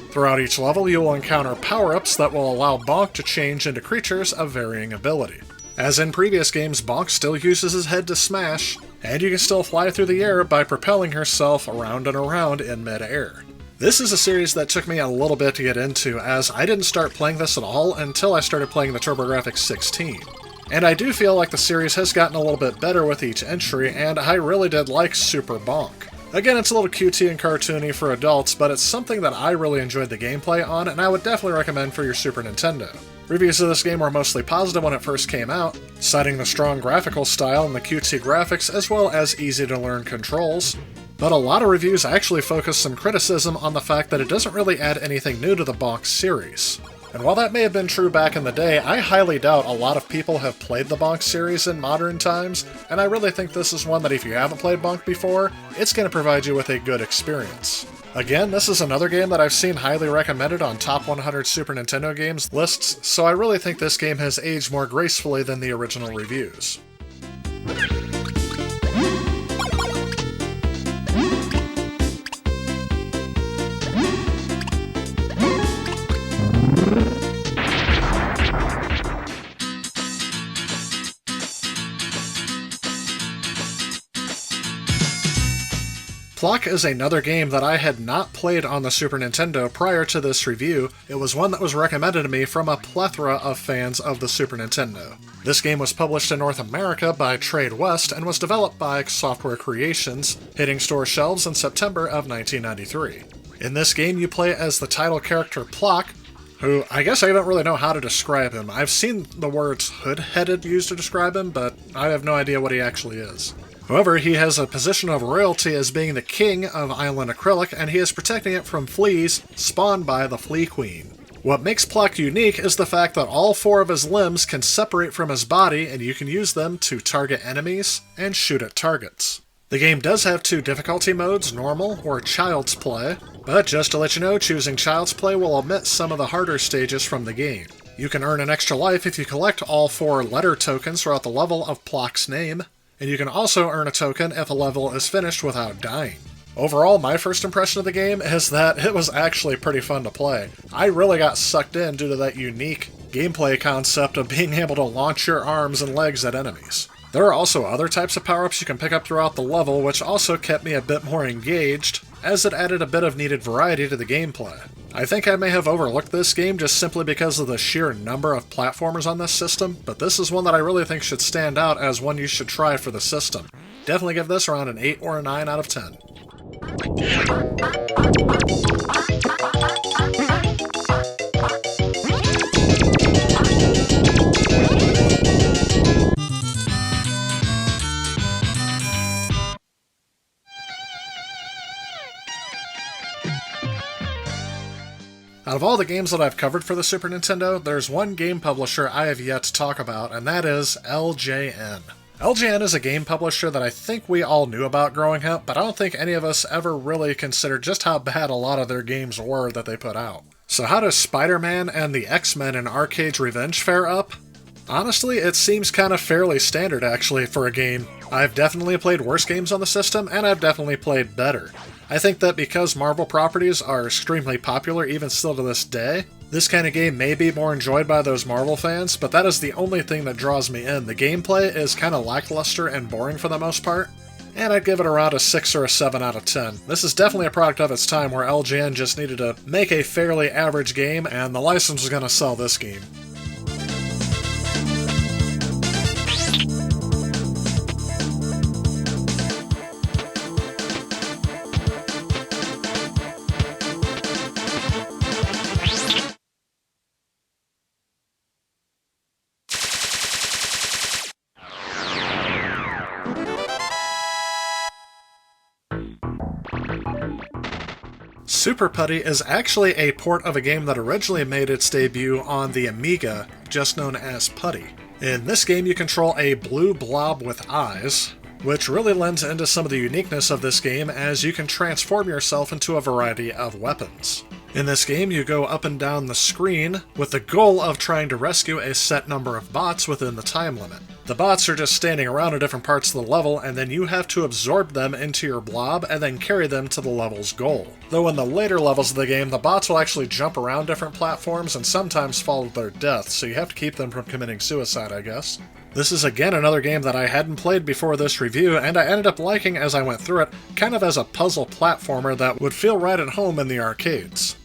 Speaker 2: Throughout each level, you will encounter power-ups that will allow Bonk to change into creatures of varying ability. As in previous games, Bonk still uses his head to smash, and you can still fly through the air by propelling herself around and around in mid-air. This is a series that took me a little bit to get into, as I didn't start playing this at all until I started playing the TurboGrafx-16. And I do feel like the series has gotten a little bit better with each entry, and I really did like Super Bonk. Again, it's a little cutesy and cartoony for adults, but it's something that I really enjoyed the gameplay on, and I would definitely recommend for your Super Nintendo. Reviews of this game were mostly positive when it first came out, citing the strong graphical style and the cutesy graphics as well as easy-to-learn controls. But a lot of reviews actually focus some criticism on the fact that it doesn't really add anything new to the Bonk series. And while that may have been true back in the day, I highly doubt a lot of people have played the Bonk series in modern times, and I really think this is one that if you haven't played Bonk before, it's going to provide you with a good experience. Again, this is another game that I've seen highly recommended on top 100 Super Nintendo games lists, so I really think this game has aged more gracefully than the original reviews. Pluck is another game that I had not played on the Super Nintendo prior to this review. It was one that was recommended to me from a plethora of fans of the Super Nintendo. This game was published in North America by Trade West and was developed by Software Creations, hitting store shelves in September of 1993. In this game, you play as the title character Pluck, who I guess I don't really know how to describe him. I've seen the words hood-headed used to describe him, but I have no idea what he actually is. However, he has a position of royalty as being the king of Island Acrylic, and he is protecting it from fleas spawned by the Flea Queen. What makes Pluck unique is the fact that all 4 of his limbs can separate from his body, and you can use them to target enemies and shoot at targets. The game does have 2 difficulty modes, normal or child's play, but just to let you know, choosing child's play will omit some of the harder stages from the game. You can earn an extra life if you collect all 4 letter tokens throughout the level of Pluck's name, and you can also earn a token if a level is finished without dying. Overall, my first impression of the game is that it was actually pretty fun to play. I really got sucked in due to that unique gameplay concept of being able to launch your arms and legs at enemies. There are also other types of power-ups you can pick up throughout the level, which also kept me a bit more engaged, as it added a bit of needed variety to the gameplay. I think I may have overlooked this game just simply because of the sheer number of platformers on this system, but this is one that I really think should stand out as one you should try for the system. Definitely give this around an 8 or a 9 out of 10. Out of all the games that I've covered for the Super Nintendo, there's one game publisher I have yet to talk about, and that is LJN. LJN is a game publisher that I think we all knew about growing up, but I don't think any of us ever really considered just how bad a lot of their games were that they put out. So how does Spider-Man and the X-Men in Arcade's Revenge fare up? Honestly, it seems kind of fairly standard actually for a game. I've definitely played worse games on the system, and I've definitely played better. I think that because Marvel properties are extremely popular even still to this day, this kind of game may be more enjoyed by those Marvel fans, but that is the only thing that draws me in. The gameplay is kind of lackluster and boring for the most part, and I'd give it around a 6 or a 7 out of 10. This is definitely a product of its time where LJN just needed to make a fairly average game, and the license was going to sell this game. Super Putty is actually a port of a game that originally made its debut on the Amiga, just known as Putty. In this game you control a blue blob with eyes, which really lends into some of the uniqueness of this game as you can transform yourself into a variety of weapons. In this game, you go up and down the screen with the goal of trying to rescue a set number of bots within the time limit. The bots are just standing around in different parts of the level, and then you have to absorb them into your blob and then carry them to the level's goal. Though in the later levels of the game, the bots will actually jump around different platforms and sometimes fall to their death, so you have to keep them from committing suicide, I guess. This is again another game that I hadn't played before this review, and I ended up liking as I went through it, kind of as a puzzle platformer that would feel right at home in the arcades.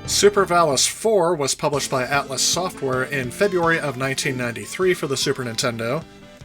Speaker 2: Super Valis 4 was published by Atlas Software in February of 1993 for the Super Nintendo.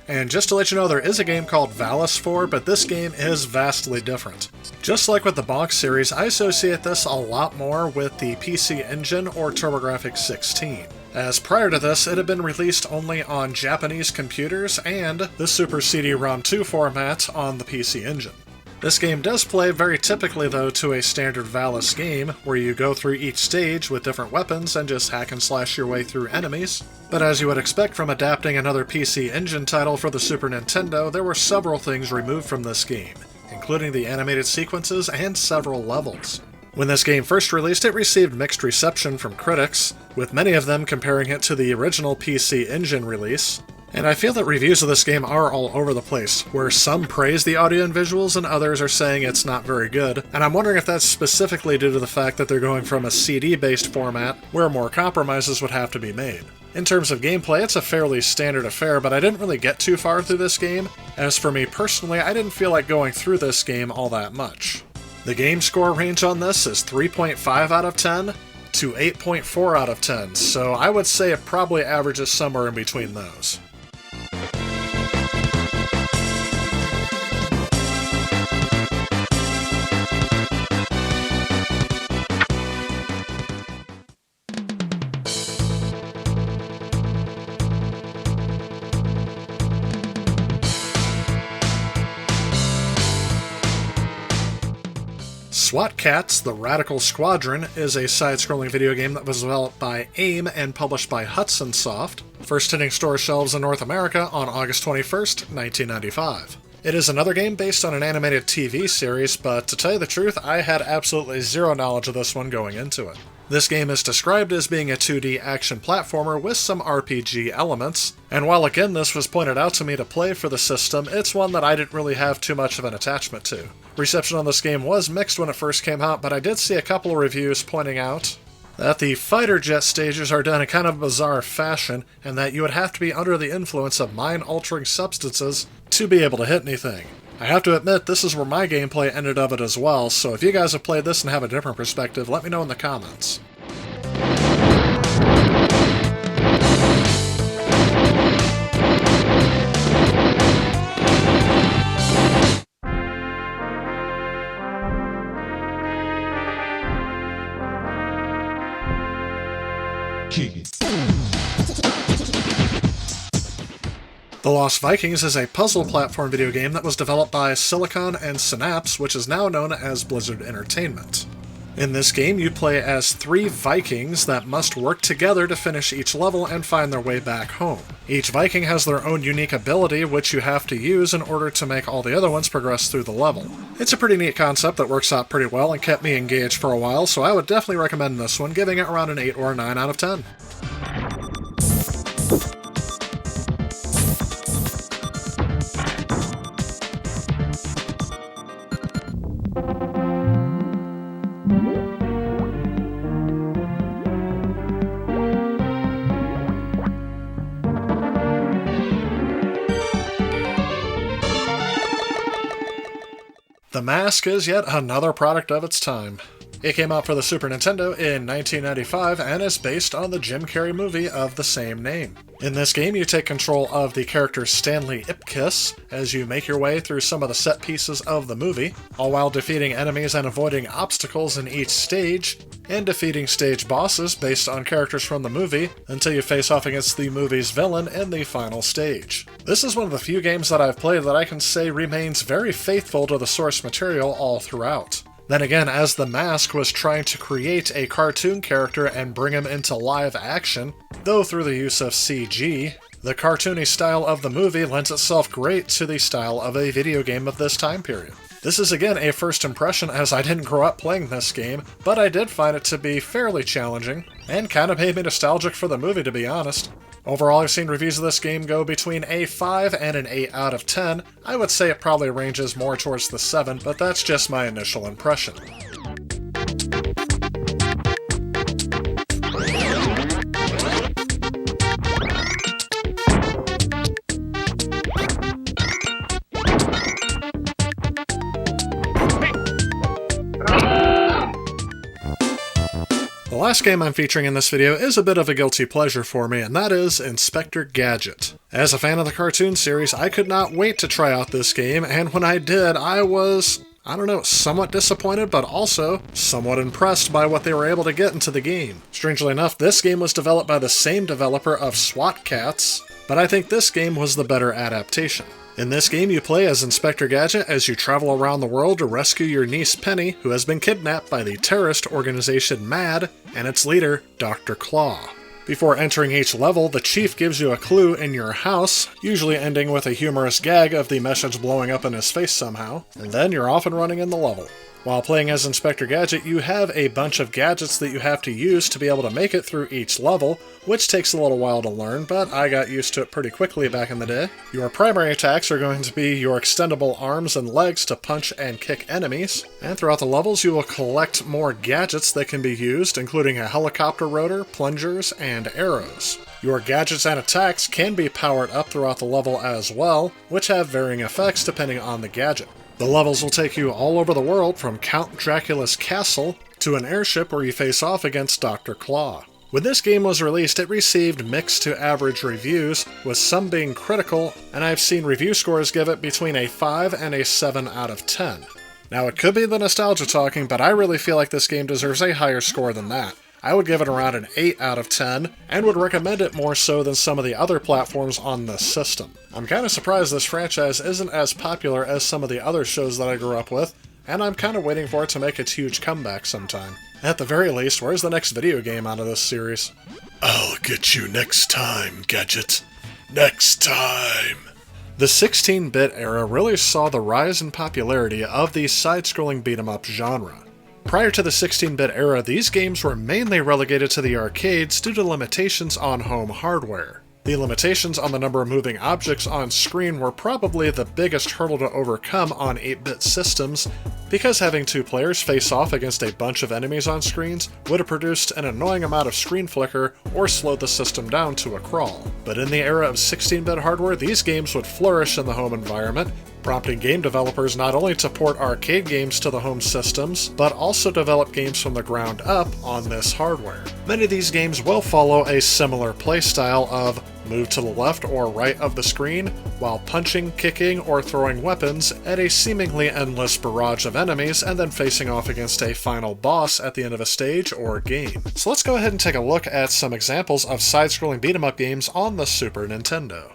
Speaker 2: And just to let you know, there is a game called Valis 4, but this game is vastly different. Just like with the Bonk series, I associate this a lot more with the PC Engine or TurboGrafx 16. As prior to this, it had been released only on Japanese computers and the Super CD-ROM 2 format on the PC Engine. This game does play very typically, though, to a standard Valis game, where you go through each stage with different weapons and just hack and slash your way through enemies. But as you would expect from adapting another PC Engine title for the Super Nintendo, there were several things removed from this game, including the animated sequences and several levels. When this game first released, it received mixed reception from critics, with many of them comparing it to the original PC Engine release. And I feel that reviews of this game are all over the place, where some praise the audio and visuals and others are saying it's not very good, and I'm wondering if that's specifically due to the fact that they're going from a CD-based format where more compromises would have to be made. In terms of gameplay, it's a fairly standard affair, but I didn't really get too far through this game. As for me personally, I didn't feel like going through this game all that much. The game score range on this is 3.5 out of 10 to 8.4 out of 10, so I would say it probably averages somewhere in between those. SWAT Cats: The Radical Squadron is a side-scrolling video game that was developed by AIM and published by Hudson Soft, first hitting store shelves in North America on August 21st, 1995. It is another game based on an animated TV series, but to tell you the truth, I had absolutely zero knowledge of this one going into it. This game is described as being a 2D action platformer with some RPG elements, and while again this was pointed out to me to play for the system, it's one that I didn't really have too much of an attachment to. Reception on this game was mixed when it first came out, but I did see a couple of reviews pointing out that the fighter jet stages are done in kind of bizarre fashion, and that you would have to be under the influence of mind-altering substances to be able to hit anything. I have to admit, this is where my gameplay ended of it as well, so if you guys have played this and have a different perspective, let me know in the comments. The Lost Vikings is a puzzle platform video game that was developed by Silicon and Synapse, which is now known as Blizzard Entertainment. In this game, you play as 3 Vikings that must work together to finish each level and find their way back home. Each Viking has their own unique ability, which you have to use in order to make all the other ones progress through the level. It's a pretty neat concept that works out pretty well and kept me engaged for a while, so I would definitely recommend this one, giving it around an 8 or 9 out of 10. The Misc is yet another product of its time. It came out for the Super Nintendo in 1995 and is based on the Jim Carrey movie of the same name. In this game, you take control of the character Stanley Ipkiss as you make your way through some of the set pieces of the movie, all while defeating enemies and avoiding obstacles in each stage, and defeating stage bosses based on characters from the movie until you face off against the movie's villain in the final stage. This is one of the few games that I've played that I can say remains very faithful to the source material all throughout. Then again, as the Misc was trying to create a cartoon character and bring him into live action, though through the use of CG, the cartoony style of the movie lends itself great to the style of a video game of this time period. This is again a first impression, as I didn't grow up playing this game, but I did find it to be fairly challenging, and kind of made me nostalgic for the movie, to be honest. Overall, I've seen reviews of this game go between a 5 and an 8 out of 10. I would say it probably ranges more towards the 7, but that's just my initial impression. The last game I'm featuring in this video is a bit of a guilty pleasure for me, and that is Inspector Gadget. As a fan of the cartoon series, I could not wait to try out this game, and when I did, I was, somewhat disappointed, but also somewhat impressed by what they were able to get into the game. Strangely enough, this game was developed by the same developer of SWAT Cats, but I think this game was the better adaptation. In this game, you play as Inspector Gadget as you travel around the world to rescue your niece Penny, who has been kidnapped by the terrorist organization MAD and its leader, Dr. Claw. Before entering each level, the chief gives you a clue in your house, usually ending with a humorous gag of the message blowing up in his face somehow, and then you're off and running in the level. While playing as Inspector Gadget, you have a bunch of gadgets that you have to use to be able to make it through each level, which takes a little while to learn, but I got used to it pretty quickly back in the day. Your primary attacks are going to be your extendable arms and legs to punch and kick enemies, and throughout the levels you will collect more gadgets that can be used, including a helicopter rotor, plungers, and arrows. Your gadgets and attacks can be powered up throughout the level as well, which have varying effects depending on the gadget. The levels will take you all over the world, from Count Dracula's castle to an airship where you face off against Dr. Claw. When this game was released, it received mixed to average reviews, with some being critical, and I've seen review scores give it between a 5 and a 7 out of 10. Now, it could be the nostalgia talking, but I really feel like this game deserves a higher score than that. I would give it around an 8 out of 10, and would recommend it more so than some of the other platforms on this system. I'm kind of surprised this franchise isn't as popular as some of the other shows that I grew up with, and I'm kind of waiting for it to make its huge comeback sometime. At the very least, where's the next video game out of this series? I'll get you next time, Gadget. Next time! The 16-bit era really saw the rise in popularity of the side-scrolling beat-em-up genre. Prior to the 16-bit era, these games were mainly relegated to the arcades due to limitations on home hardware. The limitations on the number of moving objects on screen were probably the biggest hurdle to overcome on 8-bit systems, because having two players face off against a bunch of enemies on screens would have produced an annoying amount of screen flicker or slowed the system down to a crawl. But in the era of 16-bit hardware, these games would flourish in the home environment, prompting game developers not only to port arcade games to the home systems, but also develop games from the ground up on this hardware. Many of these games will follow a similar playstyle of move to the left or right of the screen, while punching, kicking, or throwing weapons at a seemingly endless barrage of enemies, and then facing off against a final boss at the end of a stage or game. So let's go ahead and take a look at some examples of side-scrolling beat-em-up games on the Super Nintendo.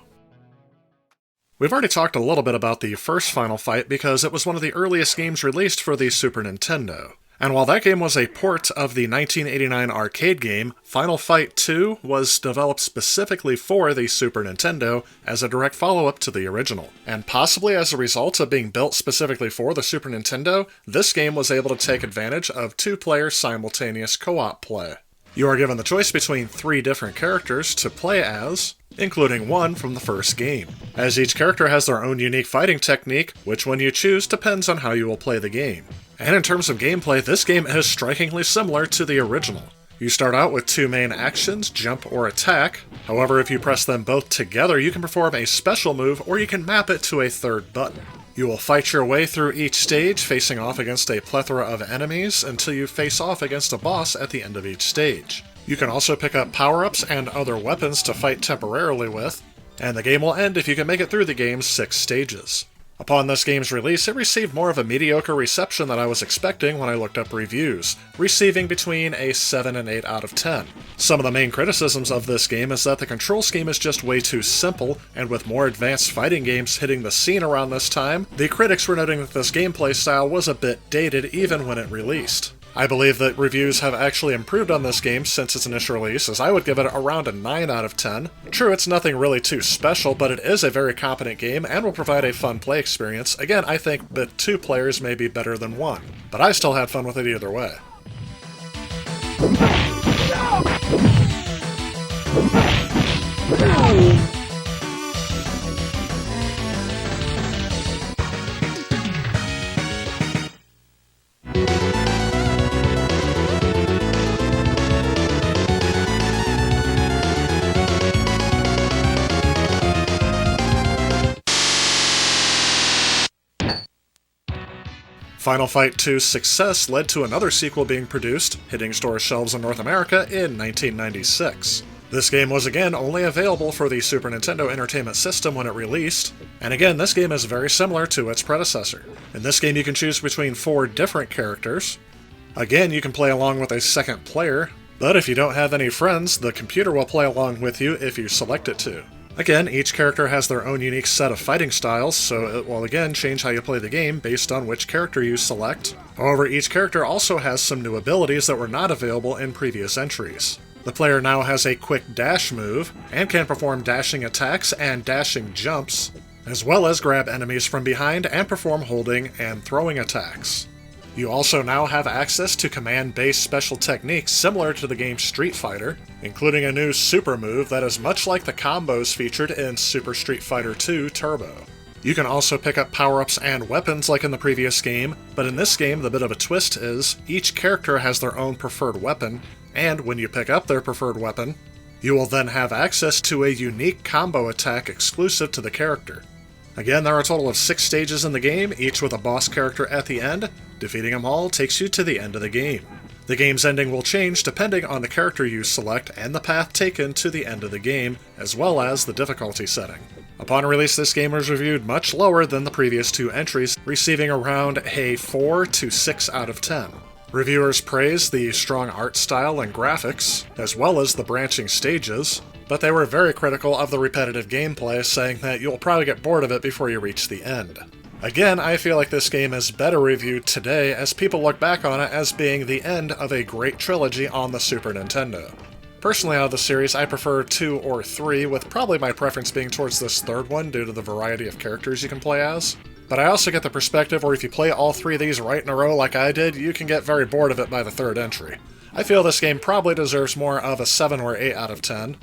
Speaker 2: We've already talked a little bit about the first Final Fight because it was one of the earliest games released for the Super Nintendo. And while that game was a port of the 1989 arcade game, Final Fight 2 was developed specifically for the Super Nintendo as a direct follow-up to the original. And possibly as a result of being built specifically for the Super Nintendo, this game was able to take advantage of two-player simultaneous co-op play. You are given the choice between 3 different characters to play as, including one from the first game, as each character has their own unique fighting technique, which one you choose depends on how you will play the game. And in terms of gameplay, this game is strikingly similar to the original. You start out with 2 main actions, jump or attack. However, if you press them both together, you can perform a special move, or you can map it to a third button. You will fight your way through each stage, facing off against a plethora of enemies until you face off against a boss at the end of each stage. You can also pick up power-ups and other weapons to fight temporarily with, and the game will end if you can make it through the game's 6 stages. Upon this game's release, it received more of a mediocre reception than I was expecting when I looked up reviews, receiving between a 7 and 8 out of 10. Some of the main criticisms of this game is that the control scheme is just way too simple, and with more advanced fighting games hitting the scene around this time, the critics were noting that this gameplay style was a bit dated even when it released. I believe that reviews have actually improved on this game since its initial release, as I would give it around a 9 out of 10. True, it's nothing really too special, but it is a very competent game and will provide a fun play experience. Again, I think that 2 players may be better than 1, but I still had fun with it either way. Final Fight 2's success led to another sequel being produced, hitting store shelves in North America in 1996. This game was again only available for the Super Nintendo Entertainment System when it released, and again this game is very similar to its predecessor. In this game you can choose between 4 different characters. Again, you can play along with a second player, but if you don't have any friends, the computer will play along with you if you select it to. Again, each character has their own unique set of fighting styles, so it will again change how you play the game based on which character you select. However, each character also has some new abilities that were not available in previous entries. The player now has a quick dash move, and can perform dashing attacks and dashing jumps, as well as grab enemies from behind and perform holding and throwing attacks. You also now have access to command-based special techniques similar to the game Street Fighter, including a new super move that is much like the combos featured in Super Street Fighter II Turbo. You can also pick up power-ups and weapons like in the previous game, but in this game the bit of a twist is each character has their own preferred weapon, and when you pick up their preferred weapon, you will then have access to a unique combo attack exclusive to the character. Again, there are a total of 6 stages in the game, each with a boss character at the end. Defeating them all takes you to the end of the game. The game's ending will change depending on the character you select and the path taken to the end of the game, as well as the difficulty setting. Upon release, this game was reviewed much lower than the previous 2 entries, receiving around a 4 to 6 out of 10. Reviewers praised the strong art style and graphics, as well as the branching stages, but they were very critical of the repetitive gameplay, saying that you'll probably get bored of it before you reach the end. Again, I feel like this game is better reviewed today as people look back on it as being the end of a great trilogy on the Super Nintendo. Personally, out of the series, I prefer 2 or 3, with probably my preference being towards this third one due to the variety of characters you can play as. But I also get the perspective where if you play all 3 of these right in a row like I did, you can get very bored of it by the 3rd entry. I feel this game probably deserves more of a 7 or 8 out of 10.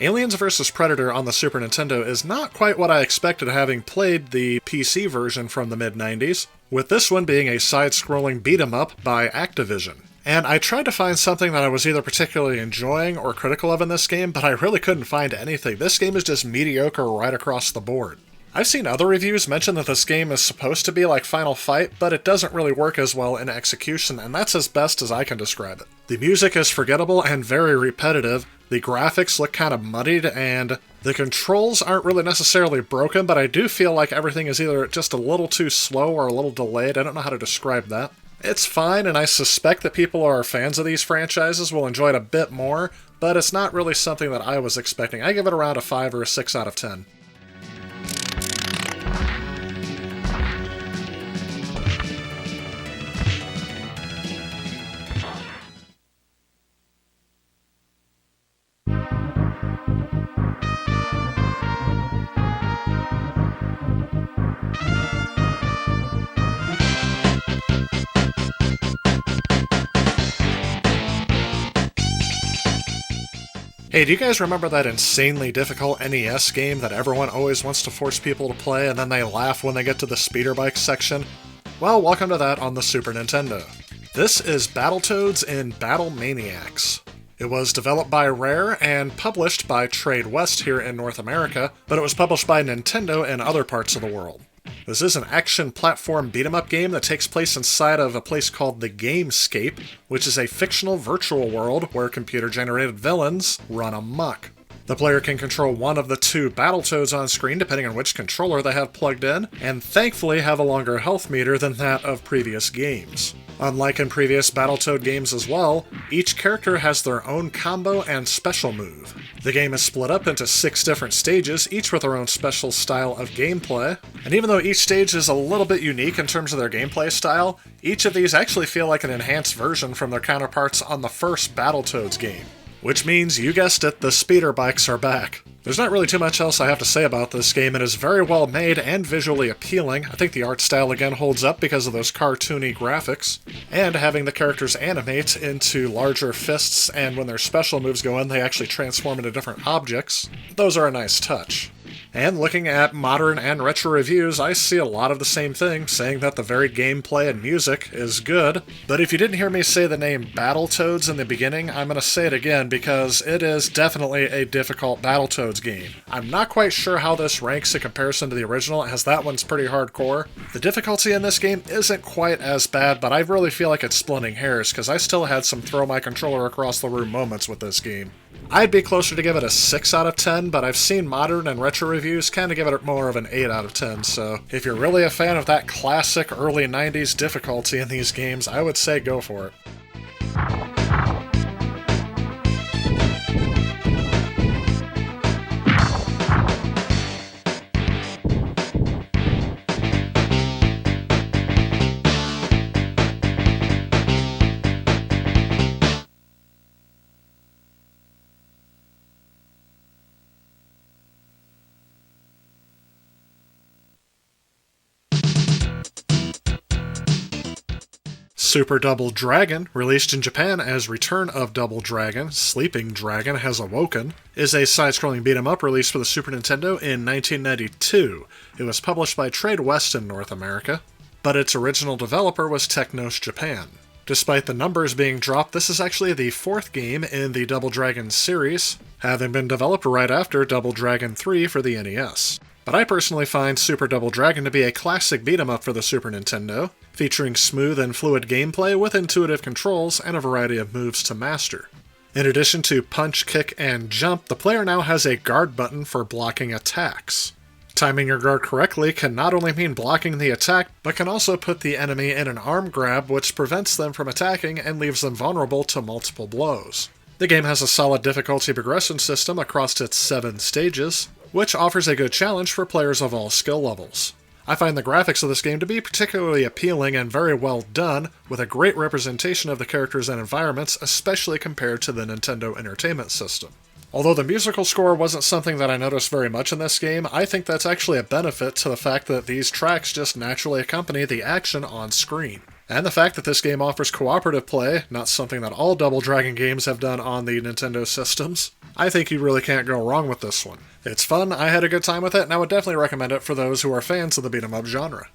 Speaker 2: Aliens vs. Predator on the Super Nintendo is not quite what I expected having played the PC version from the mid-90s, with this one being a side-scrolling beat-em-up by Activision. And I tried to find something that I was either particularly enjoying or critical of in this game, but I really couldn't find anything. This game is just mediocre right across the board. I've seen other reviews mention that this game is supposed to be like Final Fight, but it doesn't really work as well in execution, and that's as best as I can describe it. The music is forgettable and very repetitive, the graphics look kind of muddied, and the controls aren't really necessarily broken, but I do feel like everything is either just a little too slow or a little delayed. I don't know how to describe that. It's fine, and I suspect that people who are fans of these franchises will enjoy it a bit more, but it's not really something that I was expecting. I give it around a 5 or a 6 out of 10. Hey, do you guys remember that insanely difficult NES game that everyone always wants to force people to play and then they laugh when they get to the speeder bike section? Well, welcome to that on the Super Nintendo. This is Battletoads in Battle Maniacs. It was developed by Rare and published by Trade West here in North America, but it was published by Nintendo in other parts of the world. This is an action platform beat-em-up game that takes place inside of a place called the Gamescape, which is a fictional virtual world where computer-generated villains run amok. The player can control one of the 2 Battletoads on screen depending on which controller they have plugged in, and thankfully have a longer health meter than that of previous games. Unlike in previous Battletoad games as well, each character has their own combo and special move. The game is split up into 6 different stages, each with their own special style of gameplay, and even though each stage is a little bit unique in terms of their gameplay style, each of these actually feel like an enhanced version from their counterparts on the first Battletoads game. Which means, you guessed it, the speeder bikes are back. There's not really too much else I have to say about this game. It is very well made and visually appealing. I think the art style again holds up because of those cartoony graphics, and having the characters animate into larger fists, and when their special moves go in, they actually transform into different objects. Those are a nice touch. And looking at modern and retro reviews, I see a lot of the same thing, saying that the very gameplay and music is good. But if you didn't hear me say the name Battletoads in the beginning, I'm going to say it again because it is definitely a difficult Battletoads game. I'm not quite sure how this ranks in comparison to the original, as that one's pretty hardcore. The difficulty in this game isn't quite as bad, but I really feel like it's splitting hairs, because I still had some throw my controller across the room moments with this game. I'd be closer to give it a 6 out of 10, but I've seen modern and retro reviews kind of give it more of an 8 out of 10, so if you're really a fan of that classic early 90s difficulty in these games, I would say go for it. Super Double Dragon, released in Japan as Return of Double Dragon, Sleeping Dragon Has Awoken, is a side-scrolling beat-em-up released for the Super Nintendo in 1992. It was published by Trade West in North America, but its original developer was Technos Japan. Despite the numbers being dropped, this is actually the fourth game in the Double Dragon series, having been developed right after Double Dragon 3 for the NES. But I personally find Super Double Dragon to be a classic beat-em-up for the Super Nintendo, featuring smooth and fluid gameplay with intuitive controls and a variety of moves to master. In addition to punch, kick, and jump, the player now has a guard button for blocking attacks. Timing your guard correctly can not only mean blocking the attack, but can also put the enemy in an arm grab which prevents them from attacking and leaves them vulnerable to multiple blows. The game has a solid difficulty progression system across its 7 stages, which offers a good challenge for players of all skill levels. I find the graphics of this game to be particularly appealing and very well done, with a great representation of the characters and environments, especially compared to the Nintendo Entertainment System. Although the musical score wasn't something that I noticed very much in this game, I think that's actually a benefit to the fact that these tracks just naturally accompany the action on screen. And the fact that this game offers cooperative play, not something that all Double Dragon games have done on the Nintendo systems, I think you really can't go wrong with this one. It's fun, I had a good time with it, and I would definitely recommend it for those who are fans of the beat-em-up genre.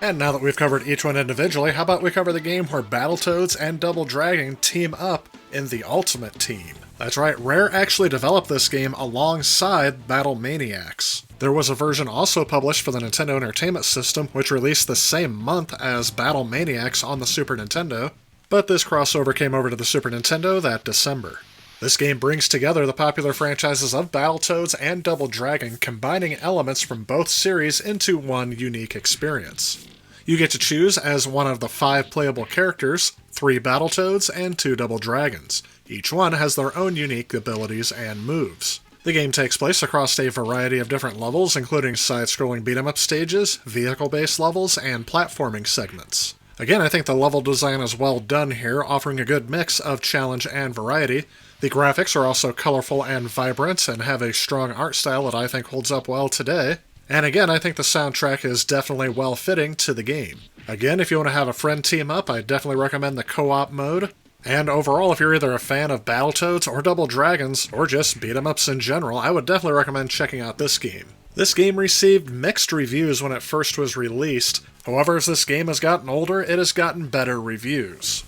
Speaker 2: And now that we've covered each one individually, how about we cover the game where Battletoads and Double Dragon team up in the Ultimate Team? That's right, Rare actually developed this game alongside Battle Maniacs. There was a version also published for the Nintendo Entertainment System, which released the same month as Battle Maniacs on the Super Nintendo, but this crossover came over to the Super Nintendo that December. This game brings together the popular franchises of Battletoads and Double Dragon, combining elements from both series into one unique experience. You get to choose as one of the 5 playable characters, 3 Battletoads and 2 Double Dragons. Each one has their own unique abilities and moves. The game takes place across a variety of different levels, including side-scrolling beat-em-up stages, vehicle-based levels, and platforming segments. Again, I think the level design is well done here, offering a good mix of challenge and variety. The graphics are also colorful and vibrant, and have a strong art style that I think holds up well today. And again, I think the soundtrack is definitely well-fitting to the game. Again, if you want to have a friend team up, I definitely recommend the co-op mode. And overall, if you're either a fan of Battletoads or Double Dragons, or just beat-em-ups in general, I would definitely recommend checking out this game. This game received mixed reviews when it first was released. However, as this game has gotten older, it has gotten better reviews.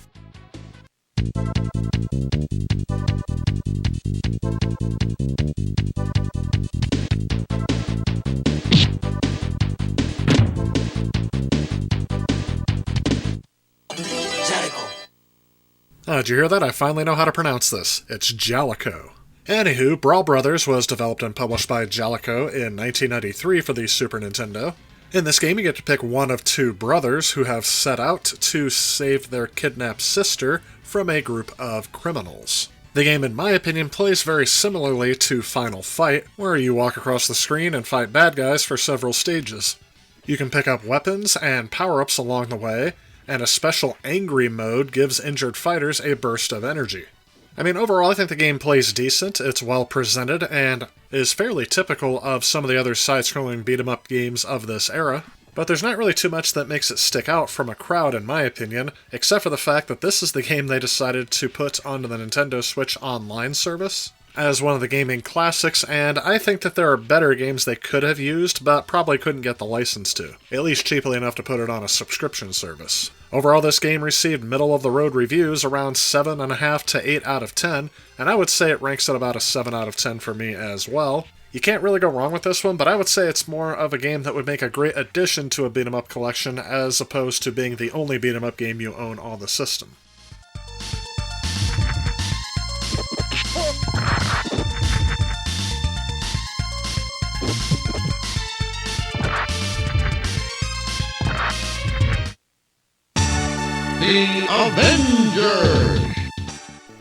Speaker 2: Did you hear that? I finally know how to pronounce this. It's Jalico. Anywho, Brawl Brothers was developed and published by Jalico in 1993 for the Super Nintendo. In this game, you get to pick one of 2 brothers who have set out to save their kidnapped sister from a group of criminals. The game, in my opinion, plays very similarly to Final Fight, where you walk across the screen and fight bad guys for several stages. You can pick up weapons and power-ups along the way, and a special angry mode gives injured fighters a burst of energy. I mean, overall, I think the game plays decent, it's well presented, and is fairly typical of some of the other side-scrolling beat-em-up games of this era, but there's not really too much that makes it stick out from a crowd, in my opinion, except for the fact that this is the game they decided to put onto the Nintendo Switch Online service as one of the gaming classics, and I think that there are better games they could have used, but probably couldn't get the license to, at least cheaply enough to put it on a subscription service. Overall, this game received middle-of-the-road reviews, around 7.5 to 8 out of 10, and I would say it ranks at about a 7 out of 10 for me as well. You can't really go wrong with this one, but I would say it's more of a game that would make a great addition to a beat-em-up collection, as opposed to being the only beat-em-up game you own on the system.
Speaker 16: The Avengers!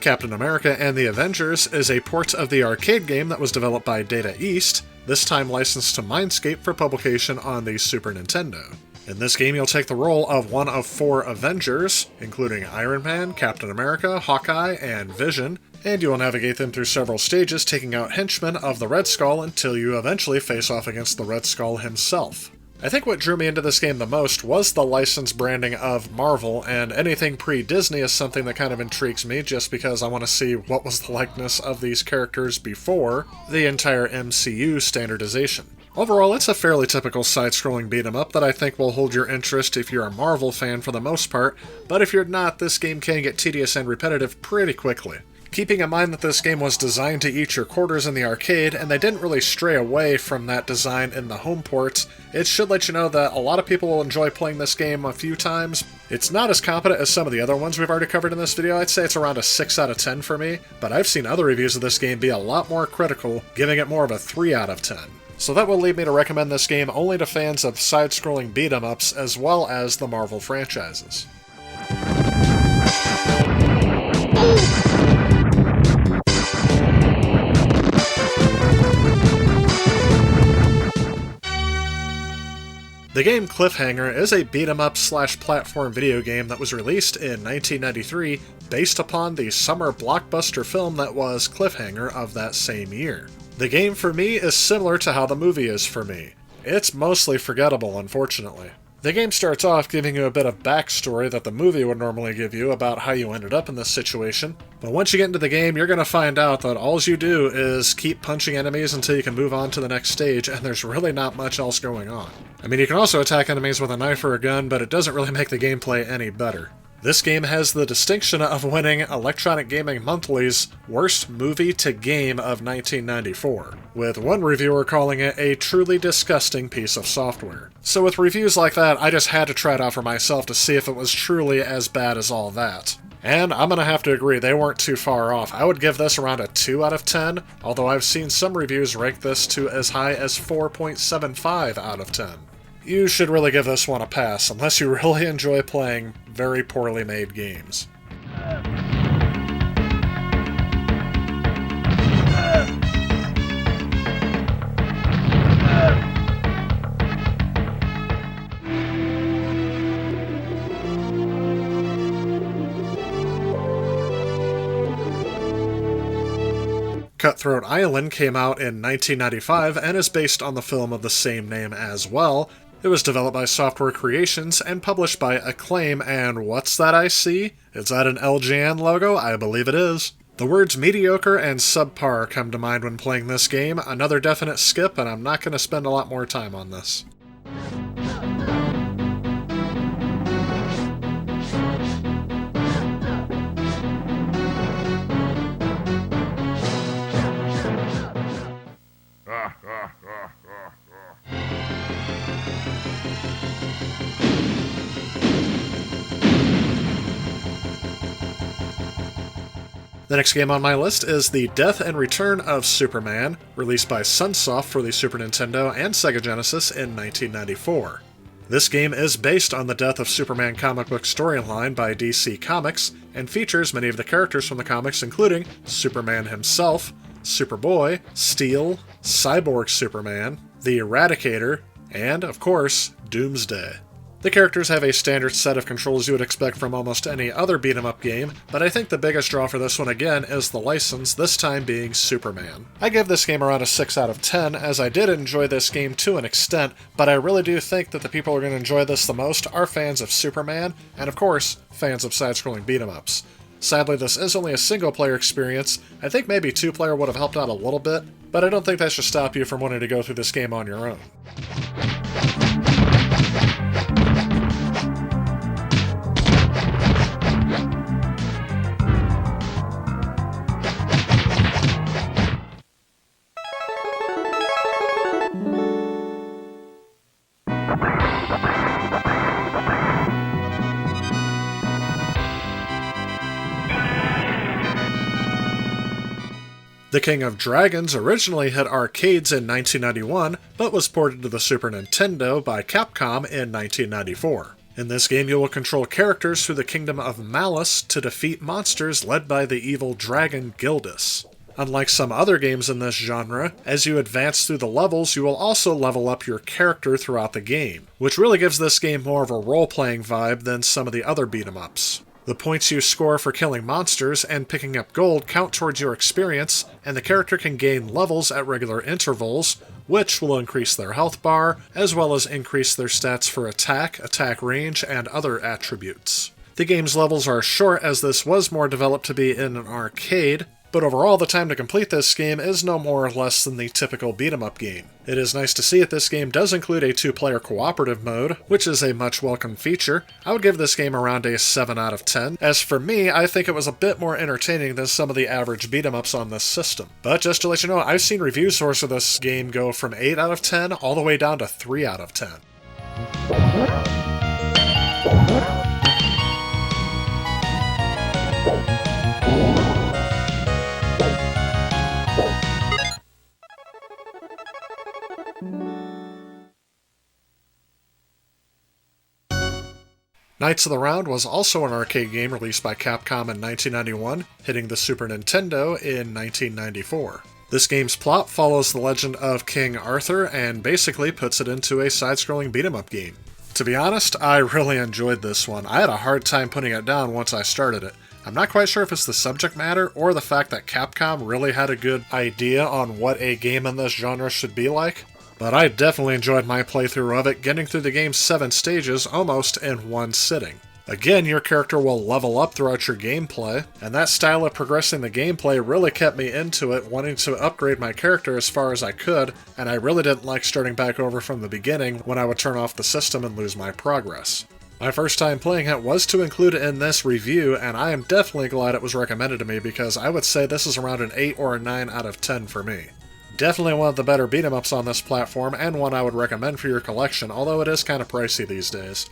Speaker 2: Captain America and the Avengers is a port of the arcade game that was developed by Data East, this time licensed to Mindscape for publication on the Super Nintendo. In this game, you'll take the role of one of 4 Avengers, including Iron Man, Captain America, Hawkeye, and Vision, and you will navigate them through several stages, taking out henchmen of the Red Skull until you eventually face off against the Red Skull himself. I think what drew me into this game the most was the license branding of Marvel, and anything pre-Disney is something that kind of intrigues me just because I want to see what was the likeness of these characters before the entire MCU standardization. Overall, it's a fairly typical side-scrolling beat-em-up that I think will hold your interest if you're a Marvel fan for the most part, but if you're not, this game can get tedious and repetitive pretty quickly. Keeping in mind that this game was designed to eat your quarters in the arcade, and they didn't really stray away from that design in the home ports, it should let you know that a lot of people will enjoy playing this game a few times. It's not as competent as some of the other ones we've already covered in this video. I'd say it's around a 6 out of 10 for me, but I've seen other reviews of this game be a lot more critical, giving it more of a 3 out of 10. So that will lead me to recommend this game only to fans of side-scrolling beat-em-ups as well as the Marvel franchises. The game Cliffhanger is a beat-em-up/platform video game that was released in 1993 based upon the summer blockbuster film that was Cliffhanger of that same year. The game for me is similar to how the movie is for me. It's mostly forgettable, unfortunately. The game starts off giving you a bit of backstory that the movie would normally give you about how you ended up in this situation, but once you get into the game, you're going to find out that all you do is keep punching enemies until you can move on to the next stage, and there's really not much else going on. I mean, you can also attack enemies with a knife or a gun, but it doesn't really make the gameplay any better. This game has the distinction of winning Electronic Gaming Monthly's Worst Movie to Game of 1994, with one reviewer calling it a truly disgusting piece of software. So with reviews like that, I just had to try it out for myself to see if it was truly as bad as all that. And I'm gonna have to agree, they weren't too far off. I would give this around a 2 out of 10, although I've seen some reviews rank this to as high as 4.75 out of 10. You should really give this one a pass, unless you really enjoy playing very poorly made games. Cutthroat Island came out in 1995 and is based on the film of the same name as well. It was developed by Software Creations and published by Acclaim, and what's that I see? Is that an LJN logo? I believe it is. The words mediocre and subpar come to mind when playing this game, another definite skip, and I'm not going to spend a lot more time on this. The next game on my list is The Death and Return of Superman, released by Sunsoft for the Super Nintendo and Sega Genesis in 1994. This game is based on the Death of Superman comic book storyline by DC Comics, and features many of the characters from the comics including Superman himself, Superboy, Steel, Cyborg Superman, the Eradicator, and, of course, Doomsday. The characters have a standard set of controls you would expect from almost any other beat-em-up game, but I think the biggest draw for this one again is the license, this time being Superman. I give this game around a 6 out of 10, as I did enjoy this game to an extent, but I really do think that the people who are going to enjoy this the most are fans of Superman, and of course, fans of side-scrolling beat-em-ups. Sadly, this is only a single-player experience. I think maybe 2-player would have helped out a little bit, but I don't think that should stop you from wanting to go through this game on your own. The King of Dragons originally hit arcades in 1991, but was ported to the Super Nintendo by Capcom in 1994. In this game, you will control characters through the Kingdom of Malice to defeat monsters led by the evil dragon Gildas. Unlike some other games in this genre, as you advance through the levels, you will also level up your character throughout the game, which really gives this game more of a role-playing vibe than some of the other beat-em-ups. The points you score for killing monsters and picking up gold count towards your experience, and the character can gain levels at regular intervals, which will increase their health bar, as well as increase their stats for attack, attack range, and other attributes. The game's levels are short, as this was more developed to be in an arcade, but overall the time to complete this game is no more or less than the typical beat-em-up game. It is nice to see that this game does include a 2-player cooperative mode, which is a much welcome feature. I would give this game around a 7 out of 10. As for me, I think it was a bit more entertaining than some of the average beat-em-ups on this system. But just to let you know, I've seen review scores of this game go from 8 out of 10 all the way down to 3 out of 10. Knights of the Round was also an arcade game released by Capcom in 1991, hitting the Super Nintendo in 1994. This game's plot follows the legend of King Arthur and basically puts it into a side-scrolling beat-em-up game. To be honest, I really enjoyed this one. I had a hard time putting it down once I started it. I'm not quite sure if it's the subject matter or the fact that Capcom really had a good idea on what a game in this genre should be like, but I definitely enjoyed my playthrough of it, getting through the game's 7 stages almost in one sitting. Again, your character will level up throughout your gameplay, and that style of progressing the gameplay really kept me into it, wanting to upgrade my character as far as I could, and I really didn't like starting back over from the beginning when I would turn off the system and lose my progress. My first time playing it was to include it in this review, and I am definitely glad it was recommended to me because I would say this is around an 8 or a 9 out of 10 for me. Definitely one of the better beat-em-ups on this platform, and one I would recommend for your collection, although it is kind of pricey these days.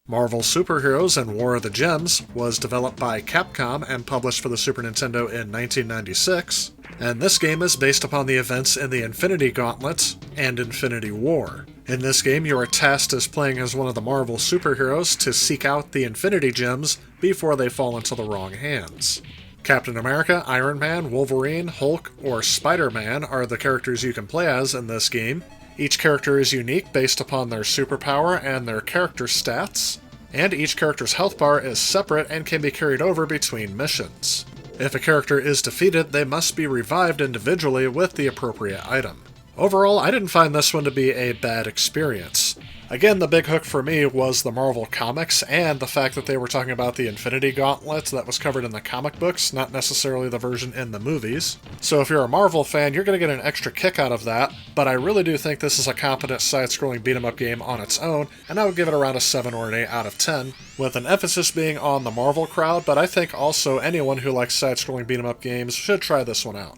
Speaker 2: Marvel Superheroes and War of the Gems was developed by Capcom and published for the Super Nintendo in 1996, and this game is based upon the events in the Infinity Gauntlet and Infinity War. In this game, you are tasked as playing as one of the Marvel superheroes to seek out the Infinity Gems before they fall into the wrong hands. Captain America, Iron Man, Wolverine, Hulk, or Spider-Man are the characters you can play as in this game. Each character is unique based upon their superpower and their character stats, and each character's health bar is separate and can be carried over between missions. If a character is defeated, they must be revived individually with the appropriate item. Overall, I didn't find this one to be a bad experience. Again, the big hook for me was the Marvel comics and the fact that they were talking about the Infinity Gauntlet that was covered in the comic books, not necessarily the version in the movies. So if you're a Marvel fan, you're going to get an extra kick out of that, but I really do think this is a competent side-scrolling beat-em-up game on its own, and I would give it around a 7 or an 8 out of 10, with an emphasis being on the Marvel crowd, but I think also anyone who likes side-scrolling beat-em-up games should try this one out.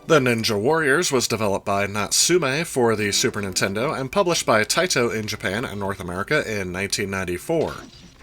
Speaker 2: The Ninja Warriors was developed by Natsume for the Super Nintendo and published by Taito in Japan and North America in 1994.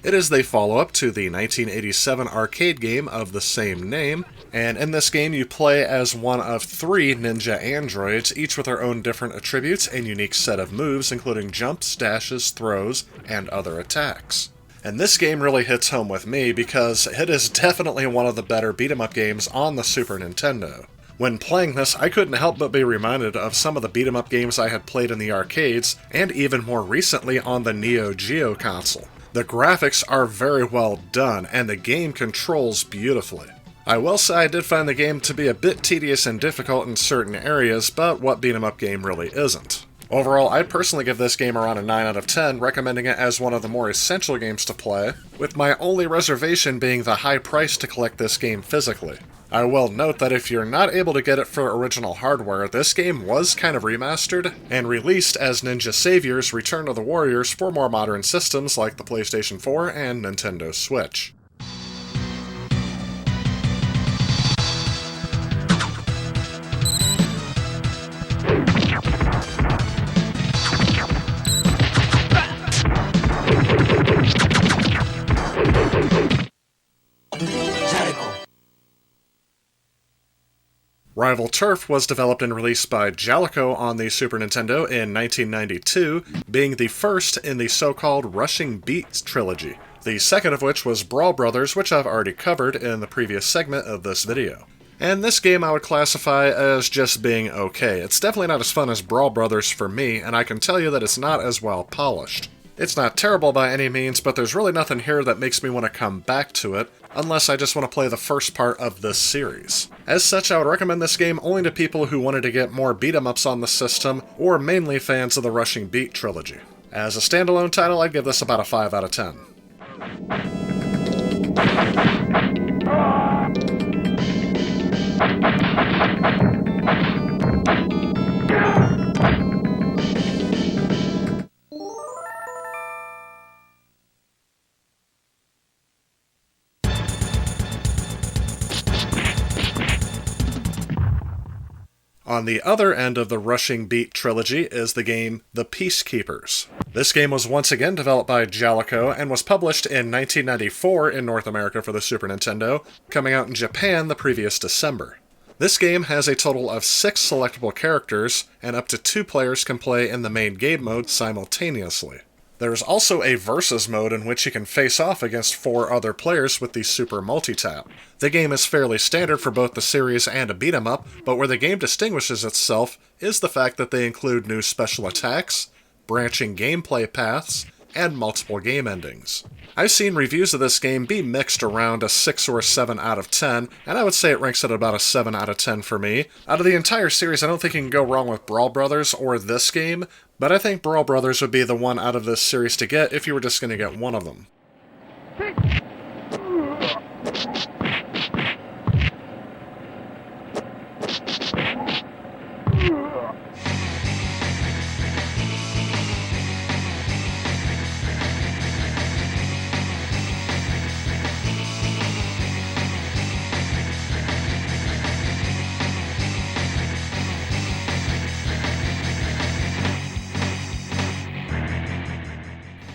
Speaker 2: It is the follow-up to the 1987 arcade game of the same name, and in this game you play as one of 3 ninja androids, each with their own different attributes and unique set of moves, including jumps, dashes, throws, and other attacks. And this game really hits home with me because it is definitely one of the better beat-em-up games on the Super Nintendo. When playing this, I couldn't help but be reminded of some of the beat-em-up games I had played in the arcades, and even more recently on the Neo Geo console. The graphics are very well done, and the game controls beautifully. I will say I did find the game to be a bit tedious and difficult in certain areas, but what beat-em-up game really isn't? Overall, I personally give this game around a 9 out of 10, recommending it as one of the more essential games to play, with my only reservation being the high price to collect this game physically. I will note that if you're not able to get it for original hardware, this game was kind of remastered and released as Ninja Saviors Return of the Warriors for more modern systems like the PlayStation 4 and Nintendo Switch. Rival Turf was developed and released by Jaleco on the Super Nintendo in 1992, being the first in the so-called Rushing Beat trilogy, the second of which was Brawl Brothers, which I've already covered in the previous segment of this video. And this game I would classify as just being okay. It's definitely not as fun as Brawl Brothers for me, and I can tell you that it's not as well polished. It's not terrible by any means, but there's really nothing here that makes me want to come back to it, unless I just want to play the first part of this series. As such, I would recommend this game only to people who wanted to get more beat-em-ups on the system, or mainly fans of the Rushing Beat trilogy. As a standalone title, I'd give this about a 5 out of 10. On the other end of the Rushing Beat trilogy is the game The Peacekeepers. This game was once again developed by Jaleco and was published in 1994 in North America for the Super Nintendo, coming out in Japan the previous December. This game has a total of 6 selectable characters, and up to 2 players can play in the main game mode simultaneously. There is also a versus mode in which you can face off against 4 other players with the Super Multi-Tap. The game is fairly standard for both the series and a beat-em-up, but where the game distinguishes itself is the fact that they include new special attacks, branching gameplay paths, and multiple game endings. I've seen reviews of this game be mixed around a 6 or a 7 out of 10, and I would say it ranks at about a 7 out of 10 for me. Out of the entire series, I don't think you can go wrong with Brawl Brothers or this game, but I think Brawl Brothers would be the one out of this series to get if you were just going to get one of them.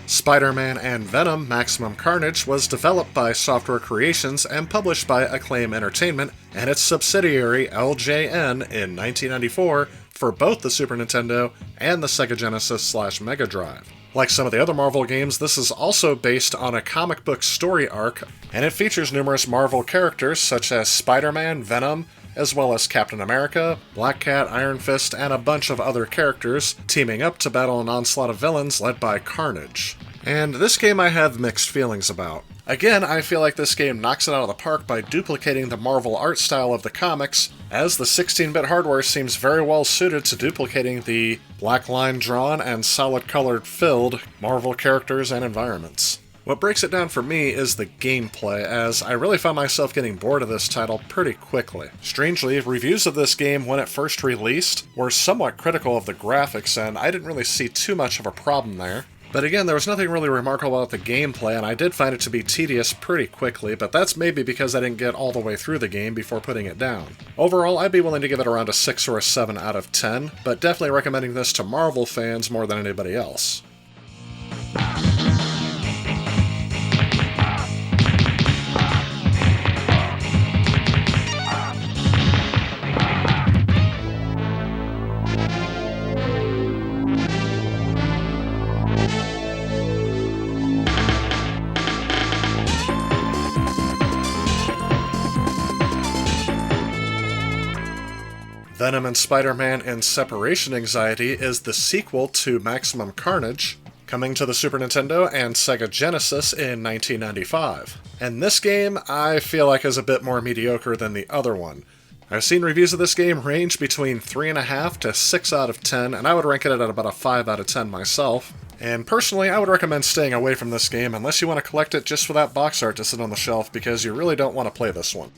Speaker 2: Spider-Man and Venom Maximum Carnage was developed by Software Creations and published by Acclaim Entertainment and its subsidiary LJN in 1994 for both the Super Nintendo and the Sega Genesis/Mega Drive. Like some of the other Marvel games, this is also based on a comic book story arc, and it features numerous Marvel characters such as Spider-Man, Venom, as well as Captain America, Black Cat, Iron Fist, and a bunch of other characters, teaming up to battle an onslaught of villains led by Carnage. And this game I have mixed feelings about. Again, I feel like this game knocks it out of the park by duplicating the Marvel art style of the comics, as the 16-bit hardware seems very well suited to duplicating the black line drawn and solid colored filled Marvel characters and environments. What breaks it down for me is the gameplay, as I really found myself getting bored of this title pretty quickly. Strangely, reviews of this game when it first released were somewhat critical of the graphics, and I didn't really see too much of a problem there. But again, there was nothing really remarkable about the gameplay, and I did find it to be tedious pretty quickly, but that's maybe because I didn't get all the way through the game before putting it down. Overall, I'd be willing to give it around a 6 or a 7 out of 10, but definitely recommending this to Marvel fans more than anybody else. Venom and Spider-Man in Separation Anxiety is the sequel to Maximum Carnage, coming to the Super Nintendo and Sega Genesis in 1995. And this game, I feel like, is a bit more mediocre than the other one. I've seen reviews of this game range between 3.5 to 6 out of 10, and I would rank it at about a 5 out of 10 myself. And personally, I would recommend staying away from this game unless you want to collect it just for that box art to sit on the shelf, because you really don't want to play this one.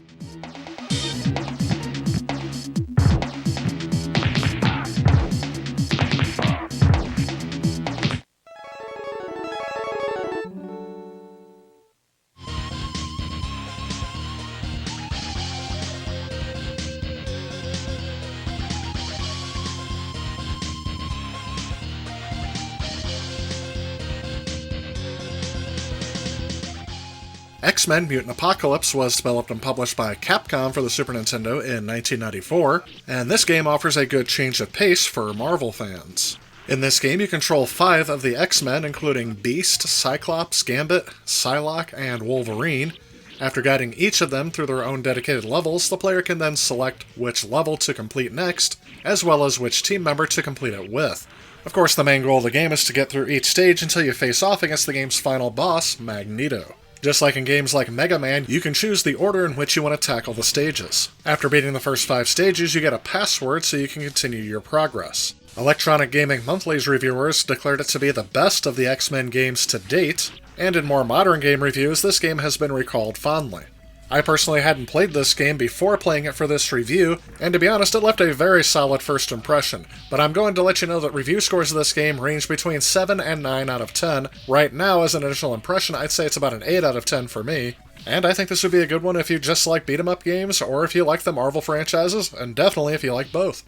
Speaker 2: X-Men Mutant Apocalypse was developed and published by Capcom for the Super Nintendo in 1994, and this game offers a good change of pace for Marvel fans. In this game, you control 5 of the X-Men, including Beast, Cyclops, Gambit, Psylocke, and Wolverine. After guiding each of them through their own dedicated levels, the player can then select which level to complete next, as well as which team member to complete it with. Of course, the main goal of the game is to get through each stage until you face off against the game's final boss, Magneto. Just like in games like Mega Man, you can choose the order in which you want to tackle the stages. After beating the first 5 stages, you get a password so you can continue your progress. Electronic Gaming Monthly's reviewers declared it to be the best of the X-Men games to date, and in more modern game reviews, this game has been recalled fondly. I personally hadn't played this game before playing it for this review, and to be honest, it left a very solid first impression, but I'm going to let you know that review scores of this game range between 7 and 9 out of 10. Right now, as an initial impression, I'd say it's about an 8 out of 10 for me, and I think this would be a good one if you just like beat-em-up games, or if you like the Marvel franchises, and definitely if you like both.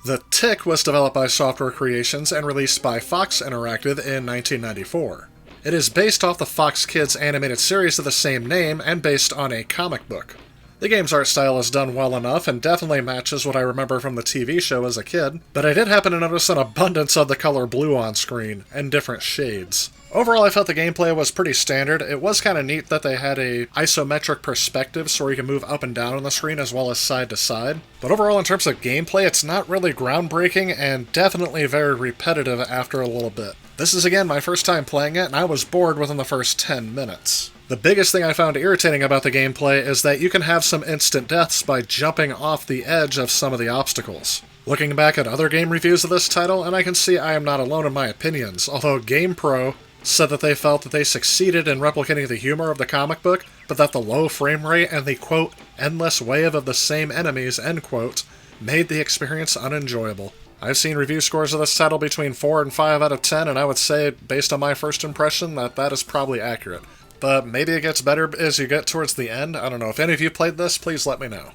Speaker 2: The Tick was developed by Software Creations and released by Fox Interactive in 1994. It is based off the Fox Kids animated series of the same name and based on a comic book. The game's art style is done well enough and definitely matches what I remember from the TV show as a kid, but I did happen to notice an abundance of the color blue on screen, and different shades. Overall, I felt the gameplay was pretty standard. It was kind of neat that they had a isometric perspective so you can move up and down on the screen as well as side to side. But overall, in terms of gameplay, it's not really groundbreaking and definitely very repetitive after a little bit. This is again my first time playing it, and I was bored within the first 10 minutes. The biggest thing I found irritating about the gameplay is that you can have some instant deaths by jumping off the edge of some of the obstacles. Looking back at other game reviews of this title, and I can see I am not alone in my opinions, although GamePro said that they felt that they succeeded in replicating the humor of the comic book, but that the low frame rate and the, quote, endless wave of the same enemies, end quote, made the experience unenjoyable. I've seen review scores of this title between 4 and 5 out of 10, and I would say, based on my first impression, that that is probably accurate. But maybe it gets better as you get towards the end. I don't know. If any of you played this, please let me know.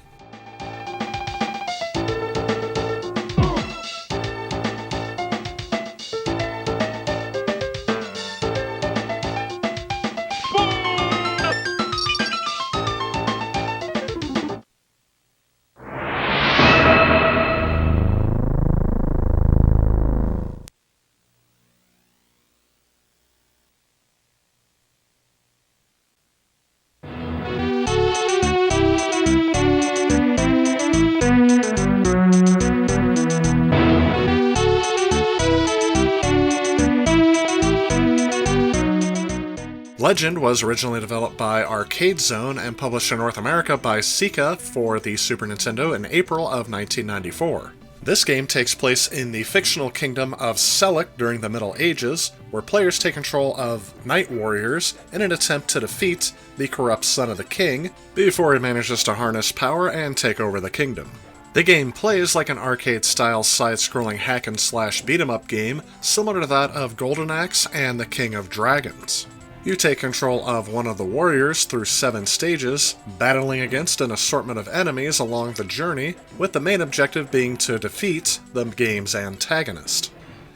Speaker 2: Legend was originally developed by Arcade Zone and published in North America by Sika for the Super Nintendo in April of 1994. This game takes place in the fictional kingdom of Selleck during the Middle Ages, where players take control of Night Warriors in an attempt to defeat the corrupt son of the king before he manages to harness power and take over the kingdom. The game plays like an arcade-style side-scrolling hack-and-slash beat-em-up game similar to that of Golden Axe and the King of Dragons. You take control of one of the warriors through 7 stages, battling against an assortment of enemies along the journey, with the main objective being to defeat the game's antagonist.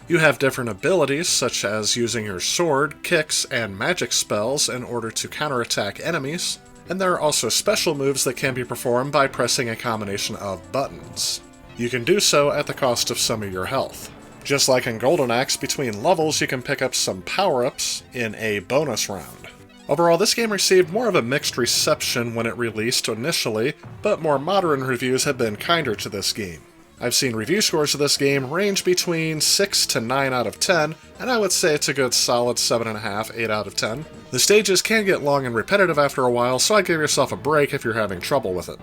Speaker 2: You have different abilities, such as using your sword, kicks, and magic spells in order to counterattack enemies, and there are also special moves that can be performed by pressing a combination of buttons. You can do so at the cost of some of your health. Just like in Golden Axe, between levels you can pick up some power-ups in a bonus round. Overall, this game received more of a mixed reception when it released initially, but more modern reviews have been kinder to this game. I've seen review scores of this game range between 6 to 9 out of 10, and I would say it's a good solid 7.5, 8 out of 10. The stages can get long and repetitive after a while, so I'd give yourself a break if you're having trouble with it.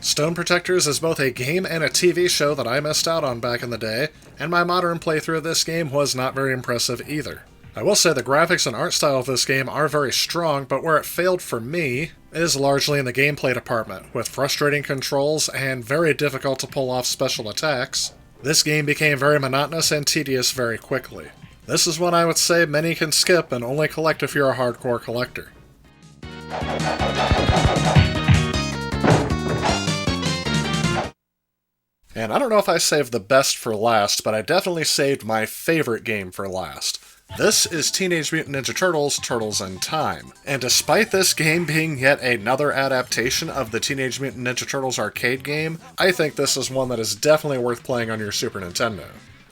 Speaker 2: Stone Protectors is both a game and a TV show that I missed out on back in the day, and my modern playthrough of this game was not very impressive either. I will say the graphics and art style of this game are very strong, but where it failed for me is largely in the gameplay department, with frustrating controls and very difficult to pull off special attacks. This game became very monotonous and tedious very quickly. This is one I would say many can skip and only collect if you're a hardcore collector. And I don't know if I saved the best for last, but I definitely saved my favorite game for last. This is Teenage Mutant Ninja Turtles: Turtles in Time. And despite this game being yet another adaptation of the Teenage Mutant Ninja Turtles arcade game, I think this is one that is definitely worth playing on your Super Nintendo.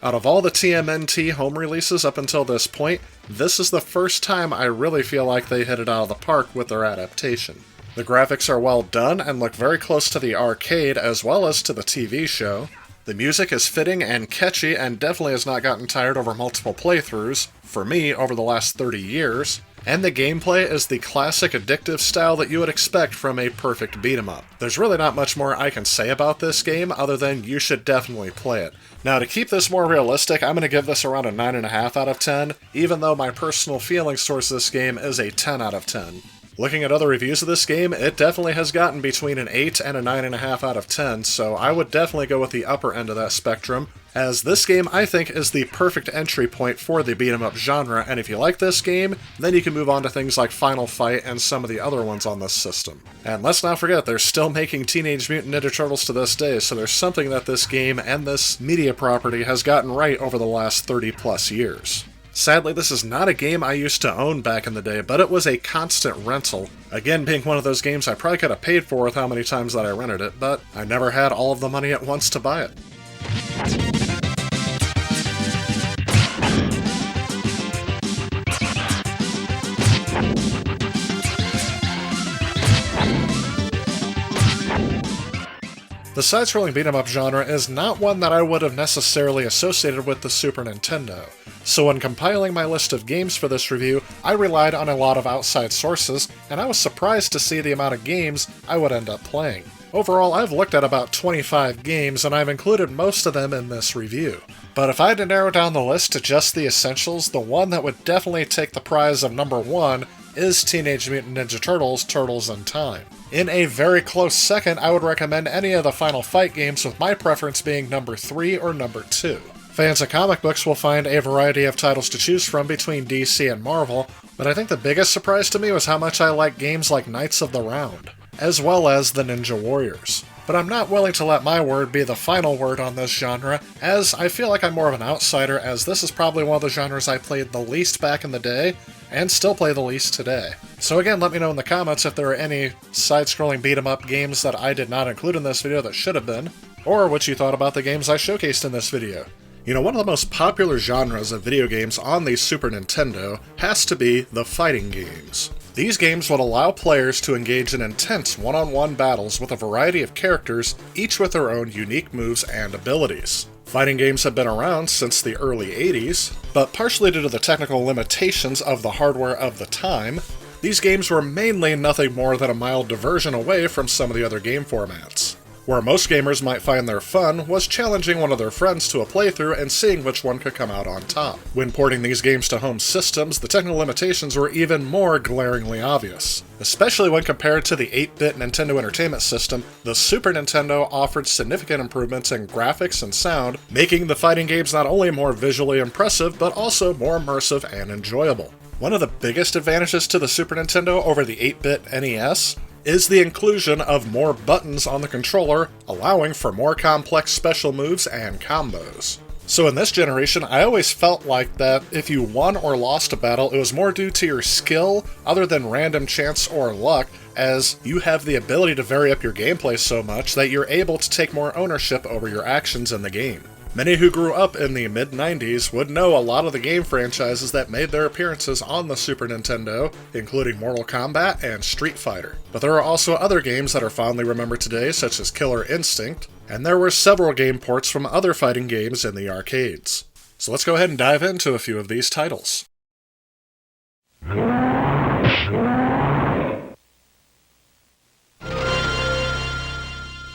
Speaker 2: Out of all the TMNT home releases up until this point, this is the first time I really feel like they hit it out of the park with their adaptation. The graphics are well done and look very close to the arcade as well as to the TV show. The music is fitting and catchy and definitely has not gotten tired over multiple playthroughs, for me, over the last 30 years. And the gameplay is the classic addictive style that you would expect from a perfect beat-em-up. There's really not much more I can say about this game other than you should definitely play it. Now, to keep this more realistic, I'm going to give this around a 9.5 out of 10, even though my personal feelings towards this game is a 10 out of 10. Looking at other reviews of this game, it definitely has gotten between an 8 and a 9.5 out of 10, so I would definitely go with the upper end of that spectrum, as this game, I think, is the perfect entry point for the beat-em-up genre, and if you like this game, then you can move on to things like Final Fight and some of the other ones on this system. And let's not forget, they're still making Teenage Mutant Ninja Turtles to this day, so there's something that this game and this media property has gotten right over the last 30+ years. Sadly, this is not a game I used to own back in the day, but it was a constant rental. Again, being one of those games I probably could have paid for with how many times that I rented it, but I never had all of the money at once to buy it. The side-scrolling beat-em-up genre is not one that I would have necessarily associated with the Super Nintendo, so when compiling my list of games for this review, I relied on a lot of outside sources, and I was surprised to see the amount of games I would end up playing. Overall, I've looked at about 25 games, and I've included most of them in this review. But if I had to narrow down the list to just the essentials, the one that would definitely take the prize of number 1 is Teenage Mutant Ninja Turtles: Turtles in Time. In a very close second, I would recommend any of the Final Fight games, with my preference being number 3 or number 2. Fans of comic books will find a variety of titles to choose from between DC and Marvel, but I think the biggest surprise to me was how much I like games like Knights of the Round, as well as the Ninja Warriors. But I'm not willing to let my word be the final word on this genre, as I feel like I'm more of an outsider, as this is probably one of the genres I played the least back in the day, and still play the least today. So again, let me know in the comments if there are any side-scrolling beat-em-up games that I did not include in this video that should have been, or what you thought about the games I showcased in this video. You know, one of the most popular genres of video games on the Super Nintendo has to be the fighting games. These games would allow players to engage in intense one-on-one battles with a variety of characters, each with their own unique moves and abilities. Fighting games have been around since the early 80s, but partially due to the technical limitations of the hardware of the time, these games were mainly nothing more than a mild diversion away from some of the other game formats. Where most gamers might find their fun was challenging one of their friends to a playthrough and seeing which one could come out on top. When porting these games to home systems, the technical limitations were even more glaringly obvious. Especially when compared to the 8-bit Nintendo Entertainment System, the Super Nintendo offered significant improvements in graphics and sound, making the fighting games not only more visually impressive, but also more immersive and enjoyable. One of the biggest advantages to the Super Nintendo over the 8-bit NES is the inclusion of more buttons on the controller, allowing for more complex special moves and combos. So in this generation, I always felt like that if you won or lost a battle, it was more due to your skill other than random chance or luck, as you have the ability to vary up your gameplay so much that you're able to take more ownership over your actions in the game. Many who grew up in the mid-90s would know a lot of the game franchises that made their appearances on the Super Nintendo, including Mortal Kombat and Street Fighter. But there are also other games that are fondly remembered today, such as Killer Instinct, and there were several game ports from other fighting games in the arcades. So let's go ahead and dive into a few of these titles.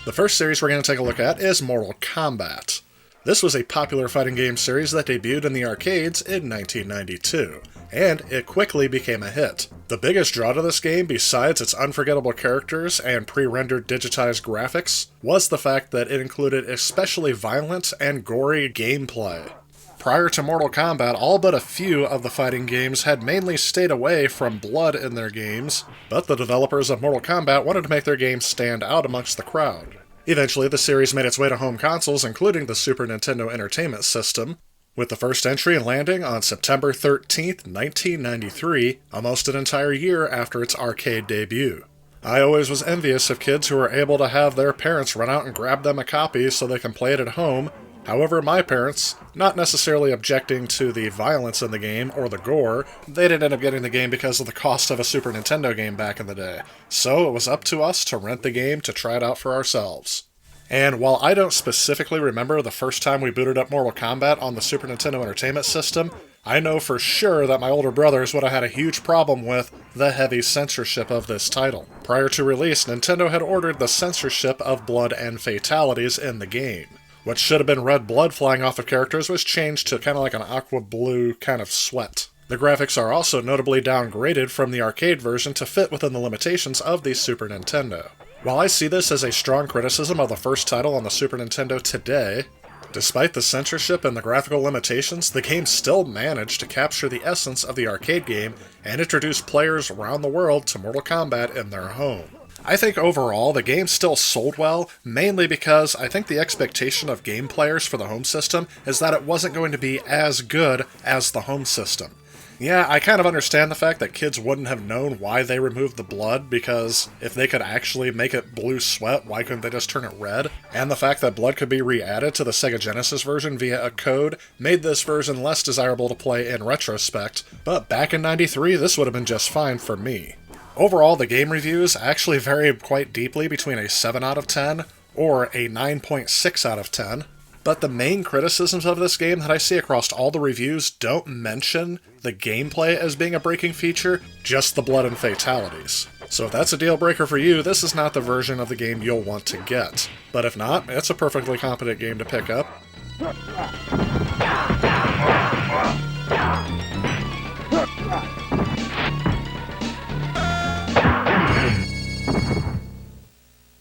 Speaker 2: The first series we're going to take a look at is Mortal Kombat. This was a popular fighting game series that debuted in the arcades in 1992, and it quickly became a hit. The biggest draw to this game, besides its unforgettable characters and pre-rendered digitized graphics, was the fact that it included especially violent and gory gameplay. Prior to Mortal Kombat, all but a few of the fighting games had mainly stayed away from blood in their games, but the developers of Mortal Kombat wanted to make their games stand out amongst the crowd. Eventually, the series made its way to home consoles, including the Super Nintendo Entertainment System, with the first entry landing on September 13th, 1993, almost an entire year after its arcade debut. I always was envious of kids who were able to have their parents run out and grab them a copy so they can play it at home. However, my parents, not necessarily objecting to the violence in the game or the gore, they didn't end up getting the game because of the cost of a Super Nintendo game back in the day. So it was up to us to rent the game to try it out for ourselves. And while I don't specifically remember the first time we booted up Mortal Kombat on the Super Nintendo Entertainment System, I know for sure that my older brothers would have had a huge problem with the heavy censorship of this title. Prior to release, Nintendo had ordered the censorship of blood and fatalities in the game. What should have been red blood flying off of characters was changed to kind of like an aqua blue kind of sweat. The graphics are also notably downgraded from the arcade version to fit within the limitations of the Super Nintendo. While I see this as a strong criticism of the first title on the Super Nintendo today, despite the censorship and the graphical limitations, the game still managed to capture the essence of the arcade game and introduce players around the world to Mortal Kombat in their home. I think overall, the game still sold well, mainly because I think the expectation of game players for the home system is that it wasn't going to be as good as the home system. Yeah, I kind of understand the fact that kids wouldn't have known why they removed the blood, because if they could actually make it blue sweat, why couldn't they just turn it red? And the fact that blood could be re-added to the Sega Genesis version via a code made this version less desirable to play in retrospect, but back in '93, this would have been just fine for me. Overall, the game reviews actually vary quite deeply between a 7 out of 10 or a 9.6 out of 10, but the main criticisms of this game that I see across all the reviews don't mention the gameplay as being a breaking feature, just the blood and fatalities. So if that's a deal breaker for you, this is not the version of the game you'll want to get. But if not, it's a perfectly competent game to pick up.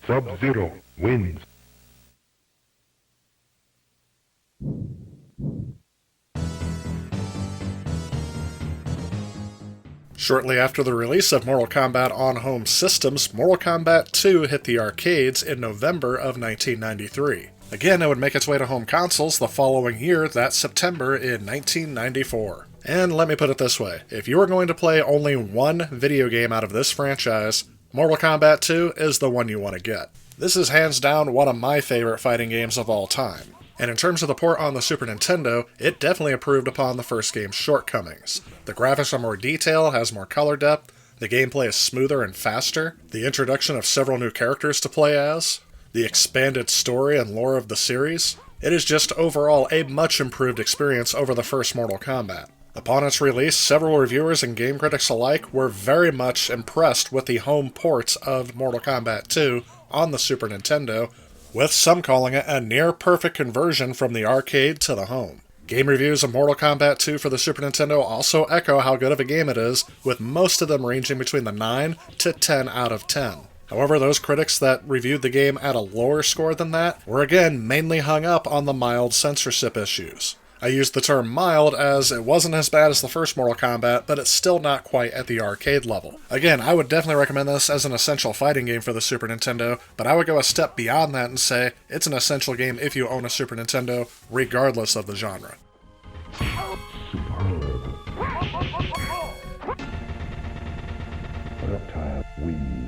Speaker 16: Sub-Zero wins.
Speaker 2: Shortly after the release of Mortal Kombat on home systems, Mortal Kombat 2 hit the arcades in November of 1993. Again, it would make its way to home consoles the following year, that September in 1994. And let me put it this way, if you were going to play only one video game out of this franchise, Mortal Kombat 2 is the one you want to get. This is hands down one of my favorite fighting games of all time. And in terms of the port on the Super Nintendo, it definitely improved upon the first game's shortcomings. The graphics are more detailed, has more color depth, the gameplay is smoother and faster, the introduction of several new characters to play as, the expanded story and lore of the series. It is just overall a much improved experience over the first Mortal Kombat. Upon its release, several reviewers and game critics alike were very much impressed with the home ports of Mortal Kombat 2 on the Super Nintendo, with some calling it a near-perfect conversion from the arcade to the home. Game reviews of Mortal Kombat 2 for the Super Nintendo also echo how good of a game it is, with most of them ranging between the 9 to 10 out of 10. However, those critics that reviewed the game at a lower score than that were again mainly hung up on the mild censorship issues. I used the term mild as it wasn't as bad as the first Mortal Kombat, but it's still not quite at the arcade level. Again, I would definitely recommend this as an essential fighting game for the Super Nintendo, but I would go a step beyond that and say it's an essential game if you own a Super Nintendo, regardless of the genre.
Speaker 16: Reptile wins.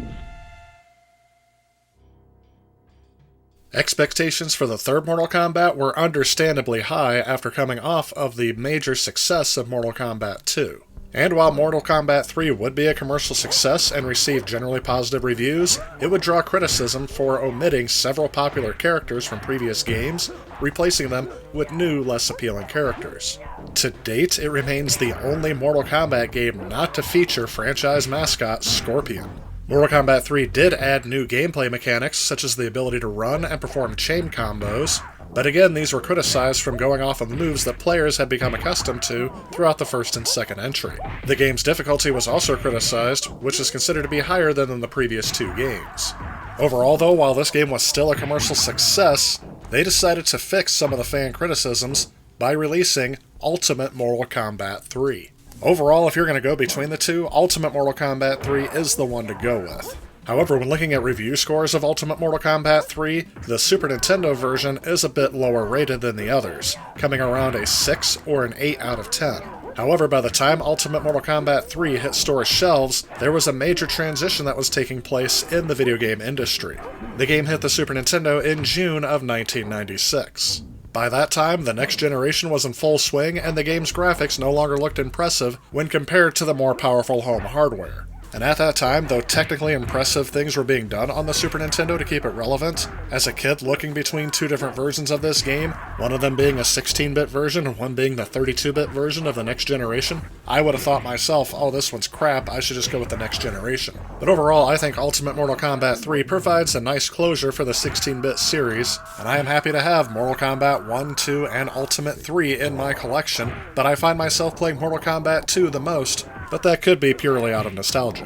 Speaker 2: Expectations for the third Mortal Kombat were understandably high after coming off of the major success of Mortal Kombat 2. And while Mortal Kombat 3 would be a commercial success and receive generally positive reviews, it would draw criticism for omitting several popular characters from previous games, replacing them with new, less appealing characters. To date, it remains the only Mortal Kombat game not to feature franchise mascot Scorpion. Mortal Kombat 3 did add new gameplay mechanics, such as the ability to run and perform chain combos, but again, these were criticized from going off of the moves that players had become accustomed to throughout the first and second entry. The game's difficulty was also criticized, which is considered to be higher than in the previous two games. Overall, though, while this game was still a commercial success, they decided to fix some of the fan criticisms by releasing Ultimate Mortal Kombat 3. Overall, if you're going to go between the two, Ultimate Mortal Kombat 3 is the one to go with. However, when looking at review scores of Ultimate Mortal Kombat 3, the Super Nintendo version is a bit lower rated than the others, coming around a 6 or an 8 out of 10. However, by the time Ultimate Mortal Kombat 3 hit store shelves, there was a major transition that was taking place in the video game industry. The game hit the Super Nintendo in June of 1996. By that time, the next generation was in full swing, and the game's graphics no longer looked impressive when compared to the more powerful home hardware. And at that time, though technically impressive things were being done on the Super Nintendo to keep it relevant, as a kid looking between two different versions of this game, one of them being a 16-bit version and one being the 32-bit version of the next generation, I would have thought myself, oh, this one's crap, I should just go with the next generation. But overall, I think Ultimate Mortal Kombat 3 provides a nice closure for the 16-bit series, and I am happy to have Mortal Kombat 1, 2, and Ultimate 3 in my collection, but I find myself playing Mortal Kombat 2 the most, but that could be purely out of nostalgia.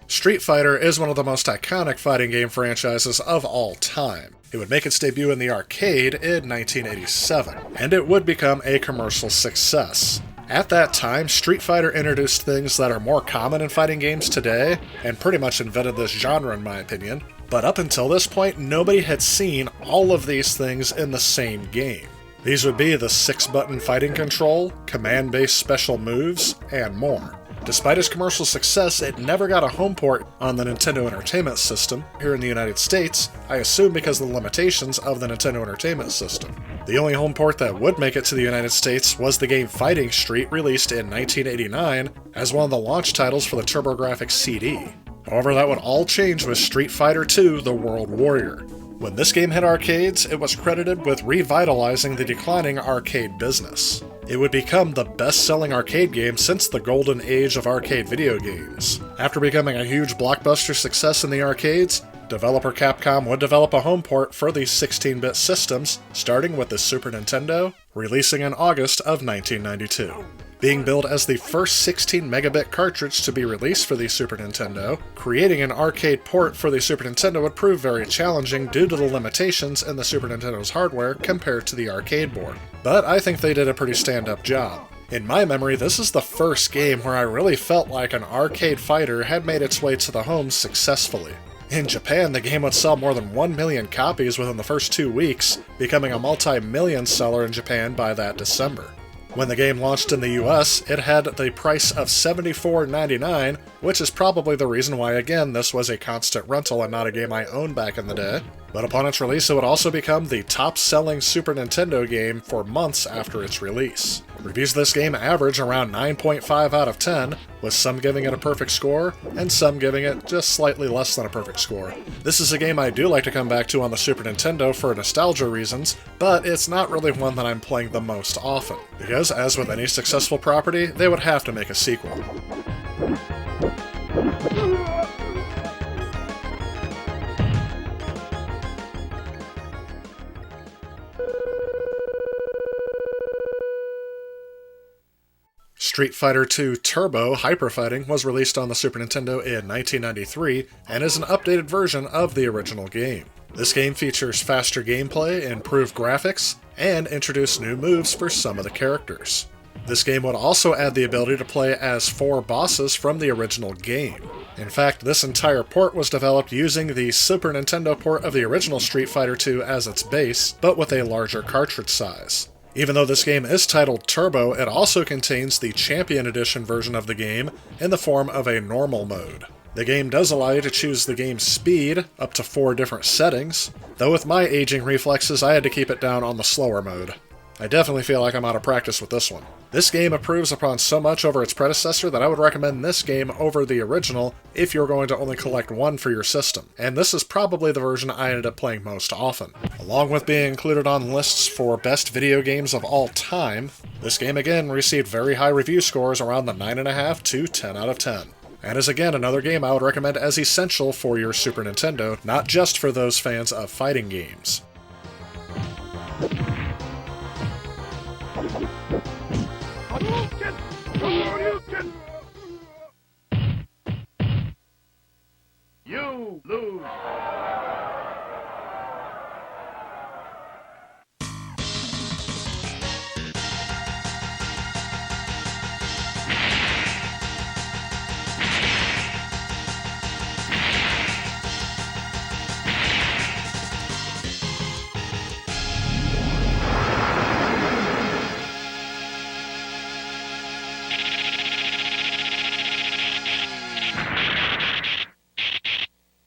Speaker 2: Street Fighter is one of the most iconic fighting game franchises of all time. It would make its debut in the arcade in 1987, and it would become a commercial success. At that time, Street Fighter introduced things that are more common in fighting games today, and pretty much invented this genre in my opinion, but up until this point, nobody had seen all of these things in the same game. These would be the 6-button fighting control, command-based special moves, and more. Despite its commercial success, it never got a home port on the Nintendo Entertainment System here in the United States, I assume because of the limitations of the Nintendo Entertainment System. The only home port that would make it to the United States was the game Fighting Street, released in 1989 as one of the launch titles for the TurboGrafx CD. However, that would all change with Street Fighter II: The World Warrior. When this game hit arcades, it was credited with revitalizing the declining arcade business. It would become the best-selling arcade game since the golden age of arcade video games. After becoming a huge blockbuster success in the arcades, developer Capcom would develop a home port for these 16-bit systems, starting with the Super Nintendo, releasing in August of 1992. Being billed as the first 16-megabit cartridge to be released for the Super Nintendo, creating an arcade port for the Super Nintendo would prove very challenging due to the limitations in the Super Nintendo's hardware compared to the arcade board. But I think they did a pretty stand-up job. In my memory, this is the first game where I really felt like an arcade fighter had made its way to the home successfully. In Japan, the game would sell more than 1 million copies within the first 2 weeks, becoming a multi-million seller in Japan by that December. When the game launched in the US, it had the price of $74.99, which is probably the reason why, again, this was a constant rental and not a game I owned back in the day. But upon its release, it would also become the top-selling Super Nintendo game for months after its release. Reviews of this game average around 9.5 out of 10, with some giving it a perfect score, and some giving it just slightly less than a perfect score. This is a game I do like to come back to on the Super Nintendo for nostalgia reasons, but it's not really one that I'm playing the most often, because as with any successful property, they would have to make a sequel. Street Fighter II Turbo Hyper Fighting was released on the Super Nintendo in 1993 and is an updated version of the original game. This game features faster gameplay, improved graphics, and introduced new moves for some of the characters. This game would also add the ability to play as 4 bosses from the original game. In fact, this entire port was developed using the Super Nintendo port of the original Street Fighter II as its base, but with a larger cartridge size. Even though this game is titled Turbo, it also contains the Champion Edition version of the game in the form of a normal mode. The game does allow you to choose the game's speed, up to 4 different settings, though with my aging reflexes I had to keep it down on the slower mode. I definitely feel like I'm out of practice with this one. This game improves upon so much over its predecessor that I would recommend this game over the original if you're going to only collect one for your system, and this is probably the version I ended up playing most often. Along with being included on lists for best video games of all time, this game again received very high review scores around the 9.5 to 10 out of 10. And is again another game I would recommend as essential for your Super Nintendo, not just for those fans of fighting games.
Speaker 9: You lose.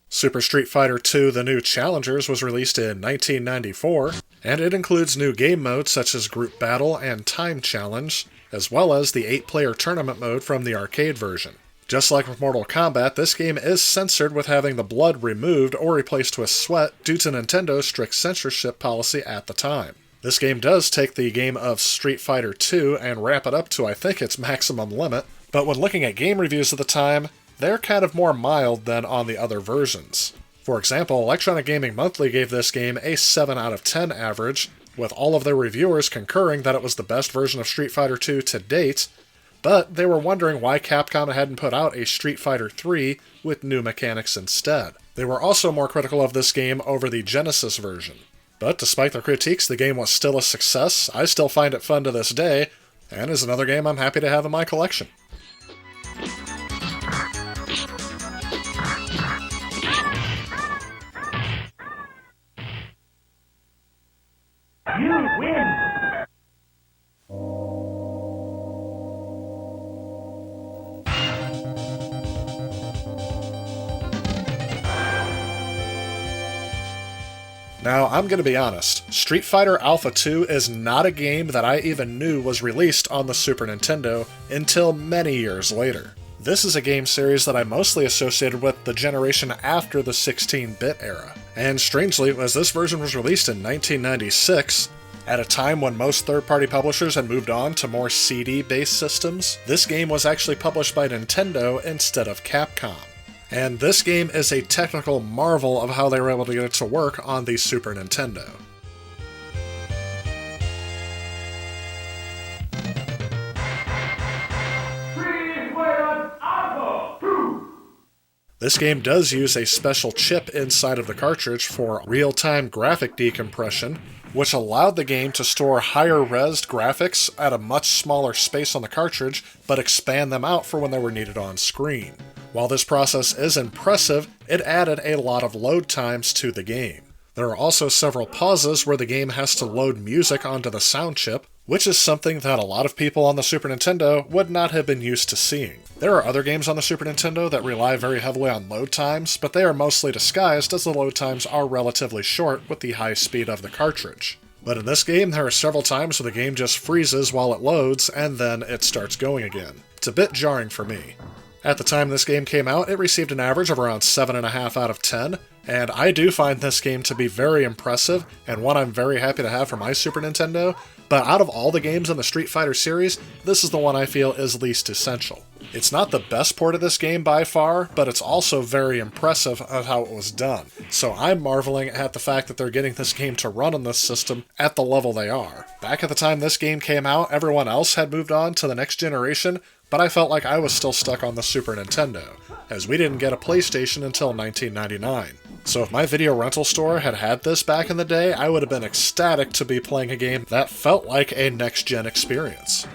Speaker 2: Super Street Fighter II The New Challengers was released in 1994, and it includes new game modes such as Group Battle and Time Challenge, as well as the 8-player tournament mode from the arcade version. Just like with Mortal Kombat, this game is censored with having the blood removed or replaced with sweat due to Nintendo's strict censorship policy at the time. This game does take the game of Street Fighter II and ramp it up to I think its maximum limit, but when looking at game reviews at the time, they're kind of more mild than on the other versions. For example, Electronic Gaming Monthly gave this game a 7 out of 10 average, with all of their reviewers concurring that it was the best version of Street Fighter II to date, but they were wondering why Capcom hadn't put out a Street Fighter III with new mechanics instead. They were also more critical of this game over the Genesis version. But despite their critiques, the game was still a success. I still find it fun to this day, and is another game I'm happy to have in my collection.
Speaker 9: You win.
Speaker 2: Now, I'm going to be honest, Street Fighter Alpha 2 is not a game that I even knew was released on the Super Nintendo until many years later. This is a game series that I mostly associated with the generation after the 16-bit era. And strangely, as this version was released in 1996, at a time when most third-party publishers had moved on to more CD-based systems, this game was actually published by Nintendo instead of Capcom. And this game is a technical marvel of how they were able to get it to work on the Super Nintendo. This game does use a special chip inside of the cartridge for real-time graphic decompression, which allowed the game to store higher-resed graphics at a much smaller space on the cartridge, but expand them out for when they were needed on screen. While this process is impressive, it added a lot of load times to the game. There are also several pauses where the game has to load music onto the sound chip, which is something that a lot of people on the Super Nintendo would not have been used to seeing. There are other games on the Super Nintendo that rely very heavily on load times, but they are mostly disguised as the load times are relatively short with the high speed of the cartridge. But in this game, there are several times where the game just freezes while it loads, and then it starts going again. It's a bit jarring for me. At the time this game came out, it received an average of around 7.5 out of 10, and I do find this game to be very impressive, and one I'm very happy to have for my Super Nintendo, but out of all the games in the Street Fighter series, this is the one I feel is least essential. It's not the best port of this game by far, but it's also very impressive of how it was done. So I'm marveling at the fact that they're getting this game to run on this system at the level they are. Back at the time this game came out, everyone else had moved on to the next generation, but I felt like I was still stuck on the Super Nintendo, as we didn't get a PlayStation until 1999. So if my video rental store had had this back in the day, I would have been ecstatic to be playing a game that felt like a next-gen experience.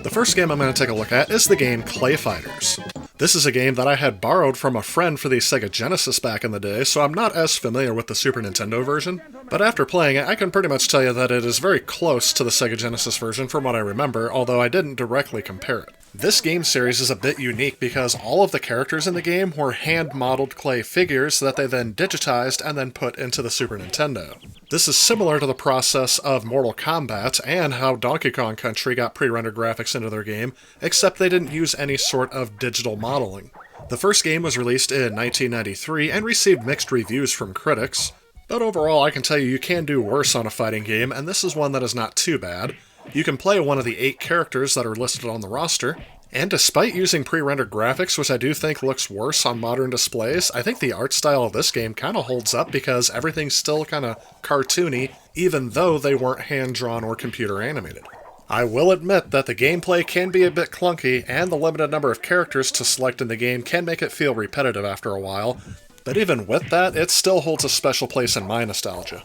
Speaker 2: The first game I'm going to take a look at is the game Clay Fighters. This is a game that I had borrowed from a friend for the Sega Genesis back in the day, so I'm not as familiar with the Super Nintendo version, but after playing it, I can pretty much tell you that it is very close to the Sega Genesis version from what I remember, although I didn't directly compare it. This game series is a bit unique because all of the characters in the game were hand-modeled clay figures that they then digitized and then put into the Super Nintendo. This is similar to the process of Mortal Kombat and how Donkey Kong Country got pre-rendered graphics into their game, except they didn't use any sort of digital modeling. The first game was released in 1993 and received mixed reviews from critics, but overall I can tell you can do worse on a fighting game, and this is one that is not too bad. You can play one of the 8 characters that are listed on the roster, and despite using pre-rendered graphics, which I do think looks worse on modern displays, I think the art style of this game kind of holds up because everything's still kind of cartoony, even though they weren't hand-drawn or computer animated. I will admit that the gameplay can be a bit clunky, and the limited number of characters to select in the game can make it feel repetitive after a while, but even with that, it still holds a special place in my nostalgia.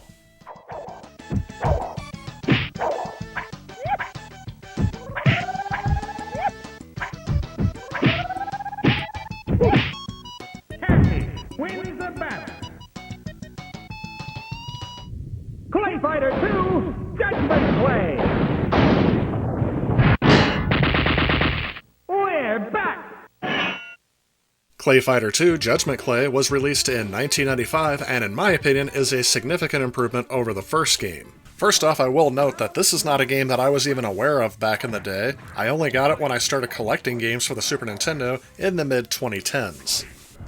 Speaker 9: Wins the battle. Clay Fighter 2, Judgment Clay. We're back.
Speaker 2: Clay Fighter 2 Judgment Clay was released in 1995 and in my opinion is a significant improvement over the first game. First off, I will note that this is not a game that I was even aware of back in the day. I only got it when I started collecting games for the Super Nintendo in the mid-2010s.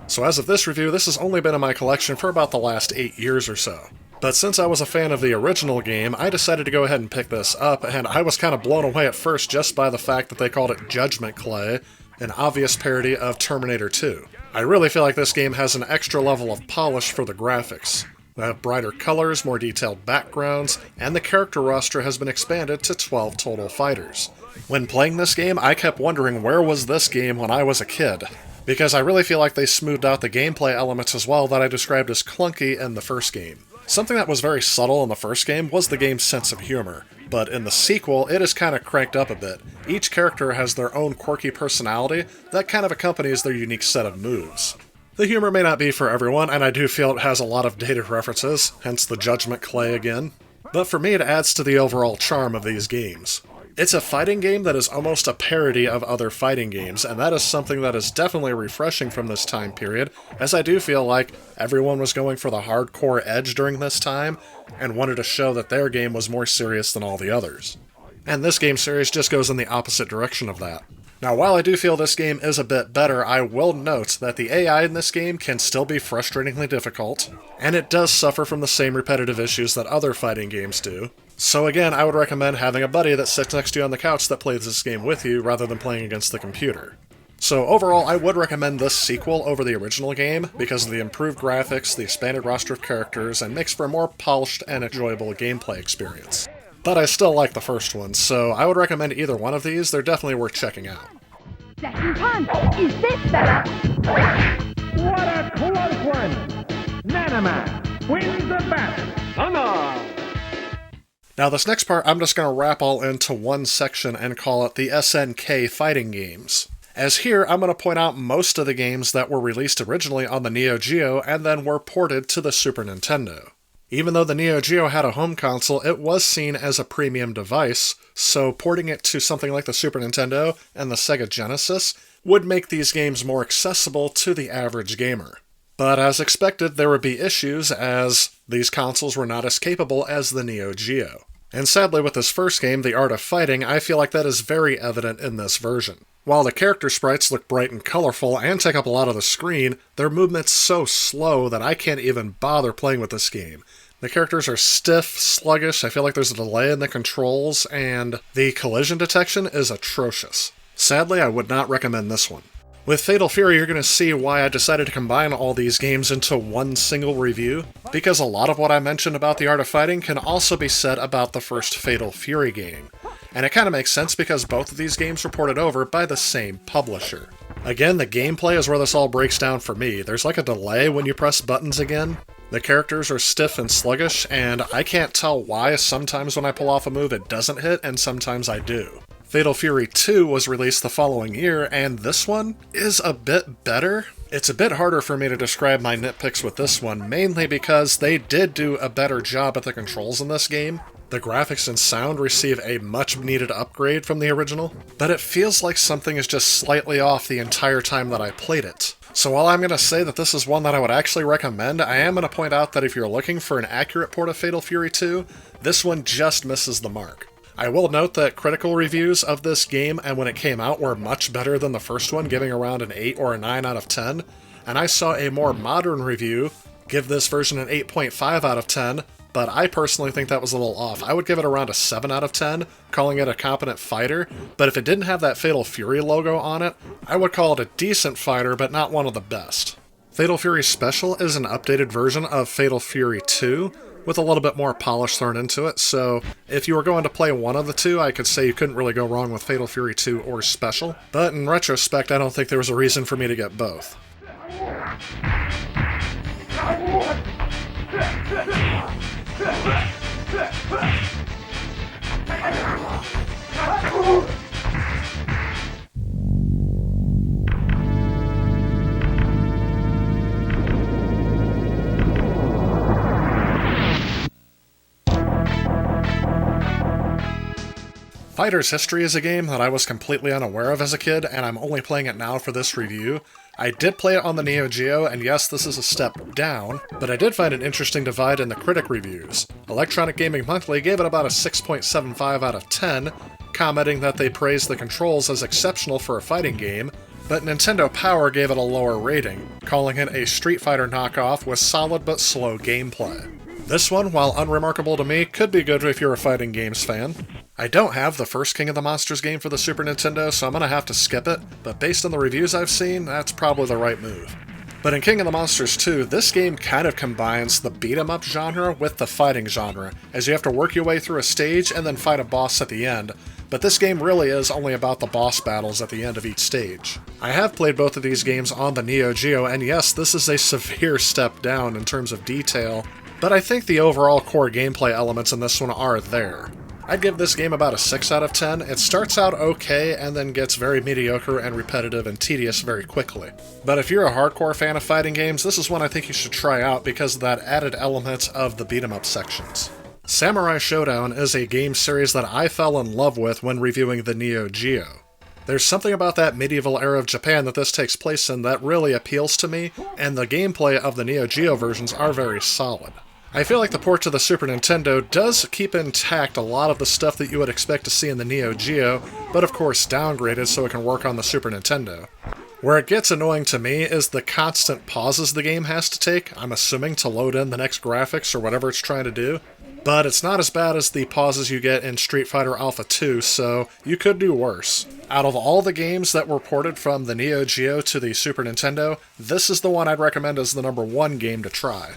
Speaker 2: So as of this review, this has only been in my collection for about the last 8 years or so. But since I was a fan of the original game, I decided to go ahead and pick this up, and I was kind of blown away at first just by the fact that they called it Judgment Clay, an obvious parody of Terminator 2. I really feel like this game has an extra level of polish for the graphics. They have brighter colors, more detailed backgrounds, and the character roster has been expanded to 12 total fighters. When playing this game, I kept wondering where was this game when I was a kid, because I really feel like they smoothed out the gameplay elements as well that I described as clunky in the first game. Something that was very subtle in the first game was the game's sense of humor, but in the sequel it is kind of cranked up a bit. Each character has their own quirky personality that kind of accompanies their unique set of moves. The humor may not be for everyone, and I do feel it has a lot of dated references, hence the Judgment Clay again, but for me it adds to the overall charm of these games. It's a fighting game that is almost a parody of other fighting games, and that is something that is definitely refreshing from this time period, as I do feel like everyone was going for the hardcore edge during this time, and wanted to show that their game was more serious than all the others. And this game series just goes in the opposite direction of that. Now, while I do feel this game is a bit better, I will note that the AI in this game can still be frustratingly difficult, and it does suffer from the same repetitive issues that other fighting games do. So again, I would recommend having a buddy that sits next to you on the couch that plays this game with you, rather than playing against the computer. So overall, I would recommend this sequel over the original game, because of the improved graphics, the expanded roster of characters, and makes for a more polished and enjoyable gameplay experience. But I still like the first one, so I would recommend either one of these. They're definitely worth checking out.
Speaker 1: Second punch! Is this better?
Speaker 9: What a close one! Nanoman wins the battle!
Speaker 2: Now this next part, I'm just going to wrap all into one section and call it the SNK fighting games. As here, I'm going to point out most of the games that were released originally on the Neo Geo and then were ported to the Super Nintendo. Even though the Neo Geo had a home console, it was seen as a premium device, so porting it to something like the Super Nintendo and the Sega Genesis would make these games more accessible to the average gamer. But as expected, there would be issues, as these consoles were not as capable as the Neo Geo. And sadly, with this first game, The Art of Fighting, I feel like that is very evident in this version. While the character sprites look bright and colorful and take up a lot of the screen, their movement's so slow that I can't even bother playing with this game. The characters are stiff, sluggish, I feel like there's a delay in the controls, and the collision detection is atrocious. Sadly, I would not recommend this one. With Fatal Fury, you're going to see why I decided to combine all these games into one single review, because a lot of what I mentioned about The Art of Fighting can also be said about the first Fatal Fury game. And it kind of makes sense because both of these games were ported over by the same publisher. Again, the gameplay is where this all breaks down for me. There's like a delay when you press buttons again. The characters are stiff and sluggish, and I can't tell why sometimes when I pull off a move it doesn't hit, and sometimes I do. Fatal Fury 2 was released the following year, and this one is a bit better. It's a bit harder for me to describe my nitpicks with this one, mainly because they did do a better job at the controls in this game. The graphics and sound receive a much-needed upgrade from the original, but it feels like something is just slightly off the entire time that I played it. So while I'm going to say that this is one that I would actually recommend, I am going to point out that if you're looking for an accurate port of Fatal Fury 2, this one just misses the mark. I will note that critical reviews of this game and when it came out were much better than the first one, giving around an 8 or a 9 out of 10, and I saw a more modern review give this version an 8.5 out of 10, but I personally think that was a little off. I would give it around a 7 out of 10, calling it a competent fighter, but if it didn't have that Fatal Fury logo on it, I would call it a decent fighter, but not one of the best. Fatal Fury Special is an updated version of Fatal Fury 2, with a little bit more polish thrown into it, so if you were going to play one of the two, I could say you couldn't really go wrong with Fatal Fury 2 or Special, but in retrospect, I don't think there was a reason for me to get both. Fighter's History is a game that I was completely unaware of as a kid, and I'm only playing it now for this review. I did play it on the Neo Geo, and yes, this is a step down, but I did find an interesting divide in the critic reviews. Electronic Gaming Monthly gave it about a 6.75 out of 10, commenting that they praised the controls as exceptional for a fighting game, but Nintendo Power gave it a lower rating, calling it a Street Fighter knockoff with solid but slow gameplay. This one, while unremarkable to me, could be good if you're a fighting games fan. I don't have the first King of the Monsters game for the Super Nintendo, so I'm going to have to skip it, but based on the reviews I've seen, that's probably the right move. But in King of the Monsters 2, this game kind of combines the beat-em-up genre with the fighting genre, as you have to work your way through a stage and then fight a boss at the end, but this game really is only about the boss battles at the end of each stage. I have played both of these games on the Neo Geo, and yes, this is a severe step down in terms of detail, but I think the overall core gameplay elements in this one are there. I'd give this game about a 6 out of 10. It starts out okay and then gets very mediocre and repetitive and tedious very quickly. But if you're a hardcore fan of fighting games, this is one I think you should try out because of that added element of the beat-em-up sections. Samurai Showdown is a game series that I fell in love with when reviewing the Neo Geo. There's something about that medieval era of Japan that this takes place in that really appeals to me, and the gameplay of the Neo Geo versions are very solid. I feel like the port to the Super Nintendo does keep intact a lot of the stuff that you would expect to see in the Neo Geo, but of course downgraded so it can work on the Super Nintendo. Where it gets annoying to me is the constant pauses the game has to take, I'm assuming to load in the next graphics or whatever it's trying to do. But it's not as bad as the pauses you get in Street Fighter Alpha 2, so you could do worse. Out of all the games that were ported from the Neo Geo to the Super Nintendo, this is the one I'd recommend as the #1 game to try.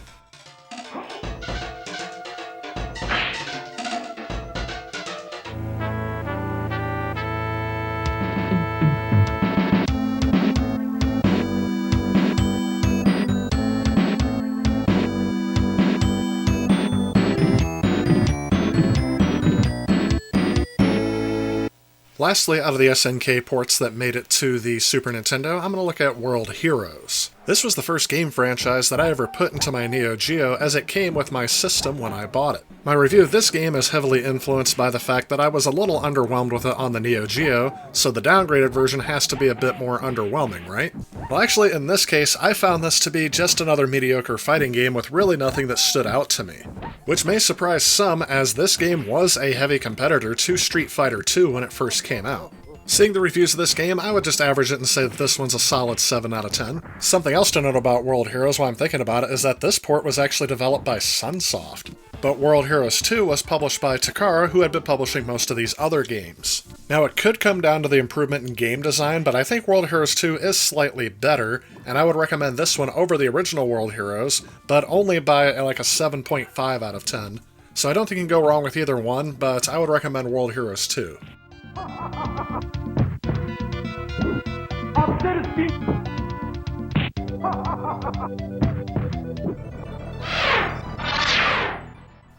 Speaker 2: Lastly, out of the SNK ports that made it to the Super Nintendo, I'm going to look at World Heroes. This was the first game franchise that I ever put into my Neo Geo, as it came with my system when I bought it. My review of this game is heavily influenced by the fact that I was a little underwhelmed with it on the Neo Geo, so the downgraded version has to be a bit more underwhelming, right? Well, actually, in this case, I found this to be just another mediocre fighting game with really nothing that stood out to me. Which may surprise some, as this game was a heavy competitor to Street Fighter II when it first came out. Seeing the reviews of this game, I would just average it and say that this one's a solid 7 out of 10. Something else to note about World Heroes while I'm thinking about it is that this port was actually developed by Sunsoft. But World Heroes 2 was published by Takara, who had been publishing most of these other games. Now, it could come down to the improvement in game design, but I think World Heroes 2 is slightly better, and I would recommend this one over the original World Heroes, but only by like a 7.5 out of 10. So I don't think you can go wrong with either one, but I would recommend World Heroes 2.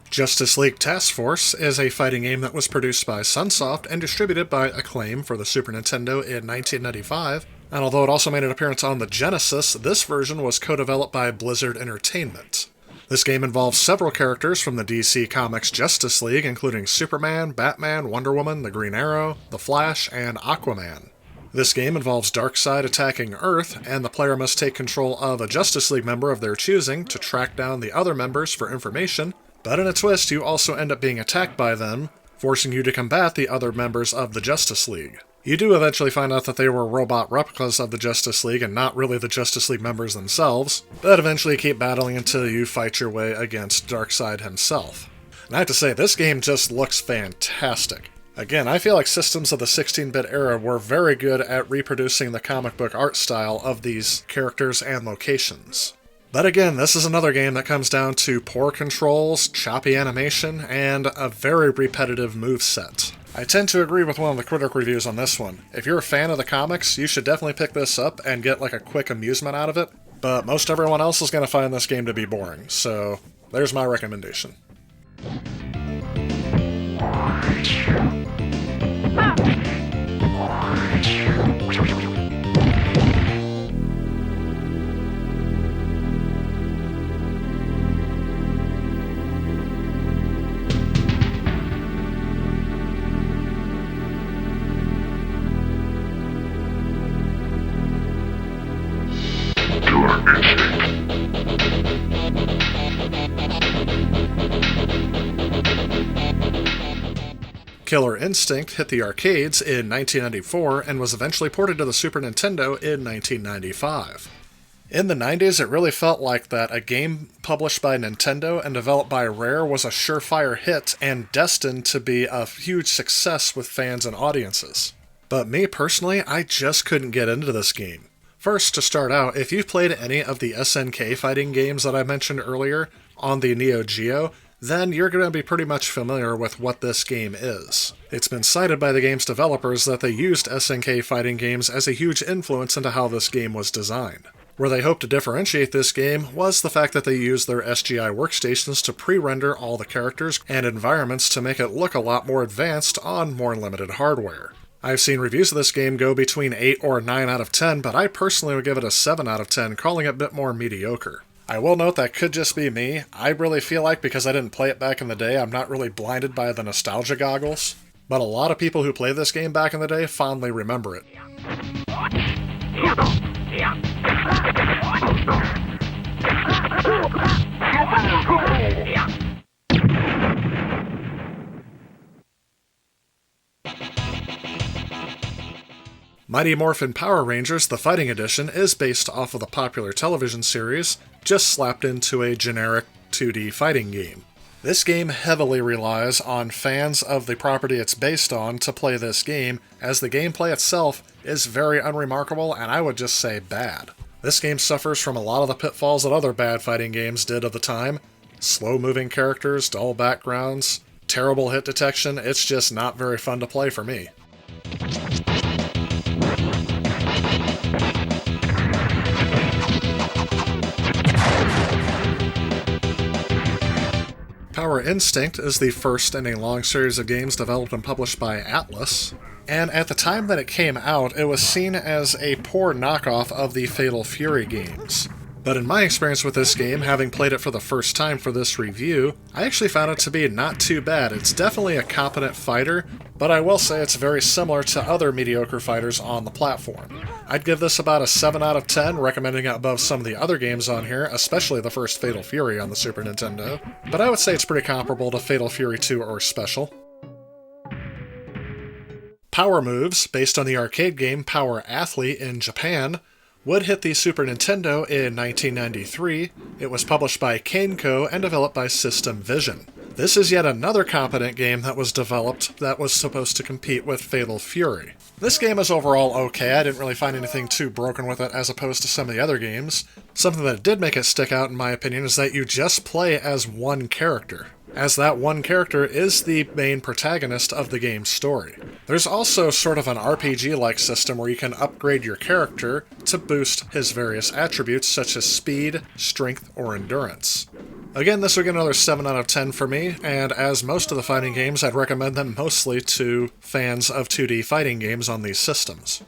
Speaker 2: Justice League Task Force is a fighting game that was produced by Sunsoft and distributed by Acclaim for the Super Nintendo in 1995, and although it also made an appearance on the Genesis, this version was co-developed by Blizzard Entertainment. This game involves several characters from the DC Comics Justice League, including Superman, Batman, Wonder Woman, the Green Arrow, the Flash, and Aquaman. This game involves Darkseid attacking Earth, and the player must take control of a Justice League member of their choosing to track down the other members for information, but in a twist you also end up being attacked by them, forcing you to combat the other members of the Justice League. You do eventually find out that they were robot replicas of the Justice League and not really the Justice League members themselves, but eventually you keep battling until you fight your way against Darkseid himself. And I have to say, this game just looks fantastic. Again, I feel like systems of the 16-bit era were very good at reproducing the comic book art style of these characters and locations. But again, this is another game that comes down to poor controls, choppy animation, and a very repetitive moveset. I tend to agree with one of the critic reviews on this one. If you're a fan of the comics, you should definitely pick this up and get like a quick amusement out of it, but most everyone else is going to find this game to be boring, so there's my recommendation. Killer Instinct hit the arcades in 1994 and was eventually ported to the Super Nintendo in 1995. In the 90s, it really felt like that a game published by Nintendo and developed by Rare was a surefire hit and destined to be a huge success with fans and audiences. But me personally, I just couldn't get into this game. First, to start out, if you've played any of the SNK fighting games that I mentioned earlier on the Neo Geo, then you're going to be pretty much familiar with what this game is. It's been cited by the game's developers that they used SNK fighting games as a huge influence into how this game was designed. Where they hoped to differentiate this game was the fact that they used their SGI workstations to pre-render all the characters and environments to make it look a lot more advanced on more limited hardware. I've seen reviews of this game go between 8 or 9 out of 10, but I personally would give it a 7 out of 10, calling it a bit more mediocre. I will note that could just be me. I really feel like because I didn't play it back in the day, I'm not really blinded by the nostalgia goggles. But a lot of people who played this game back in the day fondly remember it. Mighty Morphin Power Rangers, the Fighting Edition, is based off of the popular television series, just slapped into a generic 2D fighting game. This game heavily relies on fans of the property it's based on to play this game, as the gameplay itself is very unremarkable and I would just say bad. This game suffers from a lot of the pitfalls that other bad fighting games did of the time. Slow-moving characters, dull backgrounds, terrible hit detection. It's just not very fun to play for me. Power Instinct is the first in a long series of games developed and published by Atlas, and at the time that it came out, it was seen as a poor knockoff of the Fatal Fury games. But in my experience with this game, having played it for the first time for this review, I actually found it to be not too bad. It's definitely a competent fighter, but I will say it's very similar to other mediocre fighters on the platform. I'd give this about a 7 out of 10, recommending it above some of the other games on here, especially the first Fatal Fury on the Super Nintendo, but I would say it's pretty comparable to Fatal Fury 2 or Special. Power Moves, based on the arcade game Power Athlete in Japan, would hit the Super Nintendo in 1993. It was published by Kaneco and developed by System Vision. This is yet another competent game that was developed that was supposed to compete with Fatal Fury. This game is overall okay. I didn't really find anything too broken with it as opposed to some of the other games. Something that did make it stick out in my opinion is that you just play as one character, as that one character is the main protagonist of the game's story. There's also sort of an RPG-like system where you can upgrade your character to boost his various attributes such as speed, strength, or endurance. Again, this would get another 7 out of 10 for me, and as most of the fighting games, I'd recommend them mostly to fans of 2D fighting games on these systems.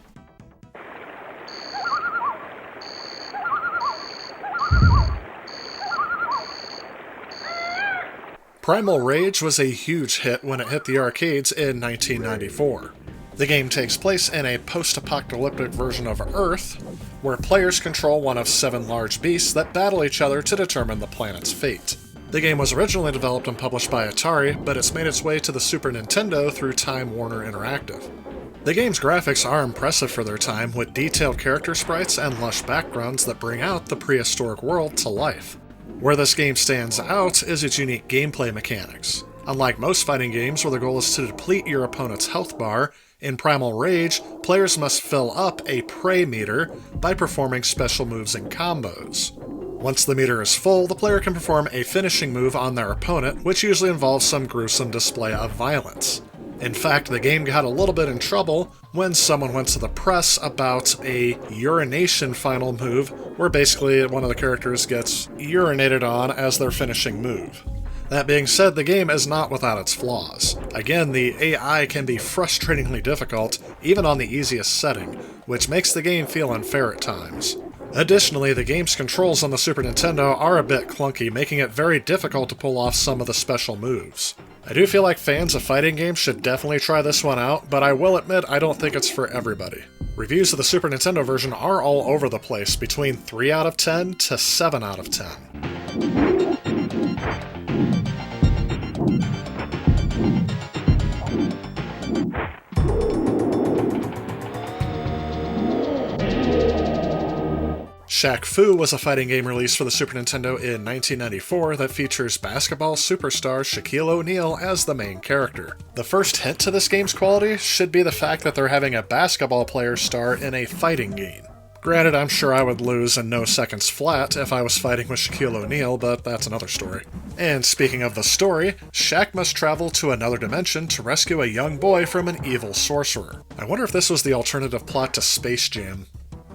Speaker 2: Primal Rage was a huge hit when it hit the arcades in 1994. The game takes place in a post-apocalyptic version of Earth, where players control one of 7 large beasts that battle each other to determine the planet's fate. The game was originally developed and published by Atari, but it's made its way to the Super Nintendo through Time Warner Interactive. The game's graphics are impressive for their time, with detailed character sprites and lush backgrounds that bring out the prehistoric world to life. Where this game stands out is its unique gameplay mechanics. Unlike most fighting games where the goal is to deplete your opponent's health bar, in Primal Rage, players must fill up a prey meter by performing special moves and combos. Once the meter is full, the player can perform a finishing move on their opponent, which usually involves some gruesome display of violence. In fact, the game got a little bit in trouble when someone went to the press about a urination final move, where basically one of the characters gets urinated on as their finishing move. That being said, the game is not without its flaws. Again, the AI can be frustratingly difficult, even on the easiest setting, which makes the game feel unfair at times. Additionally, the game's controls on the Super Nintendo are a bit clunky, making it very difficult to pull off some of the special moves. I do feel like fans of fighting games should definitely try this one out, but I will admit I don't think it's for everybody. Reviews of the Super Nintendo version are all over the place, between 3 out of 10 to 7 out of 10. Shaq Fu was a fighting game released for the Super Nintendo in 1994 that features basketball superstar Shaquille O'Neal as the main character. The first hint to this game's quality should be the fact that they're having a basketball player star in a fighting game. Granted, I'm sure I would lose in no seconds flat if I was fighting with Shaquille O'Neal, but that's another story. And speaking of the story, Shaq must travel to another dimension to rescue a young boy from an evil sorcerer. I wonder if this was the alternative plot to Space Jam.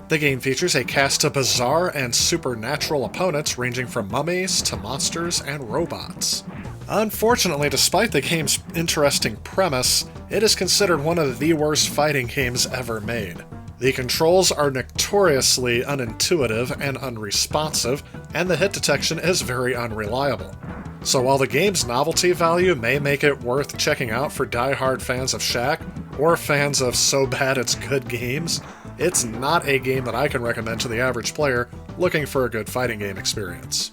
Speaker 2: The game features a cast of bizarre and supernatural opponents ranging from mummies to monsters and robots. Unfortunately, despite the game's interesting premise, it is considered one of the worst fighting games ever made. The controls are notoriously unintuitive and unresponsive, and the hit detection is very unreliable. So while the game's novelty value may make it worth checking out for die-hard fans of Shaq, or fans of so bad it's good games, it's not a game that I can recommend to the average player looking for a good fighting game experience.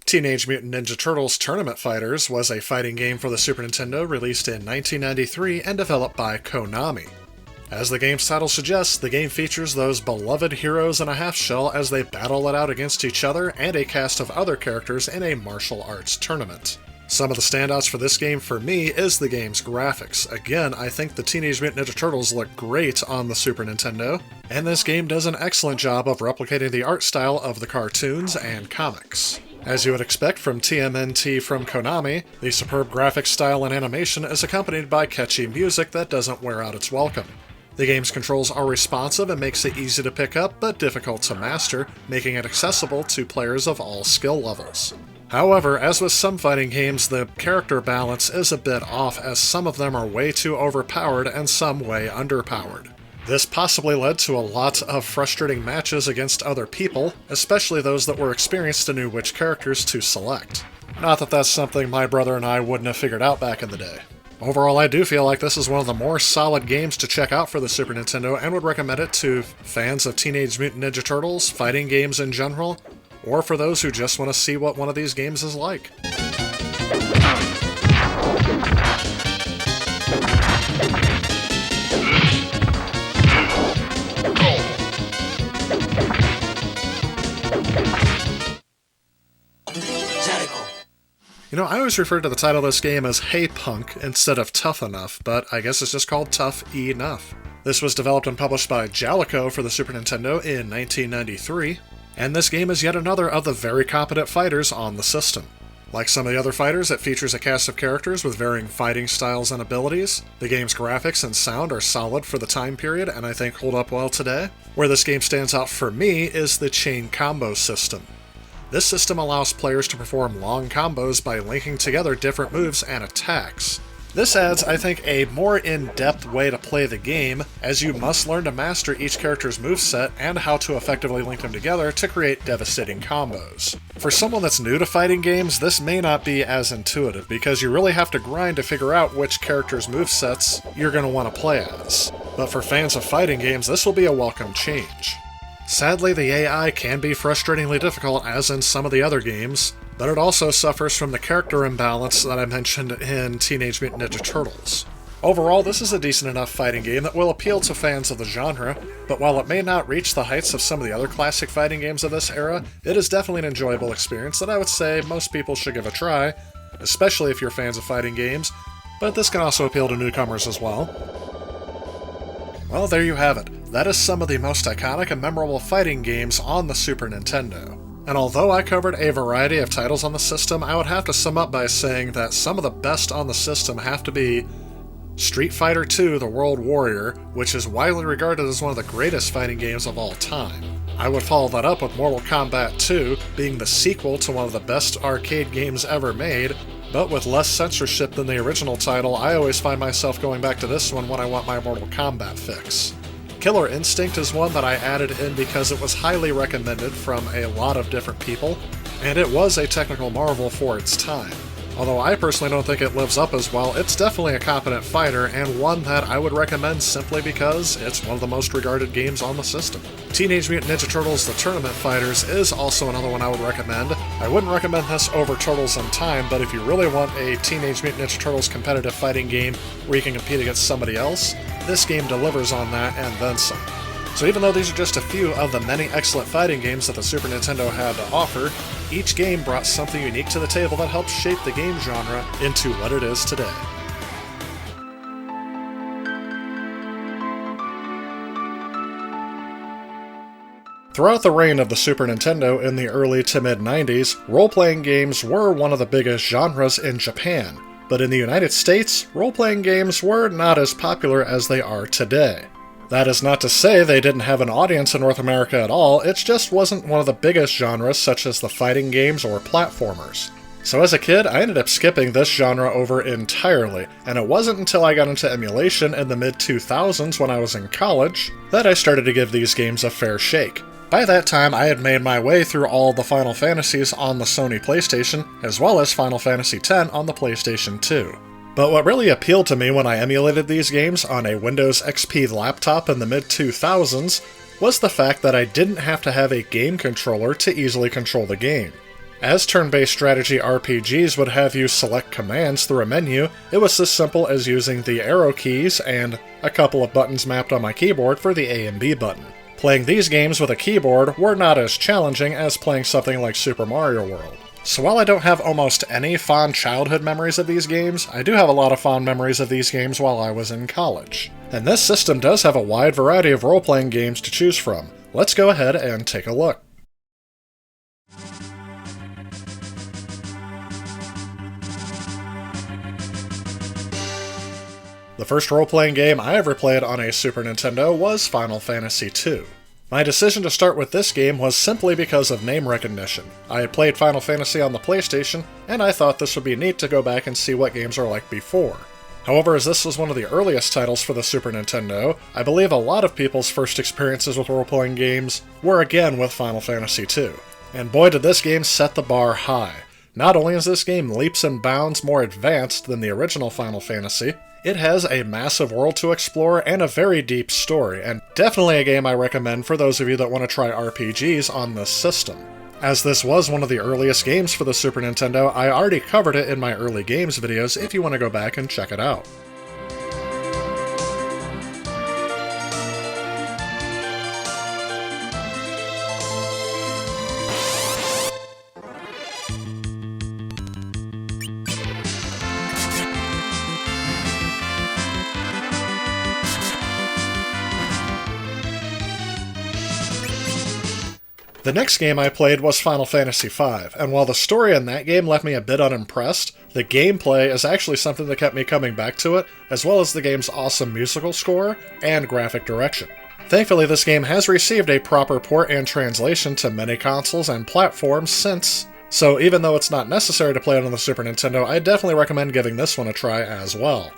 Speaker 2: Teenage Mutant Ninja Turtles Tournament Fighters was a fighting game for the Super Nintendo released in 1993 and developed by Konami. As the game's title suggests, the game features those beloved heroes in a half-shell as they battle it out against each other and a cast of other characters in a martial arts tournament. Some of the standouts for this game for me is the game's graphics. Again, I think the Teenage Mutant Ninja Turtles look great on the Super Nintendo, and this game does an excellent job of replicating the art style of the cartoons and comics. As you would expect from TMNT from Konami, the superb graphics style and animation is accompanied by catchy music that doesn't wear out its welcome. The game's controls are responsive and makes it easy to pick up but difficult to master, making it accessible to players of all skill levels. However, as with some fighting games, the character balance is a bit off as some of them are way too overpowered and some way underpowered. This possibly led to a lot of frustrating matches against other people, especially those that were experienced and knew which characters to select. Not that that's something my brother and I wouldn't have figured out back in the day. Overall, I do feel like this is one of the more solid games to check out for the Super Nintendo and would recommend it to fans of Teenage Mutant Ninja Turtles, fighting games in general, or for those who just want to see what one of these games is like. You know, I always referred to the title of this game as Hey Punk instead of Tough Enough, but I guess it's just called Tough Enough. This was developed and published by Jaleco for the Super Nintendo in 1993, and this game is yet another of the very competent fighters on the system. Like some of the other fighters, it features a cast of characters with varying fighting styles and abilities. The game's graphics and sound are solid for the time period and I think hold up well today. Where this game stands out for me is the chain combo system. This system allows players to perform long combos by linking together different moves and attacks. This adds, I think, a more in-depth way to play the game, as you must learn to master each character's moveset and how to effectively link them together to create devastating combos. For someone that's new to fighting games, this may not be as intuitive, because you really have to grind to figure out which character's movesets you're going to want to play as. But for fans of fighting games, this will be a welcome change. Sadly, the AI can be frustratingly difficult, as in some of the other games, but it also suffers from the character imbalance that I mentioned in Teenage Mutant Ninja Turtles. Overall, this is a decent enough fighting game that will appeal to fans of the genre, but while it may not reach the heights of some of the other classic fighting games of this era, it is definitely an enjoyable experience that I would say most people should give a try, especially if you're fans of fighting games, but this can also appeal to newcomers as well. Well, there you have it. That is some of the most iconic and memorable fighting games on the Super Nintendo. And although I covered a variety of titles on the system, I would have to sum up by saying that some of the best on the system have to be Street Fighter II: The World Warrior, which is widely regarded as one of the greatest fighting games of all time. I would follow that up with Mortal Kombat 2, being the sequel to one of the best arcade games ever made, but with less censorship than the original title. I always find myself going back to this one when I want my Mortal Kombat fix. Killer Instinct is one that I added in because it was highly recommended from a lot of different people, and it was a technical marvel for its time. Although I personally don't think it lives up as well, it's definitely a competent fighter, and one that I would recommend simply because it's one of the most regarded games on the system. Teenage Mutant Ninja Turtles: The Tournament Fighters is also another one I would recommend. I wouldn't recommend this over Turtles in Time, but if you really want a Teenage Mutant Ninja Turtles competitive fighting game where you can compete against somebody else, this game delivers on that and then some. So even though these are just a few of the many excellent fighting games that the Super Nintendo had to offer, each game brought something unique to the table that helped shape the game genre into what it is today. Throughout the reign of the Super Nintendo in the early to mid-90s, role-playing games were one of the biggest genres in Japan, but in the United States, role-playing games were not as popular as they are today. That is not to say they didn't have an audience in North America at all, it just wasn't one of the biggest genres such as the fighting games or platformers. So as a kid, I ended up skipping this genre over entirely, and it wasn't until I got into emulation in the mid-2000s when I was in college that I started to give these games a fair shake. By that time, I had made my way through all the Final Fantasies on the Sony PlayStation, as well as Final Fantasy X on the PlayStation 2. But what really appealed to me when I emulated these games on a Windows XP laptop in the mid-2000s was the fact that I didn't have to have a game controller to easily control the game. As turn-based strategy RPGs would have you select commands through a menu, it was as simple as using the arrow keys and a couple of buttons mapped on my keyboard for the A and B button. Playing these games with a keyboard were not as challenging as playing something like Super Mario World. So while I don't have almost any fond childhood memories of these games, I do have a lot of fond memories of these games while I was in college. And this system does have a wide variety of role-playing games to choose from. Let's go ahead and take a look. The first role-playing game I ever played on a Super Nintendo was Final Fantasy II. My decision to start with this game was simply because of name recognition. I had played Final Fantasy on the PlayStation, and I thought this would be neat to go back and see what games are like before. However, as this was one of the earliest titles for the Super Nintendo, I believe a lot of people's first experiences with role-playing games were again with Final Fantasy II. And boy did this game set the bar high. Not only is this game leaps and bounds more advanced than the original Final Fantasy, it has a massive world to explore and a very deep story, and definitely a game I recommend for those of you that want to try RPGs on this system. As this was one of the earliest games for the Super Nintendo, I already covered it in my early games videos if you want to go back and check it out. The next game I played was Final Fantasy V, and while the story in that game left me a bit unimpressed, the gameplay is actually something that kept me coming back to it, as well as the game's awesome musical score and graphic direction. Thankfully, this game has received a proper port and translation to many consoles and platforms since, so even though it's not necessary to play it on the Super Nintendo, I definitely recommend giving this one a try as well.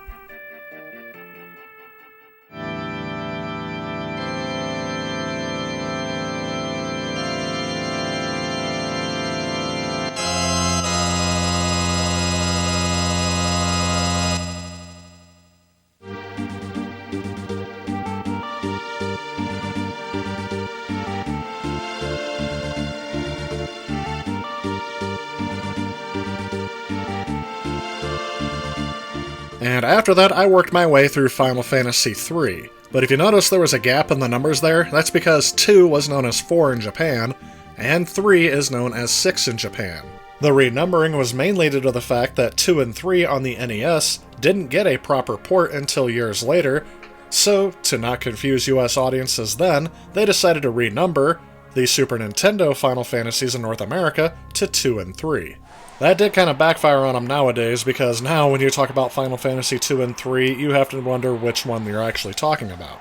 Speaker 2: And after that, I worked my way through Final Fantasy III. But if you notice there was a gap in the numbers there, that's because 2 was known as 4 in Japan, and 3 is known as 6 in Japan. The renumbering was mainly due to the fact that 2 and 3 on the NES didn't get a proper port until years later, so to not confuse US audiences then, they decided to renumber the Super Nintendo Final Fantasies in North America to 2 and 3. That did kind of backfire on them nowadays, because now when you talk about Final Fantasy 2 and 3, you have to wonder which one you're actually talking about.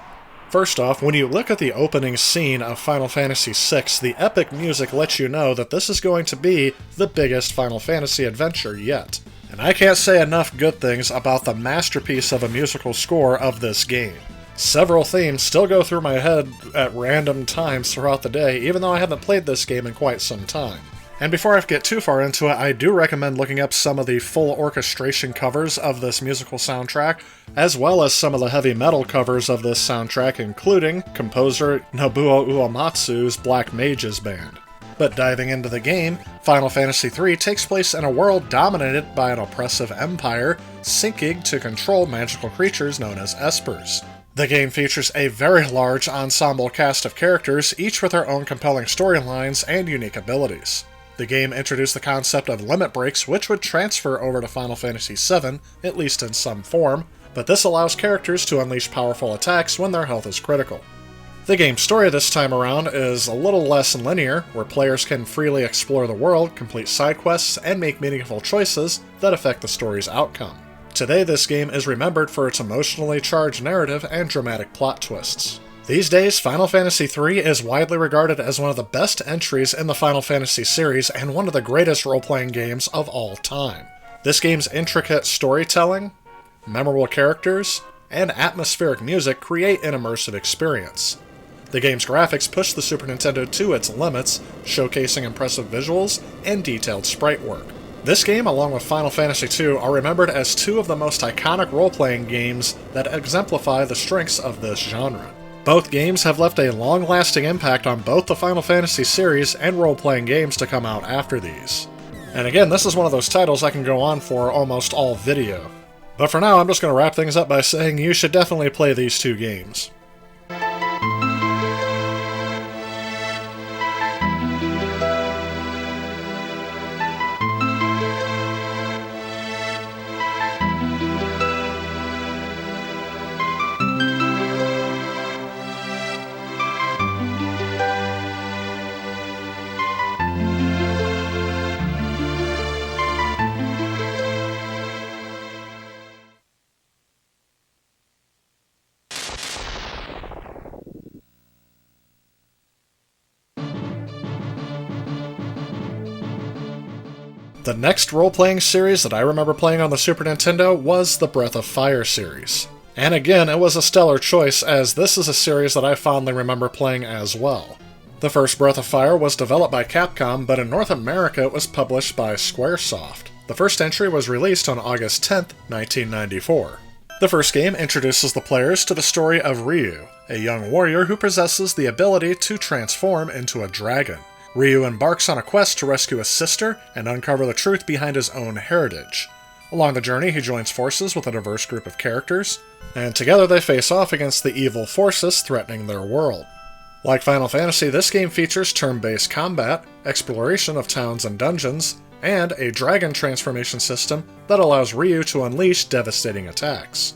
Speaker 2: First off, when you look at the opening scene of Final Fantasy VI, the epic music lets you know that this is going to be the biggest Final Fantasy adventure yet. And I can't say enough good things about the masterpiece of a musical score of this game. Several themes still go through my head at random times throughout the day, even though I haven't played this game in quite some time. And before I get too far into it, I do recommend looking up some of the full orchestration covers of this musical soundtrack, as well as some of the heavy metal covers of this soundtrack, including composer Nobuo Uematsu's Black Mages Band. But diving into the game, Final Fantasy III takes place in a world dominated by an oppressive empire, seeking to control magical creatures known as espers. The game features a very large ensemble cast of characters, each with their own compelling storylines and unique abilities. The game introduced the concept of limit breaks, which would transfer over to Final Fantasy VII, at least in some form, but this allows characters to unleash powerful attacks when their health is critical. The game's story this time around is a little less linear, where players can freely explore the world, complete side quests, and make meaningful choices that affect the story's outcome. Today, this game is remembered for its emotionally charged narrative and dramatic plot twists. These days, Final Fantasy III is widely regarded as one of the best entries in the Final Fantasy series and one of the greatest role-playing games of all time. This game's intricate storytelling, memorable characters, and atmospheric music create an immersive experience. The game's graphics push the Super Nintendo to its limits, showcasing impressive visuals and detailed sprite work. This game, along with Final Fantasy II, are remembered as two of the most iconic role-playing games that exemplify the strengths of this genre. Both games have left a long-lasting impact on both the Final Fantasy series and role-playing games to come out after these. And again, this is one of those titles I can go on for almost all video. But for now, I'm just going to wrap things up by saying you should definitely play these two games. The next role-playing series that I remember playing on the Super Nintendo was the Breath of Fire series. And again, it was a stellar choice, as this is a series that I fondly remember playing as well. The first Breath of Fire was developed by Capcom, but in North America it was published by Squaresoft. The first entry was released on August 10th, 1994. The first game introduces the players to the story of Ryu, a young warrior who possesses the ability to transform into a dragon. Ryu embarks on a quest to rescue his sister and uncover the truth behind his own heritage. Along the journey, he joins forces with a diverse group of characters, and together they face off against the evil forces threatening their world. Like Final Fantasy, this game features turn-based combat, exploration of towns and dungeons, and a dragon transformation system that allows Ryu to unleash devastating attacks.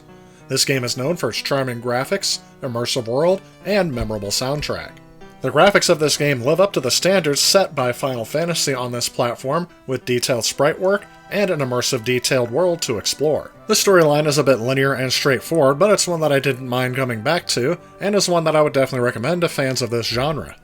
Speaker 2: This game is known for its charming graphics, immersive world, and memorable soundtrack. The graphics of this game live up to the standards set by Final Fantasy on this platform, with detailed sprite work and an immersive detailed world to explore. The storyline is a bit linear and straightforward, but it's one that I didn't mind coming back to, and is one that I would definitely recommend to fans of this genre.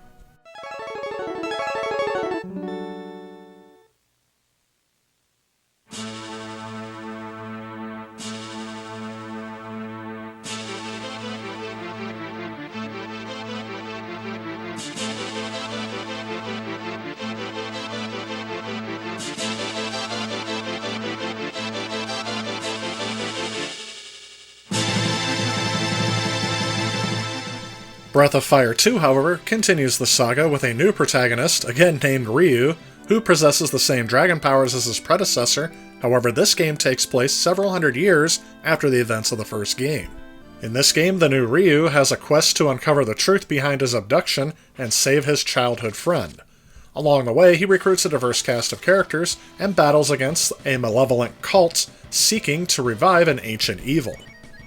Speaker 2: Breath of Fire 2, however, continues the saga with a new protagonist, again named Ryu, who possesses the same dragon powers as his predecessor. However, this game takes place several hundred years after the events of the first game. In this game, the new Ryu has a quest to uncover the truth behind his abduction and save his childhood friend. Along the way, he recruits a diverse cast of characters and battles against a malevolent cult seeking to revive an ancient evil.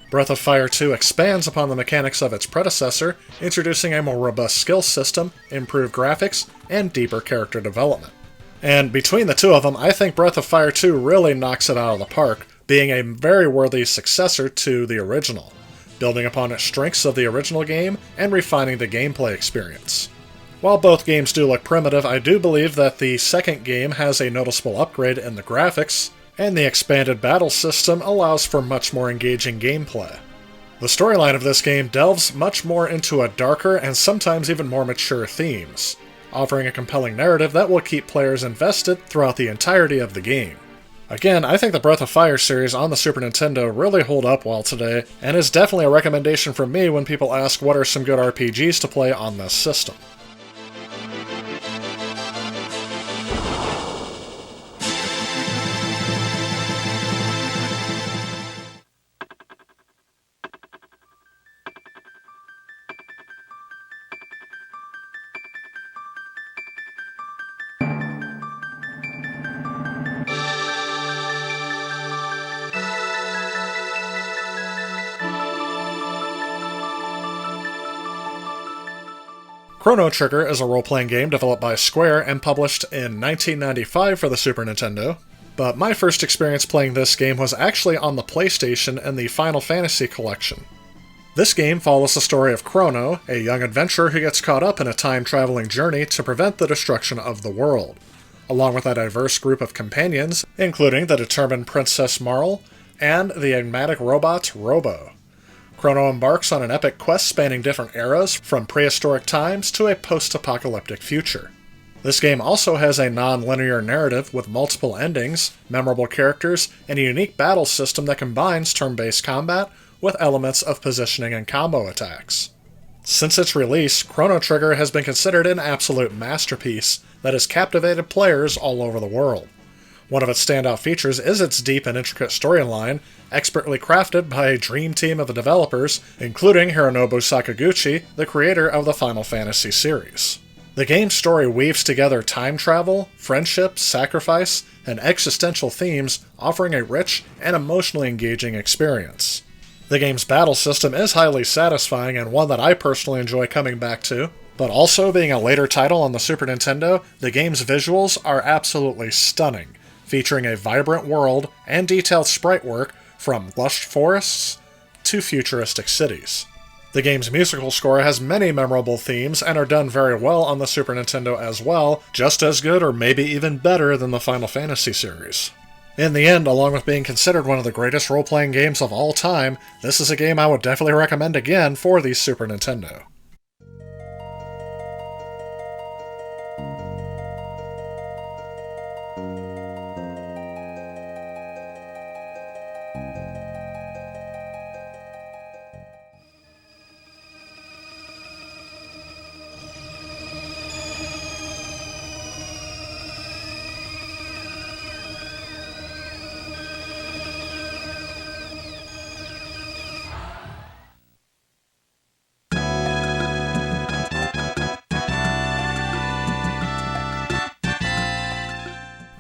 Speaker 2: Breath of Fire 2 expands upon the mechanics of its predecessor, introducing a more robust skill system, improved graphics, and deeper character development. And between the two of them, I think Breath of Fire 2 really knocks it out of the park, being a very worthy successor to the original, building upon its strengths of the original game and refining the gameplay experience. While both games do look primitive, I do believe that the second game has a noticeable upgrade in the graphics, and the expanded battle system allows for much more engaging gameplay. The storyline of this game delves much more into a darker and sometimes even more mature themes, offering a compelling narrative that will keep players invested throughout the entirety of the game. Again, I think the Breath of Fire series on the Super Nintendo really hold up well today, and is definitely a recommendation from me when people ask what are some good RPGs to play on this system. Chrono Trigger is a role-playing game developed by Square and published in 1995 for the Super Nintendo, but my first experience playing this game was actually on the PlayStation in the Final Fantasy collection. This game follows the story of Chrono, a young adventurer who gets caught up in a time-traveling journey to prevent the destruction of the world, along with a diverse group of companions, including the determined Princess Marle and the enigmatic robot Robo. Chrono embarks on an epic quest spanning different eras, from prehistoric times to a post-apocalyptic future. This game also has a non-linear narrative with multiple endings, memorable characters, and a unique battle system that combines turn-based combat with elements of positioning and combo attacks. Since its release, Chrono Trigger has been considered an absolute masterpiece that has captivated players all over the world. One of its standout features is its deep and intricate storyline, expertly crafted by a dream team of developers, including Hironobu Sakaguchi, the creator of the Final Fantasy series. The game's story weaves together time travel, friendship, sacrifice, and existential themes, offering a rich and emotionally engaging experience. The game's battle system is highly satisfying and one that I personally enjoy coming back to, but also being a later title on the Super Nintendo, the game's visuals are absolutely stunning, featuring a vibrant world and detailed sprite work from lush forests to futuristic cities. The game's musical score has many memorable themes and are done very well on the Super Nintendo as well, just as good or maybe even better than the Final Fantasy series. In the end, along with being considered one of the greatest role-playing games of all time, this is a game I would definitely recommend again for the Super Nintendo.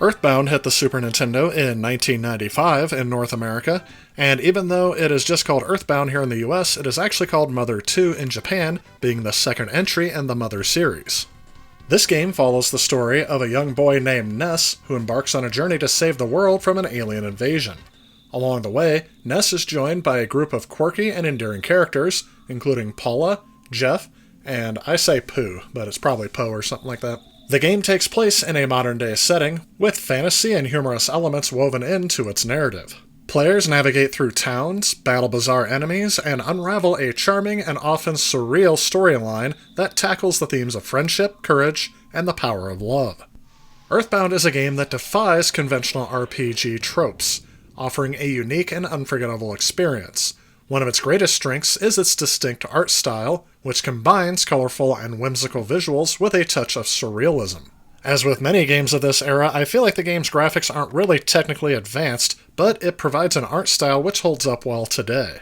Speaker 2: Earthbound hit the Super Nintendo in 1995 in North America, and even though it is just called Earthbound here in the US, it is actually called Mother 2 in Japan, being the second entry in the Mother series. This game follows the story of a young boy named Ness who embarks on a journey to save the world from an alien invasion. Along the way, Ness is joined by a group of quirky and endearing characters, including Paula, Jeff, and I say Pooh, but it's probably Poe or something like that. The game takes place in a modern-day setting, with fantasy and humorous elements woven into its narrative. Players navigate through towns, battle bizarre enemies, and unravel a charming and often surreal storyline that tackles the themes of friendship, courage, and the power of love. Earthbound is a game that defies conventional RPG tropes, offering a unique and unforgettable experience. One of its greatest strengths is its distinct art style, which combines colorful and whimsical visuals with a touch of surrealism. As with many games of this era, I feel like the game's graphics aren't really technically advanced, but it provides an art style which holds up well today.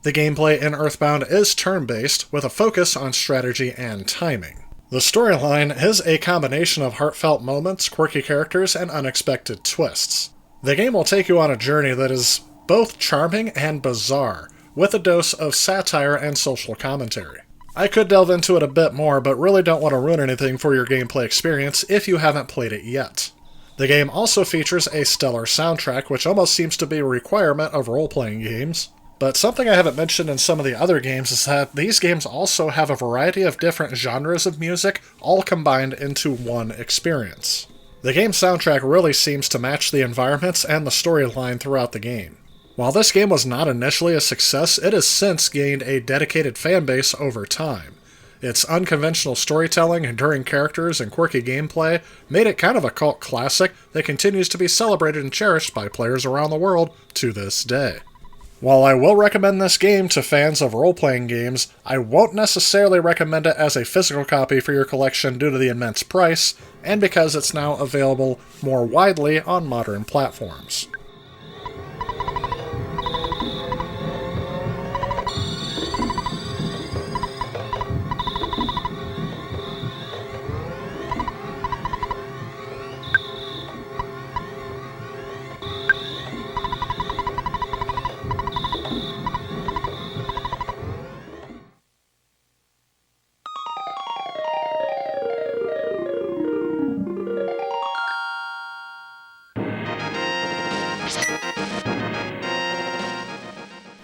Speaker 2: The gameplay in Earthbound is turn-based, with a focus on strategy and timing. The storyline is a combination of heartfelt moments, quirky characters, and unexpected twists. The game will take you on a journey that is both charming and bizarre, with a dose of satire and social commentary. I could delve into it a bit more, but really don't want to ruin anything for your gameplay experience if you haven't played it yet. The game also features a stellar soundtrack, which almost seems to be a requirement of role-playing games. But something I haven't mentioned in some of the other games is that these games also have a variety of different genres of music, all combined into one experience. The game's soundtrack really seems to match the environments and the storyline throughout the game. While this game was not initially a success, it has since gained a dedicated fanbase over time. Its unconventional storytelling, enduring characters, and quirky gameplay made it kind of a cult classic that continues to be celebrated and cherished by players around the world to this day. While I will recommend this game to fans of role-playing games, I won't necessarily recommend it as a physical copy for your collection due to the immense price, and because it's now available more widely on modern platforms.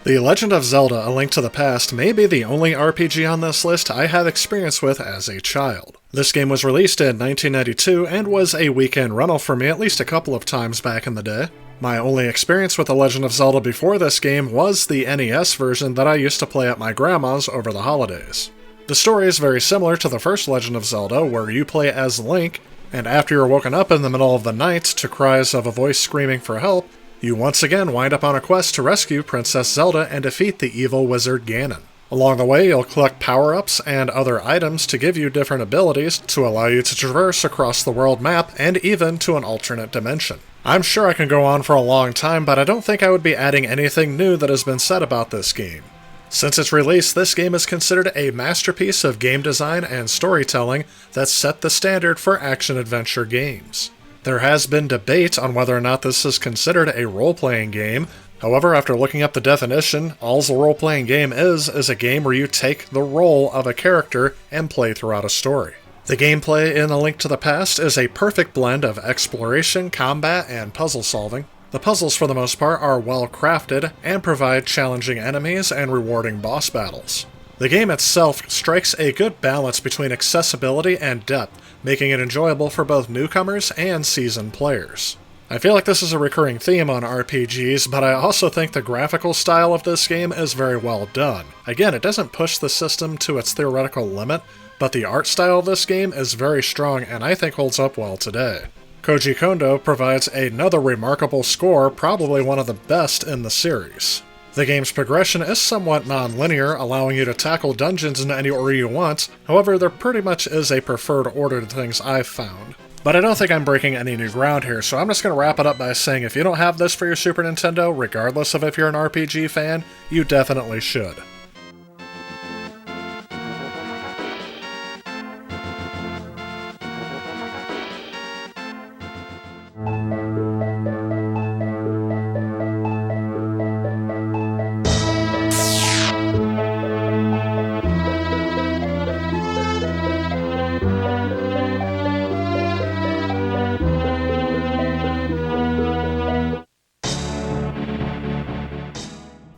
Speaker 2: The Legend of Zelda: A Link to the Past may be the only RPG on this list I have experience with as a child. This game was released in 1992 and was a weekend rental for me at least a couple of times back in the day. My only experience with The Legend of Zelda before this game was the NES version that I used to play at my grandma's over the holidays. The story is very similar to the first Legend of Zelda, where you play as Link, and after you're woken up in the middle of the night to cries of a voice screaming for help, you once again wind up on a quest to rescue Princess Zelda and defeat the evil wizard Ganon. Along the way, you'll collect power-ups and other items to give you different abilities to allow you to traverse across the world map and even to an alternate dimension. I'm sure I can go on for a long time, but I don't think I would be adding anything new that has been said about this game. Since its release, this game is considered a masterpiece of game design and storytelling that set the standard for action-adventure games. There has been debate on whether or not this is considered a role-playing game. However, after looking up the definition, all a role-playing game is a game where you take the role of a character and play throughout a story. The gameplay in A Link to the Past is a perfect blend of exploration, combat, and puzzle solving. The puzzles, for the most part, are well crafted and provide challenging enemies and rewarding boss battles. The game itself strikes a good balance between accessibility and depth, making it enjoyable for both newcomers and seasoned players. I feel like this is a recurring theme on RPGs, but I also think the graphical style of this game is very well done. Again, it doesn't push the system to its theoretical limit, but the art style of this game is very strong and I think holds up well today. Koji Kondo provides another remarkable score, probably one of the best in the series. The game's progression is somewhat non-linear, allowing you to tackle dungeons in any order you want. However, there pretty much is a preferred order to things I've found. But I don't think I'm breaking any new ground here, so I'm just going to wrap it up by saying if you don't have this for your Super Nintendo, regardless of if you're an RPG fan, you definitely should.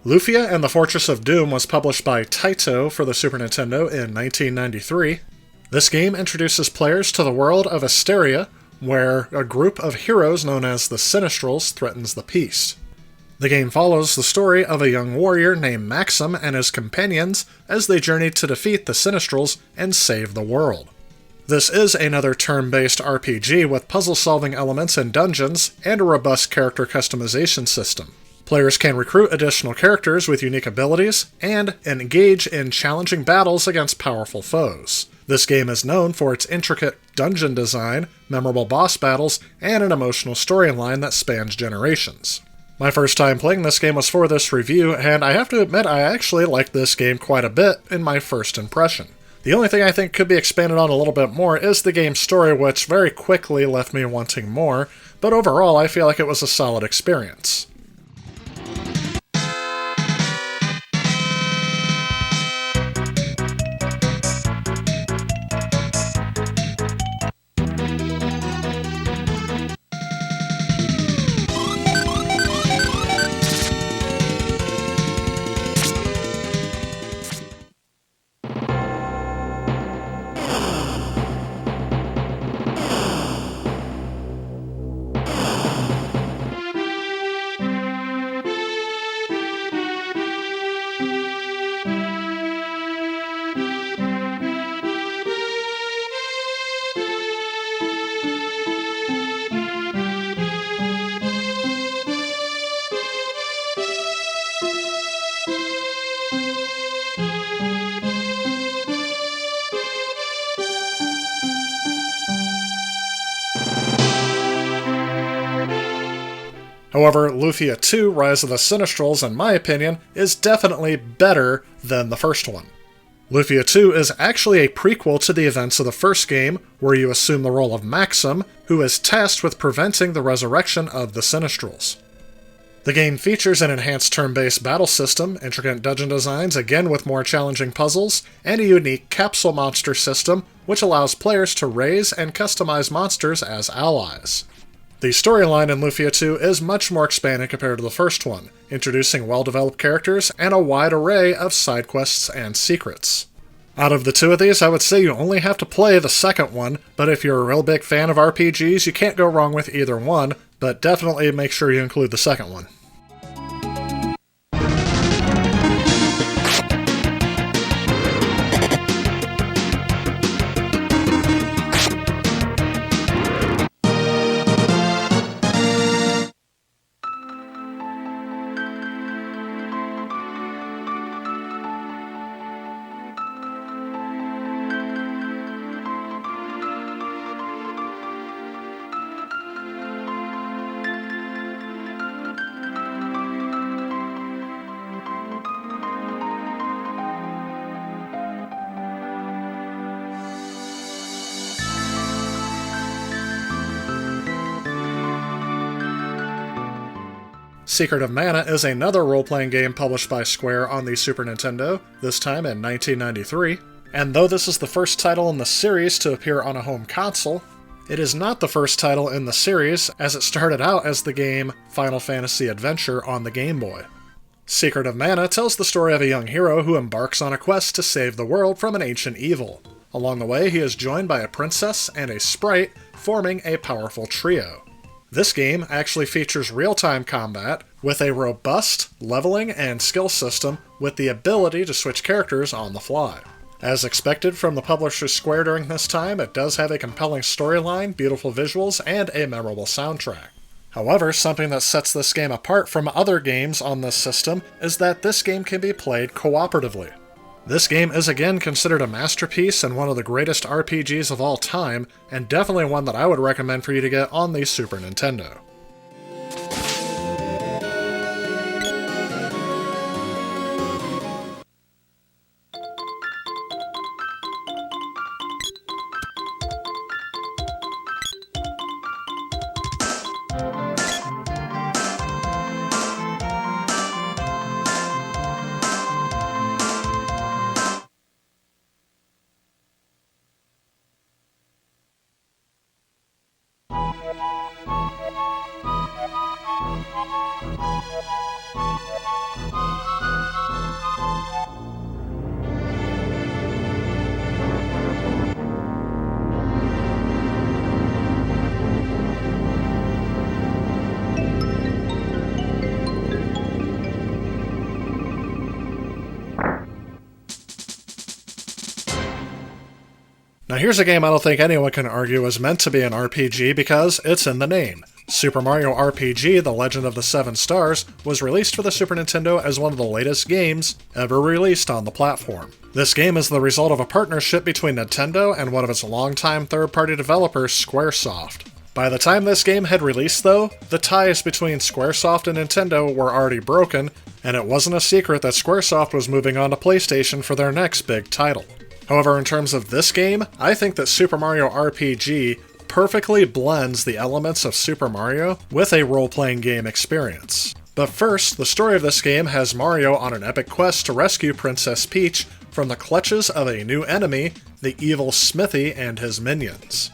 Speaker 2: Lufia and the Fortress of Doom was published by Taito for the Super Nintendo in 1993. This game introduces players to the world of Asteria, where a group of heroes known as the Sinistrals threatens the peace. The game follows the story of a young warrior named Maxim and his companions as they journey to defeat the Sinistrals and save the world. This is another turn-based RPG with puzzle-solving elements and dungeons, and a robust character customization system. Players can recruit additional characters with unique abilities, and engage in challenging battles against powerful foes. This game is known for its intricate dungeon design, memorable boss battles, and an emotional storyline that spans generations. My first time playing this game was for this review, and I have to admit I actually liked this game quite a bit in my first impression. The only thing I think could be expanded on a little bit more is the game's story, which very quickly left me wanting more, but overall I feel like it was a solid experience. However, Lufia 2 Rise of the Sinistrals, in my opinion, is definitely better than the first one. Lufia 2 is actually a prequel to the events of the first game, where you assume the role of Maxim, who is tasked with preventing the resurrection of the Sinistrals. The game features an enhanced turn-based battle system, intricate dungeon designs, again with more challenging puzzles, and a unique capsule monster system, which allows players to raise and customize monsters as allies. The storyline in Lufia 2 is much more expanded compared to the first one, introducing well-developed characters and a wide array of side quests and secrets. Out of the two of these, I would say you only have to play the second one, but if you're a real big fan of RPGs, you can't go wrong with either one, but definitely make sure you include the second one. Secret of Mana is another role-playing game published by Square on the Super Nintendo, this time in 1993. And though this is the first title in the series to appear on a home console, it is not the first title in the series, as it started out as the game Final Fantasy Adventure on the Game Boy. Secret of Mana tells the story of a young hero who embarks on a quest to save the world from an ancient evil. Along the way, he is joined by a princess and a sprite, forming a powerful trio. This game actually features real-time combat, with a robust leveling and skill system with the ability to switch characters on the fly. As expected from the publisher Square during this time, it does have a compelling storyline, beautiful visuals, and a memorable soundtrack. However, something that sets this game apart from other games on this system is that this game can be played cooperatively. This game is again considered a masterpiece and one of the greatest RPGs of all time, and definitely one that I would recommend for you to get on the Super Nintendo. Now here's a game I don't think anyone can argue is meant to be an RPG because it's in the name. Super Mario RPG: The Legend of the Seven Stars was released for the Super Nintendo as one of the latest games ever released on the platform. This game is the result of a partnership between Nintendo and one of its longtime third-party developers, Squaresoft. By the time this game had released, though, the ties between Squaresoft and Nintendo were already broken, and it wasn't a secret that Squaresoft was moving on to PlayStation for their next big title. However, in terms of this game, I think that Super Mario RPG perfectly blends the elements of Super Mario with a role-playing game experience. But first, the story of this game has Mario on an epic quest to rescue Princess Peach from the clutches of a new enemy, the evil Smithy and his minions.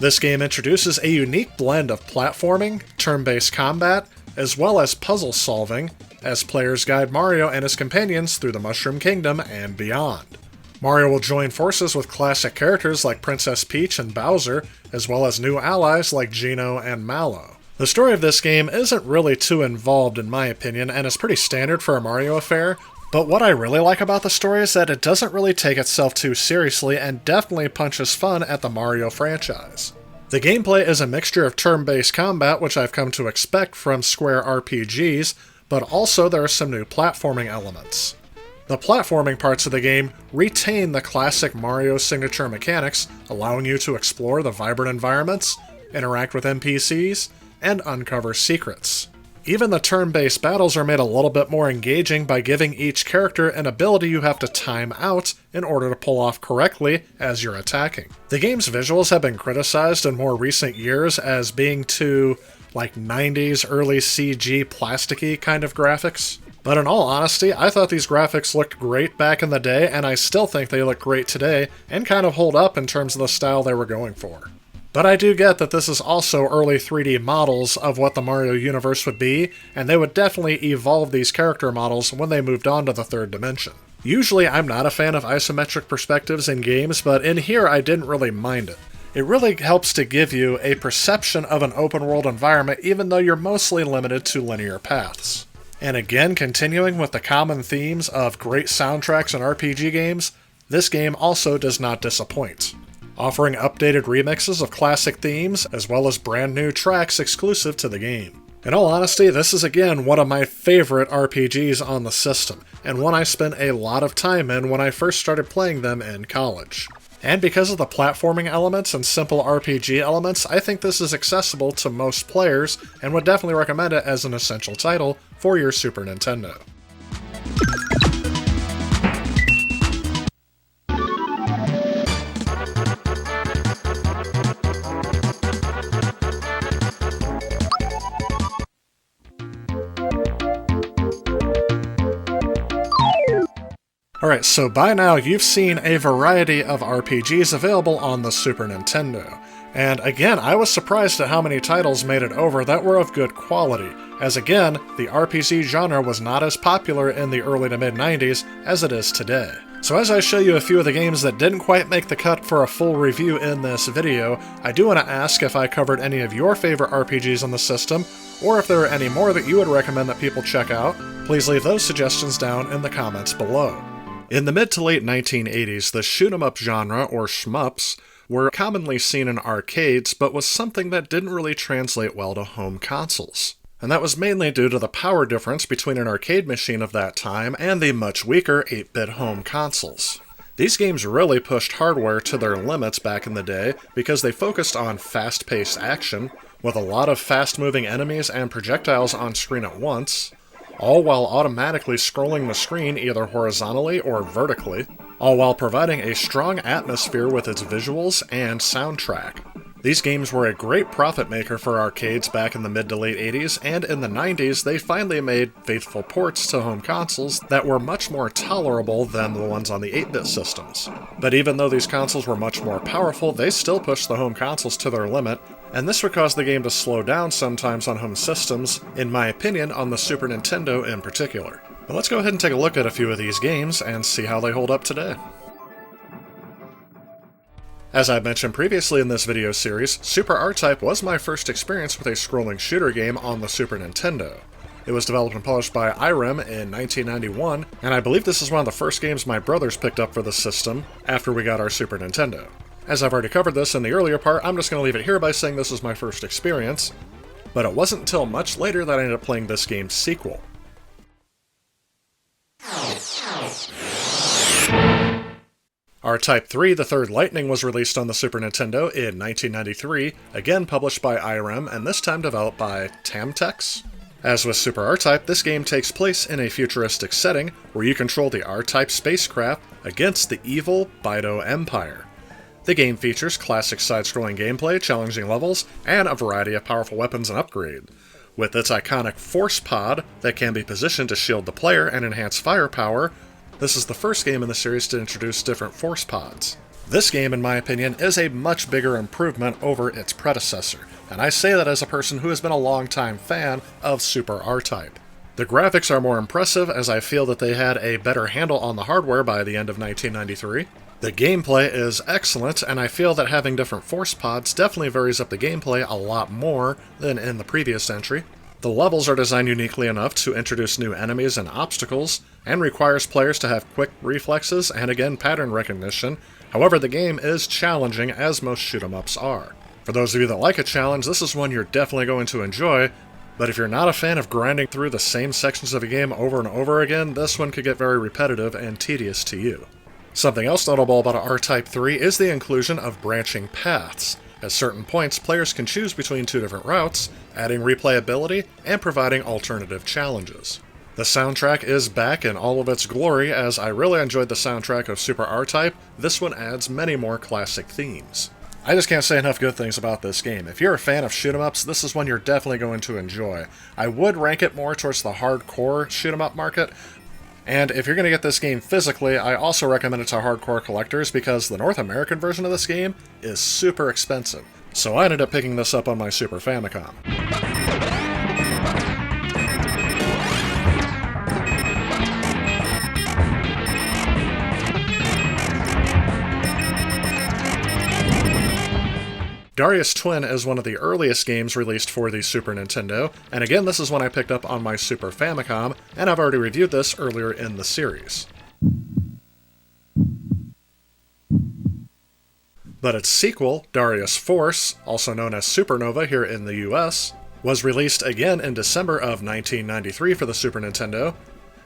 Speaker 2: This game introduces a unique blend of platforming, turn-based combat, as well as puzzle solving, as players guide Mario and his companions through the Mushroom Kingdom and beyond. Mario will join forces with classic characters like Princess Peach and Bowser, as well as new allies like Geno and Mallow. The story of this game isn't really too involved in my opinion, and is pretty standard for a Mario affair, but what I really like about the story is that it doesn't really take itself too seriously and definitely punches fun at the Mario franchise. The gameplay is a mixture of turn-based combat, which I've come to expect from Square RPGs, but also there are some new platforming elements. The platforming parts of the game retain the classic Mario signature mechanics, allowing you to explore the vibrant environments, interact with NPCs, and uncover secrets. Even the turn-based battles are made a little bit more engaging by giving each character an ability you have to time out in order to pull off correctly as you're attacking. The game's visuals have been criticized in more recent years as being too, 90s early CG plasticky kind of graphics. But in all honesty, I thought these graphics looked great back in the day, and I still think they look great today, and kind of hold up in terms of the style they were going for. But I do get that this is also early 3D models of what the Mario universe would be, and they would definitely evolve these character models when they moved on to the third dimension. Usually I'm not a fan of isometric perspectives in games, but in here I didn't really mind it. It really helps to give you a perception of an open world environment even though you're mostly limited to linear paths. And again, continuing with the common themes of great soundtracks in RPG games, this game also does not disappoint, offering updated remixes of classic themes as well as brand new tracks exclusive to the game. In all honesty, this is again one of my favorite RPGs on the system, and one I spent a lot of time in when I first started playing them in college. And because of the platforming elements and simple RPG elements, I think this is accessible to most players, and would definitely recommend it as an essential title for your Super Nintendo. Alright, so by now you've seen a variety of RPGs available on the Super Nintendo. And again, I was surprised at how many titles made it over that were of good quality, as again, the RPG genre was not as popular in the early to mid-90s as it is today. So as I show you a few of the games that didn't quite make the cut for a full review in this video, I do want to ask if I covered any of your favorite RPGs on the system, or if there are any more that you would recommend that people check out. Please leave those suggestions down in the comments below. In the mid to late 1980s, the shoot-'em-up genre, or shmups, were commonly seen in arcades, but was something that didn't really translate well to home consoles. And that was mainly due to the power difference between an arcade machine of that time and the much weaker 8-bit home consoles. These games really pushed hardware to their limits back in the day because they focused on fast-paced action, with a lot of fast-moving enemies and projectiles on screen at once, all while automatically scrolling the screen either horizontally or vertically, all while providing a strong atmosphere with its visuals and soundtrack. These games were a great profit maker for arcades back in the mid to late 80s, and in the 90s they finally made faithful ports to home consoles that were much more tolerable than the ones on the 8-bit systems. But even though these consoles were much more powerful, they still pushed the home consoles to their limit, and this would cause the game to slow down sometimes on home systems, in my opinion on the Super Nintendo in particular. But let's go ahead and take a look at a few of these games and see how they hold up today. As I mentioned previously in this video series, Super R-Type was my first experience with a scrolling shooter game on the Super Nintendo. It was developed and published by Irem in 1991, and I believe this is one of the first games my brothers picked up for the system after we got our Super Nintendo. As I've already covered this in the earlier part, I'm just going to leave it here by saying this was my first experience, but it wasn't until much later that I ended up playing this game's sequel. R-Type 3, The Third Lightning, was released on the Super Nintendo in 1993, again published by Irem, and this time developed by Tamtex. As with Super R-Type, this game takes place in a futuristic setting where you control the R-Type spacecraft against the evil Bido Empire. The game features classic side-scrolling gameplay, challenging levels, and a variety of powerful weapons and upgrades. With its iconic Force Pod that can be positioned to shield the player and enhance firepower, this is the first game in the series to introduce different Force Pods. This game, in my opinion, is a much bigger improvement over its predecessor, and I say that as a person who has been a long-time fan of Super R-Type. The graphics are more impressive, as I feel that they had a better handle on the hardware by the end of 1993. The gameplay is excellent, and I feel that having different Force Pods definitely varies up the gameplay a lot more than in the previous entry. The levels are designed uniquely enough to introduce new enemies and obstacles, and requires players to have quick reflexes and again pattern recognition. However, the game is challenging, as most shoot-'em-ups are. For those of you that like a challenge, this is one you're definitely going to enjoy, but if you're not a fan of grinding through the same sections of a game over and over again, this one could get very repetitive and tedious to you. Something else notable about R-Type 3 is the inclusion of branching paths. At certain points, players can choose between two different routes, adding replayability and providing alternative challenges. The soundtrack is back in all of its glory. As I really enjoyed the soundtrack of Super R-Type, this one adds many more classic themes. I just can't say enough good things about this game. If you're a fan of shoot-'em-ups, this is one you're definitely going to enjoy. I would rank it more towards the hardcore shoot-'em-up market, and if you're going to get this game physically, I also recommend it to hardcore collectors because the North American version of this game is super expensive. So I ended up picking this up on my Super Famicom. Darius Twin is one of the earliest games released for the Super Nintendo, and again this is one I picked up on my Super Famicom, and I've already reviewed this earlier in the series. But its sequel, Darius Force, also known as Supernova here in the US, was released again in December of 1993 for the Super Nintendo,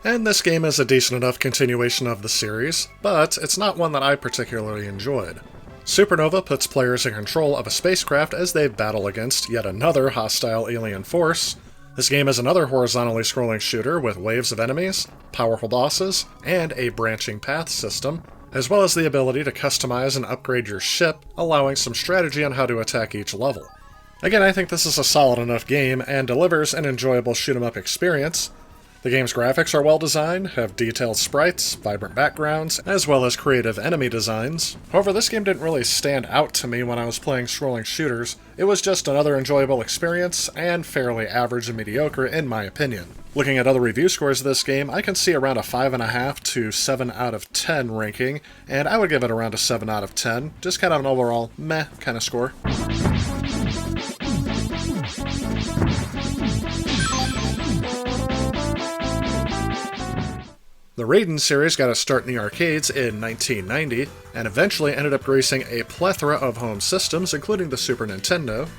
Speaker 2: and this game is a decent enough continuation of the series, but it's not one that I particularly enjoyed. Supernova puts players in control of a spacecraft as they battle against yet another hostile alien force. This game is another horizontally scrolling shooter with waves of enemies, powerful bosses, and a branching path system, as well as the ability to customize and upgrade your ship, allowing some strategy on how to attack each level. Again, I think this is a solid enough game and delivers an enjoyable shoot-'em-up experience, The game's graphics are well designed, have detailed sprites, vibrant backgrounds, as well as creative enemy designs. However, this game didn't really stand out to me when I was playing scrolling shooters. It was just another enjoyable experience, and fairly average and mediocre in my opinion. Looking at other review scores of this game, I can see around a 5.5 to 7 out of 10 ranking, and I would give it around a 7 out of 10, just kind of an overall meh kind of score. The Raiden series got its start in the arcades in 1990, and eventually ended up gracing a plethora of home systems, including the Super Nintendo,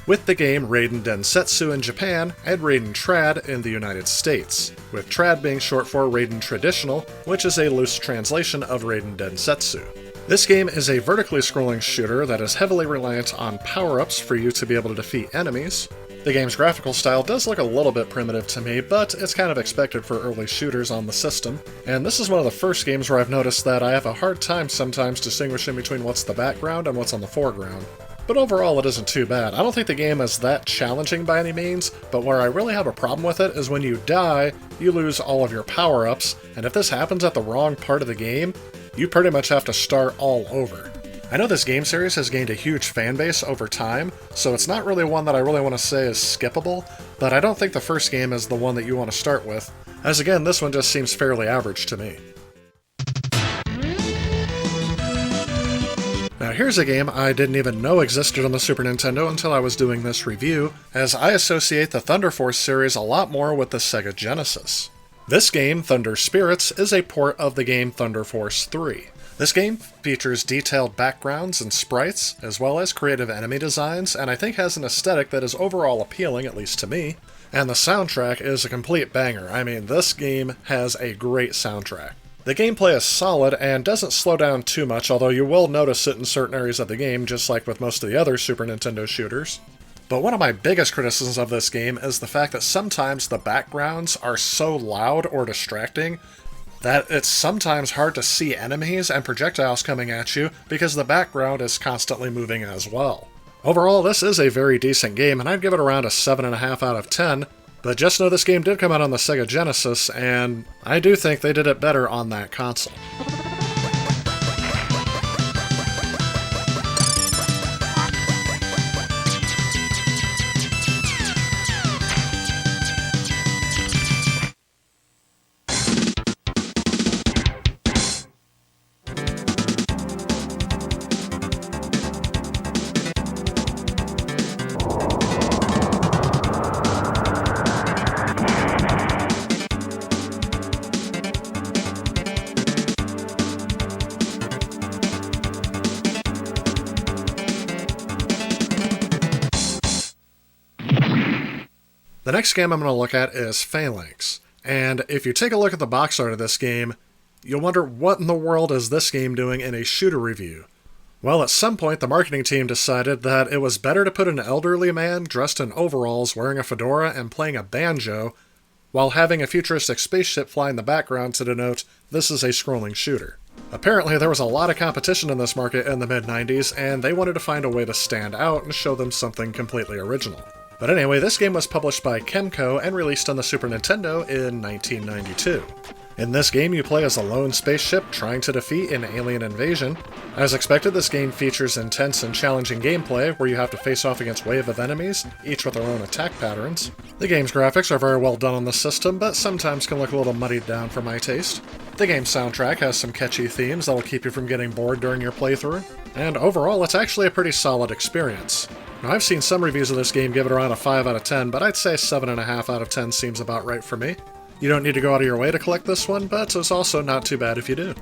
Speaker 2: with the game Raiden Densetsu in Japan and Raiden Trad in the United States, with Trad being short for Raiden Traditional, which is a loose translation of Raiden Densetsu. This game is a vertically scrolling shooter that is heavily reliant on power-ups for you to be able to defeat enemies. The game's graphical style does look a little bit primitive to me, but it's kind of expected for early shooters on the system, and this is one of the first games where I've noticed that I have a hard time sometimes distinguishing between what's the background and what's on the foreground. But overall it isn't too bad. I don't think the game is that challenging by any means, but where I really have a problem with it is when you die, you lose all of your power-ups, and if this happens at the wrong part of the game, you pretty much have to start all over. I know this game series has gained a huge fan base over time, so it's not really one that I really want to say is skippable, but I don't think the first game is the one that you want to start with, as again, this one just seems fairly average to me. Now here's a game I didn't even know existed on the Super Nintendo until I was doing this review, as I associate the Thunder Force series a lot more with the Sega Genesis. This game, Thunder Spirits, is a port of the game Thunder Force 3. This game features detailed backgrounds and sprites, as well as creative enemy designs, and I think has an aesthetic that is overall appealing, at least to me. And the soundtrack is a complete banger. I mean, this game has a great soundtrack. The gameplay is solid and doesn't slow down too much, although you will notice it in certain areas of the game, just like with most of the other Super Nintendo shooters. But one of my biggest criticisms of this game is the fact that sometimes the backgrounds are so loud or distracting that it's sometimes hard to see enemies and projectiles coming at you because the background is constantly moving as well. Overall, this is a very decent game, and I'd give it around a 7.5 out of 10, but just know this game did come out on the Sega Genesis, and I do think they did it better on that console. The next game I'm going to look at is Phalanx, and if you take a look at the box art of this game, you'll wonder what in the world is this game doing in a shooter review. Well, at some point the marketing team decided that it was better to put an elderly man dressed in overalls, wearing a fedora, and playing a banjo, while having a futuristic spaceship fly in the background to denote this is a scrolling shooter. Apparently there was a lot of competition in this market in the mid-90s, and they wanted to find a way to stand out and show them something completely original. But anyway, this game was published by Kemco and released on the Super Nintendo in 1992. In this game, you play as a lone spaceship trying to defeat an alien invasion. As expected, this game features intense and challenging gameplay where you have to face off against a wave of enemies, each with their own attack patterns. The game's graphics are very well done on the system, but sometimes can look a little muddied down for my taste. The game's soundtrack has some catchy themes that'll keep you from getting bored during your playthrough, and overall, it's actually a pretty solid experience. Now, I've seen some reviews of this game give it around a 5 out of 10, but I'd say 7.5 out of 10 seems about right for me. You don't need to go out of your way to collect this one, but it's also not too bad if you do.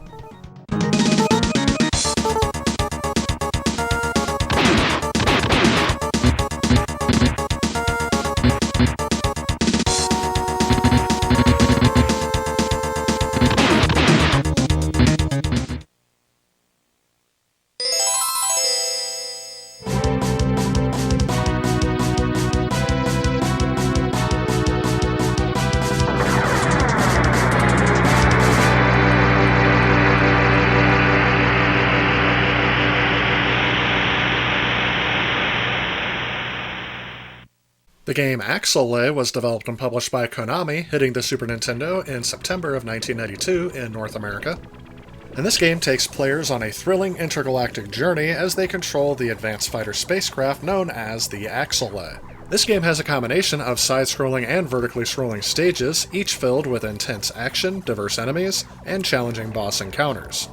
Speaker 2: The game Axelay was developed and published by Konami, hitting the Super Nintendo in September of 1992 in North America. And this game takes players on a thrilling intergalactic journey as they control the advanced fighter spacecraft known as the Axelay. This game has a combination of side-scrolling and vertically scrolling stages, each filled with intense action, diverse enemies, and challenging boss encounters.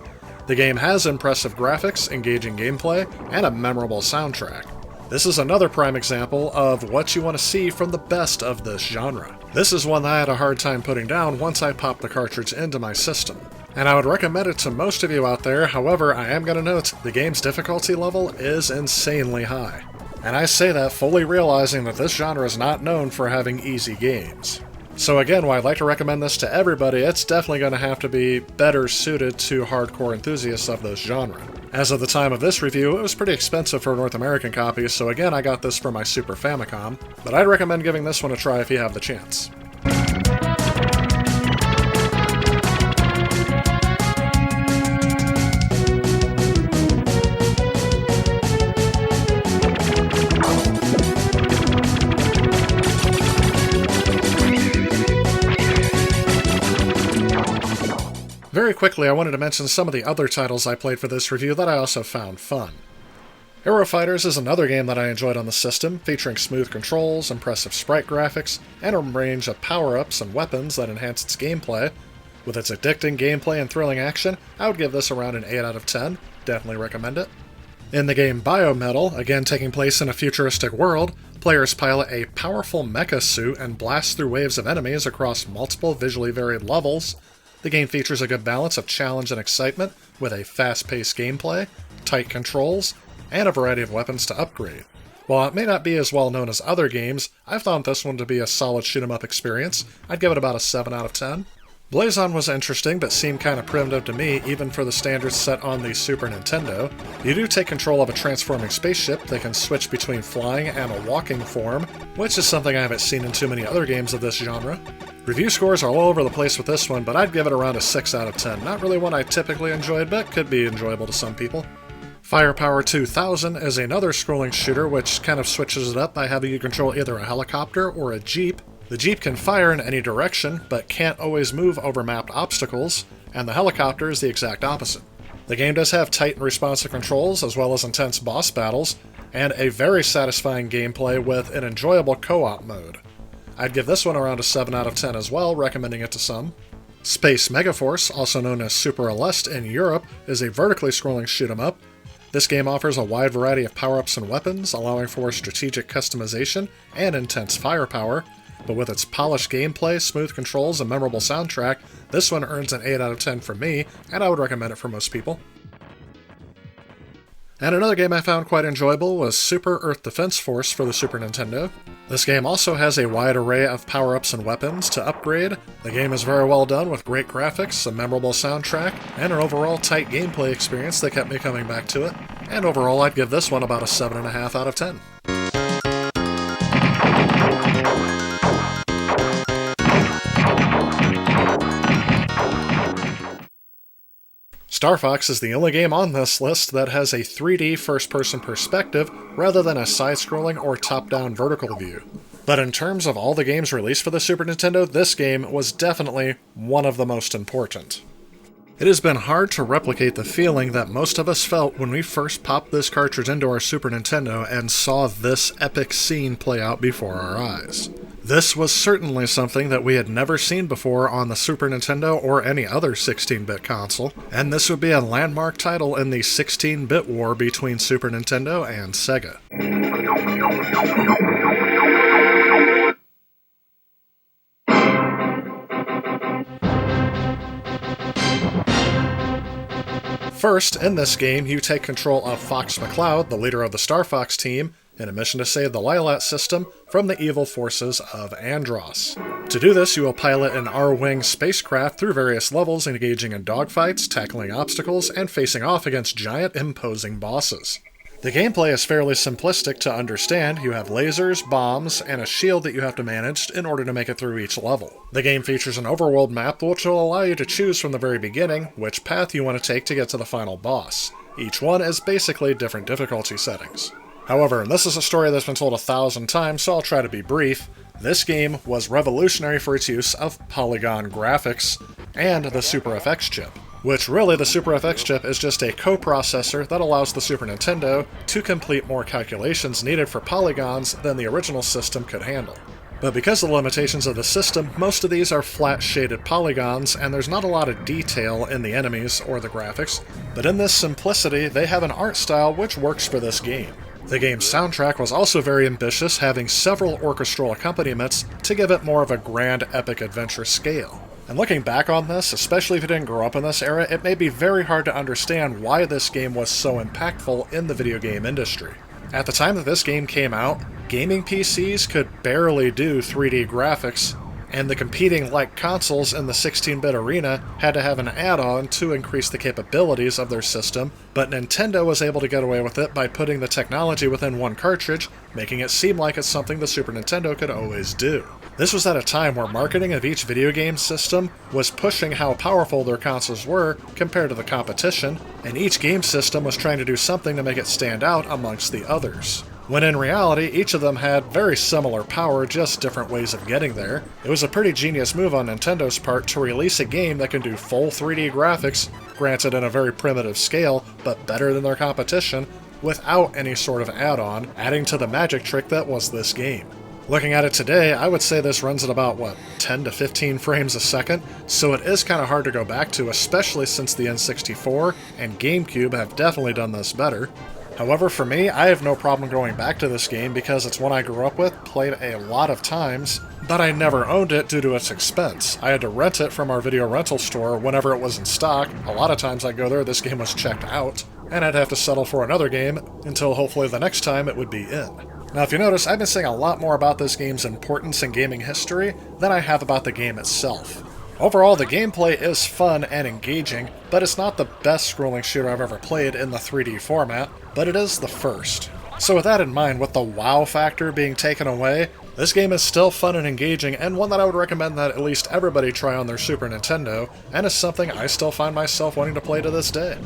Speaker 2: The game has impressive graphics, engaging gameplay, and a memorable soundtrack. This is another prime example of what you want to see from the best of this genre. This is one that I had a hard time putting down once I popped the cartridge into my system. And I would recommend it to most of you out there, however, I am going to note the game's difficulty level is insanely high. And I say that fully realizing that this genre is not known for having easy games. So again, while I'd like to recommend this to everybody, it's definitely going to have to be better suited to hardcore enthusiasts of this genre. As of the time of this review, it was pretty expensive for a North American copy, so again I got this for my Super Famicom, but I'd recommend giving this one a try if you have the chance. Very quickly, I wanted to mention some of the other titles I played for this review that I also found fun. Aero Fighters is another game that I enjoyed on the system, featuring smooth controls, impressive sprite graphics, and a range of power-ups and weapons that enhance its gameplay. With its addicting gameplay and thrilling action, I would give this around an 8 out of 10, definitely recommend it. In the game Biometal, again taking place in a futuristic world, players pilot a powerful mecha suit and blast through waves of enemies across multiple visually varied levels. The game features a good balance of challenge and excitement, with a fast-paced gameplay, tight controls, and a variety of weapons to upgrade. While it may not be as well known as other games, I've found this one to be a solid shoot-'em-up experience. I'd give it about a 7 out of 10. Blazon was interesting, but seemed kinda primitive to me, even for the standards set on the Super Nintendo. You do take control of a transforming spaceship that can switch between flying and a walking form, which is something I haven't seen in too many other games of this genre. Review scores are all over the place with this one, but I'd give it around a 6 out of 10. Not really one I typically enjoyed, but could be enjoyable to some people. Firepower 2000 is another scrolling shooter which kind of switches it up by having you control either a helicopter or a jeep. The jeep can fire in any direction, but can't always move over mapped obstacles, and the helicopter is the exact opposite. The game does have tight and responsive controls, as well as intense boss battles, and a very satisfying gameplay with an enjoyable co-op mode. I'd give this one around a 7 out of 10 as well, recommending it to some. Space Megaforce, also known as Super Aleste in Europe, is a vertically scrolling shoot-'em-up. This game offers a wide variety of power-ups and weapons, allowing for strategic customization and intense firepower, but with its polished gameplay, smooth controls, and memorable soundtrack, this one earns an 8 out of 10 from me, and I would recommend it for most people. And another game I found quite enjoyable was Super Earth Defense Force for the Super Nintendo. This game also has a wide array of power-ups and weapons to upgrade. The game is very well done with great graphics, a memorable soundtrack, and an overall tight gameplay experience that kept me coming back to it. And overall, I'd give this one about a 7.5 out of 10. Star Fox is the only game on this list that has a 3D first-person perspective rather than a side-scrolling or top-down vertical view. But in terms of all the games released for the Super Nintendo, this game was definitely one of the most important. It has been hard to replicate the feeling that most of us felt when we first popped this cartridge into our Super Nintendo and saw this epic scene play out before our eyes. This was certainly something that we had never seen before on the Super Nintendo or any other 16-bit console, and this would be a landmark title in the 16-bit war between Super Nintendo and Sega. First, in this game, you take control of Fox McCloud, the leader of the Star Fox team, in a mission to save the Lilat system from the evil forces of Andross. To do this, you will pilot an R-Wing spacecraft through various levels, engaging in dogfights, tackling obstacles, and facing off against giant, imposing bosses. The gameplay is fairly simplistic to understand. You have lasers, bombs, and a shield that you have to manage in order to make it through each level. The game features an overworld map which will allow you to choose from the very beginning which path you want to take to get to the final boss. Each one is basically different difficulty settings. However, and this is a story that's been told 1,000 times, so I'll try to be brief, this game was revolutionary for its use of polygon graphics and the Super FX chip. Which really, the Super FX chip is just a coprocessor that allows the Super Nintendo to complete more calculations needed for polygons than the original system could handle. But because of the limitations of the system, most of these are flat shaded polygons, and there's not a lot of detail in the enemies or the graphics, but in this simplicity, they have an art style which works for this game. The game's soundtrack was also very ambitious, having several orchestral accompaniments to give it more of a grand epic adventure scale. And looking back on this, especially if you didn't grow up in this era, it may be very hard to understand why this game was so impactful in the video game industry. At the time that this game came out, gaming PCs could barely do 3D graphics, and the competing like consoles in the 16-bit arena had to have an add-on to increase the capabilities of their system, but Nintendo was able to get away with it by putting the technology within one cartridge, making it seem like it's something the Super Nintendo could always do. This was at a time where marketing of each video game system was pushing how powerful their consoles were compared to the competition, and each game system was trying to do something to make it stand out amongst the others. When in reality, each of them had very similar power, just different ways of getting there. It was a pretty genius move on Nintendo's part to release a game that can do full 3D graphics, granted in a very primitive scale, but better than their competition, without any sort of add-on, adding to the magic trick that was this game. Looking at it today, I would say this runs at about, 10 to 15 frames a second, so it is kind of hard to go back to, especially since the N64 and GameCube have definitely done this better. However, for me, I have no problem going back to this game because it's one I grew up with, played a lot of times, but I never owned it due to its expense. I had to rent it from our video rental store whenever it was in stock. A lot of times I'd go there, this game was checked out, and I'd have to settle for another game until hopefully the next time it would be in. Now, if you notice, I've been saying a lot more about this game's importance in gaming history than I have about the game itself. Overall, the gameplay is fun and engaging, but it's not the best scrolling shooter I've ever played in the 3D format, but it is the first. So with that in mind, with the wow factor being taken away, this game is still fun and engaging, and one that I would recommend that at least everybody try on their Super Nintendo, and is something I still find myself wanting to play to this day.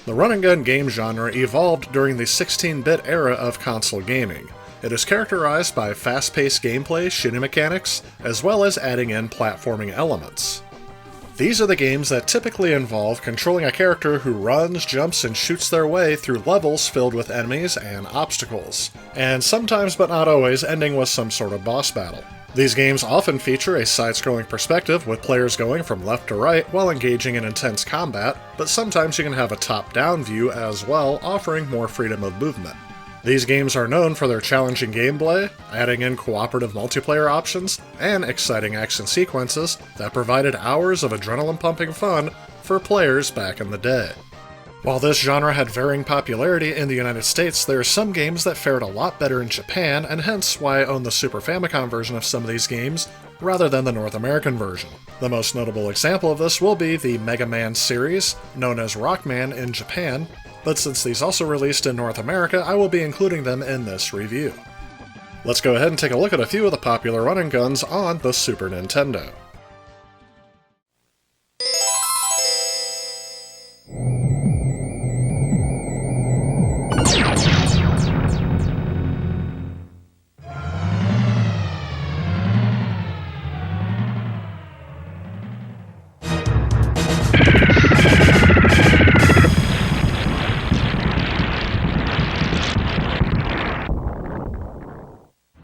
Speaker 2: The run-and-gun game genre evolved during the 16-bit era of console gaming. It is characterized by fast-paced gameplay, shooting mechanics, as well as adding in platforming elements. These are the games that typically involve controlling a character who runs, jumps, and shoots their way through levels filled with enemies and obstacles, and sometimes but not always ending with some sort of boss battle. These games often feature a side-scrolling perspective with players going from left to right while engaging in intense combat, but sometimes you can have a top-down view as well, offering more freedom of movement. These games are known for their challenging gameplay, adding in cooperative multiplayer options, and exciting action sequences that provided hours of adrenaline-pumping fun for players back in the day. While this genre had varying popularity in the United States, there are some games that fared a lot better in Japan, and hence why I own the Super Famicom version of some of these games, rather than the North American version. The most notable example of this will be the Mega Man series, known as Rockman in Japan, but since these also released in North America, I will be including them in this review. Let's go ahead and take a look at a few of the popular run-and-guns on the Super Nintendo.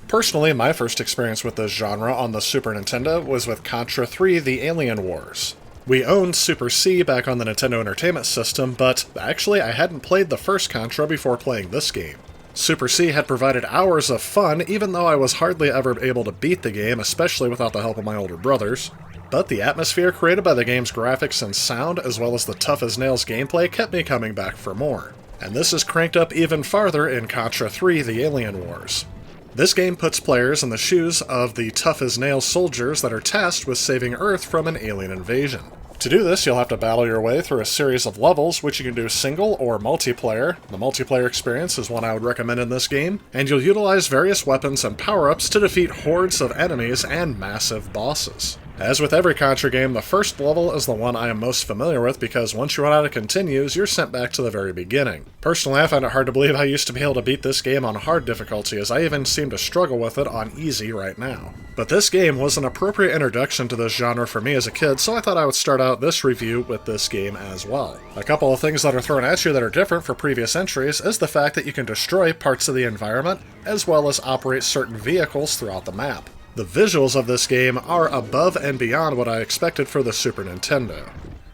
Speaker 2: Personally, my first experience with this genre on the Super Nintendo was with Contra 3: The Alien Wars. We owned Super C back on the Nintendo Entertainment System, but actually I hadn't played the first Contra before playing this game. Super C had provided hours of fun, even though I was hardly ever able to beat the game, especially without the help of my older brothers. But the atmosphere created by the game's graphics and sound, as well as the tough-as-nails gameplay, kept me coming back for more. And this is cranked up even farther in Contra 3: The Alien Wars. This game puts players in the shoes of the tough-as-nails soldiers that are tasked with saving Earth from an alien invasion. To do this, you'll have to battle your way through a series of levels, which you can do single or multiplayer. The multiplayer experience is one I would recommend in this game, and you'll utilize various weapons and power-ups to defeat hordes of enemies and massive bosses. As with every Contra game, the first level is the one I am most familiar with because once you run out of continues, you're sent back to the very beginning. Personally, I find it hard to believe I used to be able to beat this game on hard difficulty, as I even seem to struggle with it on easy right now. But this game was an appropriate introduction to this genre for me as a kid, so I thought I would start out this review with this game as well. A couple of things that are thrown at you that are different from previous entries is the fact that you can destroy parts of the environment, as well as operate certain vehicles throughout the map. The visuals of this game are above and beyond what I expected for the Super Nintendo.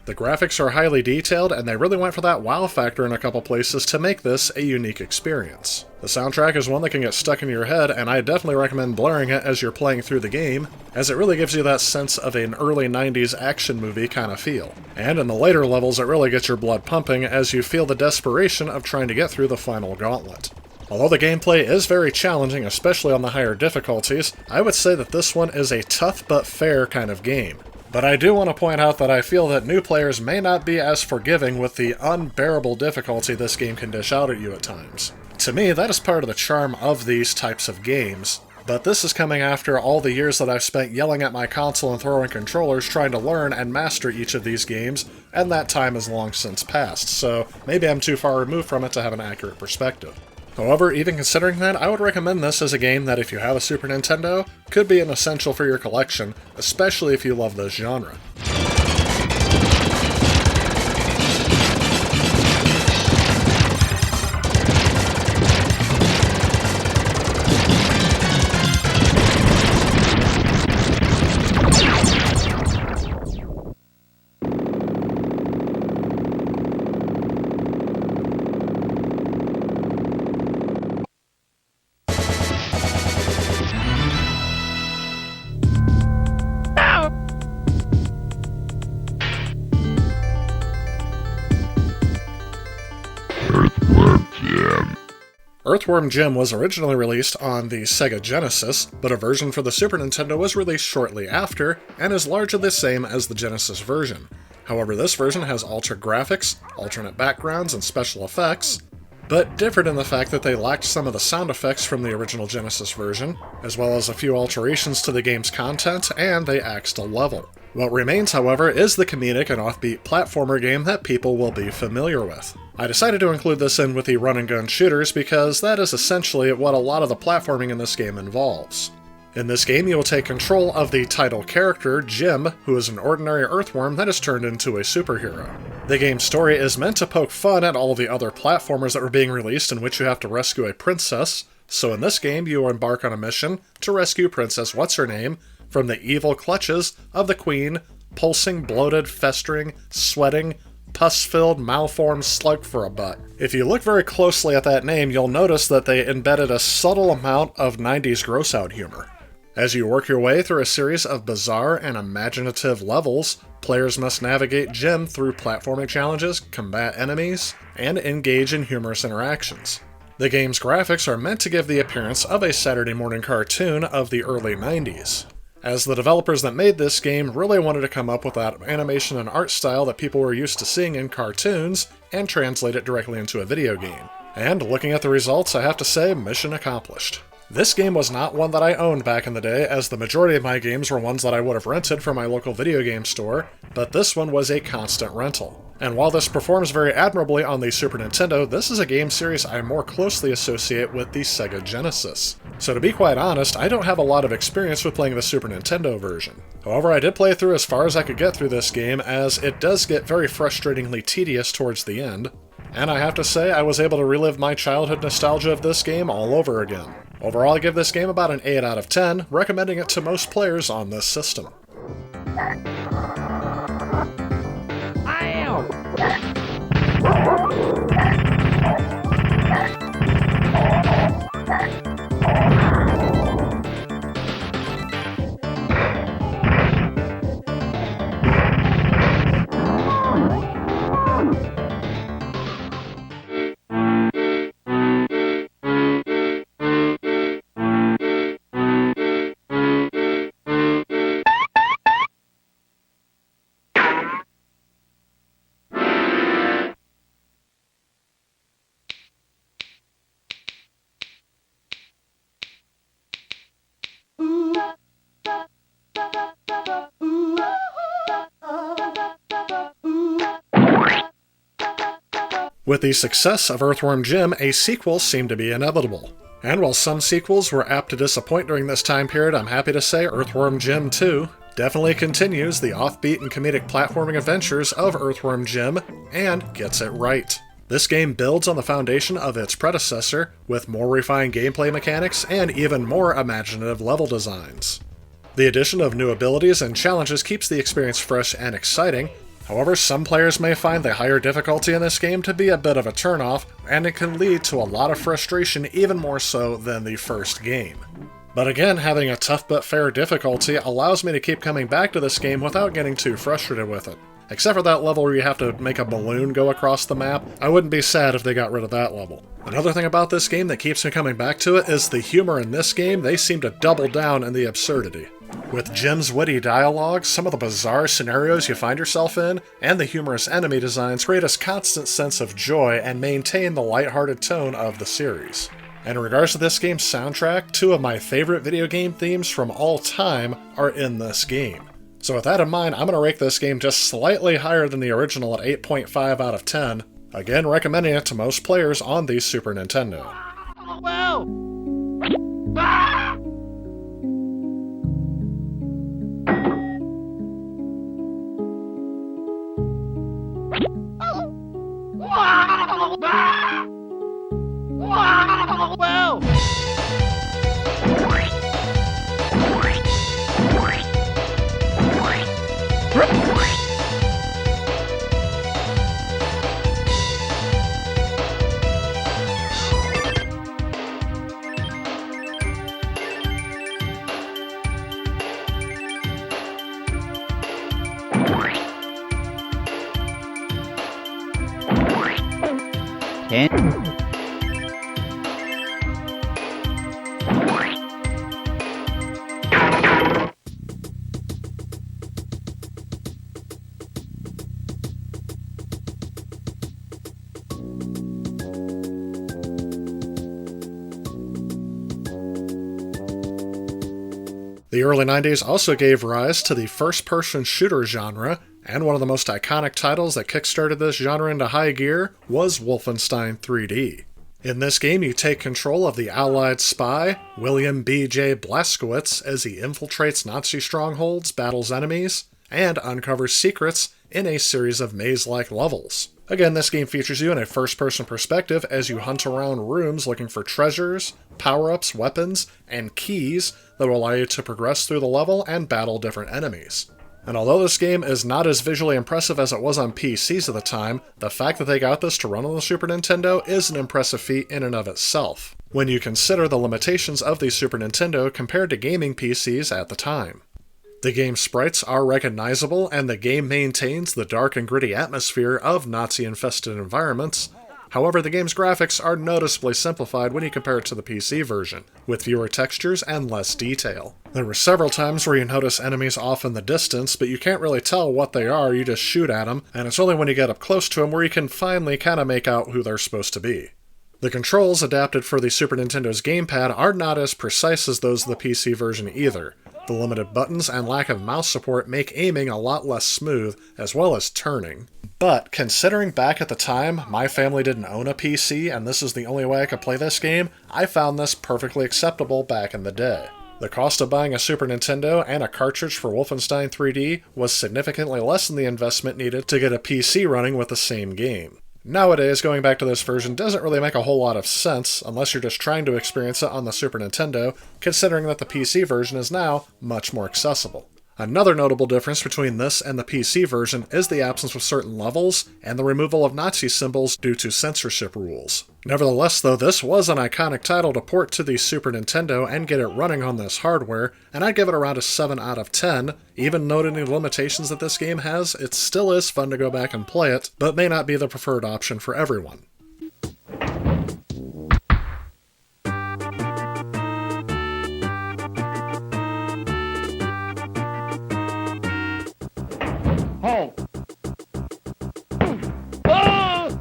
Speaker 2: The graphics are highly detailed, and they really went for that wow factor in a couple places to make this a unique experience. The soundtrack is one that can get stuck in your head, and I definitely recommend blaring it as you're playing through the game, as it really gives you that sense of an early 90s action movie kind of feel. And in the later levels, it really gets your blood pumping as you feel the desperation of trying to get through the final gauntlet. Although the gameplay is very challenging, especially on the higher difficulties, I would say that this one is a tough but fair kind of game. But I do want to point out that I feel that new players may not be as forgiving with the unbearable difficulty this game can dish out at you at times. To me, that is part of the charm of these types of games, but this is coming after all the years that I've spent yelling at my console and throwing controllers trying to learn and master each of these games, and that time has long since passed, so maybe I'm too far removed from it to have an accurate perspective. However, even considering that, I would recommend this as a game that if you have a Super Nintendo, could be an essential for your collection, especially if you love this genre. Earthworm Jim was originally released on the Sega Genesis, but a version for the Super Nintendo was released shortly after, and is largely the same as the Genesis version. However, this version has altered graphics, alternate backgrounds, and special effects, but differed in the fact that they lacked some of the sound effects from the original Genesis version, as well as a few alterations to the game's content, and they axed a level. What remains, however, is the comedic and offbeat platformer game that people will be familiar with. I decided to include this in with the run-and-gun shooters because that is essentially what a lot of the platforming in this game involves. In this game, you will take control of the title character, Jim, who is an ordinary earthworm that is turned into a superhero. The game's story is meant to poke fun at all of the other platformers that were being released in which you have to rescue a princess, so in this game you embark on a mission to rescue Princess What's-Her-Name from the evil clutches of the Queen, pulsing, bloated, festering, sweating, pus-filled, malformed slug for a butt. If you look very closely at that name, you'll notice that they embedded a subtle amount of 90s gross-out humor. As you work your way through a series of bizarre and imaginative levels, players must navigate Jim through platforming challenges, combat enemies, and engage in humorous interactions. The game's graphics are meant to give the appearance of a Saturday morning cartoon of the early 90s. As the developers that made this game really wanted to come up with that animation and art style that people were used to seeing in cartoons and translate it directly into a video game. And looking at the results, I have to say, mission accomplished. This game was not one that I owned back in the day, as the majority of my games were ones that I would have rented from my local video game store, but this one was a constant rental. And while this performs very admirably on the Super Nintendo, this is a game series I more closely associate with the Sega Genesis. So to be quite honest, I don't have a lot of experience with playing the Super Nintendo version. However, I did play through as far as I could get through this game, as it does get very frustratingly tedious towards the end. And I have to say, I was able to relive my childhood nostalgia of this game all over again. Overall, I give this game about an 8 out of 10, recommending it to most players on this system. With the success of Earthworm Jim, a sequel seemed to be inevitable. And while some sequels were apt to disappoint during this time period, I'm happy to say Earthworm Jim 2 definitely continues the offbeat and comedic platforming adventures of Earthworm Jim, and gets it right. This game builds on the foundation of its predecessor, with more refined gameplay mechanics and even more imaginative level designs. The addition of new abilities and challenges keeps the experience fresh and exciting. However, some players may find the higher difficulty in this game to be a bit of a turnoff, and it can lead to a lot of frustration, even more so than the first game. But again, having a tough but fair difficulty allows me to keep coming back to this game without getting too frustrated with it. Except for that level where you have to make a balloon go across the map, I wouldn't be sad if they got rid of that level. Another thing about this game that keeps me coming back to it is the humor in this game. They seem to double down in the absurdity. With Jim's witty dialogue, some of the bizarre scenarios you find yourself in, and the humorous enemy designs create a constant sense of joy and maintain the lighthearted tone of the series. And in regards to this game's soundtrack, two of my favorite video game themes from all time are in this game. So with that in mind, I'm going to rate this game just slightly higher than the original at 8.5 out of 10, again recommending it to most players on the Super Nintendo. The early 90s also gave rise to the first-person shooter genre, and one of the most iconic titles that kickstarted this genre into high gear was Wolfenstein 3D. In this game, you take control of the Allied spy, William B.J. Blazkowicz, as he infiltrates Nazi strongholds, battles enemies, and uncovers secrets in a series of maze-like levels. Again, this game features you in a first-person perspective as you hunt around rooms looking for treasures, power-ups, weapons, and keys that will allow you to progress through the level and battle different enemies. And although this game is not as visually impressive as it was on PCs at the time, the fact that they got this to run on the Super Nintendo is an impressive feat in and of itself, when you consider the limitations of the Super Nintendo compared to gaming PCs at the time. The game's sprites are recognizable, and the game maintains the dark and gritty atmosphere of Nazi-infested environments. However, the game's graphics are noticeably simplified when you compare it to the PC version, with fewer textures and less detail. There were several times where you notice enemies off in the distance, but you can't really tell what they are, you just shoot at them, and it's only when you get up close to them where you can finally kind of make out who they're supposed to be. The controls adapted for the Super Nintendo's gamepad are not as precise as those of the PC version either. The limited buttons and lack of mouse support make aiming a lot less smooth, as well as turning. But, considering back at the time, my family didn't own a PC and this is the only way I could play this game, I found this perfectly acceptable back in the day. The cost of buying a Super Nintendo and a cartridge for Wolfenstein 3D was significantly less than the investment needed to get a PC running with the same game. Nowadays, going back to this version doesn't really make a whole lot of sense unless you're just trying to experience it on the Super Nintendo, considering that the PC version is now much more accessible. Another notable difference between this and the PC version is the absence of certain levels and the removal of Nazi symbols due to censorship rules. Nevertheless, though, this was an iconic title to port to the Super Nintendo and get it running on this hardware, and I'd give it around a 7 out of 10. Even noting the limitations that this game has, it still is fun to go back and play it, but may not be the preferred option for everyone.
Speaker 9: Halt! Oh!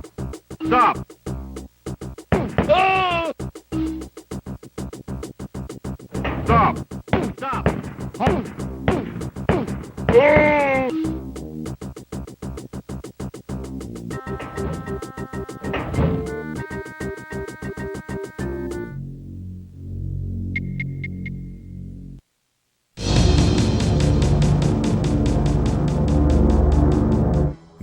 Speaker 9: Stop! Oh! Stop! Stop! Halt! Oh!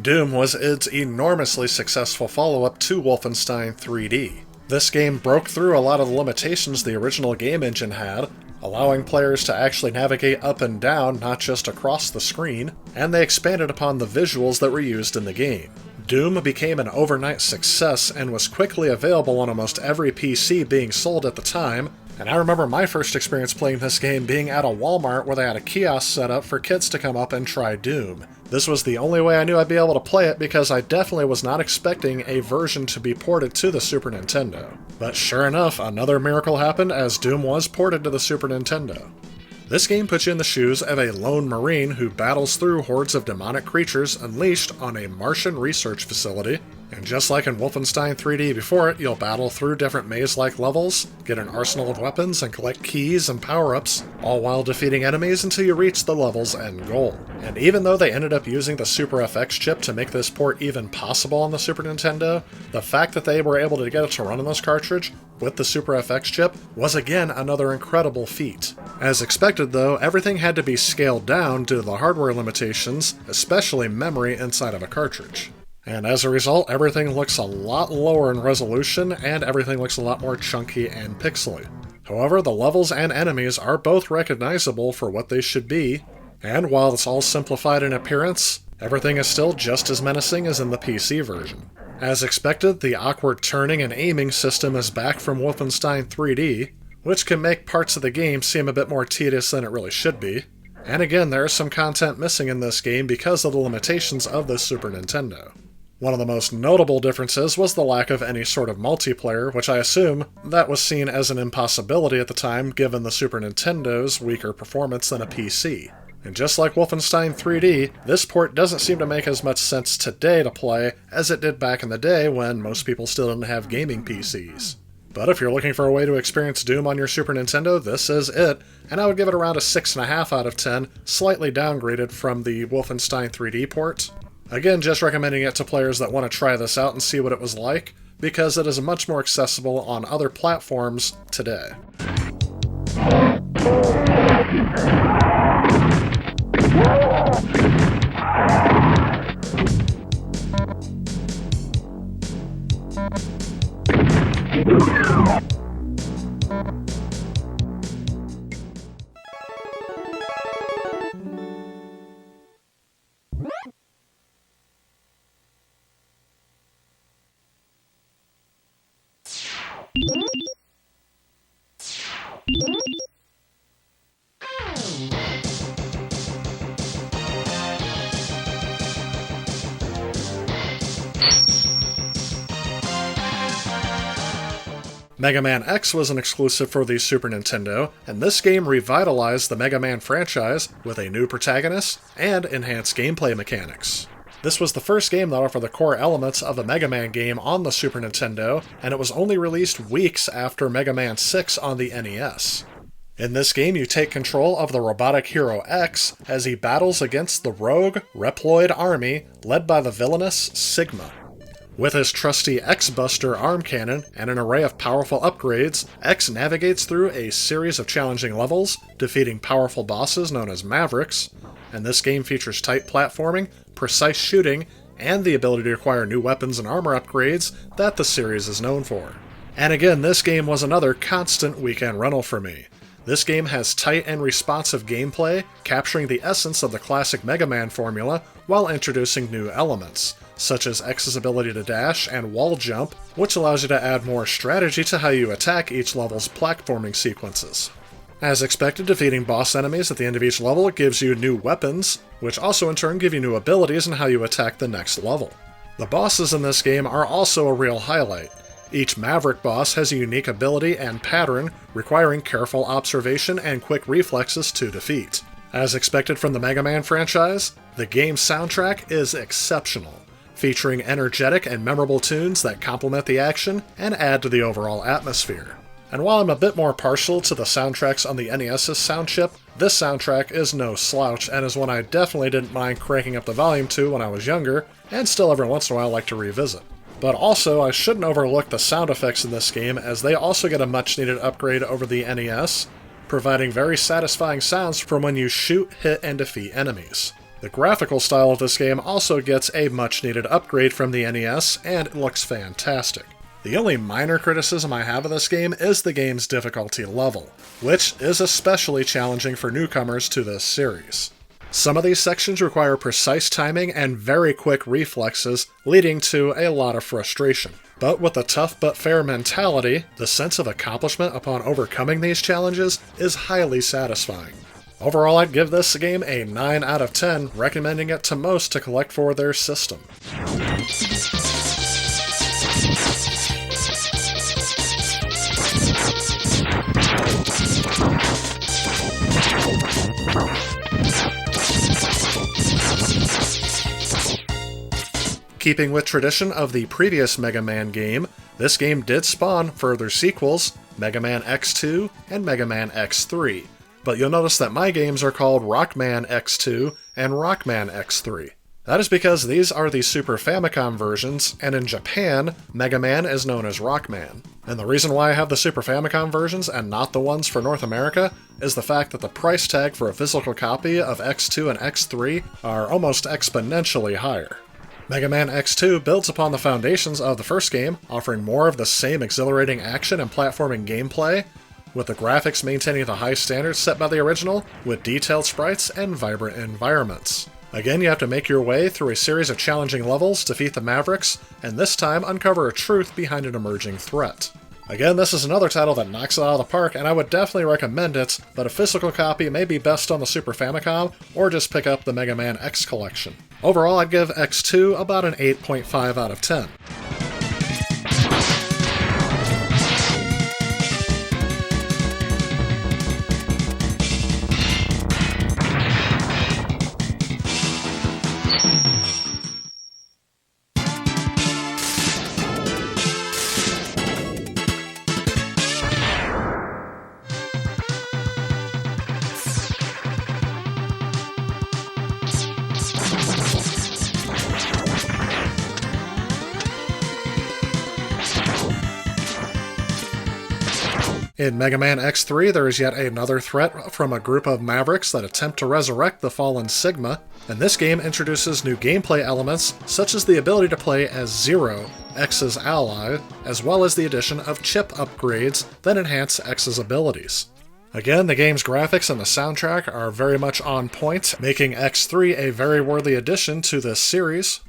Speaker 2: Doom was id's enormously successful follow-up to Wolfenstein 3D. This game broke through a lot of the limitations the original game engine had, allowing players to actually navigate up and down, not just across the screen, and they expanded upon the visuals that were used in the game. Doom became an overnight success and was quickly available on almost every PC being sold at the time, and I remember my first experience playing this game being at a Walmart where they had a kiosk set up for kids to come up and try Doom. This was the only way I knew I'd be able to play it because I definitely was not expecting a version to be ported to the Super Nintendo. But sure enough, another miracle happened as Doom was ported to the Super Nintendo. This game puts you in the shoes of a lone marine who battles through hordes of demonic creatures unleashed on a Martian research facility, and just like in Wolfenstein 3D before it, you'll battle through different maze-like levels, get an arsenal of weapons, and collect keys and power-ups, all while defeating enemies until you reach the level's end goal. And even though they ended up using the Super FX chip to make this port even possible on the Super Nintendo, the fact that they were able to get it to run on this cartridge with the Super FX chip was again another incredible feat. As expected though, everything had to be scaled down due to the hardware limitations, especially memory inside of a cartridge. And as a result, everything looks a lot lower in resolution, and everything looks a lot more chunky and pixely. However, the levels and enemies are both recognizable for what they should be, and while it's all simplified in appearance, everything is still just as menacing as in the PC version. As expected, the awkward turning and aiming system is back from Wolfenstein 3D, which can make parts of the game seem a bit more tedious than it really should be. And again, there is some content missing in this game because of the limitations of the Super Nintendo. One of the most notable differences was the lack of any sort of multiplayer, which I assume that was seen as an impossibility at the time given the Super Nintendo's weaker performance than a PC. And just like Wolfenstein 3D, this port doesn't seem to make as much sense today to play as it did back in the day when most people still didn't have gaming PCs. But if you're looking for a way to experience Doom on your Super Nintendo, this is it, and I would give it around a 6.5 out of 10, slightly downgraded from the Wolfenstein 3D port. Again, just recommending it to players that want to try this out and see what it was like, because it is much more accessible on other platforms today. Mega Man X was an exclusive for the Super Nintendo, and this game revitalized the Mega Man franchise with a new protagonist and enhanced gameplay mechanics. This was the first game that offered the core elements of a Mega Man game on the Super Nintendo, and it was only released weeks after Mega Man 6 on the NES. In this game, you take control of the robotic hero X as he battles against the rogue Reploid army led by the villainous Sigma. With his trusty X-Buster arm cannon and an array of powerful upgrades, X navigates through a series of challenging levels, defeating powerful bosses known as Mavericks, and this game features tight platforming, precise shooting, and the ability to acquire new weapons and armor upgrades that the series is known for. And again, this game was another constant weekend rental for me. This game has tight and responsive gameplay, capturing the essence of the classic Mega Man formula while introducing new elements, such as X's ability to dash and wall jump, which allows you to add more strategy to how you attack each level's platforming sequences. As expected, defeating boss enemies at the end of each level gives you new weapons, which also in turn give you new abilities and how you attack the next level. The bosses in this game are also a real highlight. Each Maverick boss has a unique ability and pattern, requiring careful observation and quick reflexes to defeat. As expected from the Mega Man franchise, the game's soundtrack is exceptional, featuring energetic and memorable tunes that complement the action and add to the overall atmosphere. And while I'm a bit more partial to the soundtracks on the NES's sound chip, this soundtrack is no slouch and is one I definitely didn't mind cranking up the volume to when I was younger, and still every once in a while like to revisit. But also, I shouldn't overlook the sound effects in this game, as they also get a much-needed upgrade over the NES, providing very satisfying sounds from when you shoot, hit, and defeat enemies. The graphical style of this game also gets a much-needed upgrade from the NES, and it looks fantastic. The only minor criticism I have of this game is the game's difficulty level, which is especially challenging for newcomers to this series. Some of these sections require precise timing and very quick reflexes, leading to a lot of frustration. But with a tough but fair mentality, the sense of accomplishment upon overcoming these challenges is highly satisfying. Overall, I'd give this game a 9 out of 10, recommending it to most to collect for their system. Keeping with tradition of the previous Mega Man game, this game did spawn further sequels, Mega Man X2 and Mega Man X3, but you'll notice that my games are called Rockman X2 and Rockman X3. That is because these are the Super Famicom versions, and in Japan, Mega Man is known as Rockman. And the reason why I have the Super Famicom versions and not the ones for North America is the fact that the price tag for a physical copy of X2 and X3 are almost exponentially higher. Mega Man X2 builds upon the foundations of the first game, offering more of the same exhilarating action and platforming gameplay, with the graphics maintaining the high standards set by the original, with detailed sprites and vibrant environments. Again, you have to make your way through a series of challenging levels, defeat the Mavericks, and this time uncover a truth behind an emerging threat. Again, this is another title that knocks it out of the park, and I would definitely recommend it, but a physical copy may be best on the Super Famicom, or just pick up the Mega Man X collection. Overall, I'd give X2 about an 8.5 out of 10. In Mega Man X3, there is yet another threat from a group of Mavericks that attempt to resurrect the fallen Sigma, and this game introduces new gameplay elements such as the ability to play as Zero, X's ally, as well as the addition of chip upgrades that enhance X's abilities. Again, the game's graphics and the soundtrack are very much on point, making X3 a very worthy addition to this series.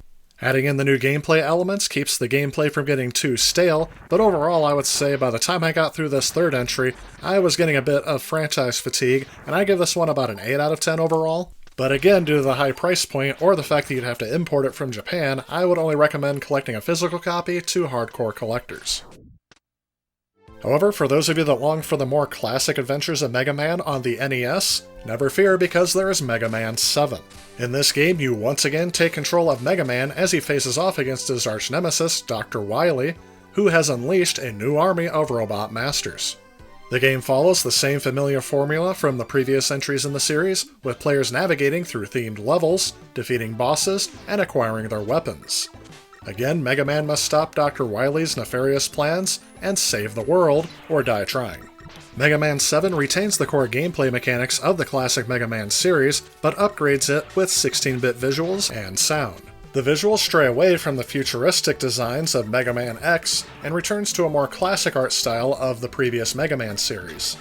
Speaker 2: Adding in the new gameplay elements keeps the gameplay from getting too stale, but overall I would say by the time I got through this third entry, I was getting a bit of franchise fatigue, and I give this one about an 8 out of 10 overall. But again, due to the high price point, or the fact that you'd have to import it from Japan, I would only recommend collecting a physical copy to hardcore collectors. However, for those of you that long for the more classic adventures of Mega Man on the NES, never fear because there is Mega Man 7. In this game, you once again take control of Mega Man as he faces off against his arch-nemesis, Dr. Wily, who has unleashed a new army of robot masters. The game follows the same familiar formula from the previous entries in the series, with players navigating through themed levels, defeating bosses, and acquiring their weapons. Again, Mega Man must stop Dr. Wily's nefarious plans and save the world, or die trying. Mega Man 7 retains the core gameplay mechanics of the classic Mega Man series, but upgrades it with 16-bit visuals and sound. The visuals stray away from the futuristic designs of Mega Man X and returns to a more classic art style of the previous Mega Man series.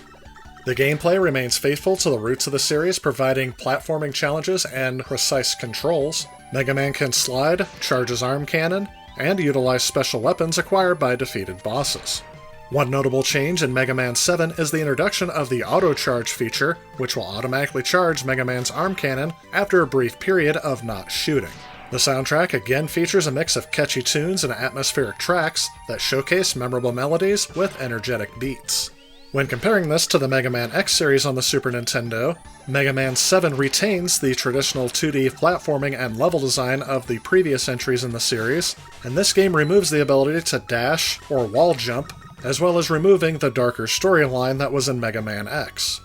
Speaker 2: The gameplay remains faithful to the roots of the series, providing platforming challenges and precise controls. Mega Man can slide, charge his arm cannon, and utilize special weapons acquired by defeated bosses. One notable change in Mega Man 7 is the introduction of the auto-charge feature, which will automatically charge Mega Man's arm cannon after a brief period of not shooting. The soundtrack again features a mix of catchy tunes and atmospheric tracks that showcase memorable melodies with energetic beats. When comparing this to the Mega Man X series on the Super Nintendo, Mega Man 7 retains the traditional 2D platforming and level design of the previous entries in the series, and this game removes the ability to dash or wall jump, as well as removing the darker storyline that was in Mega Man X.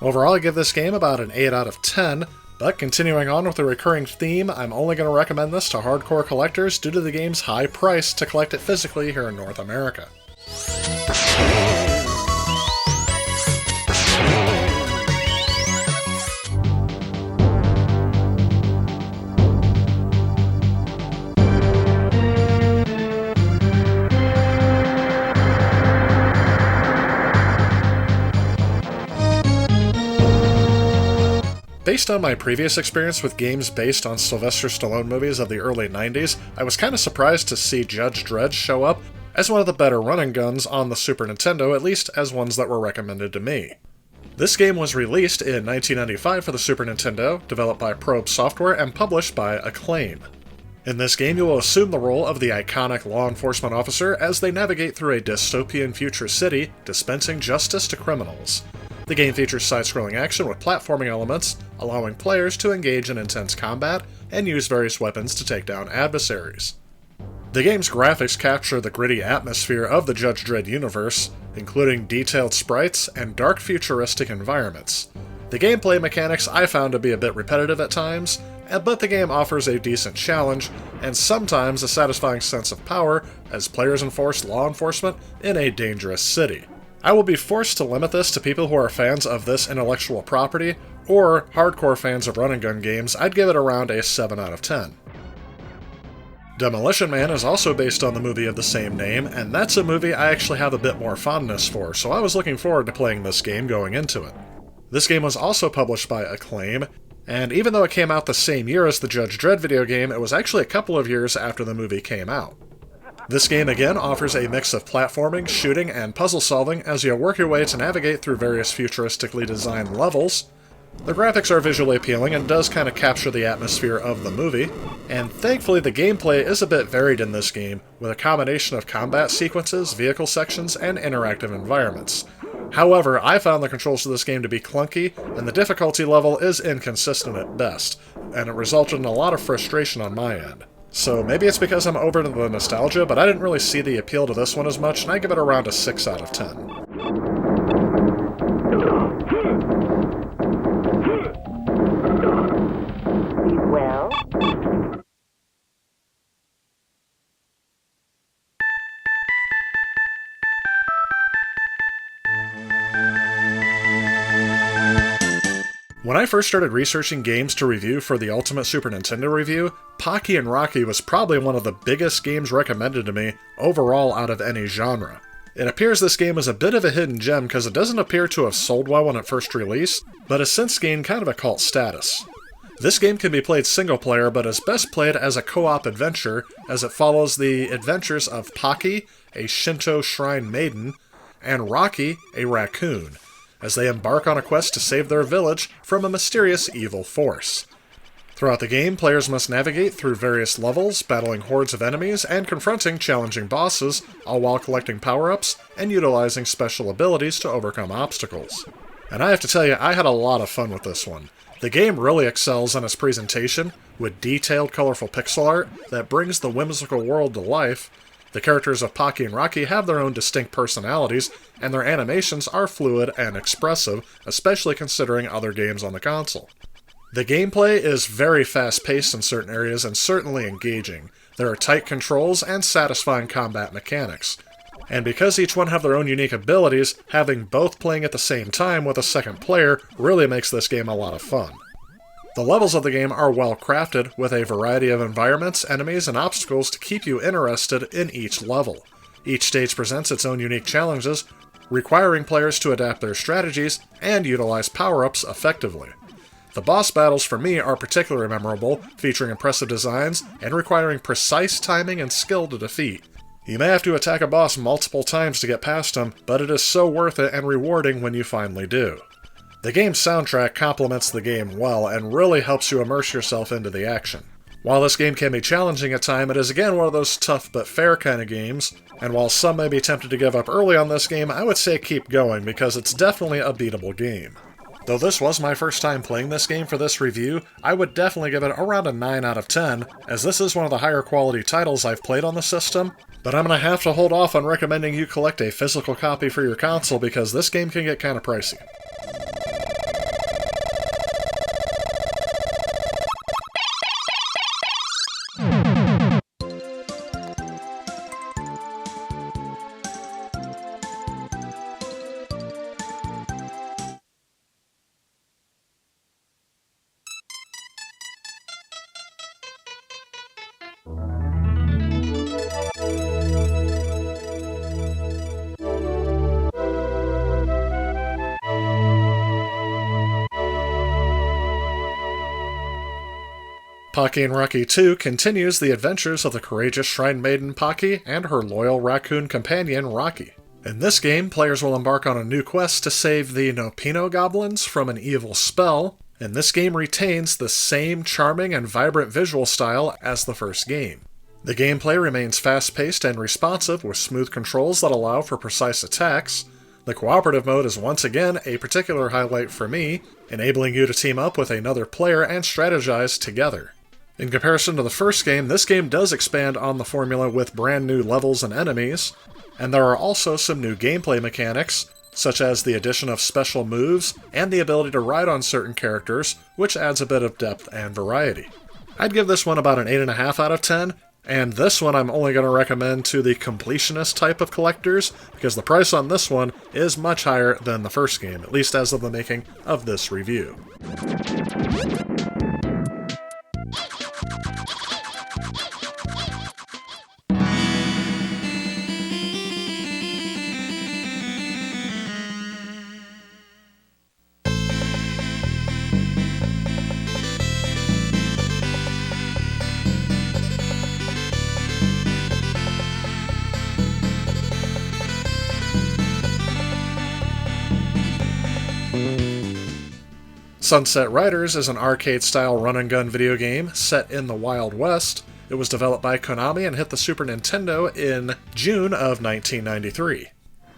Speaker 2: Overall, I give this game about an 8 out of 10, but continuing on with the recurring theme, I'm only going to recommend this to hardcore collectors due to the game's high price to collect it physically here in North America. Based on my previous experience with games based on Sylvester Stallone movies of the early 90s, I was kind of surprised to see Judge Dredd show up as one of the better run-and guns on the Super Nintendo, at least as ones that were recommended to me. This game was released in 1995 for the Super Nintendo, developed by Probe Software and published by Acclaim. In this game, you will assume the role of the iconic law enforcement officer as they navigate through a dystopian future city, dispensing justice to criminals. The game features side-scrolling action with platforming elements, allowing players to engage in intense combat and use various weapons to take down adversaries. The game's graphics capture the gritty atmosphere of the Judge Dredd universe, including detailed sprites and dark futuristic environments. The gameplay mechanics I found to be a bit repetitive at times, but the game offers a decent challenge, and sometimes a satisfying sense of power as players enforce law enforcement in a dangerous city. I will be forced to limit this to people who are fans of this intellectual property, or hardcore fans of run-and-gun games. I'd give it around a 7 out of 10. Demolition Man is also based on the movie of the same name, and that's a movie I actually have a bit more fondness for, so I was looking forward to playing this game going into it. This game was also published by Acclaim, and even though it came out the same year as the Judge Dredd video game, it was actually a couple of years after the movie came out. This game again offers a mix of platforming, shooting, and puzzle solving as you work your way to navigate through various futuristically designed levels. The graphics are visually appealing and does kind of capture the atmosphere of the movie, and thankfully the gameplay is a bit varied in this game, with a combination of combat sequences, vehicle sections, and interactive environments. However, I found the controls of this game to be clunky, and the difficulty level is inconsistent at best, and it resulted in a lot of frustration on my end. So maybe it's because I'm over to the nostalgia, but I didn't really see the appeal to this one as much, and I give it around a 6 out of 10.
Speaker 1: Well?
Speaker 2: When I first started researching games to review for the Ultimate Super Nintendo review, Pocky and Rocky was probably one of the biggest games recommended to me overall out of any genre. It appears this game is a bit of a hidden gem because it doesn't appear to have sold well when it first released, but has since gained kind of a cult status. This game can be played single player, but is best played as a co-op adventure, as it follows the adventures of Pocky, a Shinto shrine maiden, and Rocky, a raccoon, as they embark on a quest to save their village from a mysterious evil force. Throughout the game, players must navigate through various levels, battling hordes of enemies and confronting challenging bosses, all while collecting power-ups and utilizing special abilities to overcome obstacles. And I have to tell you, I had a lot of fun with this one. The game really excels in its presentation, with detailed, colorful pixel art that brings the whimsical world to life. The characters of Pocky and Rocky have their own distinct personalities, and their animations are fluid and expressive, especially considering other games on the console. The gameplay is very fast-paced in certain areas and certainly engaging. There are tight controls and satisfying combat mechanics. And because each one have their own unique abilities, having both playing at the same time with a second player really makes this game a lot of fun. The levels of the game are well crafted, with a variety of environments, enemies, and obstacles to keep you interested in each level. Each stage presents its own unique challenges, requiring players to adapt their strategies and utilize power-ups effectively. The boss battles for me are particularly memorable, featuring impressive designs and requiring precise timing and skill to defeat. You may have to attack a boss multiple times to get past him, but it is so worth it and rewarding when you finally do. The game's soundtrack complements the game well and really helps you immerse yourself into the action. While this game can be challenging at times, it is again one of those tough but fair kind of games, and while some may be tempted to give up early on this game, I would say keep going because it's definitely a beatable game. Though this was my first time playing this game for this review, I would definitely give it around a 9 out of 10, as this is one of the higher quality titles I've played on the system, but I'm going to have to hold off on recommending you collect a physical copy for your console because this game can get kind of pricey. Pocky and Rocky 2 continues the adventures of the courageous shrine maiden Pocky and her loyal raccoon companion Rocky. In this game, players will embark on a new quest to save the Nopino goblins from an evil spell, and this game retains the same charming and vibrant visual style as the first game. The gameplay remains fast-paced and responsive with smooth controls that allow for precise attacks. The cooperative mode is once again a particular highlight for me, enabling you to team up with another player and strategize together. In comparison to the first game, this game does expand on the formula with brand new levels and enemies, and there are also some new gameplay mechanics, such as the addition of special moves and the ability to ride on certain characters, which adds a bit of depth and variety. I'd give this one about an 8.5 out of 10, and this one I'm only going to recommend to the completionist type of collectors, because the price on this one is much higher than the first game, at least as of the making of this review. Sunset Riders is an arcade-style run-and-gun video game set in the Wild West. It was developed by Konami and hit the Super Nintendo in June of 1993.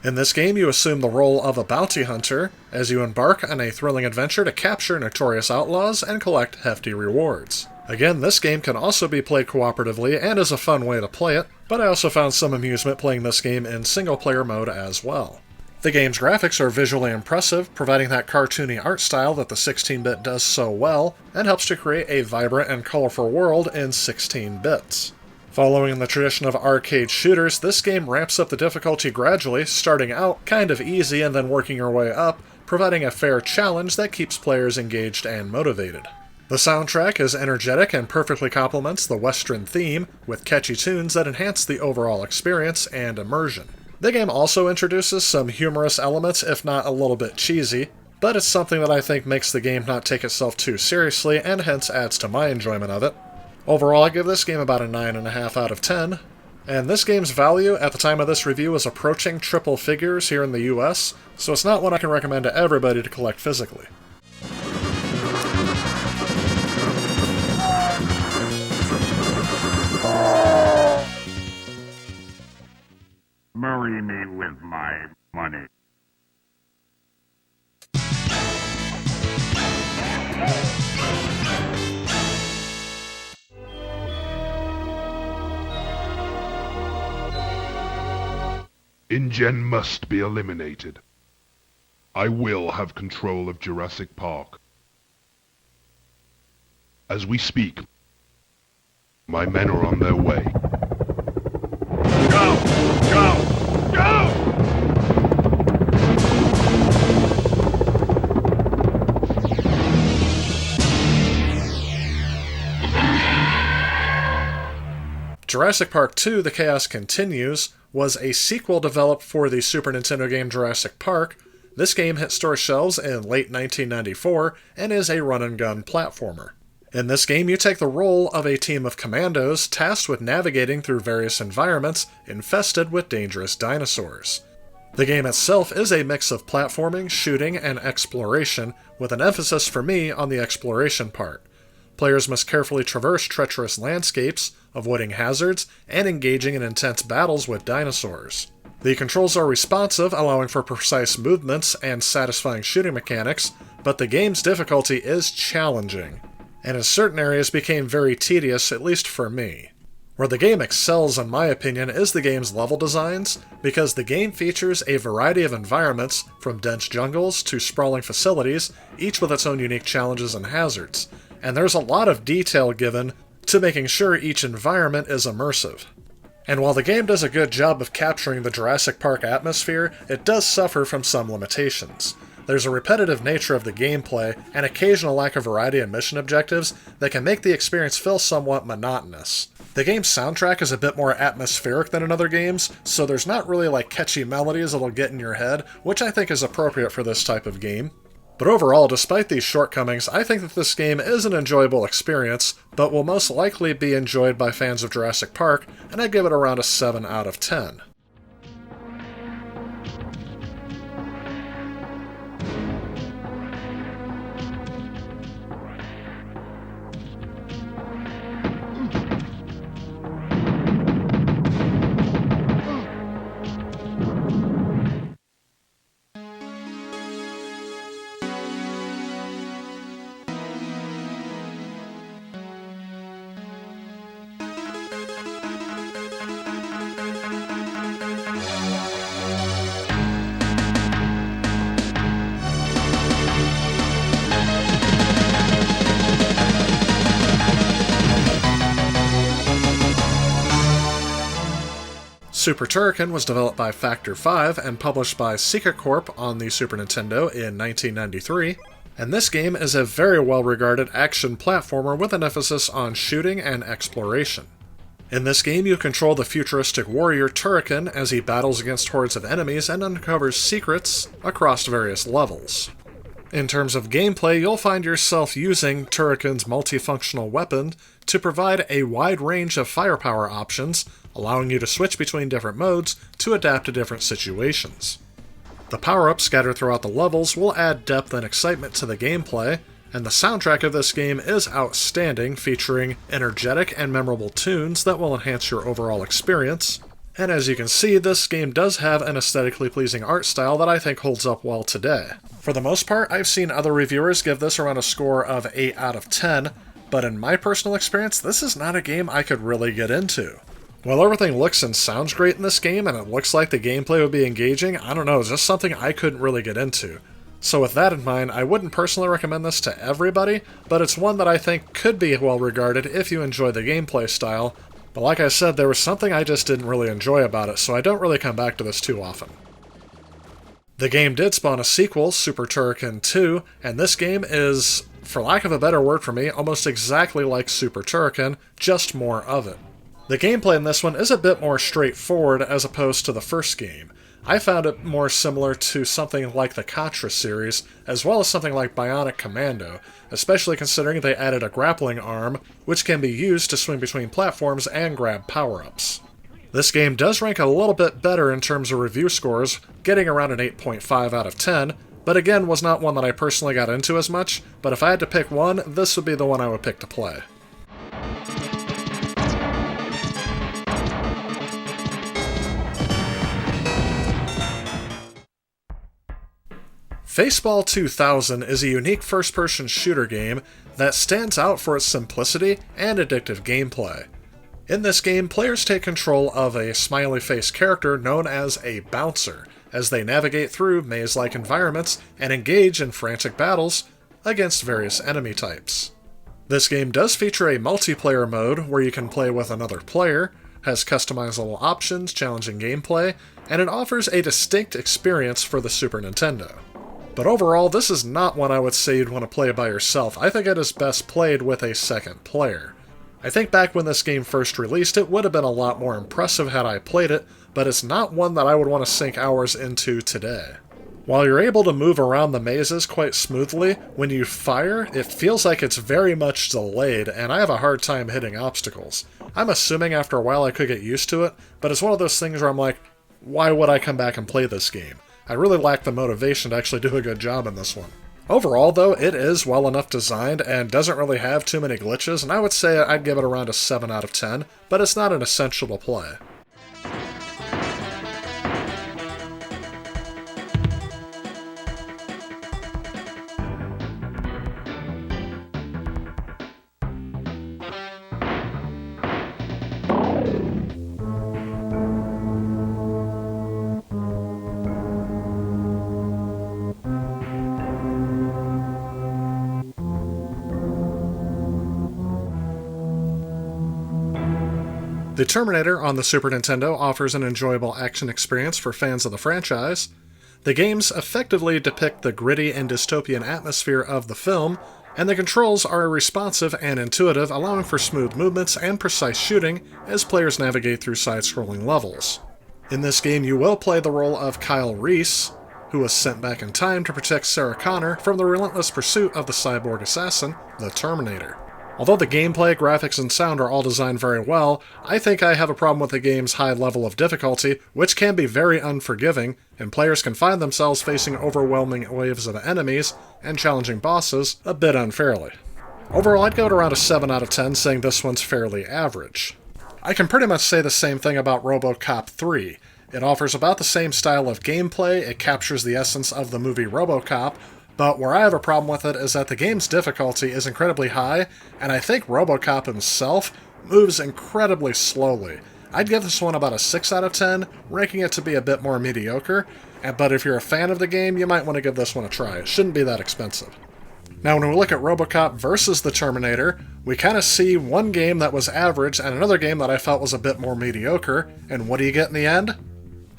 Speaker 2: In this game, you assume the role of a bounty hunter as you embark on a thrilling adventure to capture notorious outlaws and collect hefty rewards. Again, this game can also be played cooperatively and is a fun way to play it, but I also found some amusement playing this game in single-player mode as well. The game's graphics are visually impressive, providing that cartoony art style that the 16-bit does so well, and helps to create a vibrant and colorful world in 16 bits. Following the tradition of arcade shooters, this game ramps up the difficulty gradually, starting out kind of easy and then working your way up, providing a fair challenge that keeps players engaged and motivated. The soundtrack is energetic and perfectly complements the Western theme, with catchy tunes that enhance the overall experience and immersion. The game also introduces some humorous elements, if not a little bit cheesy, but it's something that I think makes the game not take itself too seriously and hence adds to my enjoyment of it. Overall, I give this game about a 9.5 out of 10, and this game's value at the time of this review is approaching triple figures here in the US, so it's not one I can recommend to everybody to collect physically.
Speaker 9: Marry me with my money.
Speaker 16: InGen must be eliminated. I will have control of Jurassic Park. As we speak, my men are on their way.
Speaker 9: Go! Go! Go!
Speaker 2: Jurassic Park 2: The Chaos Continues was a sequel developed for the Super Nintendo game Jurassic Park. This game hit store shelves in late 1994 and is a run-and-gun platformer. In this game, you take the role of a team of commandos tasked with navigating through various environments infested with dangerous dinosaurs. The game itself is a mix of platforming, shooting, and exploration, with an emphasis for me on the exploration part. Players must carefully traverse treacherous landscapes, avoiding hazards, and engaging in intense battles with dinosaurs. The controls are responsive, allowing for precise movements and satisfying shooting mechanics, but the game's difficulty is challenging, and in certain areas became very tedious, at least for me. Where the game excels, in my opinion, is the game's level designs, because the game features a variety of environments, from dense jungles to sprawling facilities, each with its own unique challenges and hazards, and there's a lot of detail given to making sure each environment is immersive. And while the game does a good job of capturing the Jurassic Park atmosphere, it does suffer from some limitations. There's a repetitive nature of the gameplay and occasional lack of variety in mission objectives that can make the experience feel somewhat monotonous. The game's soundtrack is a bit more atmospheric than in other games, so there's not really like catchy melodies that'll get in your head, which I think is appropriate for this type of game. But overall, despite these shortcomings, I think that this game is an enjoyable experience, but will most likely be enjoyed by fans of Jurassic Park, and I'd give it around a 7 out of 10. Super Turrican was developed by Factor 5 and published by Sika Corp on the Super Nintendo in 1993, and this game is a very well-regarded action platformer with an emphasis on shooting and exploration. In this game, you control the futuristic warrior Turrican as he battles against hordes of enemies and uncovers secrets across various levels. In terms of gameplay, you'll find yourself using Turrican's multifunctional weapon to provide a wide range of firepower options, allowing you to switch between different modes to adapt to different situations. The power-ups scattered throughout the levels will add depth and excitement to the gameplay, and the soundtrack of this game is outstanding, featuring energetic and memorable tunes that will enhance your overall experience. And as you can see, this game does have an aesthetically pleasing art style that I think holds up well today. For the most part, I've seen other reviewers give this around a score of 8 out of 10, but in my personal experience, this is not a game I could really get into. While everything looks and sounds great in this game, and it looks like the gameplay would be engaging, I don't know, it's just something I couldn't really get into. So with that in mind, I wouldn't personally recommend this to everybody, but it's one that I think could be well regarded if you enjoy the gameplay style. But like I said, there was something I just didn't really enjoy about it, so I don't really come back to this too often. The game did spawn a sequel, Super Turrican 2, and this game is, for lack of a better word for me, almost exactly like Super Turrican, just more of it. The gameplay in this one is a bit more straightforward as opposed to the first game. I found it more similar to something like the Contra series, as well as something like Bionic Commando, especially considering they added a grappling arm, which can be used to swing between platforms and grab power-ups. This game does rank a little bit better in terms of review scores, getting around an 8.5 out of 10, but again was not one that I personally got into as much, but if I had to pick one, this would be the one I would pick to play. Faceball 2000 is a unique first-person shooter game that stands out for its simplicity and addictive gameplay. In this game, players take control of a smiley-face character known as a bouncer, as they navigate through maze-like environments and engage in frantic battles against various enemy types. This game does feature a multiplayer mode where you can play with another player, has customizable options, challenging gameplay, and it offers a distinct experience for the Super Nintendo. But overall, this is not one I would say you'd want to play by yourself. I think it is best played with a second player. I think back when this game first released, it would have been a lot more impressive had I played it, but it's not one that I would want to sink hours into today. While you're able to move around the mazes quite smoothly, when you fire, it feels like it's very much delayed, and I have a hard time hitting obstacles. I'm assuming after a while I could get used to it, but it's one of those things where I'm like, why would I come back and play this game? I really lack the motivation to actually do a good job in this one. Overall, though, it is well enough designed and doesn't really have too many glitches, and I would say I'd give it around a 7 out of 10, but it's not an essential to play. The Terminator on the Super Nintendo offers an enjoyable action experience for fans of the franchise. The games effectively depict the gritty and dystopian atmosphere of the film, and the controls are responsive and intuitive, allowing for smooth movements and precise shooting as players navigate through side-scrolling levels. In this game, you will play the role of Kyle Reese, who was sent back in time to protect Sarah Connor from the relentless pursuit of the cyborg assassin, the Terminator. Although the gameplay, graphics, and sound are all designed very well, I think I have a problem with the game's high level of difficulty, which can be very unforgiving, and players can find themselves facing overwhelming waves of enemies and challenging bosses a bit unfairly. Overall, I'd go to around a 7 out of 10, saying this one's fairly average. I can pretty much say the same thing about RoboCop 3. It offers about the same style of gameplay, it captures the essence of the movie RoboCop, but where I have a problem with it is that the game's difficulty is incredibly high, and I think RoboCop himself moves incredibly slowly. I'd give this one about a 6 out of 10, ranking it to be a bit more mediocre, but if you're a fan of the game, you might want to give this one a try. It shouldn't be that expensive. Now, when we look at RoboCop versus the Terminator, we kind of see one game that was average and another game that I felt was a bit more mediocre, and what do you get in the end?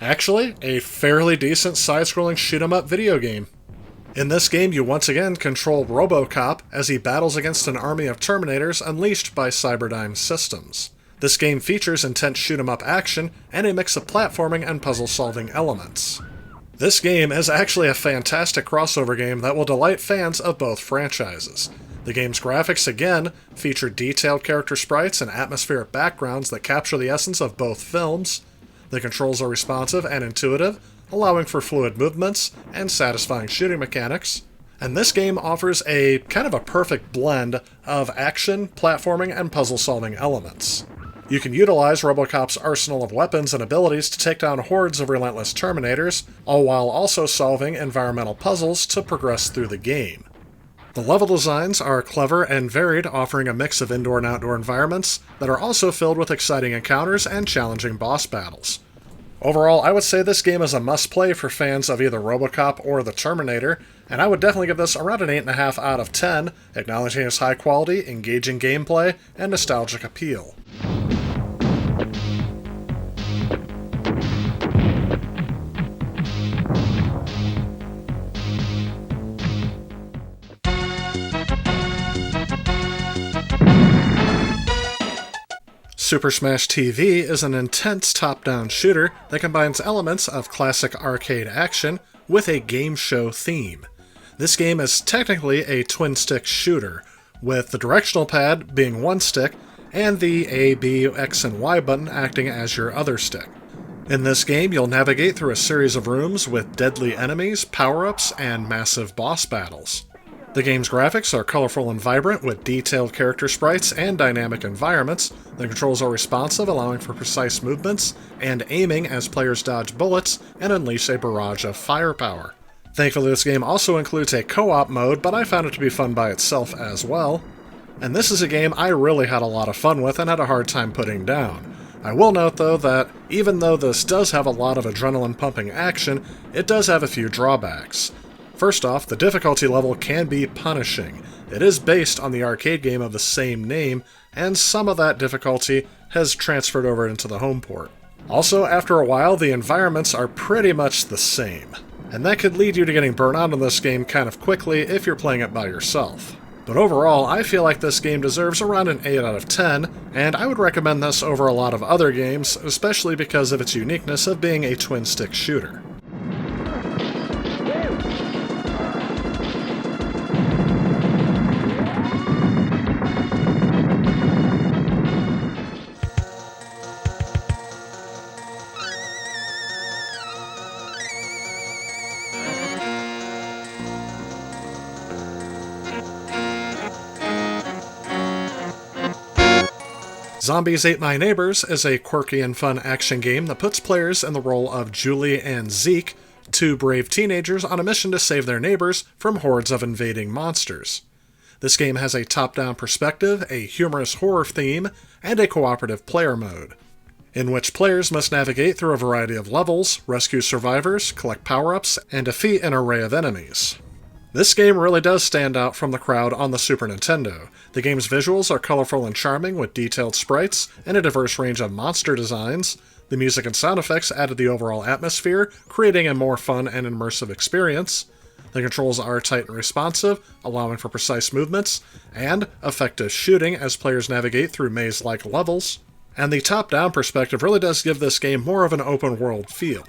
Speaker 2: Actually, a fairly decent side-scrolling shoot-'em-up video game. In this game, you once again control RoboCop as he battles against an army of Terminators unleashed by Cyberdyne Systems. This game features intense shoot-'em-up action and a mix of platforming and puzzle-solving elements. This game is actually a fantastic crossover game that will delight fans of both franchises. The game's graphics, again, feature detailed character sprites and atmospheric backgrounds that capture the essence of both films. The controls are responsive and intuitive, allowing for fluid movements and satisfying shooting mechanics. And this game offers a kind of a perfect blend of action, platforming, and puzzle-solving elements. You can utilize RoboCop's arsenal of weapons and abilities to take down hordes of relentless Terminators, all while also solving environmental puzzles to progress through the game. The level designs are clever and varied, offering a mix of indoor and outdoor environments that are also filled with exciting encounters and challenging boss battles. Overall, I would say this game is a must-play for fans of either RoboCop or the Terminator, and I would definitely give this around an 8.5 out of 10, acknowledging its high quality, engaging gameplay, and nostalgic appeal. Super Smash TV is an intense top-down shooter that combines elements of classic arcade action with a game show theme. This game is technically a twin-stick shooter, with the directional pad being one stick and the A, B, X, and Y button acting as your other stick. In this game, you'll navigate through a series of rooms with deadly enemies, power-ups, and massive boss battles. The game's graphics are colorful and vibrant, with detailed character sprites and dynamic environments. The controls are responsive, allowing for precise movements, and aiming as players dodge bullets and unleash a barrage of firepower. Thankfully, this game also includes a co-op mode, but I found it to be fun by itself as well. And this is a game I really had a lot of fun with and had a hard time putting down. I will note, though, that even though this does have a lot of adrenaline-pumping action, it does have a few drawbacks. First off, the difficulty level can be punishing. It is based on the arcade game of the same name, and some of that difficulty has transferred over into the home port. Also, after a while, the environments are pretty much the same, and that could lead you to getting burnt out on this game kind of quickly if you're playing it by yourself. But overall, I feel like this game deserves around an 8 out of 10, and I would recommend this over a lot of other games, especially because of its uniqueness of being a twin-stick shooter. Zombies Ate My Neighbors is a quirky and fun action game that puts players in the role of Julie and Zeke, two brave teenagers on a mission to save their neighbors from hordes of invading monsters. This game has a top-down perspective, a humorous horror theme, and a cooperative player mode, in which players must navigate through a variety of levels, rescue survivors, collect power-ups, and defeat an array of enemies. This game really does stand out from the crowd on the Super Nintendo. The game's visuals are colorful and charming with detailed sprites and a diverse range of monster designs. The music and sound effects added the overall atmosphere, creating a more fun and immersive experience. The controls are tight and responsive, allowing for precise movements, and effective shooting as players navigate through maze-like levels. And the top-down perspective really does give this game more of an open-world feel.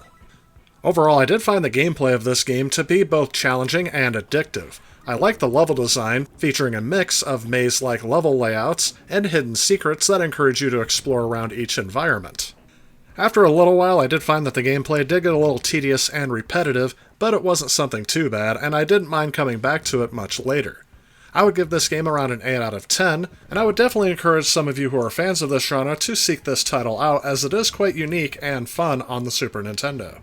Speaker 2: Overall, I did find the gameplay of this game to be both challenging and addictive. I like the level design, featuring a mix of maze-like level layouts and hidden secrets that encourage you to explore around each environment. After a little while, I did find that the gameplay did get a little tedious and repetitive, but it wasn't something too bad, and I didn't mind coming back to it much later. I would give this game around an 8 out of 10, and I would definitely encourage some of you who are fans of this genre to seek this title out, as it is quite unique and fun on the Super Nintendo.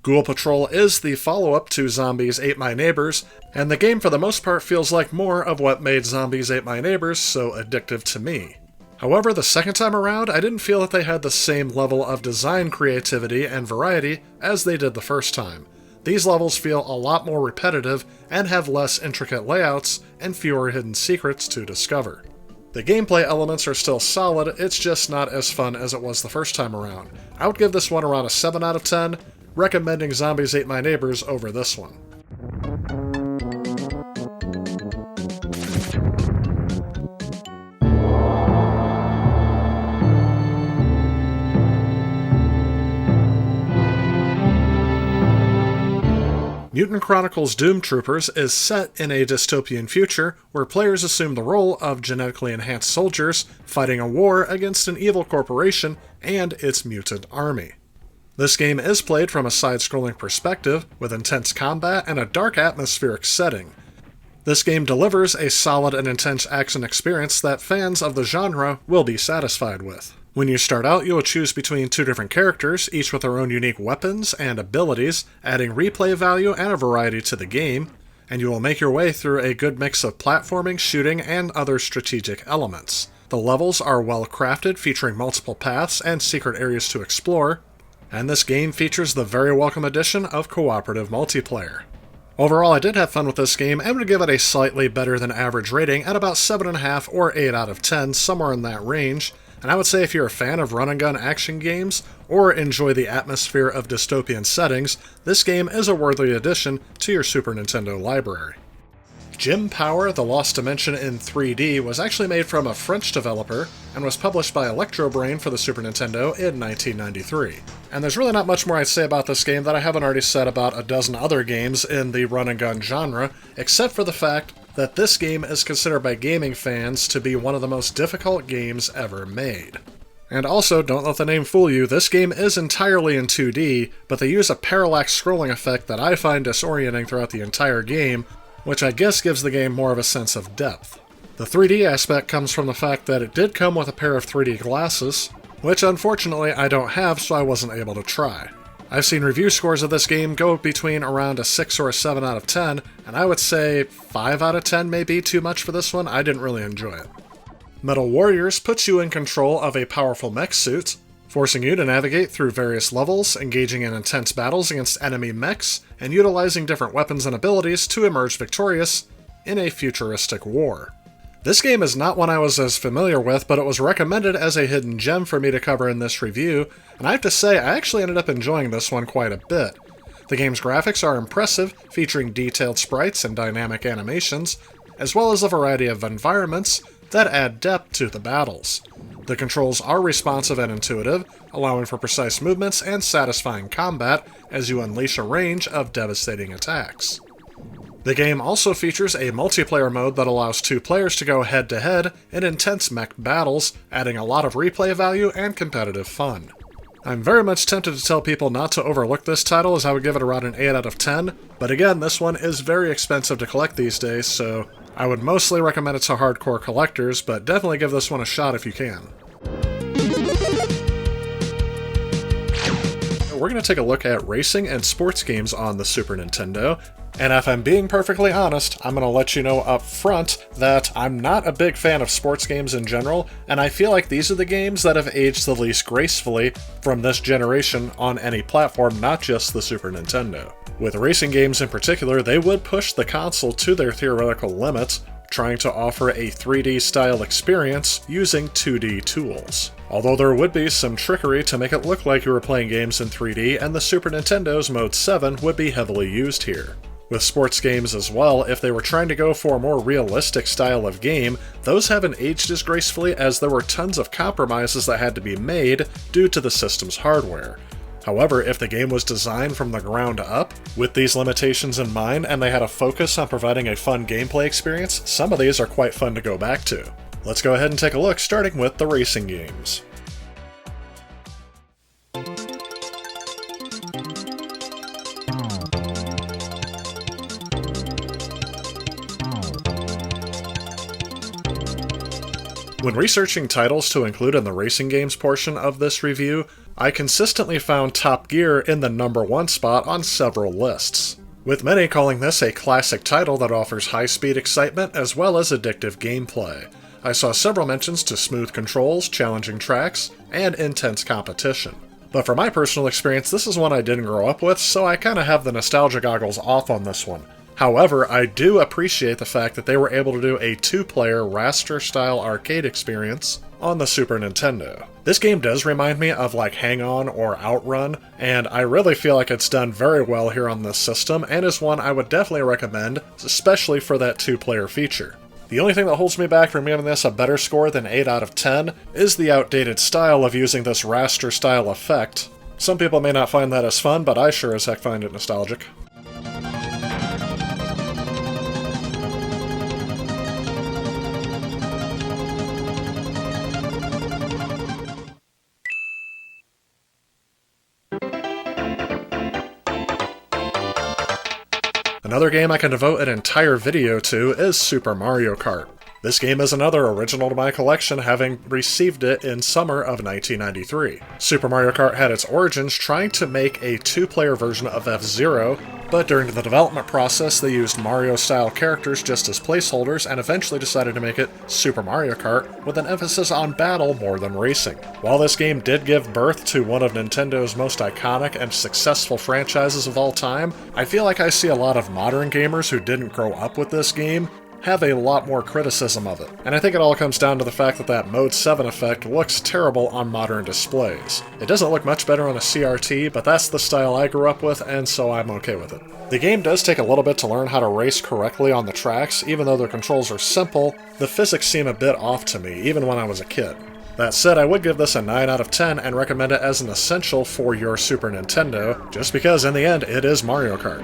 Speaker 2: Ghoul Patrol is the follow-up to Zombies Ate My Neighbors, and the game for the most part feels like more of what made Zombies Ate My Neighbors so addictive to me. However, the second time around, I didn't feel that they had the same level of design creativity and variety as they did the first time. These levels feel a lot more repetitive and have less intricate layouts and fewer hidden secrets to discover. The gameplay elements are still solid, it's just not as fun as it was the first time around. I would give this one around a 7 out of 10, recommending Zombies Ate My Neighbors over this one. Mutant Chronicles Doom Troopers is set in a dystopian future where players assume the role of genetically enhanced soldiers fighting a war against an evil corporation and its mutant army. This game is played from a side-scrolling perspective with intense combat and a dark atmospheric setting. This game delivers a solid and intense action experience that fans of the genre will be satisfied with. When you start out, you will choose between 2 different characters, each with their own unique weapons and abilities, adding replay value and a variety to the game, and you will make your way through a good mix of platforming, shooting, and other strategic elements. The levels are well crafted, featuring multiple paths and secret areas to explore, and this game features the very welcome addition of cooperative multiplayer. Overall, I did have fun with this game and would give it a slightly better than average rating at about 7.5 or 8 out of 10, somewhere in that range. And I would say if you're a fan of run-and-gun action games, or enjoy the atmosphere of dystopian settings, this game is a worthy addition to your Super Nintendo library. Jim Power: The Lost Dimension in 3D was actually made from a French developer, and was published by Electrobrain for the Super Nintendo in 1993. And there's really not much more I'd say about this game that I haven't already said about a dozen other games in the run-and-gun genre, except for the fact that this game is considered by gaming fans to be one of the most difficult games ever made. And also, don't let the name fool you, this game is entirely in 2D, but they use a parallax scrolling effect that I find disorienting throughout the entire game, which I guess gives the game more of a sense of depth. The 3D aspect comes from the fact that it did come with a pair of 3D glasses, which unfortunately I don't have, so I wasn't able to try. I've seen review scores of this game go between around a 6 or a 7 out of 10, and I would say 5 out of 10 may be too much for this one. I didn't really enjoy it. Metal Warriors puts you in control of a powerful mech suit, forcing you to navigate through various levels, engaging in intense battles against enemy mechs, and utilizing different weapons and abilities to emerge victorious in a futuristic war. This game is not one I was as familiar with, but it was recommended as a hidden gem for me to cover in this review, and I have to say I actually ended up enjoying this one quite a bit. The game's graphics are impressive, featuring detailed sprites and dynamic animations, as well as a variety of environments that add depth to the battles. The controls are responsive and intuitive, allowing for precise movements and satisfying combat as you unleash a range of devastating attacks. The game also features a multiplayer mode that allows 2 players to go head-to-head in intense mech battles, adding a lot of replay value and competitive fun. I'm very much tempted to tell people not to overlook this title, as I would give it around an 8 out of 10, but again, this one is very expensive to collect these days, so I would mostly recommend it to hardcore collectors, but definitely give this one a shot if you can. We're going to take a look at racing and sports games on the Super Nintendo, and if I'm being perfectly honest, I'm going to let you know up front that I'm not a big fan of sports games in general, and I feel like these are the games that have aged the least gracefully from this generation on any platform, not just the Super Nintendo. With racing games in particular, they would push the console to their theoretical limits, trying to offer a 3D style experience using 2D tools. Although there would be some trickery to make it look like you were playing games in 3D, and the Super Nintendo's Mode 7 would be heavily used here. With sports games as well, if they were trying to go for a more realistic style of game, those haven't aged as gracefully as there were tons of compromises that had to be made due to the system's hardware. However, if the game was designed from the ground up, with these limitations in mind, and they had a focus on providing a fun gameplay experience, some of these are quite fun to go back to. Let's go ahead and take a look, starting with the racing games. When researching titles to include in the racing games portion of this review, I consistently found Top Gear in the #1 spot on several lists, with many calling this a classic title that offers high-speed excitement as well as addictive gameplay. I saw several mentions to smooth controls, challenging tracks, and intense competition. But for my personal experience, this is one I didn't grow up with, so I kinda have the nostalgia goggles off on this one. However, I do appreciate the fact that they were able to do a 2-player raster-style arcade experience on the Super Nintendo. This game does remind me of like Hang On or Outrun, and I really feel like it's done very well here on this system, and is one I would definitely recommend, especially for that 2-player feature. The only thing that holds me back from giving this a better score than 8 out of 10 is the outdated style of using this raster-style effect. Some people may not find that as fun, but I sure as heck find it nostalgic. Another game I can devote an entire video to is Super Mario Kart. This game is another original to my collection, having received it in summer of 1993. Super Mario Kart had its origins trying to make a 2-player version of F-Zero, but during the development process they used Mario-style characters just as placeholders and eventually decided to make it Super Mario Kart with an emphasis on battle more than racing. While this game did give birth to one of Nintendo's most iconic and successful franchises of all time, I feel like I see a lot of modern gamers who didn't grow up with this game have a lot more criticism of it. And I think it all comes down to the fact that Mode 7 effect looks terrible on modern displays. It doesn't look much better on a CRT, but that's the style I grew up with, and so I'm okay with it. The game does take a little bit to learn how to race correctly on the tracks. Even though the controls are simple, the physics seem a bit off to me, even when I was a kid. That said, I would give this a 9 out of 10 and recommend it as an essential for your Super Nintendo, just because in the end it is Mario Kart.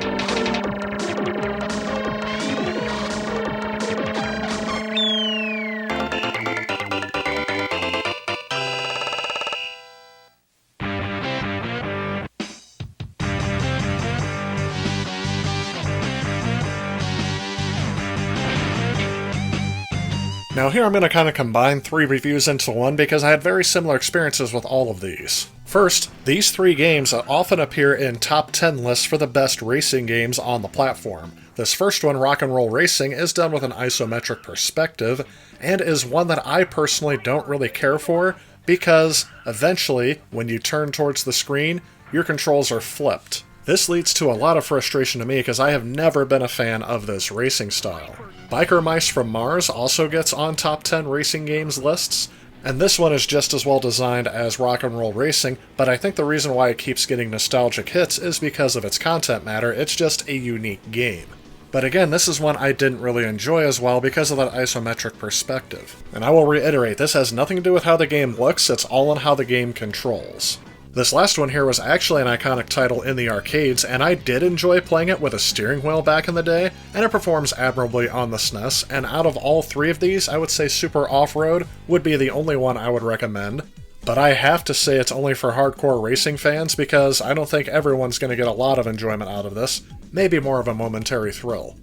Speaker 2: Now here I'm going to kind of combine 3 reviews into one because I had very similar experiences with all of these. First, these 3 games often appear in top 10 lists for the best racing games on the platform. This first one, Rock and Roll Racing, is done with an isometric perspective, and is one that I personally don't really care for because, eventually, when you turn towards the screen, your controls are flipped. This leads to a lot of frustration to me because I have never been a fan of this racing style. Biker Mice from Mars also gets on top 10 racing games lists, and this one is just as well designed as Rock and Roll Racing, but I think the reason why it keeps getting nostalgic hits is because of its content matter. It's just a unique game. But again, this is one I didn't really enjoy as well because of that isometric perspective. And I will reiterate, this has nothing to do with how the game looks, it's all on how the game controls. This last one here was actually an iconic title in the arcades, and I did enjoy playing it with a steering wheel back in the day, and it performs admirably on the SNES, and out of all 3 of these, I would say Super Off-Road would be the only one I would recommend. But I have to say it's only for hardcore racing fans because I don't think everyone's going to get a lot of enjoyment out of this, maybe more of a momentary thrill.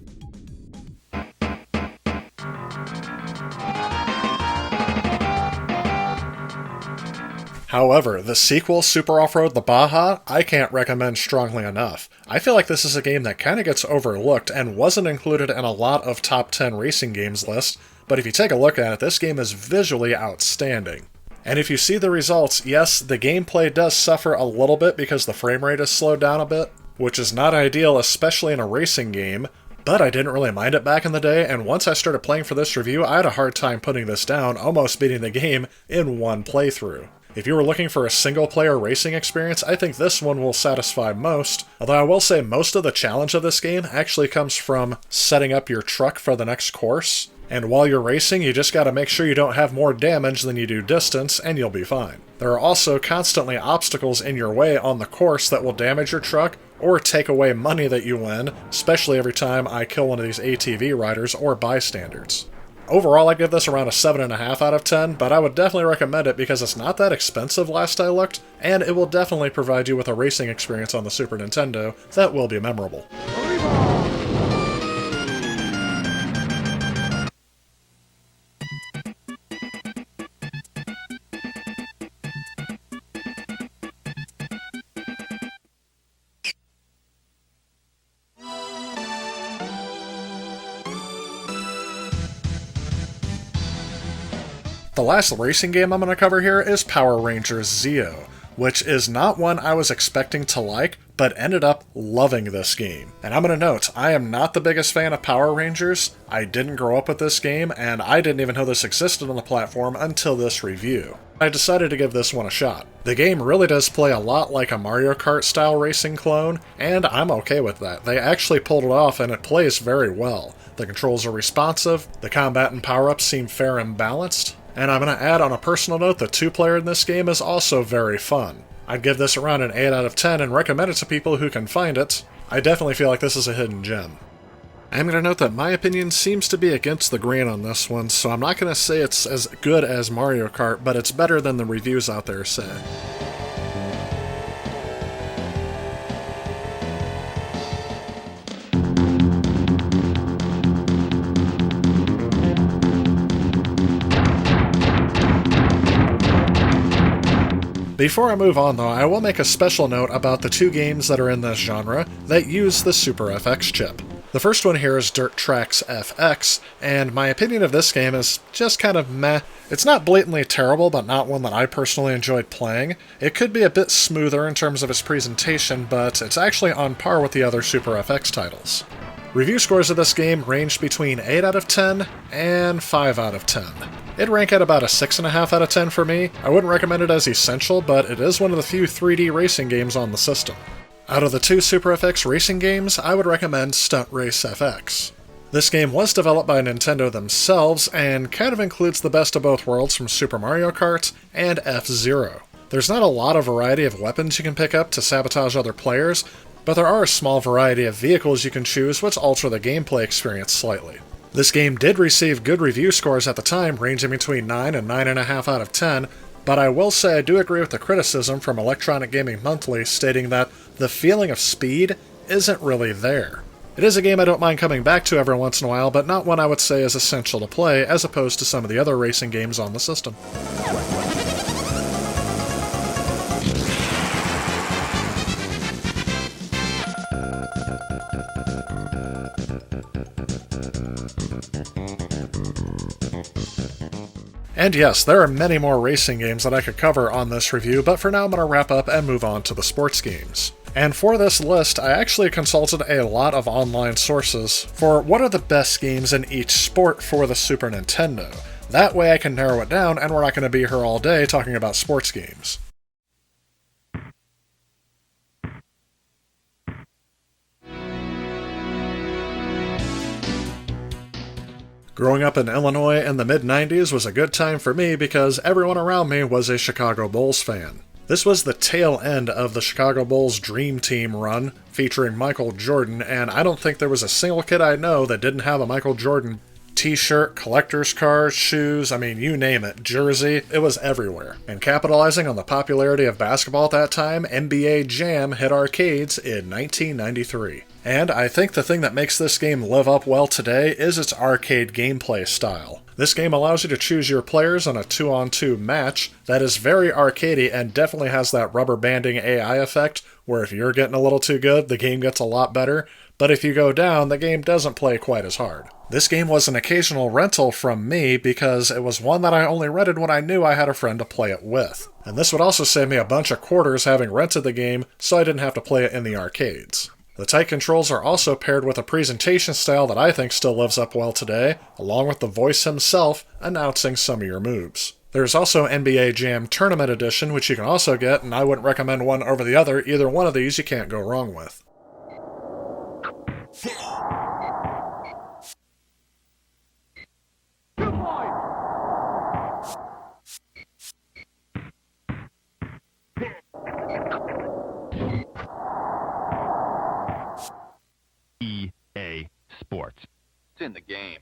Speaker 2: However, the sequel, Super Off-Road The Baja, I can't recommend strongly enough. I feel like this is a game that kind of gets overlooked and wasn't included in a lot of top 10 racing games lists, but if you take a look at it, this game is visually outstanding. And if you see the results, yes, the gameplay does suffer a little bit because the frame rate is slowed down a bit, which is not ideal, especially in a racing game, but I didn't really mind it back in the day, and once I started playing for this review, I had a hard time putting this down, almost beating the game in one playthrough. If you were looking for a single-player racing experience, I think this one will satisfy most, although I will say most of the challenge of this game actually comes from setting up your truck for the next course. And while you're racing, you just gotta make sure you don't have more damage than you do distance, and you'll be fine. There are also constantly obstacles in your way on the course that will damage your truck or take away money that you win, especially every time I kill one of these ATV riders or bystanders. Overall, I give this around a 7.5 out of 10, but I would definitely recommend it because it's not that expensive last I looked, and it will definitely provide you with a racing experience on the Super Nintendo that will be memorable. The last racing game I'm going to cover here is Power Rangers Zeo, which is not one I was expecting to like, but ended up loving this game. And I'm going to note, I am not the biggest fan of Power Rangers. I didn't grow up with this game, and I didn't even know this existed on the platform until this review. I decided to give this one a shot. The game really does play a lot like a Mario Kart style racing clone, and I'm okay with that. They actually pulled it off and it plays very well. The controls are responsive, the combat and power-ups seem fair and balanced, and I'm going to add on a personal note, the 2-player in this game is also very fun. I'd give this around an 8 out of 10 and recommend it to people who can find it. I definitely feel like this is a hidden gem. I'm going to note that my opinion seems to be against the grain on this one, so I'm not going to say it's as good as Mario Kart, but it's better than the reviews out there say. Before I move on though, I will make a special note about the 2 games that are in this genre that use the Super FX chip. The first one here is Dirt Trax FX, and my opinion of this game is just kind of meh. It's not blatantly terrible, but not one that I personally enjoyed playing. It could be a bit smoother in terms of its presentation, but it's actually on par with the other Super FX titles. Review scores of this game range between 8 out of 10 and 5 out of 10. It'd rank at about a 6.5 out of 10 for me. I wouldn't recommend it as essential, but it is one of the few 3D racing games on the system. Out of the 2 Super FX racing games, I would recommend Stunt Race FX. This game was developed by Nintendo themselves, and kind of includes the best of both worlds from Super Mario Kart and F-Zero. There's not a lot of variety of weapons you can pick up to sabotage other players, but there are a small variety of vehicles you can choose which alter the gameplay experience slightly. This game did receive good review scores at the time, ranging between 9 and 9.5 out of 10, but I will say I do agree with the criticism from Electronic Gaming Monthly stating that the feeling of speed isn't really there. It is a game I don't mind coming back to every once in a while, but not one I would say is essential to play as opposed to some of the other racing games on the system. And yes, there are many more racing games that I could cover on this review, but for now I'm going to wrap up and move on to the sports games. And for this list, I actually consulted a lot of online sources for what are the best games in each sport for the Super Nintendo. That way I can narrow it down, and we're not going to be here all day talking about sports games. Growing up in Illinois in the mid-90s was a good time for me because everyone around me was a Chicago Bulls fan. This was the tail end of the Chicago Bulls Dream Team run, featuring Michael Jordan, and I don't think there was a single kid I know that didn't have a Michael Jordan t-shirt, collector's card, shoes, I mean, you name it, jersey, it was everywhere. And capitalizing on the popularity of basketball at that time, NBA Jam hit arcades in 1993. And I think the thing that makes this game live up well today is its arcade gameplay style. This game allows you to choose your players in a 2-on-2 match that is very arcadey and definitely has that rubber banding AI effect, where if you're getting a little too good, the game gets a lot better, but if you go down, the game doesn't play quite as hard. This game was an occasional rental from me because it was one that I only rented when I knew I had a friend to play it with. And this would also save me a bunch of quarters having rented the game so I didn't have to play it in the arcades. The tight controls are also paired with a presentation style that I think still lives up well today, along with the voice himself announcing some of your moves. There's also NBA Jam Tournament Edition, which you can also get, and I wouldn't recommend one over the other. Either one of these you can't go wrong with.
Speaker 17: EA Sports.
Speaker 18: It's in the game.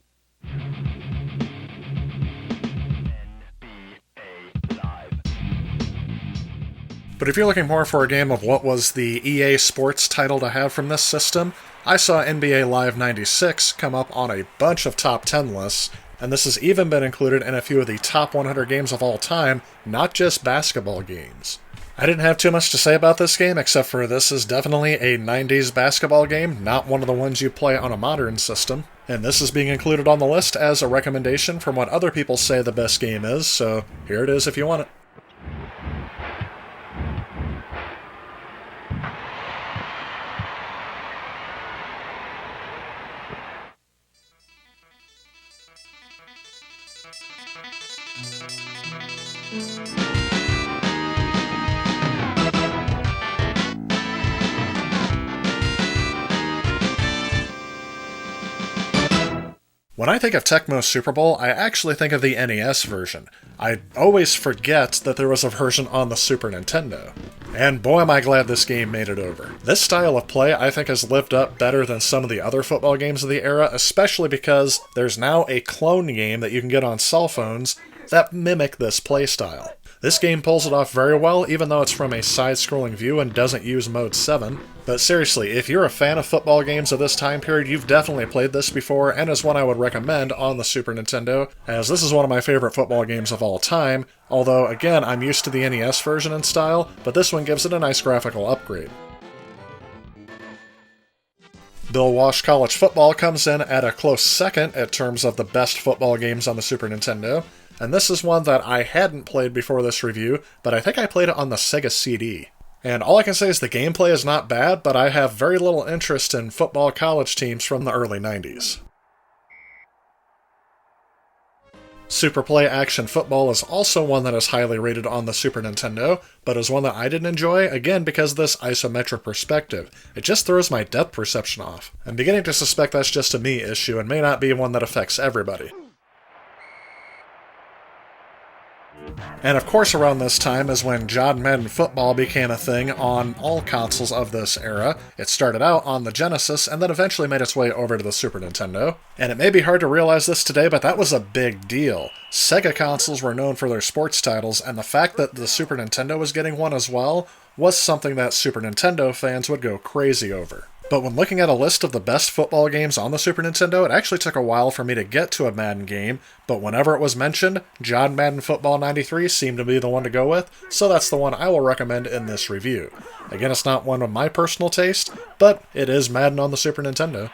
Speaker 2: But if you're looking more for a game of what was the EA Sports title to have from this system, I saw NBA Live 96 come up on a bunch of top 10 lists, and this has even been included in a few of the top 100 games of all time, not just basketball games. I didn't have too much to say about this game, except for this is definitely a 90s basketball game, not one of the ones you play on a modern system. And this is being included on the list as a recommendation from what other people say the best game is, so here it is if you want it. When I think of Tecmo Super Bowl, I actually think of the NES version. I always forget that there was a version on the Super Nintendo. And boy am I glad this game made it over. This style of play I think has lived up better than some of the other football games of the era, especially because there's now a clone game that you can get on cell phones that mimic this play style. This game pulls it off very well, even though it's from a side-scrolling view and doesn't use Mode 7. But seriously, if you're a fan of football games of this time period, you've definitely played this before, and is one I would recommend on the Super Nintendo, as this is one of my favorite football games of all time, although, again, I'm used to the NES version in style, but this one gives it a nice graphical upgrade. Bill Walsh College Football comes in at a close second in terms of the best football games on the Super Nintendo, and this is one that I hadn't played before this review, but I think I played it on the Sega CD. And all I can say is the gameplay is not bad, but I have very little interest in football college teams from the early 90s. Super Play Action Football is also one that is highly rated on the Super Nintendo, but is one that I didn't enjoy, again because of this isometric perspective. It just throws my depth perception off. I'm beginning to suspect that's just a me issue and may not be one that affects everybody. And of course around this time is when John Madden Football became a thing on all consoles of this era. It started out on the Genesis and then eventually made its way over to the Super Nintendo. And it may be hard to realize this today, but that was a big deal. Sega consoles were known for their sports titles, and the fact that the Super Nintendo was getting one as well was something that Super Nintendo fans would go crazy over. But when looking at a list of the best football games on the Super Nintendo, it actually took a while for me to get to a Madden game, but whenever it was mentioned, John Madden Football 93 seemed to be the one to go with, so that's the one I will recommend in this review. Again, it's not one of my personal taste, but it is Madden on the Super Nintendo.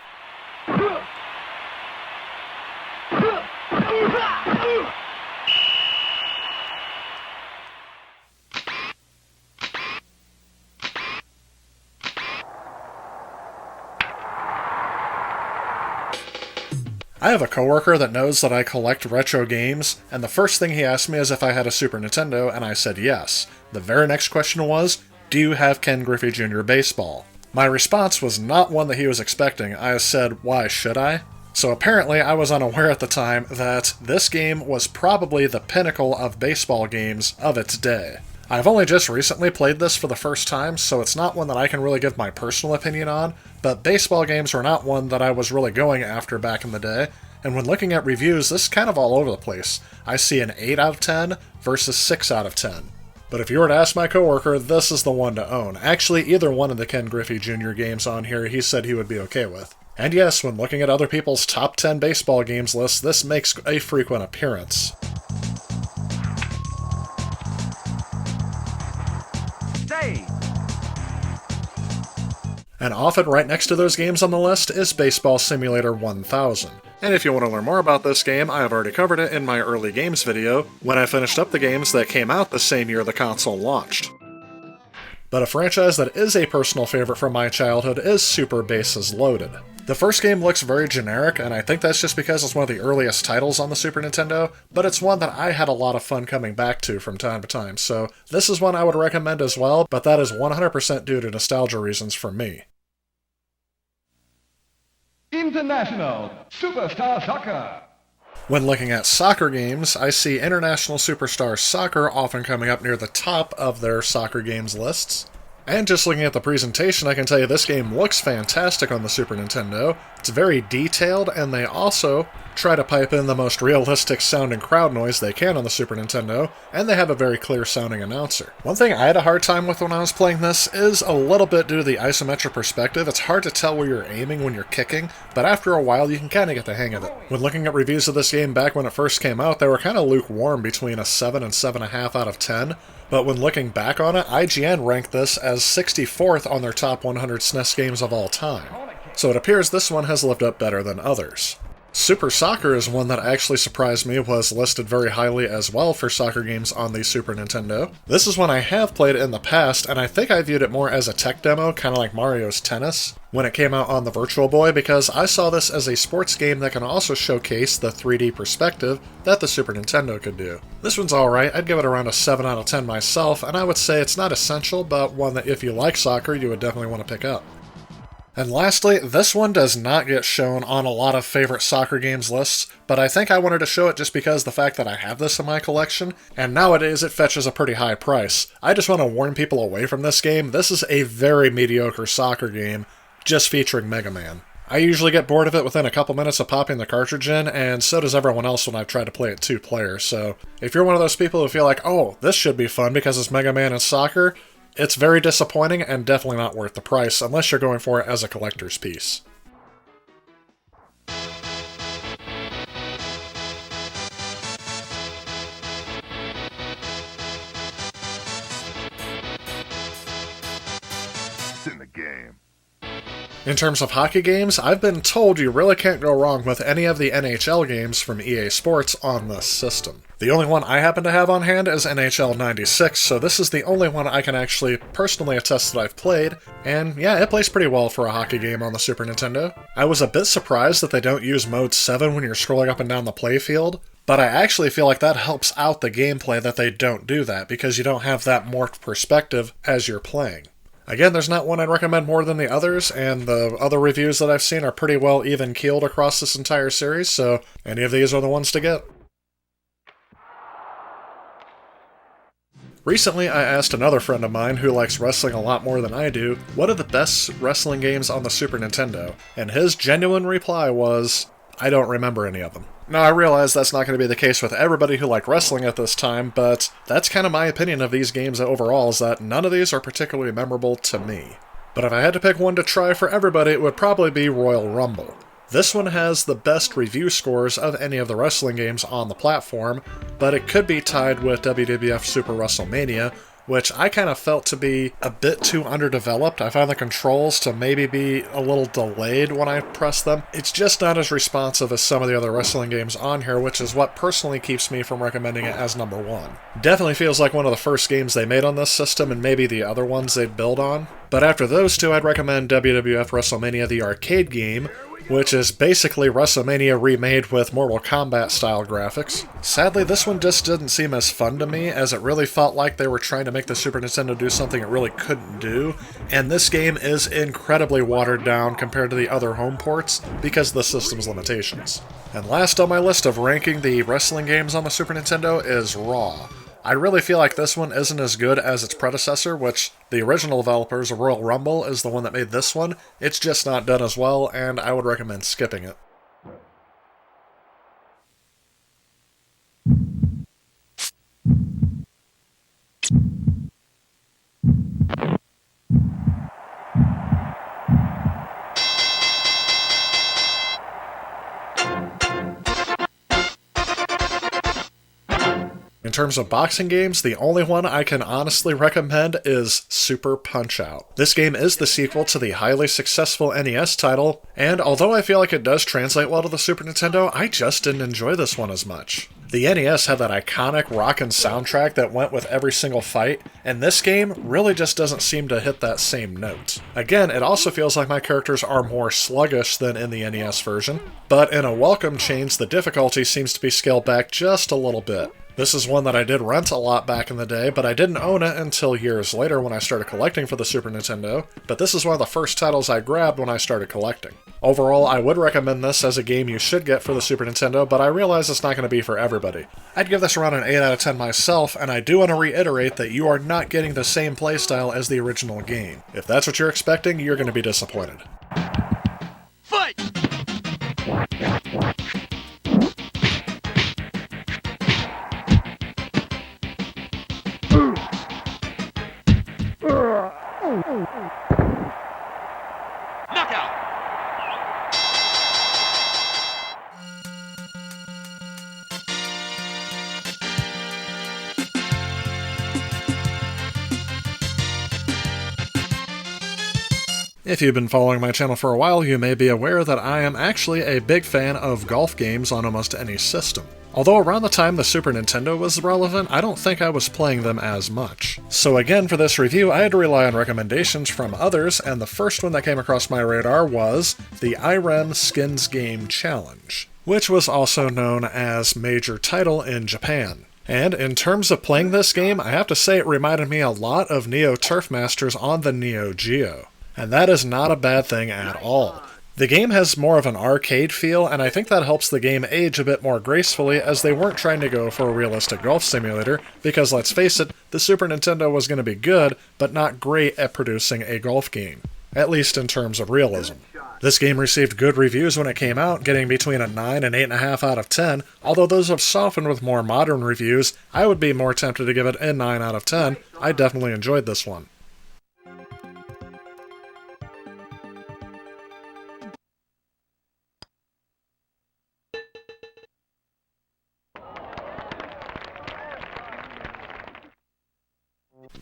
Speaker 2: I have a coworker that knows that I collect retro games, and the first thing he asked me is if I had a Super Nintendo, and I said yes. The very next question was, do you have Ken Griffey Jr. Baseball? My response was not one that he was expecting. I said, why should I? So apparently I was unaware at the time that this game was probably the pinnacle of baseball games of its day. I've only just recently played this for the first time, so it's not one that I can really give my personal opinion on, but baseball games were not one that I was really going after back in the day, and when looking at reviews, this is kind of all over the place. I see an 8 out of 10 versus 6 out of 10. But if you were to ask my coworker, this is the one to own. Actually, either one of the Ken Griffey Jr. games on here he said he would be okay with. And yes, when looking at other people's top 10 baseball games lists, this makes a frequent appearance. And often right next to those games on the list is Baseball Simulator 1000. And if you want to learn more about this game, I have already covered it in my early games video, when I finished up the games that came out the same year the console launched. But a franchise that is a personal favorite from my childhood is Super Bases Loaded. The first game looks very generic, and I think that's just because it's one of the earliest titles on the Super Nintendo, but it's one that I had a lot of fun coming back to from time to time, so this is one I would recommend as well, but that is 100% due to nostalgia reasons for me.
Speaker 17: International Superstar Soccer.
Speaker 2: When looking at soccer games, I see International Superstar Soccer often coming up near the top of their soccer games lists. And just looking at the presentation, I can tell you this game looks fantastic on the Super Nintendo. It's very detailed, and they also try to pipe in the most realistic sounding crowd noise they can on the Super Nintendo, and they have a very clear sounding announcer. One thing I had a hard time with when I was playing this is a little bit due to the isometric perspective. It's hard to tell where you're aiming when you're kicking, but after a while you can kind of get the hang of it. When looking at reviews of this game back when it first came out, they were kind of lukewarm between a 7 and 7.5 out of 10. But when looking back on it, IGN ranked this as 64th on their top 100 SNES games of all time. So it appears this one has lived up better than others. Super Soccer is one that actually surprised me, was listed very highly as well for soccer games on the Super Nintendo. This is one I have played in the past, and I think I viewed it more as a tech demo, kind of like Mario's Tennis, when it came out on the Virtual Boy, because I saw this as a sports game that can also showcase the 3D perspective that the Super Nintendo could do. This one's alright, I'd give it around a 7 out of 10 myself, and I would say it's not essential, but one that if you like soccer, you would definitely want to pick up. And lastly, this one does not get shown on a lot of favorite soccer games lists, but I think I wanted to show it just because the fact that I have this in my collection, and nowadays it fetches a pretty high price. I just want to warn people away from this game. This is a very mediocre soccer game, just featuring Mega Man. I usually get bored of it within a couple minutes of popping the cartridge in, and so does everyone else when I've tried to play it 2-player, so if you're one of those people who feel like, oh, this should be fun because it's Mega Man and soccer, it's very disappointing and definitely not worth the price unless you're going for it as a collector's piece.
Speaker 9: It's in the game.
Speaker 2: In terms of hockey games, I've been told you really can't go wrong with any of the NHL games from EA Sports on this system. The only one I happen to have on hand is NHL 96, so this is the only one I can actually personally attest that I've played, and yeah, it plays pretty well for a hockey game on the Super Nintendo. I was a bit surprised that they don't use Mode 7 when you're scrolling up and down the playfield, but I actually feel like that helps out the gameplay that they don't do that, because you don't have that morphed perspective as you're playing. Again, there's not one I'd recommend more than the others, and the other reviews that I've seen are pretty well even-keeled across this entire series, so any of these are the ones to get. Recently, I asked another friend of mine who likes wrestling a lot more than I do, what are the best wrestling games on the Super Nintendo? And his genuine reply was, I don't remember any of them. Now, I realize that's not going to be the case with everybody who liked wrestling at this time, but that's kind of my opinion of these games overall, is that none of these are particularly memorable to me. But if I had to pick one to try for everybody, it would probably be Royal Rumble. This one has the best review scores of any of the wrestling games on the platform, but it could be tied with WWF Super WrestleMania, which I kind of felt to be a bit too underdeveloped. I found the controls to maybe be a little delayed when I press them. It's just not as responsive as some of the other wrestling games on here, which is what personally keeps me from recommending it as number one. Definitely feels like one of the first games they made on this system, and maybe the other ones they'd build on. But after those two, I'd recommend WWF WrestleMania the arcade game, which is basically WrestleMania remade with Mortal Kombat style graphics. Sadly, this one just didn't seem as fun to me, as it really felt like they were trying to make the Super Nintendo do something it really couldn't do, and this game is incredibly watered down compared to the other home ports because of the system's limitations. And last on my list of ranking the wrestling games on the Super Nintendo is Raw. I really feel like this one isn't as good as its predecessor, which the original developers, Royal Rumble, is the one that made this one. It's just not done as well, and I would recommend skipping it. In terms of boxing games, the only one I can honestly recommend is Super Punch-Out. This game is the sequel to the highly successful NES title, and although I feel like it does translate well to the Super Nintendo, I just didn't enjoy this one as much. The NES had that iconic rockin' soundtrack that went with every single fight, and this game really just doesn't seem to hit that same note. Again, it also feels like my characters are more sluggish than in the NES version, but in a welcome change, the difficulty seems to be scaled back just a little bit. This is one that I did rent a lot back in the day, but I didn't own it until years later when I started collecting for the Super Nintendo, but this is one of the first titles I grabbed when I started collecting. Overall, I would recommend this as a game you should get for the Super Nintendo, but I realize it's not going to be for everybody. I'd give this around an 8 out of 10 myself, and I do want to reiterate that you are not getting the same playstyle as the original game. If that's what you're expecting, you're going to be disappointed.
Speaker 9: Fight!
Speaker 2: If you've been following my channel for a while, you may be aware that I am actually a big fan of golf games on almost any system. Although around the time the Super Nintendo was relevant, I don't think I was playing them as much. So again, for this review, I had to rely on recommendations from others, and the first one that came across my radar was the IREM Skins Game Challenge, which was also known as Major Title in Japan. And in terms of playing this game, I have to say it reminded me a lot of Neo Turf Masters on the Neo Geo. And that is not a bad thing at all. The game has more of an arcade feel, and I think that helps the game age a bit more gracefully, as they weren't trying to go for a realistic golf simulator, because let's face it, the Super Nintendo was going to be good, but not great at producing a golf game, at least in terms of realism. This game received good reviews when it came out, getting between a 9 and 8.5 out of 10, although those have softened with more modern reviews. I would be more tempted to give it a 9 out of 10. I definitely enjoyed this one.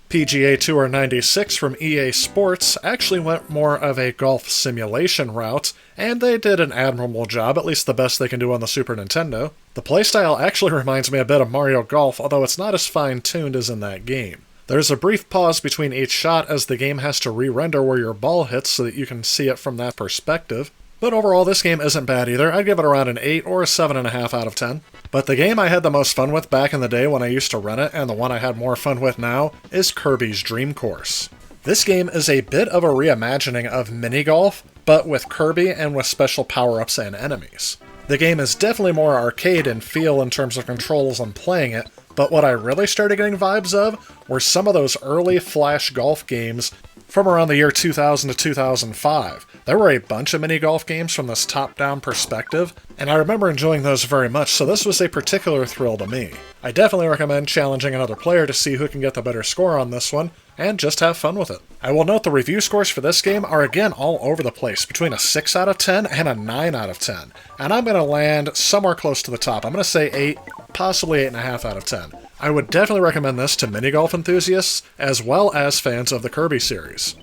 Speaker 2: PGA Tour 96 from EA Sports actually went more of a golf simulation route, and they did an admirable job, at least the best they can do on the Super Nintendo. The playstyle actually reminds me a bit of Mario Golf, although it's not as fine-tuned as in that game. There's a brief pause between each shot as the game has to re-render where your ball hits so that you can see it from that perspective. But overall, this game isn't bad either. I'd give it around an 8 or a 7.5 out of 10. But the game I had the most fun with back in the day when I used to rent it, and the one I had more fun with now, is Kirby's Dream Course. This game is a bit of a reimagining of mini-golf, but with Kirby and with special power-ups and enemies. The game is definitely more arcade in feel in terms of controls and playing it, but what I really started getting vibes of were some of those early Flash golf games from around the year 2000 to 2005. There were a bunch of mini-golf games from this top-down perspective, and I remember enjoying those very much, so this was a particular thrill to me. I definitely recommend challenging another player to see who can get the better score on this one, and just have fun with it. I will note the review scores for this game are again all over the place, between a 6 out of 10 and a 9 out of 10, and I'm going to land somewhere close to the top. I'm going to say 8, possibly 8.5 out of 10. I would definitely recommend this to mini-golf enthusiasts, as well as fans of the Kirby series.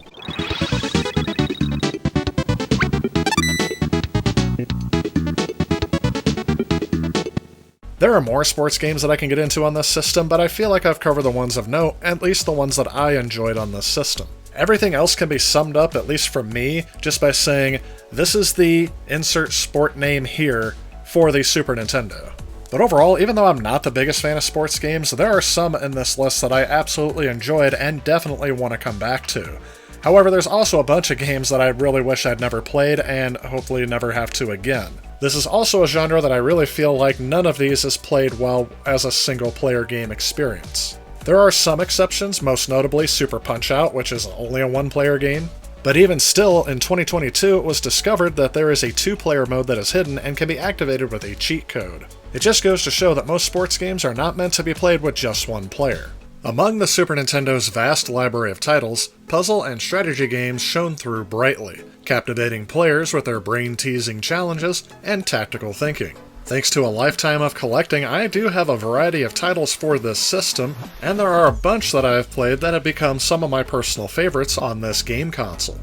Speaker 2: There are more sports games that I can get into on this system, but I feel like I've covered the ones of note, at least the ones that I enjoyed on this system. Everything else can be summed up, at least from me, just by saying, this is the insert sport name here for the Super Nintendo. But overall, even though I'm not the biggest fan of sports games, there are some in this list that I absolutely enjoyed and definitely want to come back to. However, there's also a bunch of games that I really wish I'd never played and hopefully never have to again. This is also a genre that I really feel like none of these is played well as a single-player game experience. There are some exceptions, most notably Super Punch-Out, which is only a one-player game. But even still, in 2022 it was discovered that there is a 2-player mode that is hidden and can be activated with a cheat code. It just goes to show that most sports games are not meant to be played with just one player. Among the Super Nintendo's vast library of titles, puzzle and strategy games shone through brightly, captivating players with their brain-teasing challenges and tactical thinking. Thanks to a lifetime of collecting, I do have a variety of titles for this system, and there are a bunch that I have played that have become some of my personal favorites on this game console.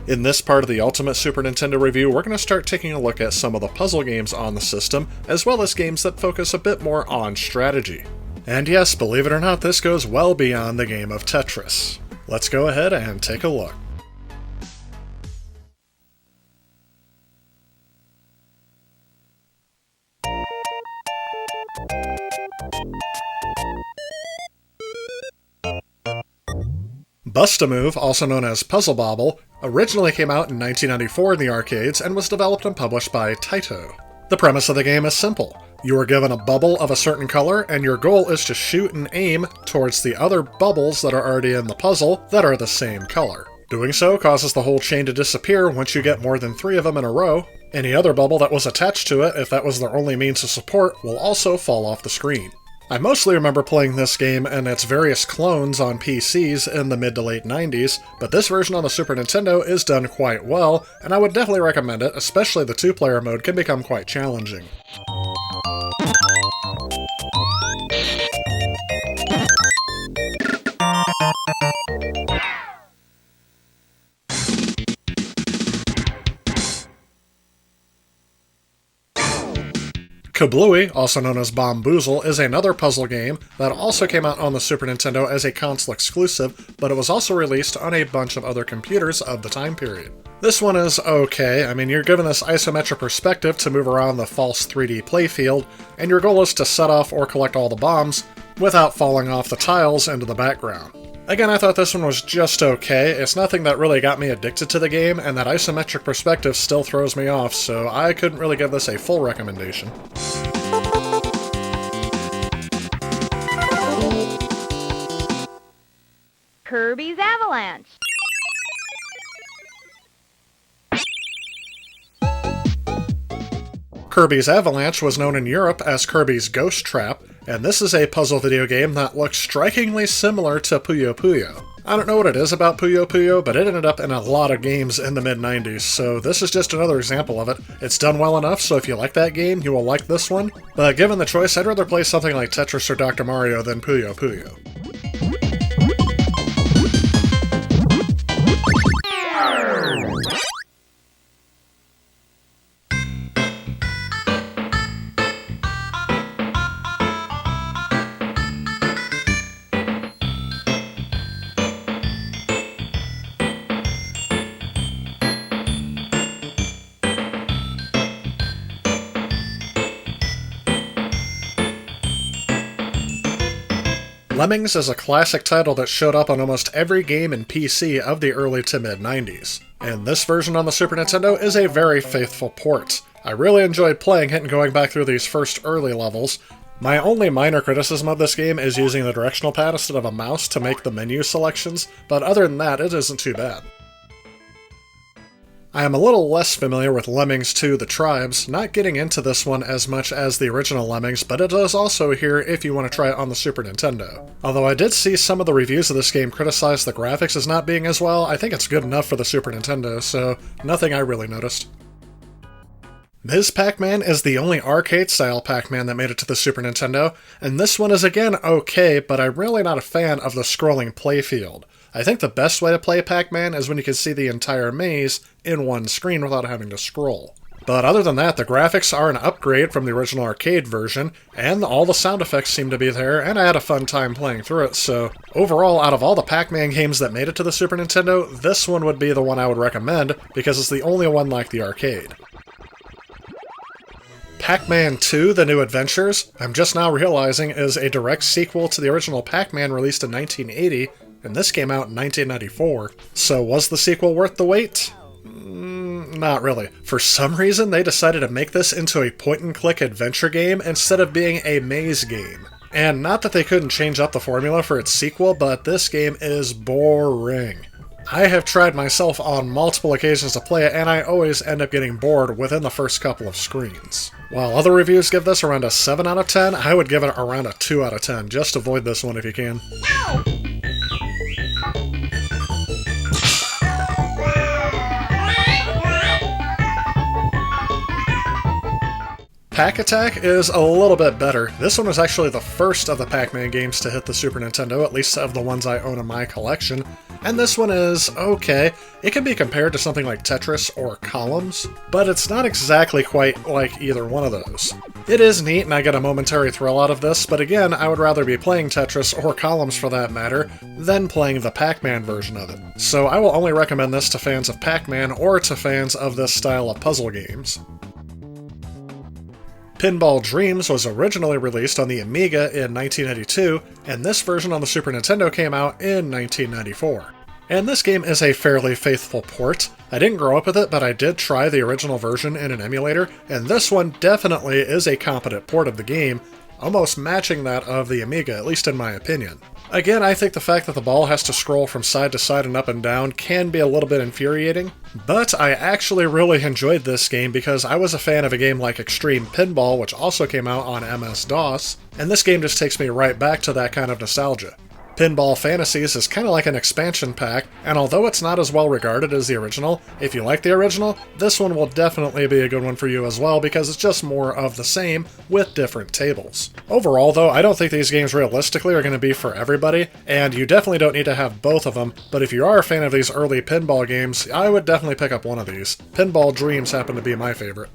Speaker 2: In this part of the Ultimate Super Nintendo review, we're going to start taking a look at some of the puzzle games on the system, as well as games that focus a bit more on strategy. And yes, believe it or not, this goes well beyond the game of Tetris. Let's go ahead and take a look. Bust-A-Move, also known as Puzzle Bobble, originally came out in 1994 in the arcades and was developed and published by Taito. The premise of the game is simple. You are given a bubble of a certain color, and your goal is to shoot and aim towards the other bubbles that are already in the puzzle that are the same color. Doing so causes the whole chain to disappear once you get more than 3 of them in a row. Any other bubble that was attached to it, if that was their only means of support, will also fall off the screen. I mostly remember playing this game and its various clones on PCs in the mid to late 90s, but this version on the Super Nintendo is done quite well, and I would definitely recommend it, especially the 2-player mode can become quite challenging. Kablooey, also known as Bomboozle, is another puzzle game that also came out on the Super Nintendo as a console exclusive, but it was also released on a bunch of other computers of the time period. This one is okay. I mean, you're given this isometric perspective to move around the false 3D playfield, and your goal is to set off or collect all the bombs without falling off the tiles into the background. Again, I thought this one was just okay. It's nothing that really got me addicted to the game, and that isometric perspective still throws me off, so I couldn't really give this a full recommendation.
Speaker 1: Kirby's Avalanche.
Speaker 2: Kirby's Avalanche was known in Europe as Kirby's Ghost Trap, and this is a puzzle video game that looks strikingly similar to Puyo Puyo. I don't know what it is about Puyo Puyo, but it ended up in a lot of games in the mid-90s, so this is just another example of it. It's done well enough, so if you like that game, you will like this one, but given the choice, I'd rather play something like Tetris or Dr. Mario than Puyo Puyo. Lemmings is a classic title that showed up on almost every game and PC of the early to mid-90s, and this version on the Super Nintendo is a very faithful port. I really enjoyed playing it and going back through these first early levels. My only minor criticism of this game is using the directional pad instead of a mouse to make the menu selections, but other than that, it isn't too bad. I am a little less familiar with Lemmings 2: The Tribes, not getting into this one as much as the original Lemmings, but it is also here if you want to try it on the Super Nintendo. Although I did see some of the reviews of this game criticize the graphics as not being as well, I think it's good enough for the Super Nintendo, so nothing I really noticed. Ms. Pac-Man is the only arcade-style Pac-Man that made it to the Super Nintendo, and this one is again okay, but I'm really not a fan of the scrolling playfield. I think the best way to play Pac-Man is when you can see the entire maze in one screen without having to scroll. But other than that, the graphics are an upgrade from the original arcade version, and all the sound effects seem to be there, and I had a fun time playing through it, so overall, out of all the Pac-Man games that made it to the Super Nintendo, this one would be the one I would recommend, because it's the only one like the arcade. Pac-Man 2: The New Adventures, I'm just now realizing, is a direct sequel to the original Pac-Man released in 1980, and this came out in 1994. So was the sequel worth the wait? Not really. For some reason, they decided to make this into a point-and-click adventure game instead of being a maze game. And not that they couldn't change up the formula for its sequel, but this game is boring. I have tried myself on multiple occasions to play it, and I always end up getting bored within the first couple of screens. While other reviews give this around a 7 out of 10, I would give it around a 2 out of 10. Just avoid this one if you can. Pac Attack is a little bit better. This one was actually the first of the Pac-Man games to hit the Super Nintendo, at least of the ones I own in my collection, and this one is okay. It can be compared to something like Tetris or Columns, but it's not exactly quite like either one of those. It is neat and I get a momentary thrill out of this, but again, I would rather be playing Tetris, or Columns for that matter, than playing the Pac-Man version of it. So I will only recommend this to fans of Pac-Man or to fans of this style of puzzle games. Pinball Dreams was originally released on the Amiga in 1992, and this version on the Super Nintendo came out in 1994. And this game is a fairly faithful port. I didn't grow up with it, but I did try the original version in an emulator, and this one definitely is a competent port of the game, almost matching that of the Amiga, at least in my opinion. Again, I think the fact that the ball has to scroll from side to side and up and down can be a little bit infuriating, but I actually really enjoyed this game because I was a fan of a game like Extreme Pinball, which also came out on MS-DOS, and this game just takes me right back to that kind of nostalgia. Pinball Fantasies is kind of like an expansion pack, and although it's not as well regarded as the original, if you like the original, this one will definitely be a good one for you as well because it's just more of the same with different tables. Overall though, I don't think these games realistically are going to be for everybody, and you definitely don't need to have both of them, but if you are a fan of these early pinball games, I would definitely pick up one of these. Pinball Dreams happen to be my favorite.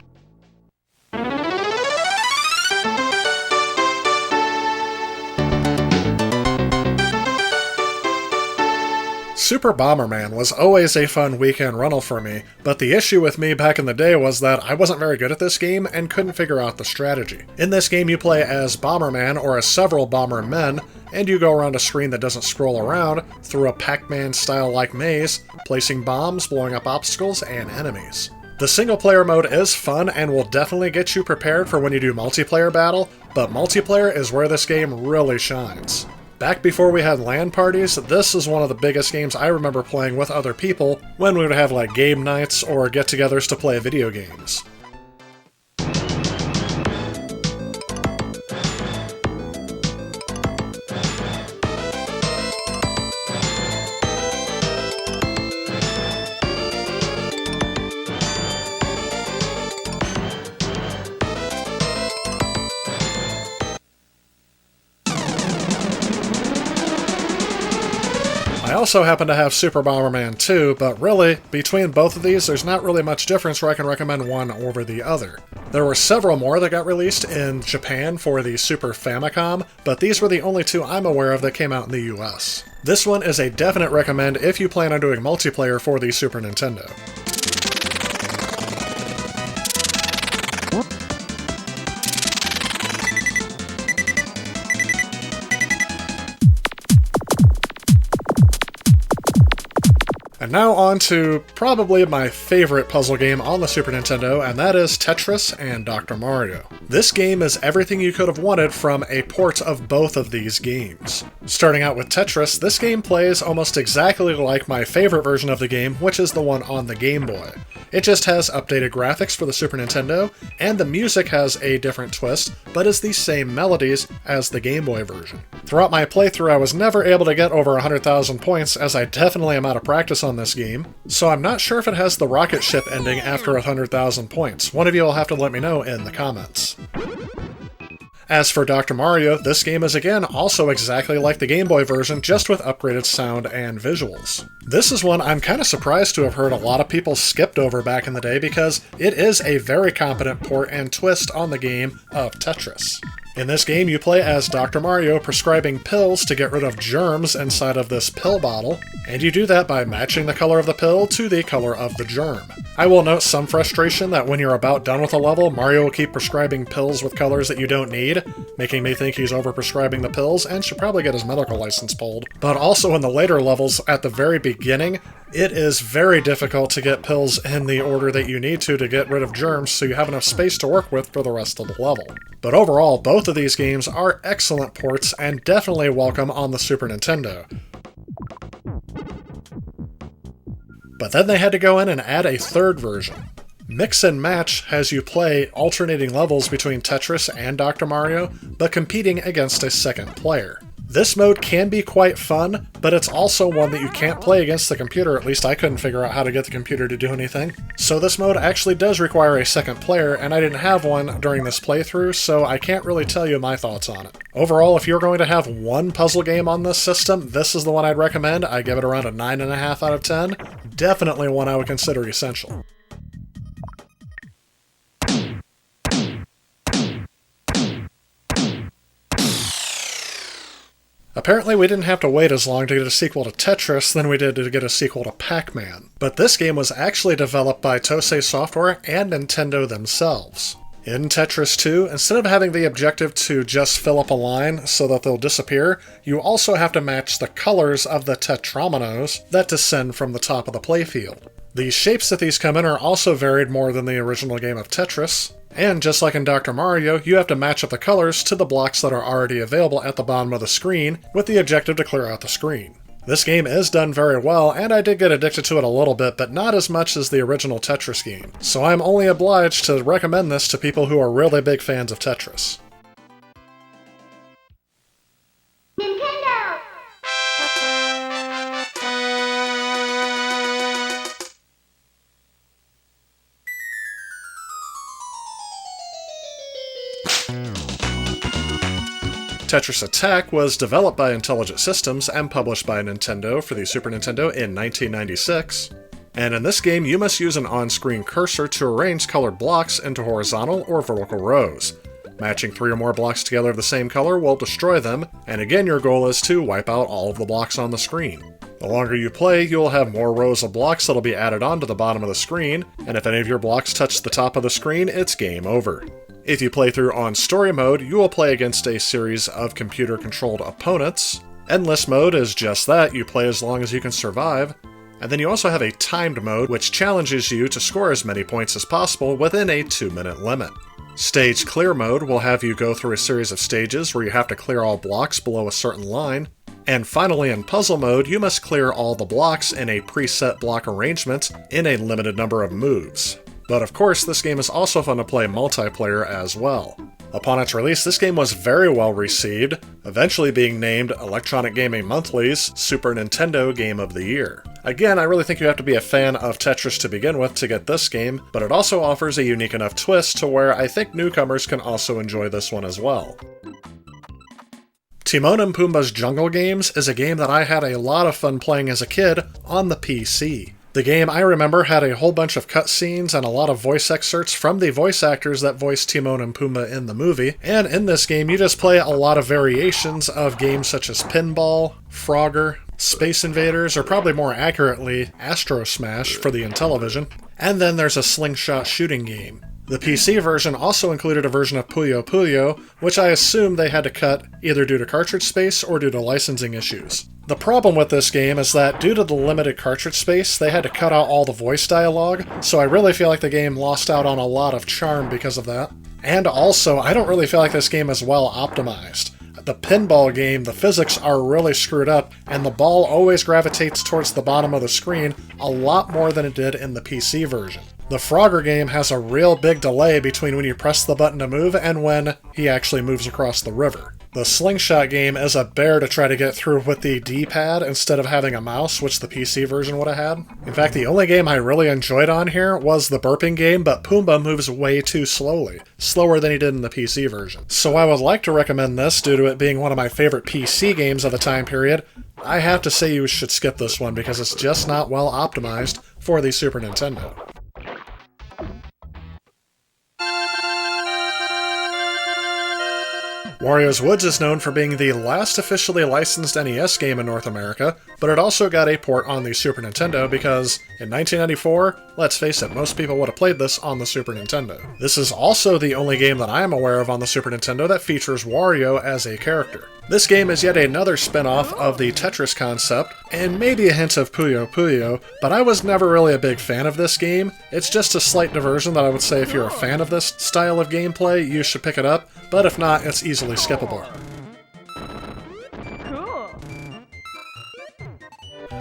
Speaker 2: Super Bomberman was always a fun weekend rental for me, but the issue with me back in the day was that I wasn't very good at this game and couldn't figure out the strategy. In this game you play as Bomberman or as several Bombermen, and you go around a screen that doesn't scroll around through a Pac-Man style-like maze, placing bombs, blowing up obstacles, and enemies. The single-player mode is fun and will definitely get you prepared for when you do multiplayer battle, but multiplayer is where this game really shines. Back before we had LAN parties, this is one of the biggest games I remember playing with other people when we would have like game nights or get-togethers to play video games. I also happen to have Super Bomberman 2, but really, between both of these, there's not really much difference where I can recommend one over the other. There were several more that got released in Japan for the Super Famicom, but these were the only two I'm aware of that came out in the US. This one is a definite recommend if you plan on doing multiplayer for the Super Nintendo. And now on to probably my favorite puzzle game on the Super Nintendo, and that is Tetris and Dr. Mario. This game is everything you could have wanted from a port of both of these games. Starting out with Tetris, this game plays almost exactly like my favorite version of the game, which is the one on the Game Boy. It just has updated graphics for the Super Nintendo, and the music has a different twist, but is the same melodies as the Game Boy version. Throughout my playthrough, I was never able to get over 100,000 points, as I definitely am out of practice on this game, so I'm not sure if it has the rocket ship ending after 100,000 points. One of you will have to let me know in the comments. As for Dr. Mario, this game is again also exactly like the Game Boy version, just with upgraded sound and visuals. This is one I'm kind of surprised to have heard a lot of people skipped over back in the day because it is a very competent port and twist on the game of Tetris. In this game, you play as Dr. Mario prescribing pills to get rid of germs inside of this pill bottle, and you do that by matching the color of the pill to the color of the germ. I will note some frustration that when you're about done with a level, Mario will keep prescribing pills with colors that you don't need, making me think he's overprescribing the pills and should probably get his medical license pulled. But also in the later levels, at the very beginning, it is very difficult to get pills in the order that you need to get rid of germs so you have enough space to work with for the rest of the level. But overall, both of these games are excellent ports and definitely welcome on the Super Nintendo. But then they had to go in and add a third version. Mix and Match has you play alternating levels between Tetris and Dr. Mario, but competing against a second player. This mode can be quite fun, but it's also one that you can't play against the computer, at least I couldn't figure out how to get the computer to do anything. So this mode actually does require a second player, and I didn't have one during this playthrough, so I can't really tell you my thoughts on it. Overall, if you're going to have one puzzle game on this system, this is the one I'd recommend. I give it around a 9.5 out of 10. Definitely one I would consider essential. Apparently we didn't have to wait as long to get a sequel to Tetris than we did to get a sequel to Pac-Man. But this game was actually developed by Tosei Software and Nintendo themselves. In Tetris 2, instead of having the objective to just fill up a line so that they'll disappear, you also have to match the colors of the tetrominos that descend from the top of the playfield. The shapes that these come in are also varied more than the original game of Tetris, and just like in Dr. Mario, you have to match up the colors to the blocks that are already available at the bottom of the screen, with the objective to clear out the screen. This game is done very well, and I did get addicted to it a little bit, but not as much as the original Tetris game, so I'm only obliged to recommend this to people who are really big fans of Tetris. Tetris Attack was developed by Intelligent Systems and published by Nintendo for the Super Nintendo in 1996. And in this game, you must use an on-screen cursor to arrange colored blocks into horizontal or vertical rows. Matching 3 or more blocks together of the same color will destroy them, and again your goal is to wipe out all of the blocks on the screen. The longer you play, you'll have more rows of blocks that'll be added onto the bottom of the screen, and if any of your blocks touch the top of the screen, it's game over. If you play through on story mode, you will play against a series of computer-controlled opponents. Endless mode is just that, you play as long as you can survive. And then you also have a timed mode, which challenges you to score as many points as possible within a 2-minute limit. Stage clear mode will have you go through a series of stages where you have to clear all blocks below a certain line. And finally, in puzzle mode, you must clear all the blocks in a preset block arrangement in a limited number of moves. But of course, this game is also fun to play multiplayer as well. Upon its release, this game was very well received, eventually being named Electronic Gaming Monthly's Super Nintendo Game of the Year. Again, I really think you have to be a fan of Tetris to begin with to get this game, but it also offers a unique enough twist to where I think newcomers can also enjoy this one as well. Timon and Pumbaa's Jungle Games is a game that I had a lot of fun playing as a kid on the PC. The game, I remember, had a whole bunch of cutscenes and a lot of voice excerpts from the voice actors that voiced Timon and Pumbaa in the movie, and in this game you just play a lot of variations of games such as Pinball, Frogger, Space Invaders, or probably more accurately, Astro Smash for the Intellivision, and then there's a slingshot shooting game. The PC version also included a version of Puyo Puyo, which I assume they had to cut either due to cartridge space or due to licensing issues. The problem with this game is that due to the limited cartridge space, they had to cut out all the voice dialogue, so I really feel like the game lost out on a lot of charm because of that. And also, I don't really feel like this game is well optimized. The pinball game, the physics are really screwed up, and the ball always gravitates towards the bottom of the screen a lot more than it did in the PC version. The Frogger game has a real big delay between when you press the button to move and when he actually moves across the river. The slingshot game is a bear to try to get through with the D-pad instead of having a mouse, which the PC version would have had. In fact, the only game I really enjoyed on here was the burping game, but Pumbaa moves way too slowly. Slower than he did in the PC version. So I would like to recommend this due to it being one of my favorite PC games of the time period. I have to say you should skip this one because it's just not well optimized for the Super Nintendo. Wario's Woods is known for being the last officially licensed NES game in North America, but it also got a port on the Super Nintendo because, in 1994, let's face it, most people would have played this on the Super Nintendo. This is also the only game that I am aware of on the Super Nintendo that features Wario as a character. This game is yet another spin-off of the Tetris concept, and maybe a hint of Puyo Puyo, but I was never really a big fan of this game. It's just a slight diversion that I would say if you're a fan of this style of gameplay, you should pick it up, but if not, it's easily skippable.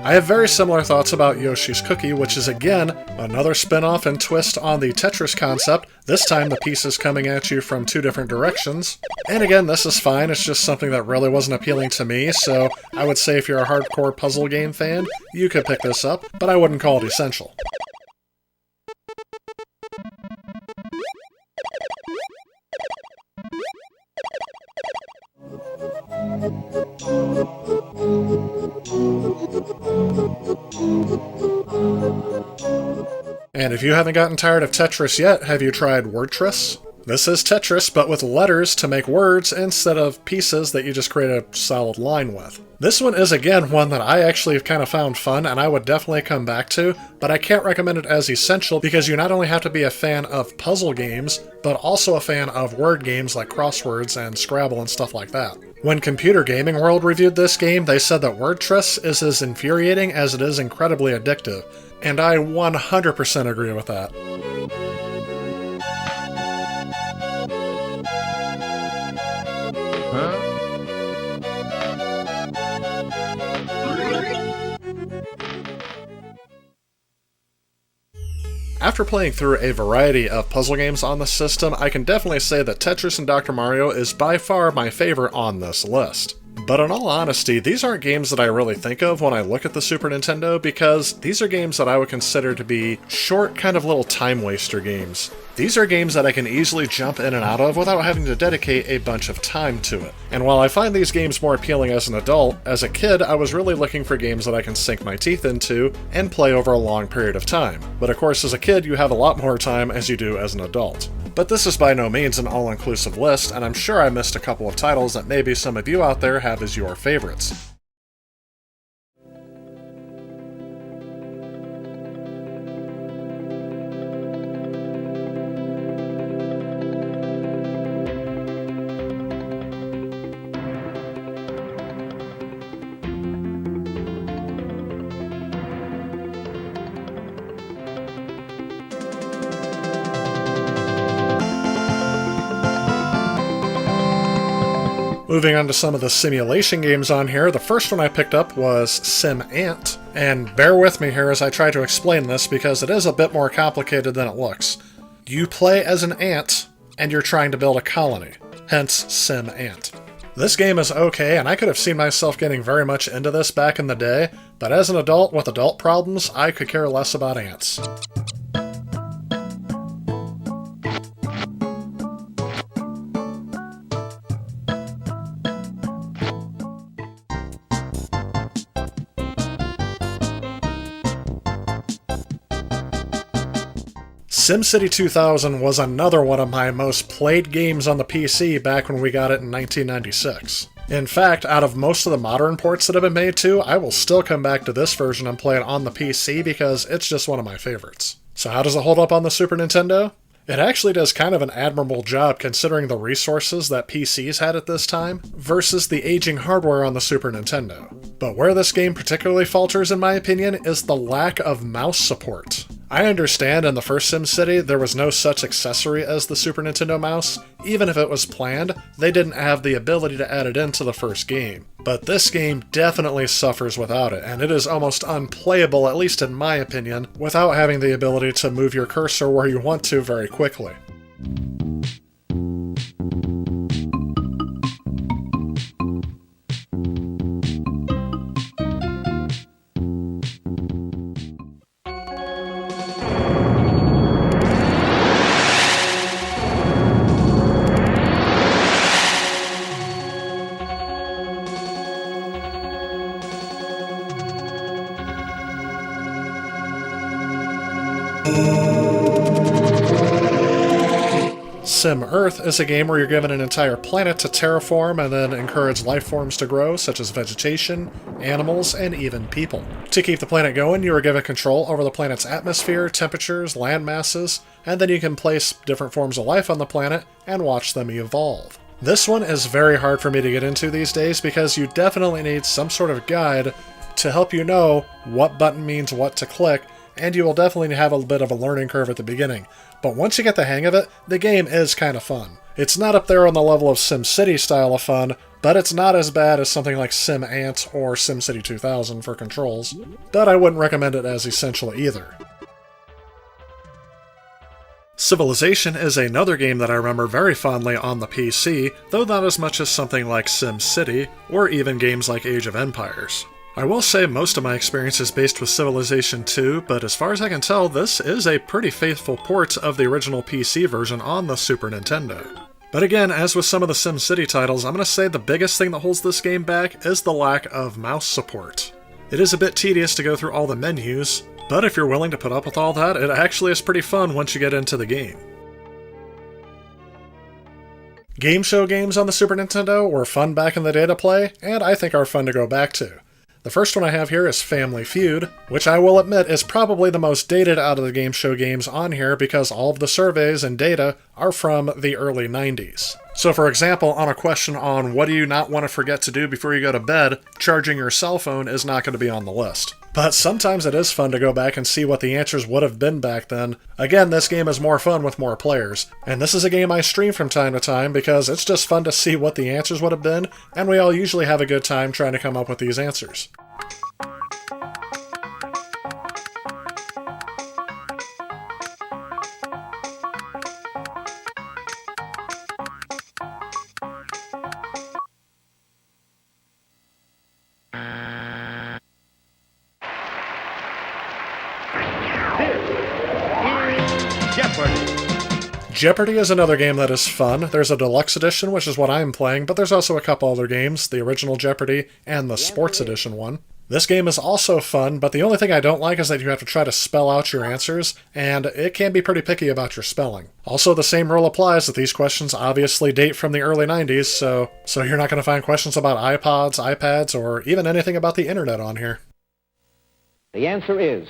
Speaker 2: I have very similar thoughts about Yoshi's Cookie, which is again another spin-off and twist on the Tetris concept, this time the pieces coming at you from two different directions. And again, this is fine, it's just something that really wasn't appealing to me, so I would say if you're a hardcore puzzle game fan, you could pick this up, but I wouldn't call it essential. And if you haven't gotten tired of Tetris yet, have you tried Wordtris? This is Tetris, but with letters to make words instead of pieces that you just create a solid line with. This one is again one that I actually have kind of found fun and I would definitely come back to, but I can't recommend it as essential because you not only have to be a fan of puzzle games, but also a fan of word games like crosswords and Scrabble and stuff like that. When Computer Gaming World reviewed this game, they said that Wordtris is as infuriating as it is incredibly addictive, and I 100% agree with that. After playing through a variety of puzzle games on the system, I can definitely say that Tetris and Dr. Mario is by far my favorite on this list. But in all honesty, these aren't games that I really think of when I look at the Super Nintendo because these are games that I would consider to be short, kind of little time waster games. These are games that I can easily jump in and out of without having to dedicate a bunch of time to it. And while I find these games more appealing as an adult, as a kid I was really looking for games that I can sink my teeth into and play over a long period of time. But of course as a kid you have a lot more time as you do as an adult. But this is by no means an all-inclusive list, and I'm sure I missed a couple of titles that maybe some of you out there have as your favorites. Moving on to some of the simulation games on here, the first one I picked up was Sim Ant, and bear with me here as I try to explain this because it is a bit more complicated than it looks. You play as an ant, and you're trying to build a colony, hence Sim Ant. This game is okay, and I could have seen myself getting very much into this back in the day, but as an adult with adult problems, I could care less about ants. SimCity 2000 was another one of my most played games on the PC back when we got it in 1996. In fact, out of most of the modern ports that have been made to, I will still come back to this version and play it on the PC because it's just one of my favorites. So how does it hold up on the Super Nintendo? It actually does kind of an admirable job considering the resources that PCs had at this time versus the aging hardware on the Super Nintendo. But where this game particularly falters in my opinion is the lack of mouse support. I understand in the first SimCity there was no such accessory as the Super Nintendo mouse. Even if it was planned, they didn't have the ability to add it into the first game. But this game definitely suffers without it, and it is almost unplayable, at least in my opinion, without having the ability to move your cursor where you want to very quickly. Sim Earth is a game where you're given an entire planet to terraform and then encourage life forms to grow, such as vegetation, animals, and even people. To keep the planet going, you are given control over the planet's atmosphere, temperatures, land masses, and then you can place different forms of life on the planet and watch them evolve. This one is very hard for me to get into these days because you definitely need some sort of guide to help you know what button means what to click, and you will definitely have a bit of a learning curve at the beginning. But once you get the hang of it, the game is kind of fun. It's not up there on the level of SimCity style of fun, but it's not as bad as something like Sim Ant or SimCity 2000 for controls, but I wouldn't recommend it as essential either. Civilization is another game that I remember very fondly on the PC, though not as much as something like SimCity, or even games like Age of Empires. I will say most of my experience is based with Civilization 2, but as far as I can tell, this is a pretty faithful port of the original PC version on the Super Nintendo. But again, as with some of the SimCity titles, I'm going to say the biggest thing that holds this game back is the lack of mouse support. It is a bit tedious to go through all the menus, but if you're willing to put up with all that, it actually is pretty fun once you get into the game. Game show games on the Super Nintendo were fun back in the day to play, and I think are fun to go back to. The first one I have here is Family Feud, which I will admit is probably the most dated out of the game show games on here because all of the surveys and data are from the early 90s. So for example, on a question on what do you not want to forget to do before you go to bed, charging your cell phone is not going to be on the list. But sometimes it is fun to go back and see what the answers would have been back then. Again, this game is more fun with more players. And this is a game I stream from time to time because it's just fun to see what the answers would have been, and we all usually have a good time trying to come up with these answers. Jeopardy is another game that is fun. There's a deluxe edition, which is what I'm playing, but there's also a couple other games, the original Jeopardy and the sports edition one. This game is also fun, but the only thing I don't like is that you have to try to spell out your answers, and it can be pretty picky about your spelling. Also, the same rule applies that these questions obviously date from the early 90s, so you're not going to find questions about iPods, iPads, or even anything about the internet on here.
Speaker 18: The answer is...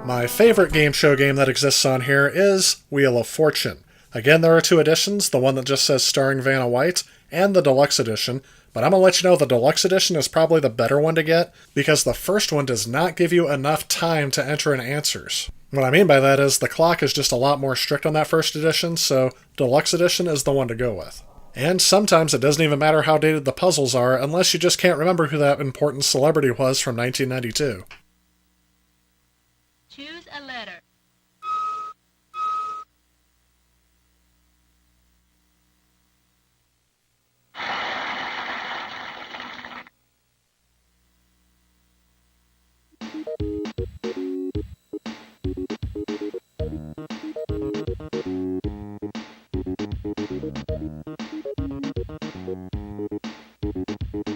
Speaker 2: My favorite game show game that exists on here is Wheel of Fortune. Again, there are two editions, the one that just says starring Vanna White, and the deluxe edition, but I'm going to let you know the deluxe edition is probably the better one to get, because the first one does not give you enough time to enter in answers. What I mean by that is the clock is just a lot more strict on that first edition, so deluxe edition is the one to go with. And sometimes it doesn't even matter how dated the puzzles are, unless you just can't remember who that important celebrity was from 1992.
Speaker 1: Choose a letter.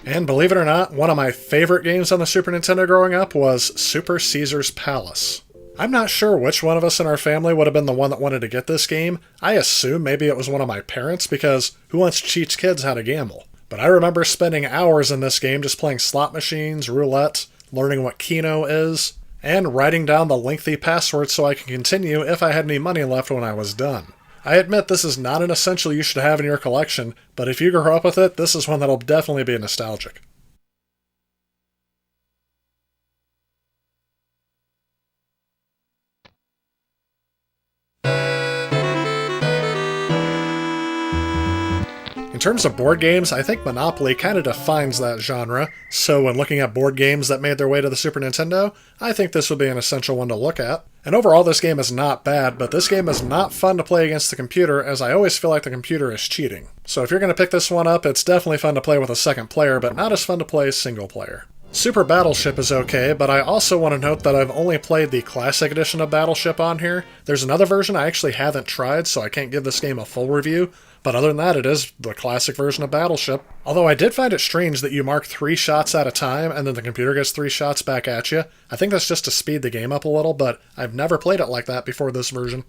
Speaker 2: And believe it or not, one of my favorite games on the Super Nintendo growing up was Super Caesar's Palace. I'm not sure which one of us in our family would have been the one that wanted to get this game. I assume maybe it was one of my parents, because who wants to teach kids how to gamble? But I remember spending hours in this game just playing slot machines, roulette, learning what Keno is, and writing down the lengthy passwords so I can continue if I had any money left when I was done. I admit this is not an essential you should have in your collection, but if you grow up with it, this is one that'll definitely be nostalgic. In terms of board games, I think Monopoly kind of defines that genre, so when looking at board games that made their way to the Super Nintendo, I think this would be an essential one to look at. And overall, this game is not bad, but this game is not fun to play against the computer, as I always feel like the computer is cheating. So if you're going to pick this one up, it's definitely fun to play with a second player, but not as fun to play single player. Super Battleship is okay, but I also want to note that I've only played the classic edition of Battleship on here. There's another version I actually haven't tried, so I can't give this game a full review, but other than that, it is the classic version of Battleship. Although I did find it strange that you mark 3 shots at a time, and then the computer gets 3 shots back at you. I think that's just to speed the game up a little, but I've never played it like that before this version.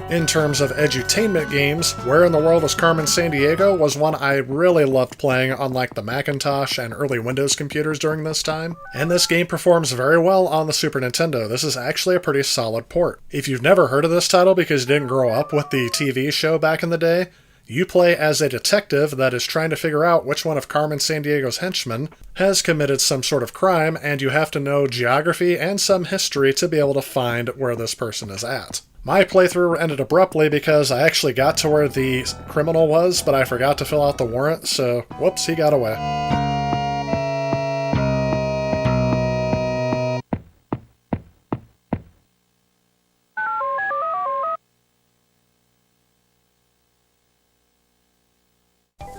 Speaker 2: In terms of edutainment games, Where in the World is Carmen Sandiego was one I really loved playing on like the Macintosh and early Windows computers during this time, and this game performs very well on the Super Nintendo. This is actually a pretty solid port. If you've never heard of this title because you didn't grow up with the TV show back in the day, you play as a detective that is trying to figure out which one of Carmen Sandiego's henchmen has committed some sort of crime, and you have to know geography and some history to be able to find where this person is at. My playthrough ended abruptly because I actually got to where the criminal was, but I forgot to fill out the warrant, so whoops, he got away.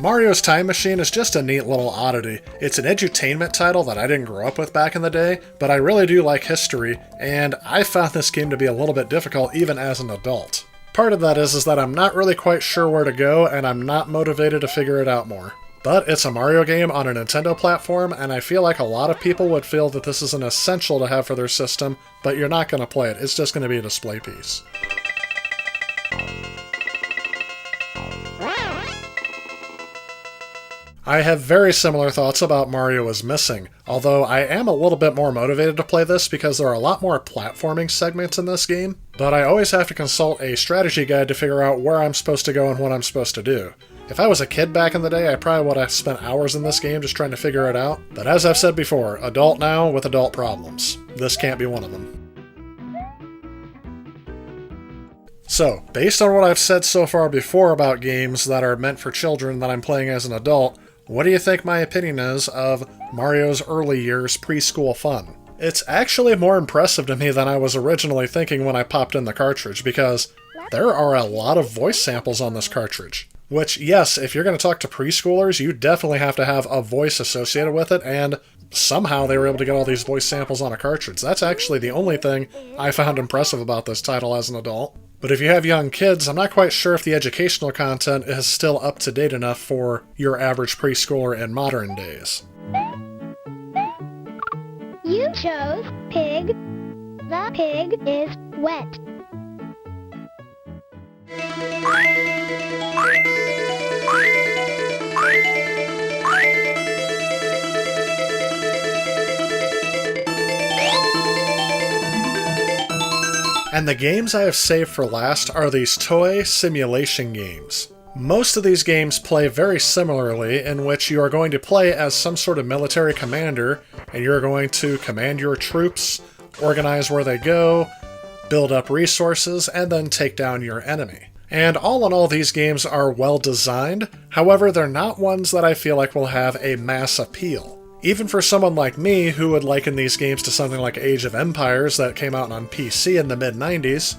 Speaker 2: Mario's Time Machine is just a neat little oddity. It's an edutainment title that I didn't grow up with back in the day, but I really do like history, and I found this game to be a little bit difficult even as an adult. Part of that is that I'm not really quite sure where to go, and I'm not motivated to figure it out more. But it's a Mario game on a Nintendo platform, and I feel like a lot of people would feel that this is an essential to have for their system, but you're not going to play it. It's just going to be a display piece. I have very similar thoughts about Mario is Missing, although I am a little bit more motivated to play this because there are a lot more platforming segments in this game, but I always have to consult a strategy guide to figure out where I'm supposed to go and what I'm supposed to do. If I was a kid back in the day, I probably would have spent hours in this game just trying to figure it out, but as I've said before, adult now with adult problems. This can't be one of them. So, based on what I've said so far before about games that are meant for children that I'm playing as an adult, what do you think my opinion is of Mario's early years preschool fun? It's actually more impressive to me than I was originally thinking when I popped in the cartridge, because there are a lot of voice samples on this cartridge. Which, yes, if you're going to talk to preschoolers, you definitely have to have a voice associated with it, and somehow they were able to get all these voice samples on a cartridge. That's actually the only thing I found impressive about this title as an adult. But if you have young kids, I'm not quite sure if the educational content is still up to date enough for your average preschooler in modern days.
Speaker 19: You chose pig. The pig is wet.
Speaker 2: And the games I have saved for last are these toy simulation games. Most of these games play very similarly, in which you are going to play as some sort of military commander, and you're going to command your troops, organize where they go, build up resources, and then take down your enemy. And all in all, these games are well designed, however, they're not ones that I feel like will have a mass appeal. Even for someone like me, who would liken these games to something like Age of Empires that came out on PC in the mid-90s,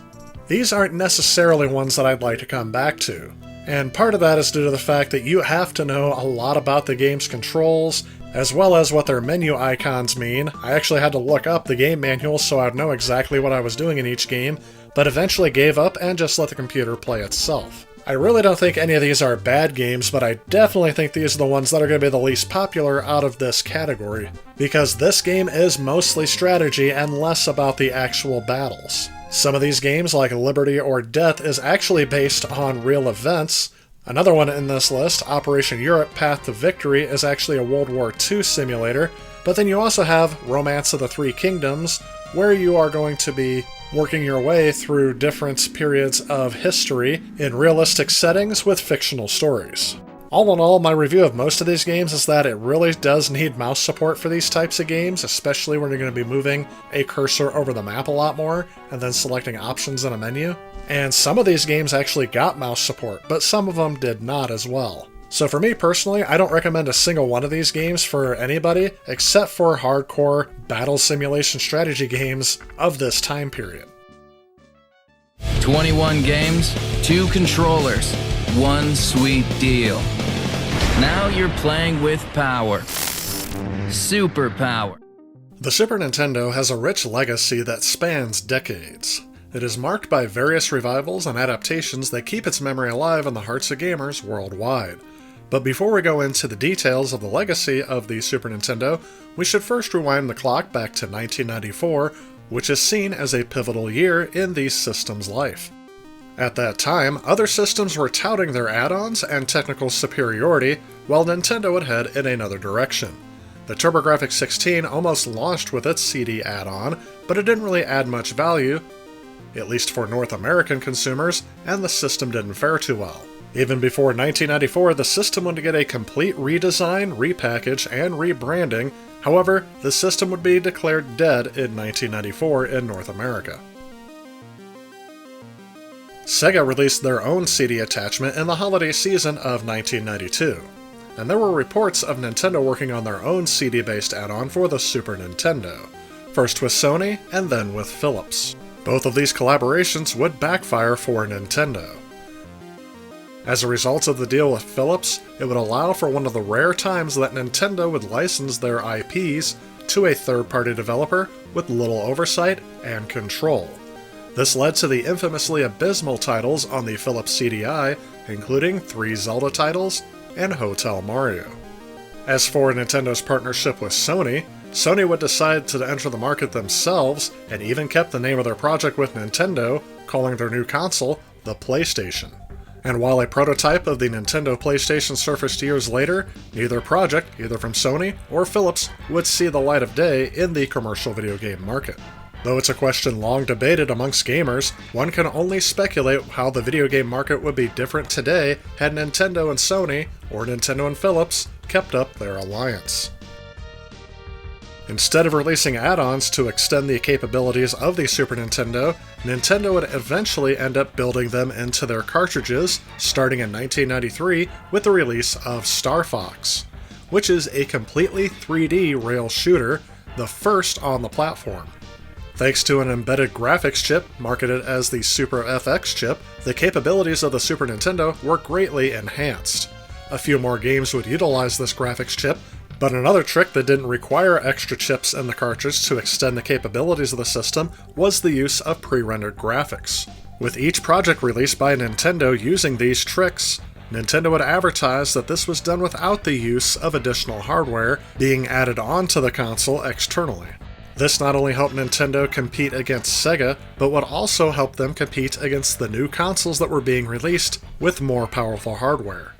Speaker 2: these aren't necessarily ones that I'd like to come back to. And part of that is due to the fact that you have to know a lot about the game's controls, as well as what their menu icons mean. I actually had to look up the game manual so I'd know exactly what I was doing in each game, but eventually gave up and just let the computer play itself. I really don't think any of these are bad games, but I definitely think these are the ones that are going to be the least popular out of this category, because this game is mostly strategy and less about the actual battles. Some of these games, like Liberty or Death, is actually based on real events. Another one in this list, Operation Europe Path to Victory, is actually a World War II simulator, but then you also have Romance of the Three Kingdoms, where you are going to be working your way through different periods of history in realistic settings with fictional stories. All in all, my review of most of these games is that it really does need mouse support for these types of games, especially when you're going to be moving a cursor over the map a lot more and then selecting options in a menu. And some of these games actually got mouse support, but some of them did not as well. So for me personally, I don't recommend a single one of these games for anybody, except for hardcore battle simulation strategy games of this time period.
Speaker 20: 21 games, 2 controllers, 1 sweet deal. Now you're playing with power. Super power.
Speaker 2: The Super Nintendo has a rich legacy that spans decades. It is marked by various revivals and adaptations that keep its memory alive in the hearts of gamers worldwide. But before we go into the details of the legacy of the Super Nintendo, we should first rewind the clock back to 1994, which is seen as a pivotal year in the system's life. At that time, other systems were touting their add-ons and technical superiority, while Nintendo would head in another direction. The TurboGrafx 16 almost launched with its CD add-on, but it didn't really add much value, at least for North American consumers, and the system didn't fare too well. Even before 1994, the system would get a complete redesign, repackage, and rebranding. However, the system would be declared dead in 1994 in North America. Sega released their own CD attachment in the holiday season of 1992, and there were reports of Nintendo working on their own CD-based add-on for the Super Nintendo, first with Sony and then with Philips. Both of these collaborations would backfire for Nintendo. As a result of the deal with Philips, it would allow for one of the rare times that Nintendo would license their IPs to a third-party developer with little oversight and control. This led to the infamously abysmal titles on the Philips CDI, including 3 Zelda titles and Hotel Mario. As for Nintendo's partnership with Sony, Sony would decide to enter the market themselves and even kept the name of their project with Nintendo, calling their new console the PlayStation. And while a prototype of the Nintendo PlayStation surfaced years later, neither project, either from Sony or Philips, would see the light of day in the commercial video game market. Though it's a question long debated amongst gamers, one can only speculate how the video game market would be different today had Nintendo and Sony, or Nintendo and Philips, kept up their alliance. Instead of releasing add-ons to extend the capabilities of the Super Nintendo, Nintendo would eventually end up building them into their cartridges, starting in 1993 with the release of Star Fox, which is a completely 3D rail shooter, the first on the platform. Thanks to an embedded graphics chip marketed as the Super FX chip, the capabilities of the Super Nintendo were greatly enhanced. A few more games would utilize this graphics chip, but another trick that didn't require extra chips in the cartridge to extend the capabilities of the system was the use of pre-rendered graphics. With each project released by Nintendo using these tricks, Nintendo would advertise that this was done without the use of additional hardware being added onto the console externally. This not only helped Nintendo compete against Sega, but would also help them compete against the new consoles that were being released with more powerful hardware.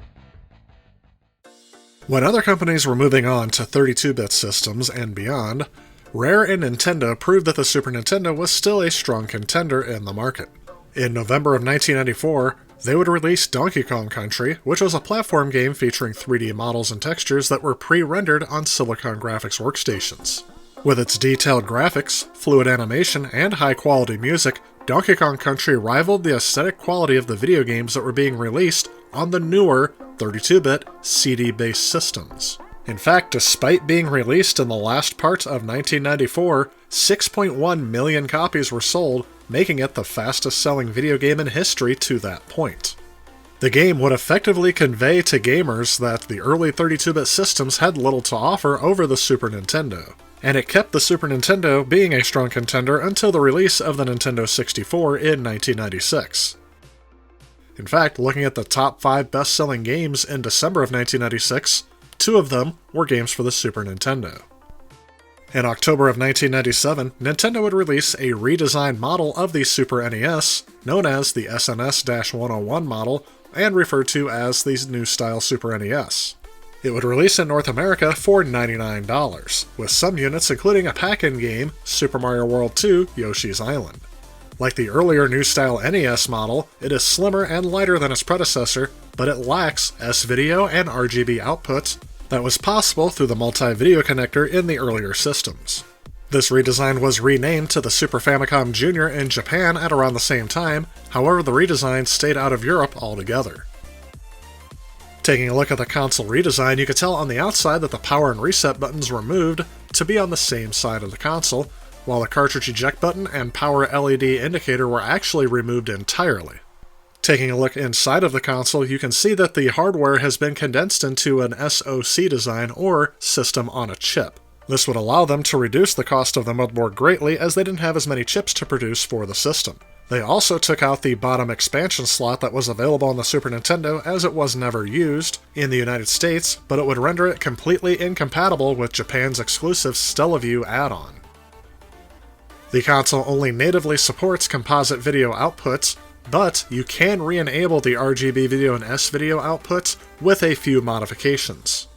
Speaker 2: When other companies were moving on to 32-bit systems and beyond, Rare and Nintendo proved that the Super Nintendo was still a strong contender in the market. In November of 1994, they would release Donkey Kong Country, which was a platform game featuring 3D models and textures that were pre-rendered on Silicon Graphics workstations. With its detailed graphics, fluid animation, and high-quality music, Donkey Kong Country rivaled the aesthetic quality of the video games that were being released on the newer 32-bit CD-based systems. In fact, despite being released in the last part of 1994, 6.1 million copies were sold, making it the fastest-selling video game in history to that point. The game would effectively convey to gamers that the early 32-bit systems had little to offer over the Super Nintendo, and it kept the Super Nintendo being a strong contender until the release of the Nintendo 64 in 1996. In fact, looking at the top 5 best-selling games in December of 1996, 2 of them were games for the Super Nintendo. In October of 1997, Nintendo would release a redesigned model of the Super NES, known as the SNES-101 model, and referred to as the new style Super NES. It would release in North America for $99, with some units including a pack-in game, Super Mario World 2 Yoshi's Island. Like the earlier new style NES model, it is slimmer and lighter than its predecessor, but it lacks S-video and RGB outputs that was possible through the multi-video connector in the earlier systems. This redesign was renamed to the Super Famicom Jr. in Japan at around the same time, however the redesign stayed out of Europe altogether. Taking a look at the console redesign, you could tell on the outside that the power and reset buttons were moved to be on the same side of the console, while the cartridge eject button and power LED indicator were actually removed entirely. Taking a look inside of the console, you can see that the hardware has been condensed into an SoC design, or System on a Chip. This would allow them to reduce the cost of the motherboard greatly, as they didn't have as many chips to produce for the system. They also took out the bottom expansion slot that was available on the Super Nintendo, as it was never used in the United States, but it would render it completely incompatible with Japan's exclusive Stellaview add-on. The console only natively supports composite video outputs, but you can re-enable the RGB video and S-video outputs with a few modifications.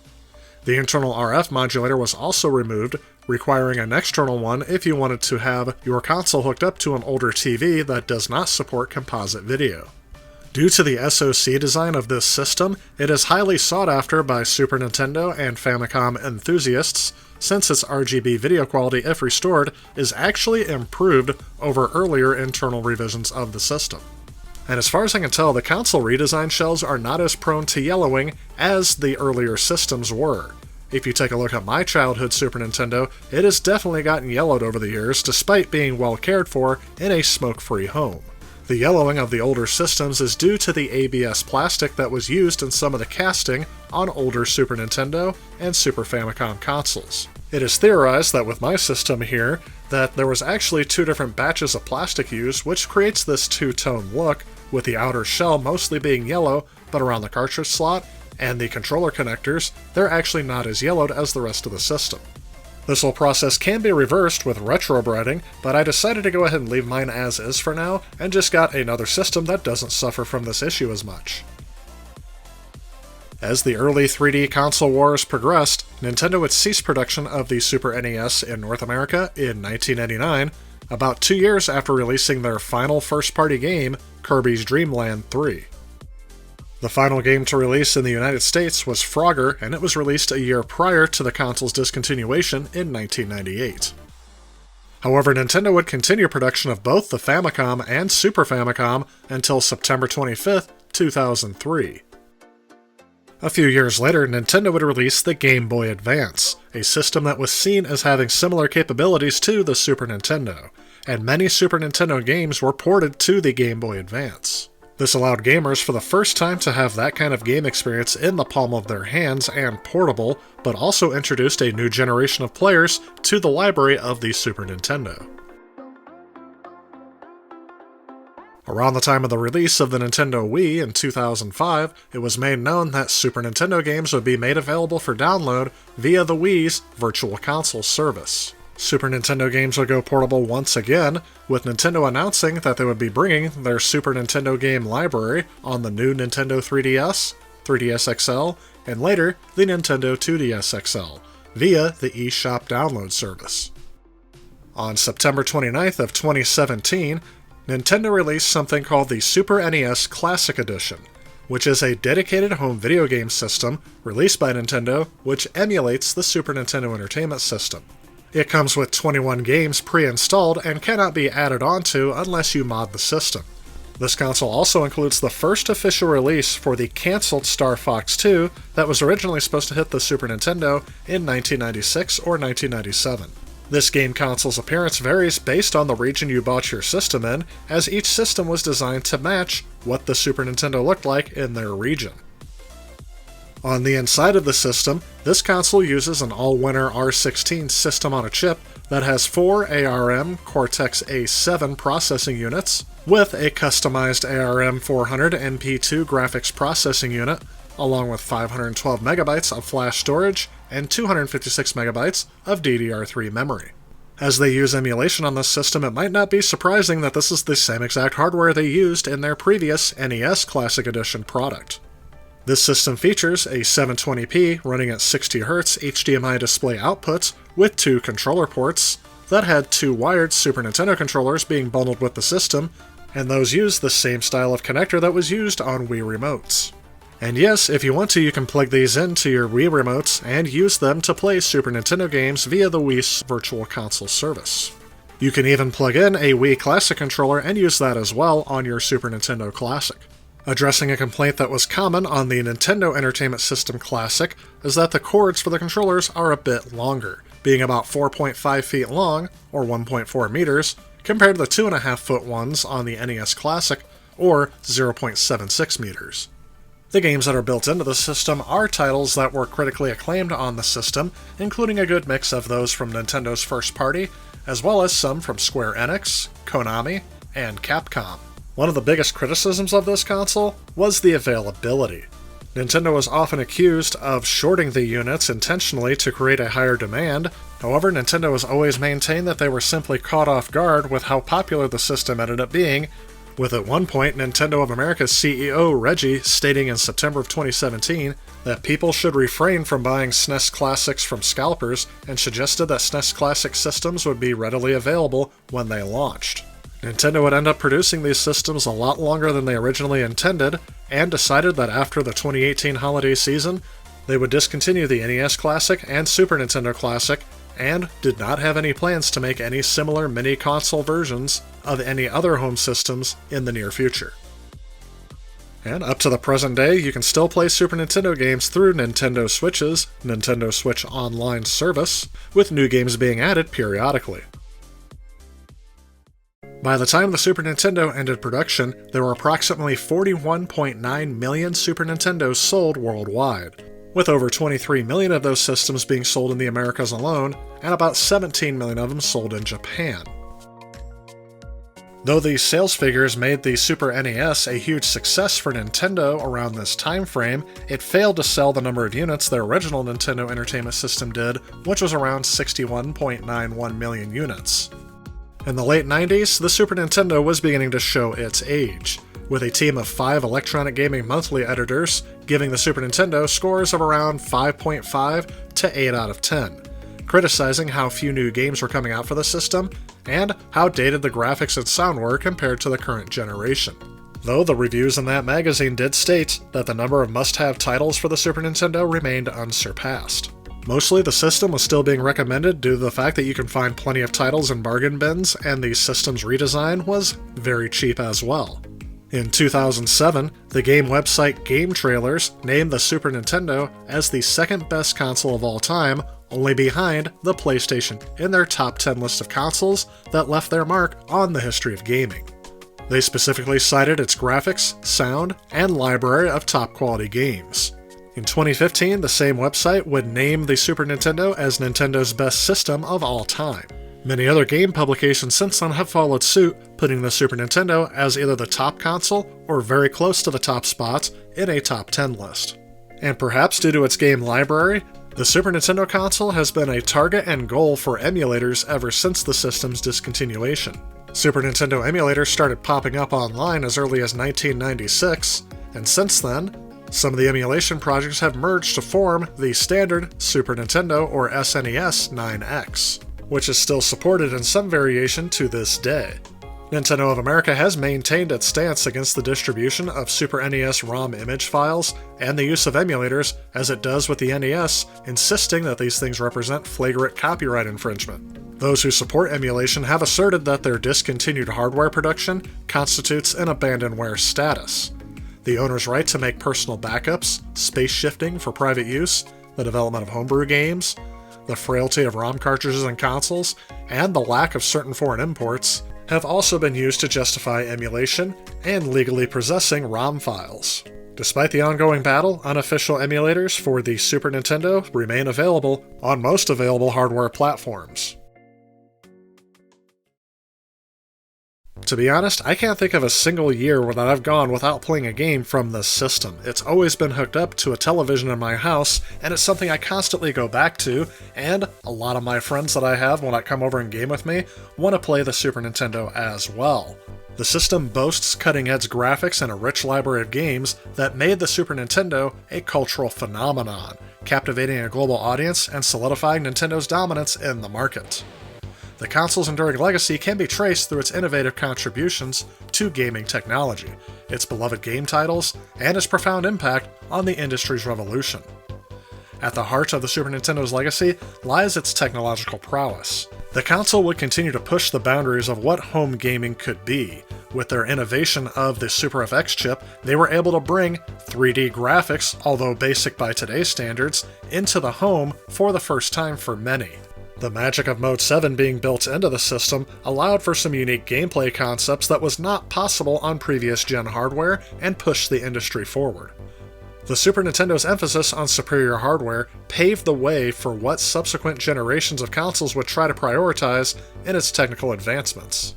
Speaker 2: The internal RF modulator was also removed, requiring an external one if you wanted to have your console hooked up to an older TV that does not support composite video. Due to the SoC design of this system, it is highly sought after by Super Nintendo and Famicom enthusiasts, since its RGB video quality, if restored, is actually improved over earlier internal revisions of the system. And as far as I can tell, the console redesign shells are not as prone to yellowing as the earlier systems were. If you take a look at my childhood Super Nintendo, it has definitely gotten yellowed over the years, despite being well cared for in a smoke-free home. The yellowing of the older systems is due to the ABS plastic that was used in some of the casting on older Super Nintendo and Super Famicom consoles. It is theorized that with my system here, that there was actually two different batches of plastic used, which creates this two-tone look, with the outer shell mostly being yellow, but around the cartridge slot and the controller connectors, they're actually not as yellowed as the rest of the system. This whole process can be reversed with retrobreading, but I decided to go ahead and leave mine as is for now, and just got another system that doesn't suffer from this issue as much. As the early 3D console wars progressed, Nintendo would cease production of the Super NES in North America in 1999, about 2 years after releasing their final first-party game, Kirby's Dream Land 3. The final game to release in the United States was Frogger, and it was released a year prior to the console's discontinuation in 1998. However, Nintendo would continue production of both the Famicom and Super Famicom until September 25, 2003. A few years later, Nintendo would release the Game Boy Advance, a system that was seen as having similar capabilities to the Super Nintendo, and many Super Nintendo games were ported to the Game Boy Advance. This allowed gamers for the first time to have that kind of game experience in the palm of their hands and portable, but also introduced a new generation of players to the library of the Super Nintendo. Around the time of the release of the Nintendo Wii in 2005, it was made known that Super Nintendo games would be made available for download via the Wii's Virtual Console service. Super Nintendo games would go portable once again, with Nintendo announcing that they would be bringing their Super Nintendo game library on the new Nintendo 3DS, 3DS XL, and later the Nintendo 2DS XL, via the eShop download service. On September 29th of 2017, Nintendo released something called the Super NES Classic Edition, which is a dedicated home video game system released by Nintendo which emulates the Super Nintendo Entertainment System. It comes with 21 games pre-installed and cannot be added onto unless you mod the system. This console also includes the first official release for the cancelled Star Fox 2 that was originally supposed to hit the Super Nintendo in 1996 or 1997. This game console's appearance varies based on the region you bought your system in, as each system was designed to match what the Super Nintendo looked like in their region. On the inside of the system, this console uses an all-winner R16 system on a chip that has 4 ARM Cortex-A7 processing units, with a customized ARM 400 MP2 graphics processing unit, along with 512 megabytes of flash storage and 256 megabytes of DDR3 memory. As they use emulation on this system, it might not be surprising that this is the same exact hardware they used in their previous NES Classic Edition product. This system features a 720p running at 60Hz HDMI display output with 2 controller ports that had 2 wired Super Nintendo controllers being bundled with the system, and those use the same style of connector that was used on Wii remotes. And yes, if you want to, you can plug these into your Wii remotes and use them to play Super Nintendo games via the Wii's Virtual Console service. You can even plug in a Wii Classic controller and use that as well on your Super Nintendo Classic. Addressing a complaint that was common on the Nintendo Entertainment System Classic is that the cords for the controllers are a bit longer, being about 4.5 feet long, or 1.4 meters, compared to the 2.5 foot ones on the NES Classic, or 0.76 meters. The games that are built into the system are titles that were critically acclaimed on the system, including a good mix of those from Nintendo's first party, as well as some from Square Enix, Konami, and Capcom. One of the biggest criticisms of this console was the availability. Nintendo was often accused of shorting the units intentionally to create a higher demand. However, Nintendo has always maintained that they were simply caught off guard with how popular the system ended up being, with at one point Nintendo of America's CEO Reggie stating in September of 2017 that people should refrain from buying SNES Classics from scalpers and suggested that SNES Classic systems would be readily available when they launched. Nintendo would end up producing these systems a lot longer than they originally intended, and decided that after the 2018 holiday season, they would discontinue the NES Classic and Super Nintendo Classic, and did not have any plans to make any similar mini-console versions of any other home systems in the near future. And up to the present day, you can still play Super Nintendo games through Nintendo Switch's Nintendo Switch Online service, with new games being added periodically. By the time the Super Nintendo ended production, there were approximately 41.9 million Super Nintendos sold worldwide, with over 23 million of those systems being sold in the Americas alone, and about 17 million of them sold in Japan. Though these sales figures made the Super NES a huge success for Nintendo around this time frame, it failed to sell the number of units their original Nintendo Entertainment System did, which was around 61.91 million units. In the late 90s, the Super Nintendo was beginning to show its age, with a team of 5 Electronic Gaming Monthly editors giving the Super Nintendo scores of around 5.5 to 8 out of 10, criticizing how few new games were coming out for the system, and how dated the graphics and sound were compared to the current generation. Though the reviews in that magazine did state that the number of must-have titles for the Super Nintendo remained unsurpassed. Mostly the system was still being recommended due to the fact that you can find plenty of titles in bargain bins, and the system's redesign was very cheap as well. In 2007, the game website Game Trailers named the Super Nintendo as the second best console of all time, only behind the PlayStation, in their top 10 list of consoles that left their mark on the history of gaming. They specifically cited its graphics, sound, and library of top quality games. In 2015, the same website would name the Super Nintendo as Nintendo's best system of all time. Many other game publications since then have followed suit, putting the Super Nintendo as either the top console or very close to the top spots in a top 10 list. And perhaps due to its game library, the Super Nintendo console has been a target and goal for emulators ever since the system's discontinuation. Super Nintendo emulators started popping up online as early as 1996, and since then, some of the emulation projects have merged to form the standard Super Nintendo or SNES 9X, which is still supported in some variation to this day. Nintendo of America has maintained its stance against the distribution of Super NES ROM image files and the use of emulators, as it does with the NES, insisting that these things represent flagrant copyright infringement. Those who support emulation have asserted that their discontinued hardware production constitutes an abandonware status. The owner's right to make personal backups, space shifting for private use, the development of homebrew games, the frailty of ROM cartridges and consoles, and the lack of certain foreign imports have also been used to justify emulation and legally possessing ROM files. Despite the ongoing battle, unofficial emulators for the Super Nintendo remain available on most available hardware platforms. To be honest, I can't think of a single year that I've gone without playing a game from this system. It's always been hooked up to a television in my house, and it's something I constantly go back to, and a lot of my friends that I have when I come over and game with me want to play the Super Nintendo as well. The system boasts cutting-edge graphics and a rich library of games that made the Super Nintendo a cultural phenomenon, captivating a global audience and solidifying Nintendo's dominance in the market. The console's enduring legacy can be traced through its innovative contributions to gaming technology, its beloved game titles, and its profound impact on the industry's revolution. At the heart of the Super Nintendo's legacy lies its technological prowess. The console would continue to push the boundaries of what home gaming could be. With their innovation of the Super FX chip, they were able to bring 3D graphics, although basic by today's standards, into the home for the first time for many. The magic of Mode 7 being built into the system allowed for some unique gameplay concepts that was not possible on previous gen hardware and pushed the industry forward. The Super Nintendo's emphasis on superior hardware paved the way for what subsequent generations of consoles would try to prioritize in its technical advancements.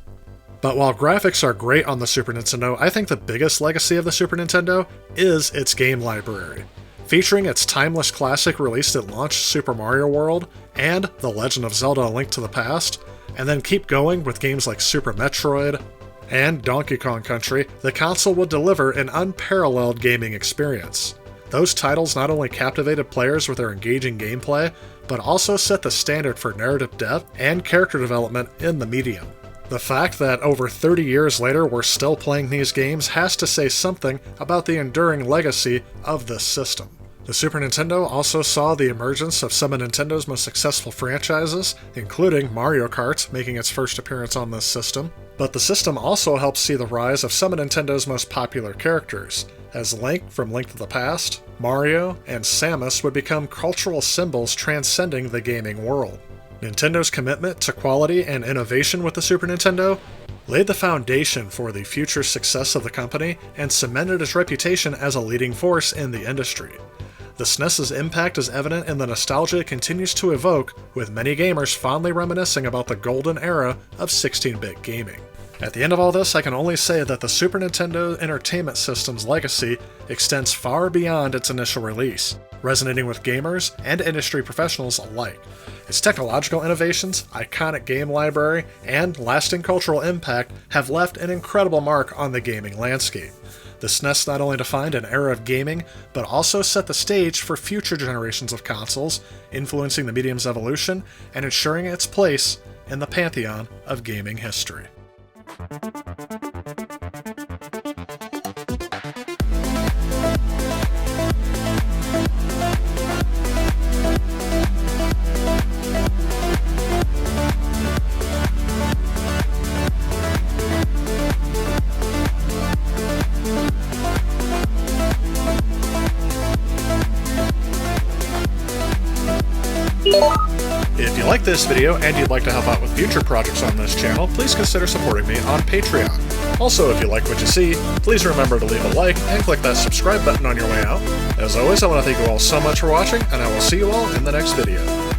Speaker 2: But while graphics are great on the Super Nintendo, I think the biggest legacy of the Super Nintendo is its game library. Featuring its timeless classic released at launch, Super Mario World, and The Legend of Zelda: A Link to the Past, and then keep going with games like Super Metroid and Donkey Kong Country, the console would deliver an unparalleled gaming experience. Those titles not only captivated players with their engaging gameplay, but also set the standard for narrative depth and character development in the medium. The fact that over 30 years later we're still playing these games has to say something about the enduring legacy of this system. The Super Nintendo also saw the emergence of some of Nintendo's most successful franchises, including Mario Kart making its first appearance on this system, but the system also helped see the rise of some of Nintendo's most popular characters, as Link from Link to the Past, Mario, and Samus would become cultural symbols transcending the gaming world. Nintendo's commitment to quality and innovation with the Super Nintendo laid the foundation for the future success of the company and cemented its reputation as a leading force in the industry. The SNES's impact is evident in the nostalgia it continues to evoke, with many gamers fondly reminiscing about the golden era of 16-bit gaming. At the end of all this, I can only say that the Super Nintendo Entertainment System's legacy extends far beyond its initial release, resonating with gamers and industry professionals alike. Its technological innovations, iconic game library, and lasting cultural impact have left an incredible mark on the gaming landscape. The SNES not only defined an era of gaming, but also set the stage for future generations of consoles, influencing the medium's evolution and ensuring its place in the pantheon of gaming history. If you like this video and you'd like to help out with future projects on this channel, please consider supporting me on Patreon. Also, if you like what you see, please remember to leave a like and click that subscribe button on your way out. As always, I want to thank you all so much for watching, and I will see you all in the next video.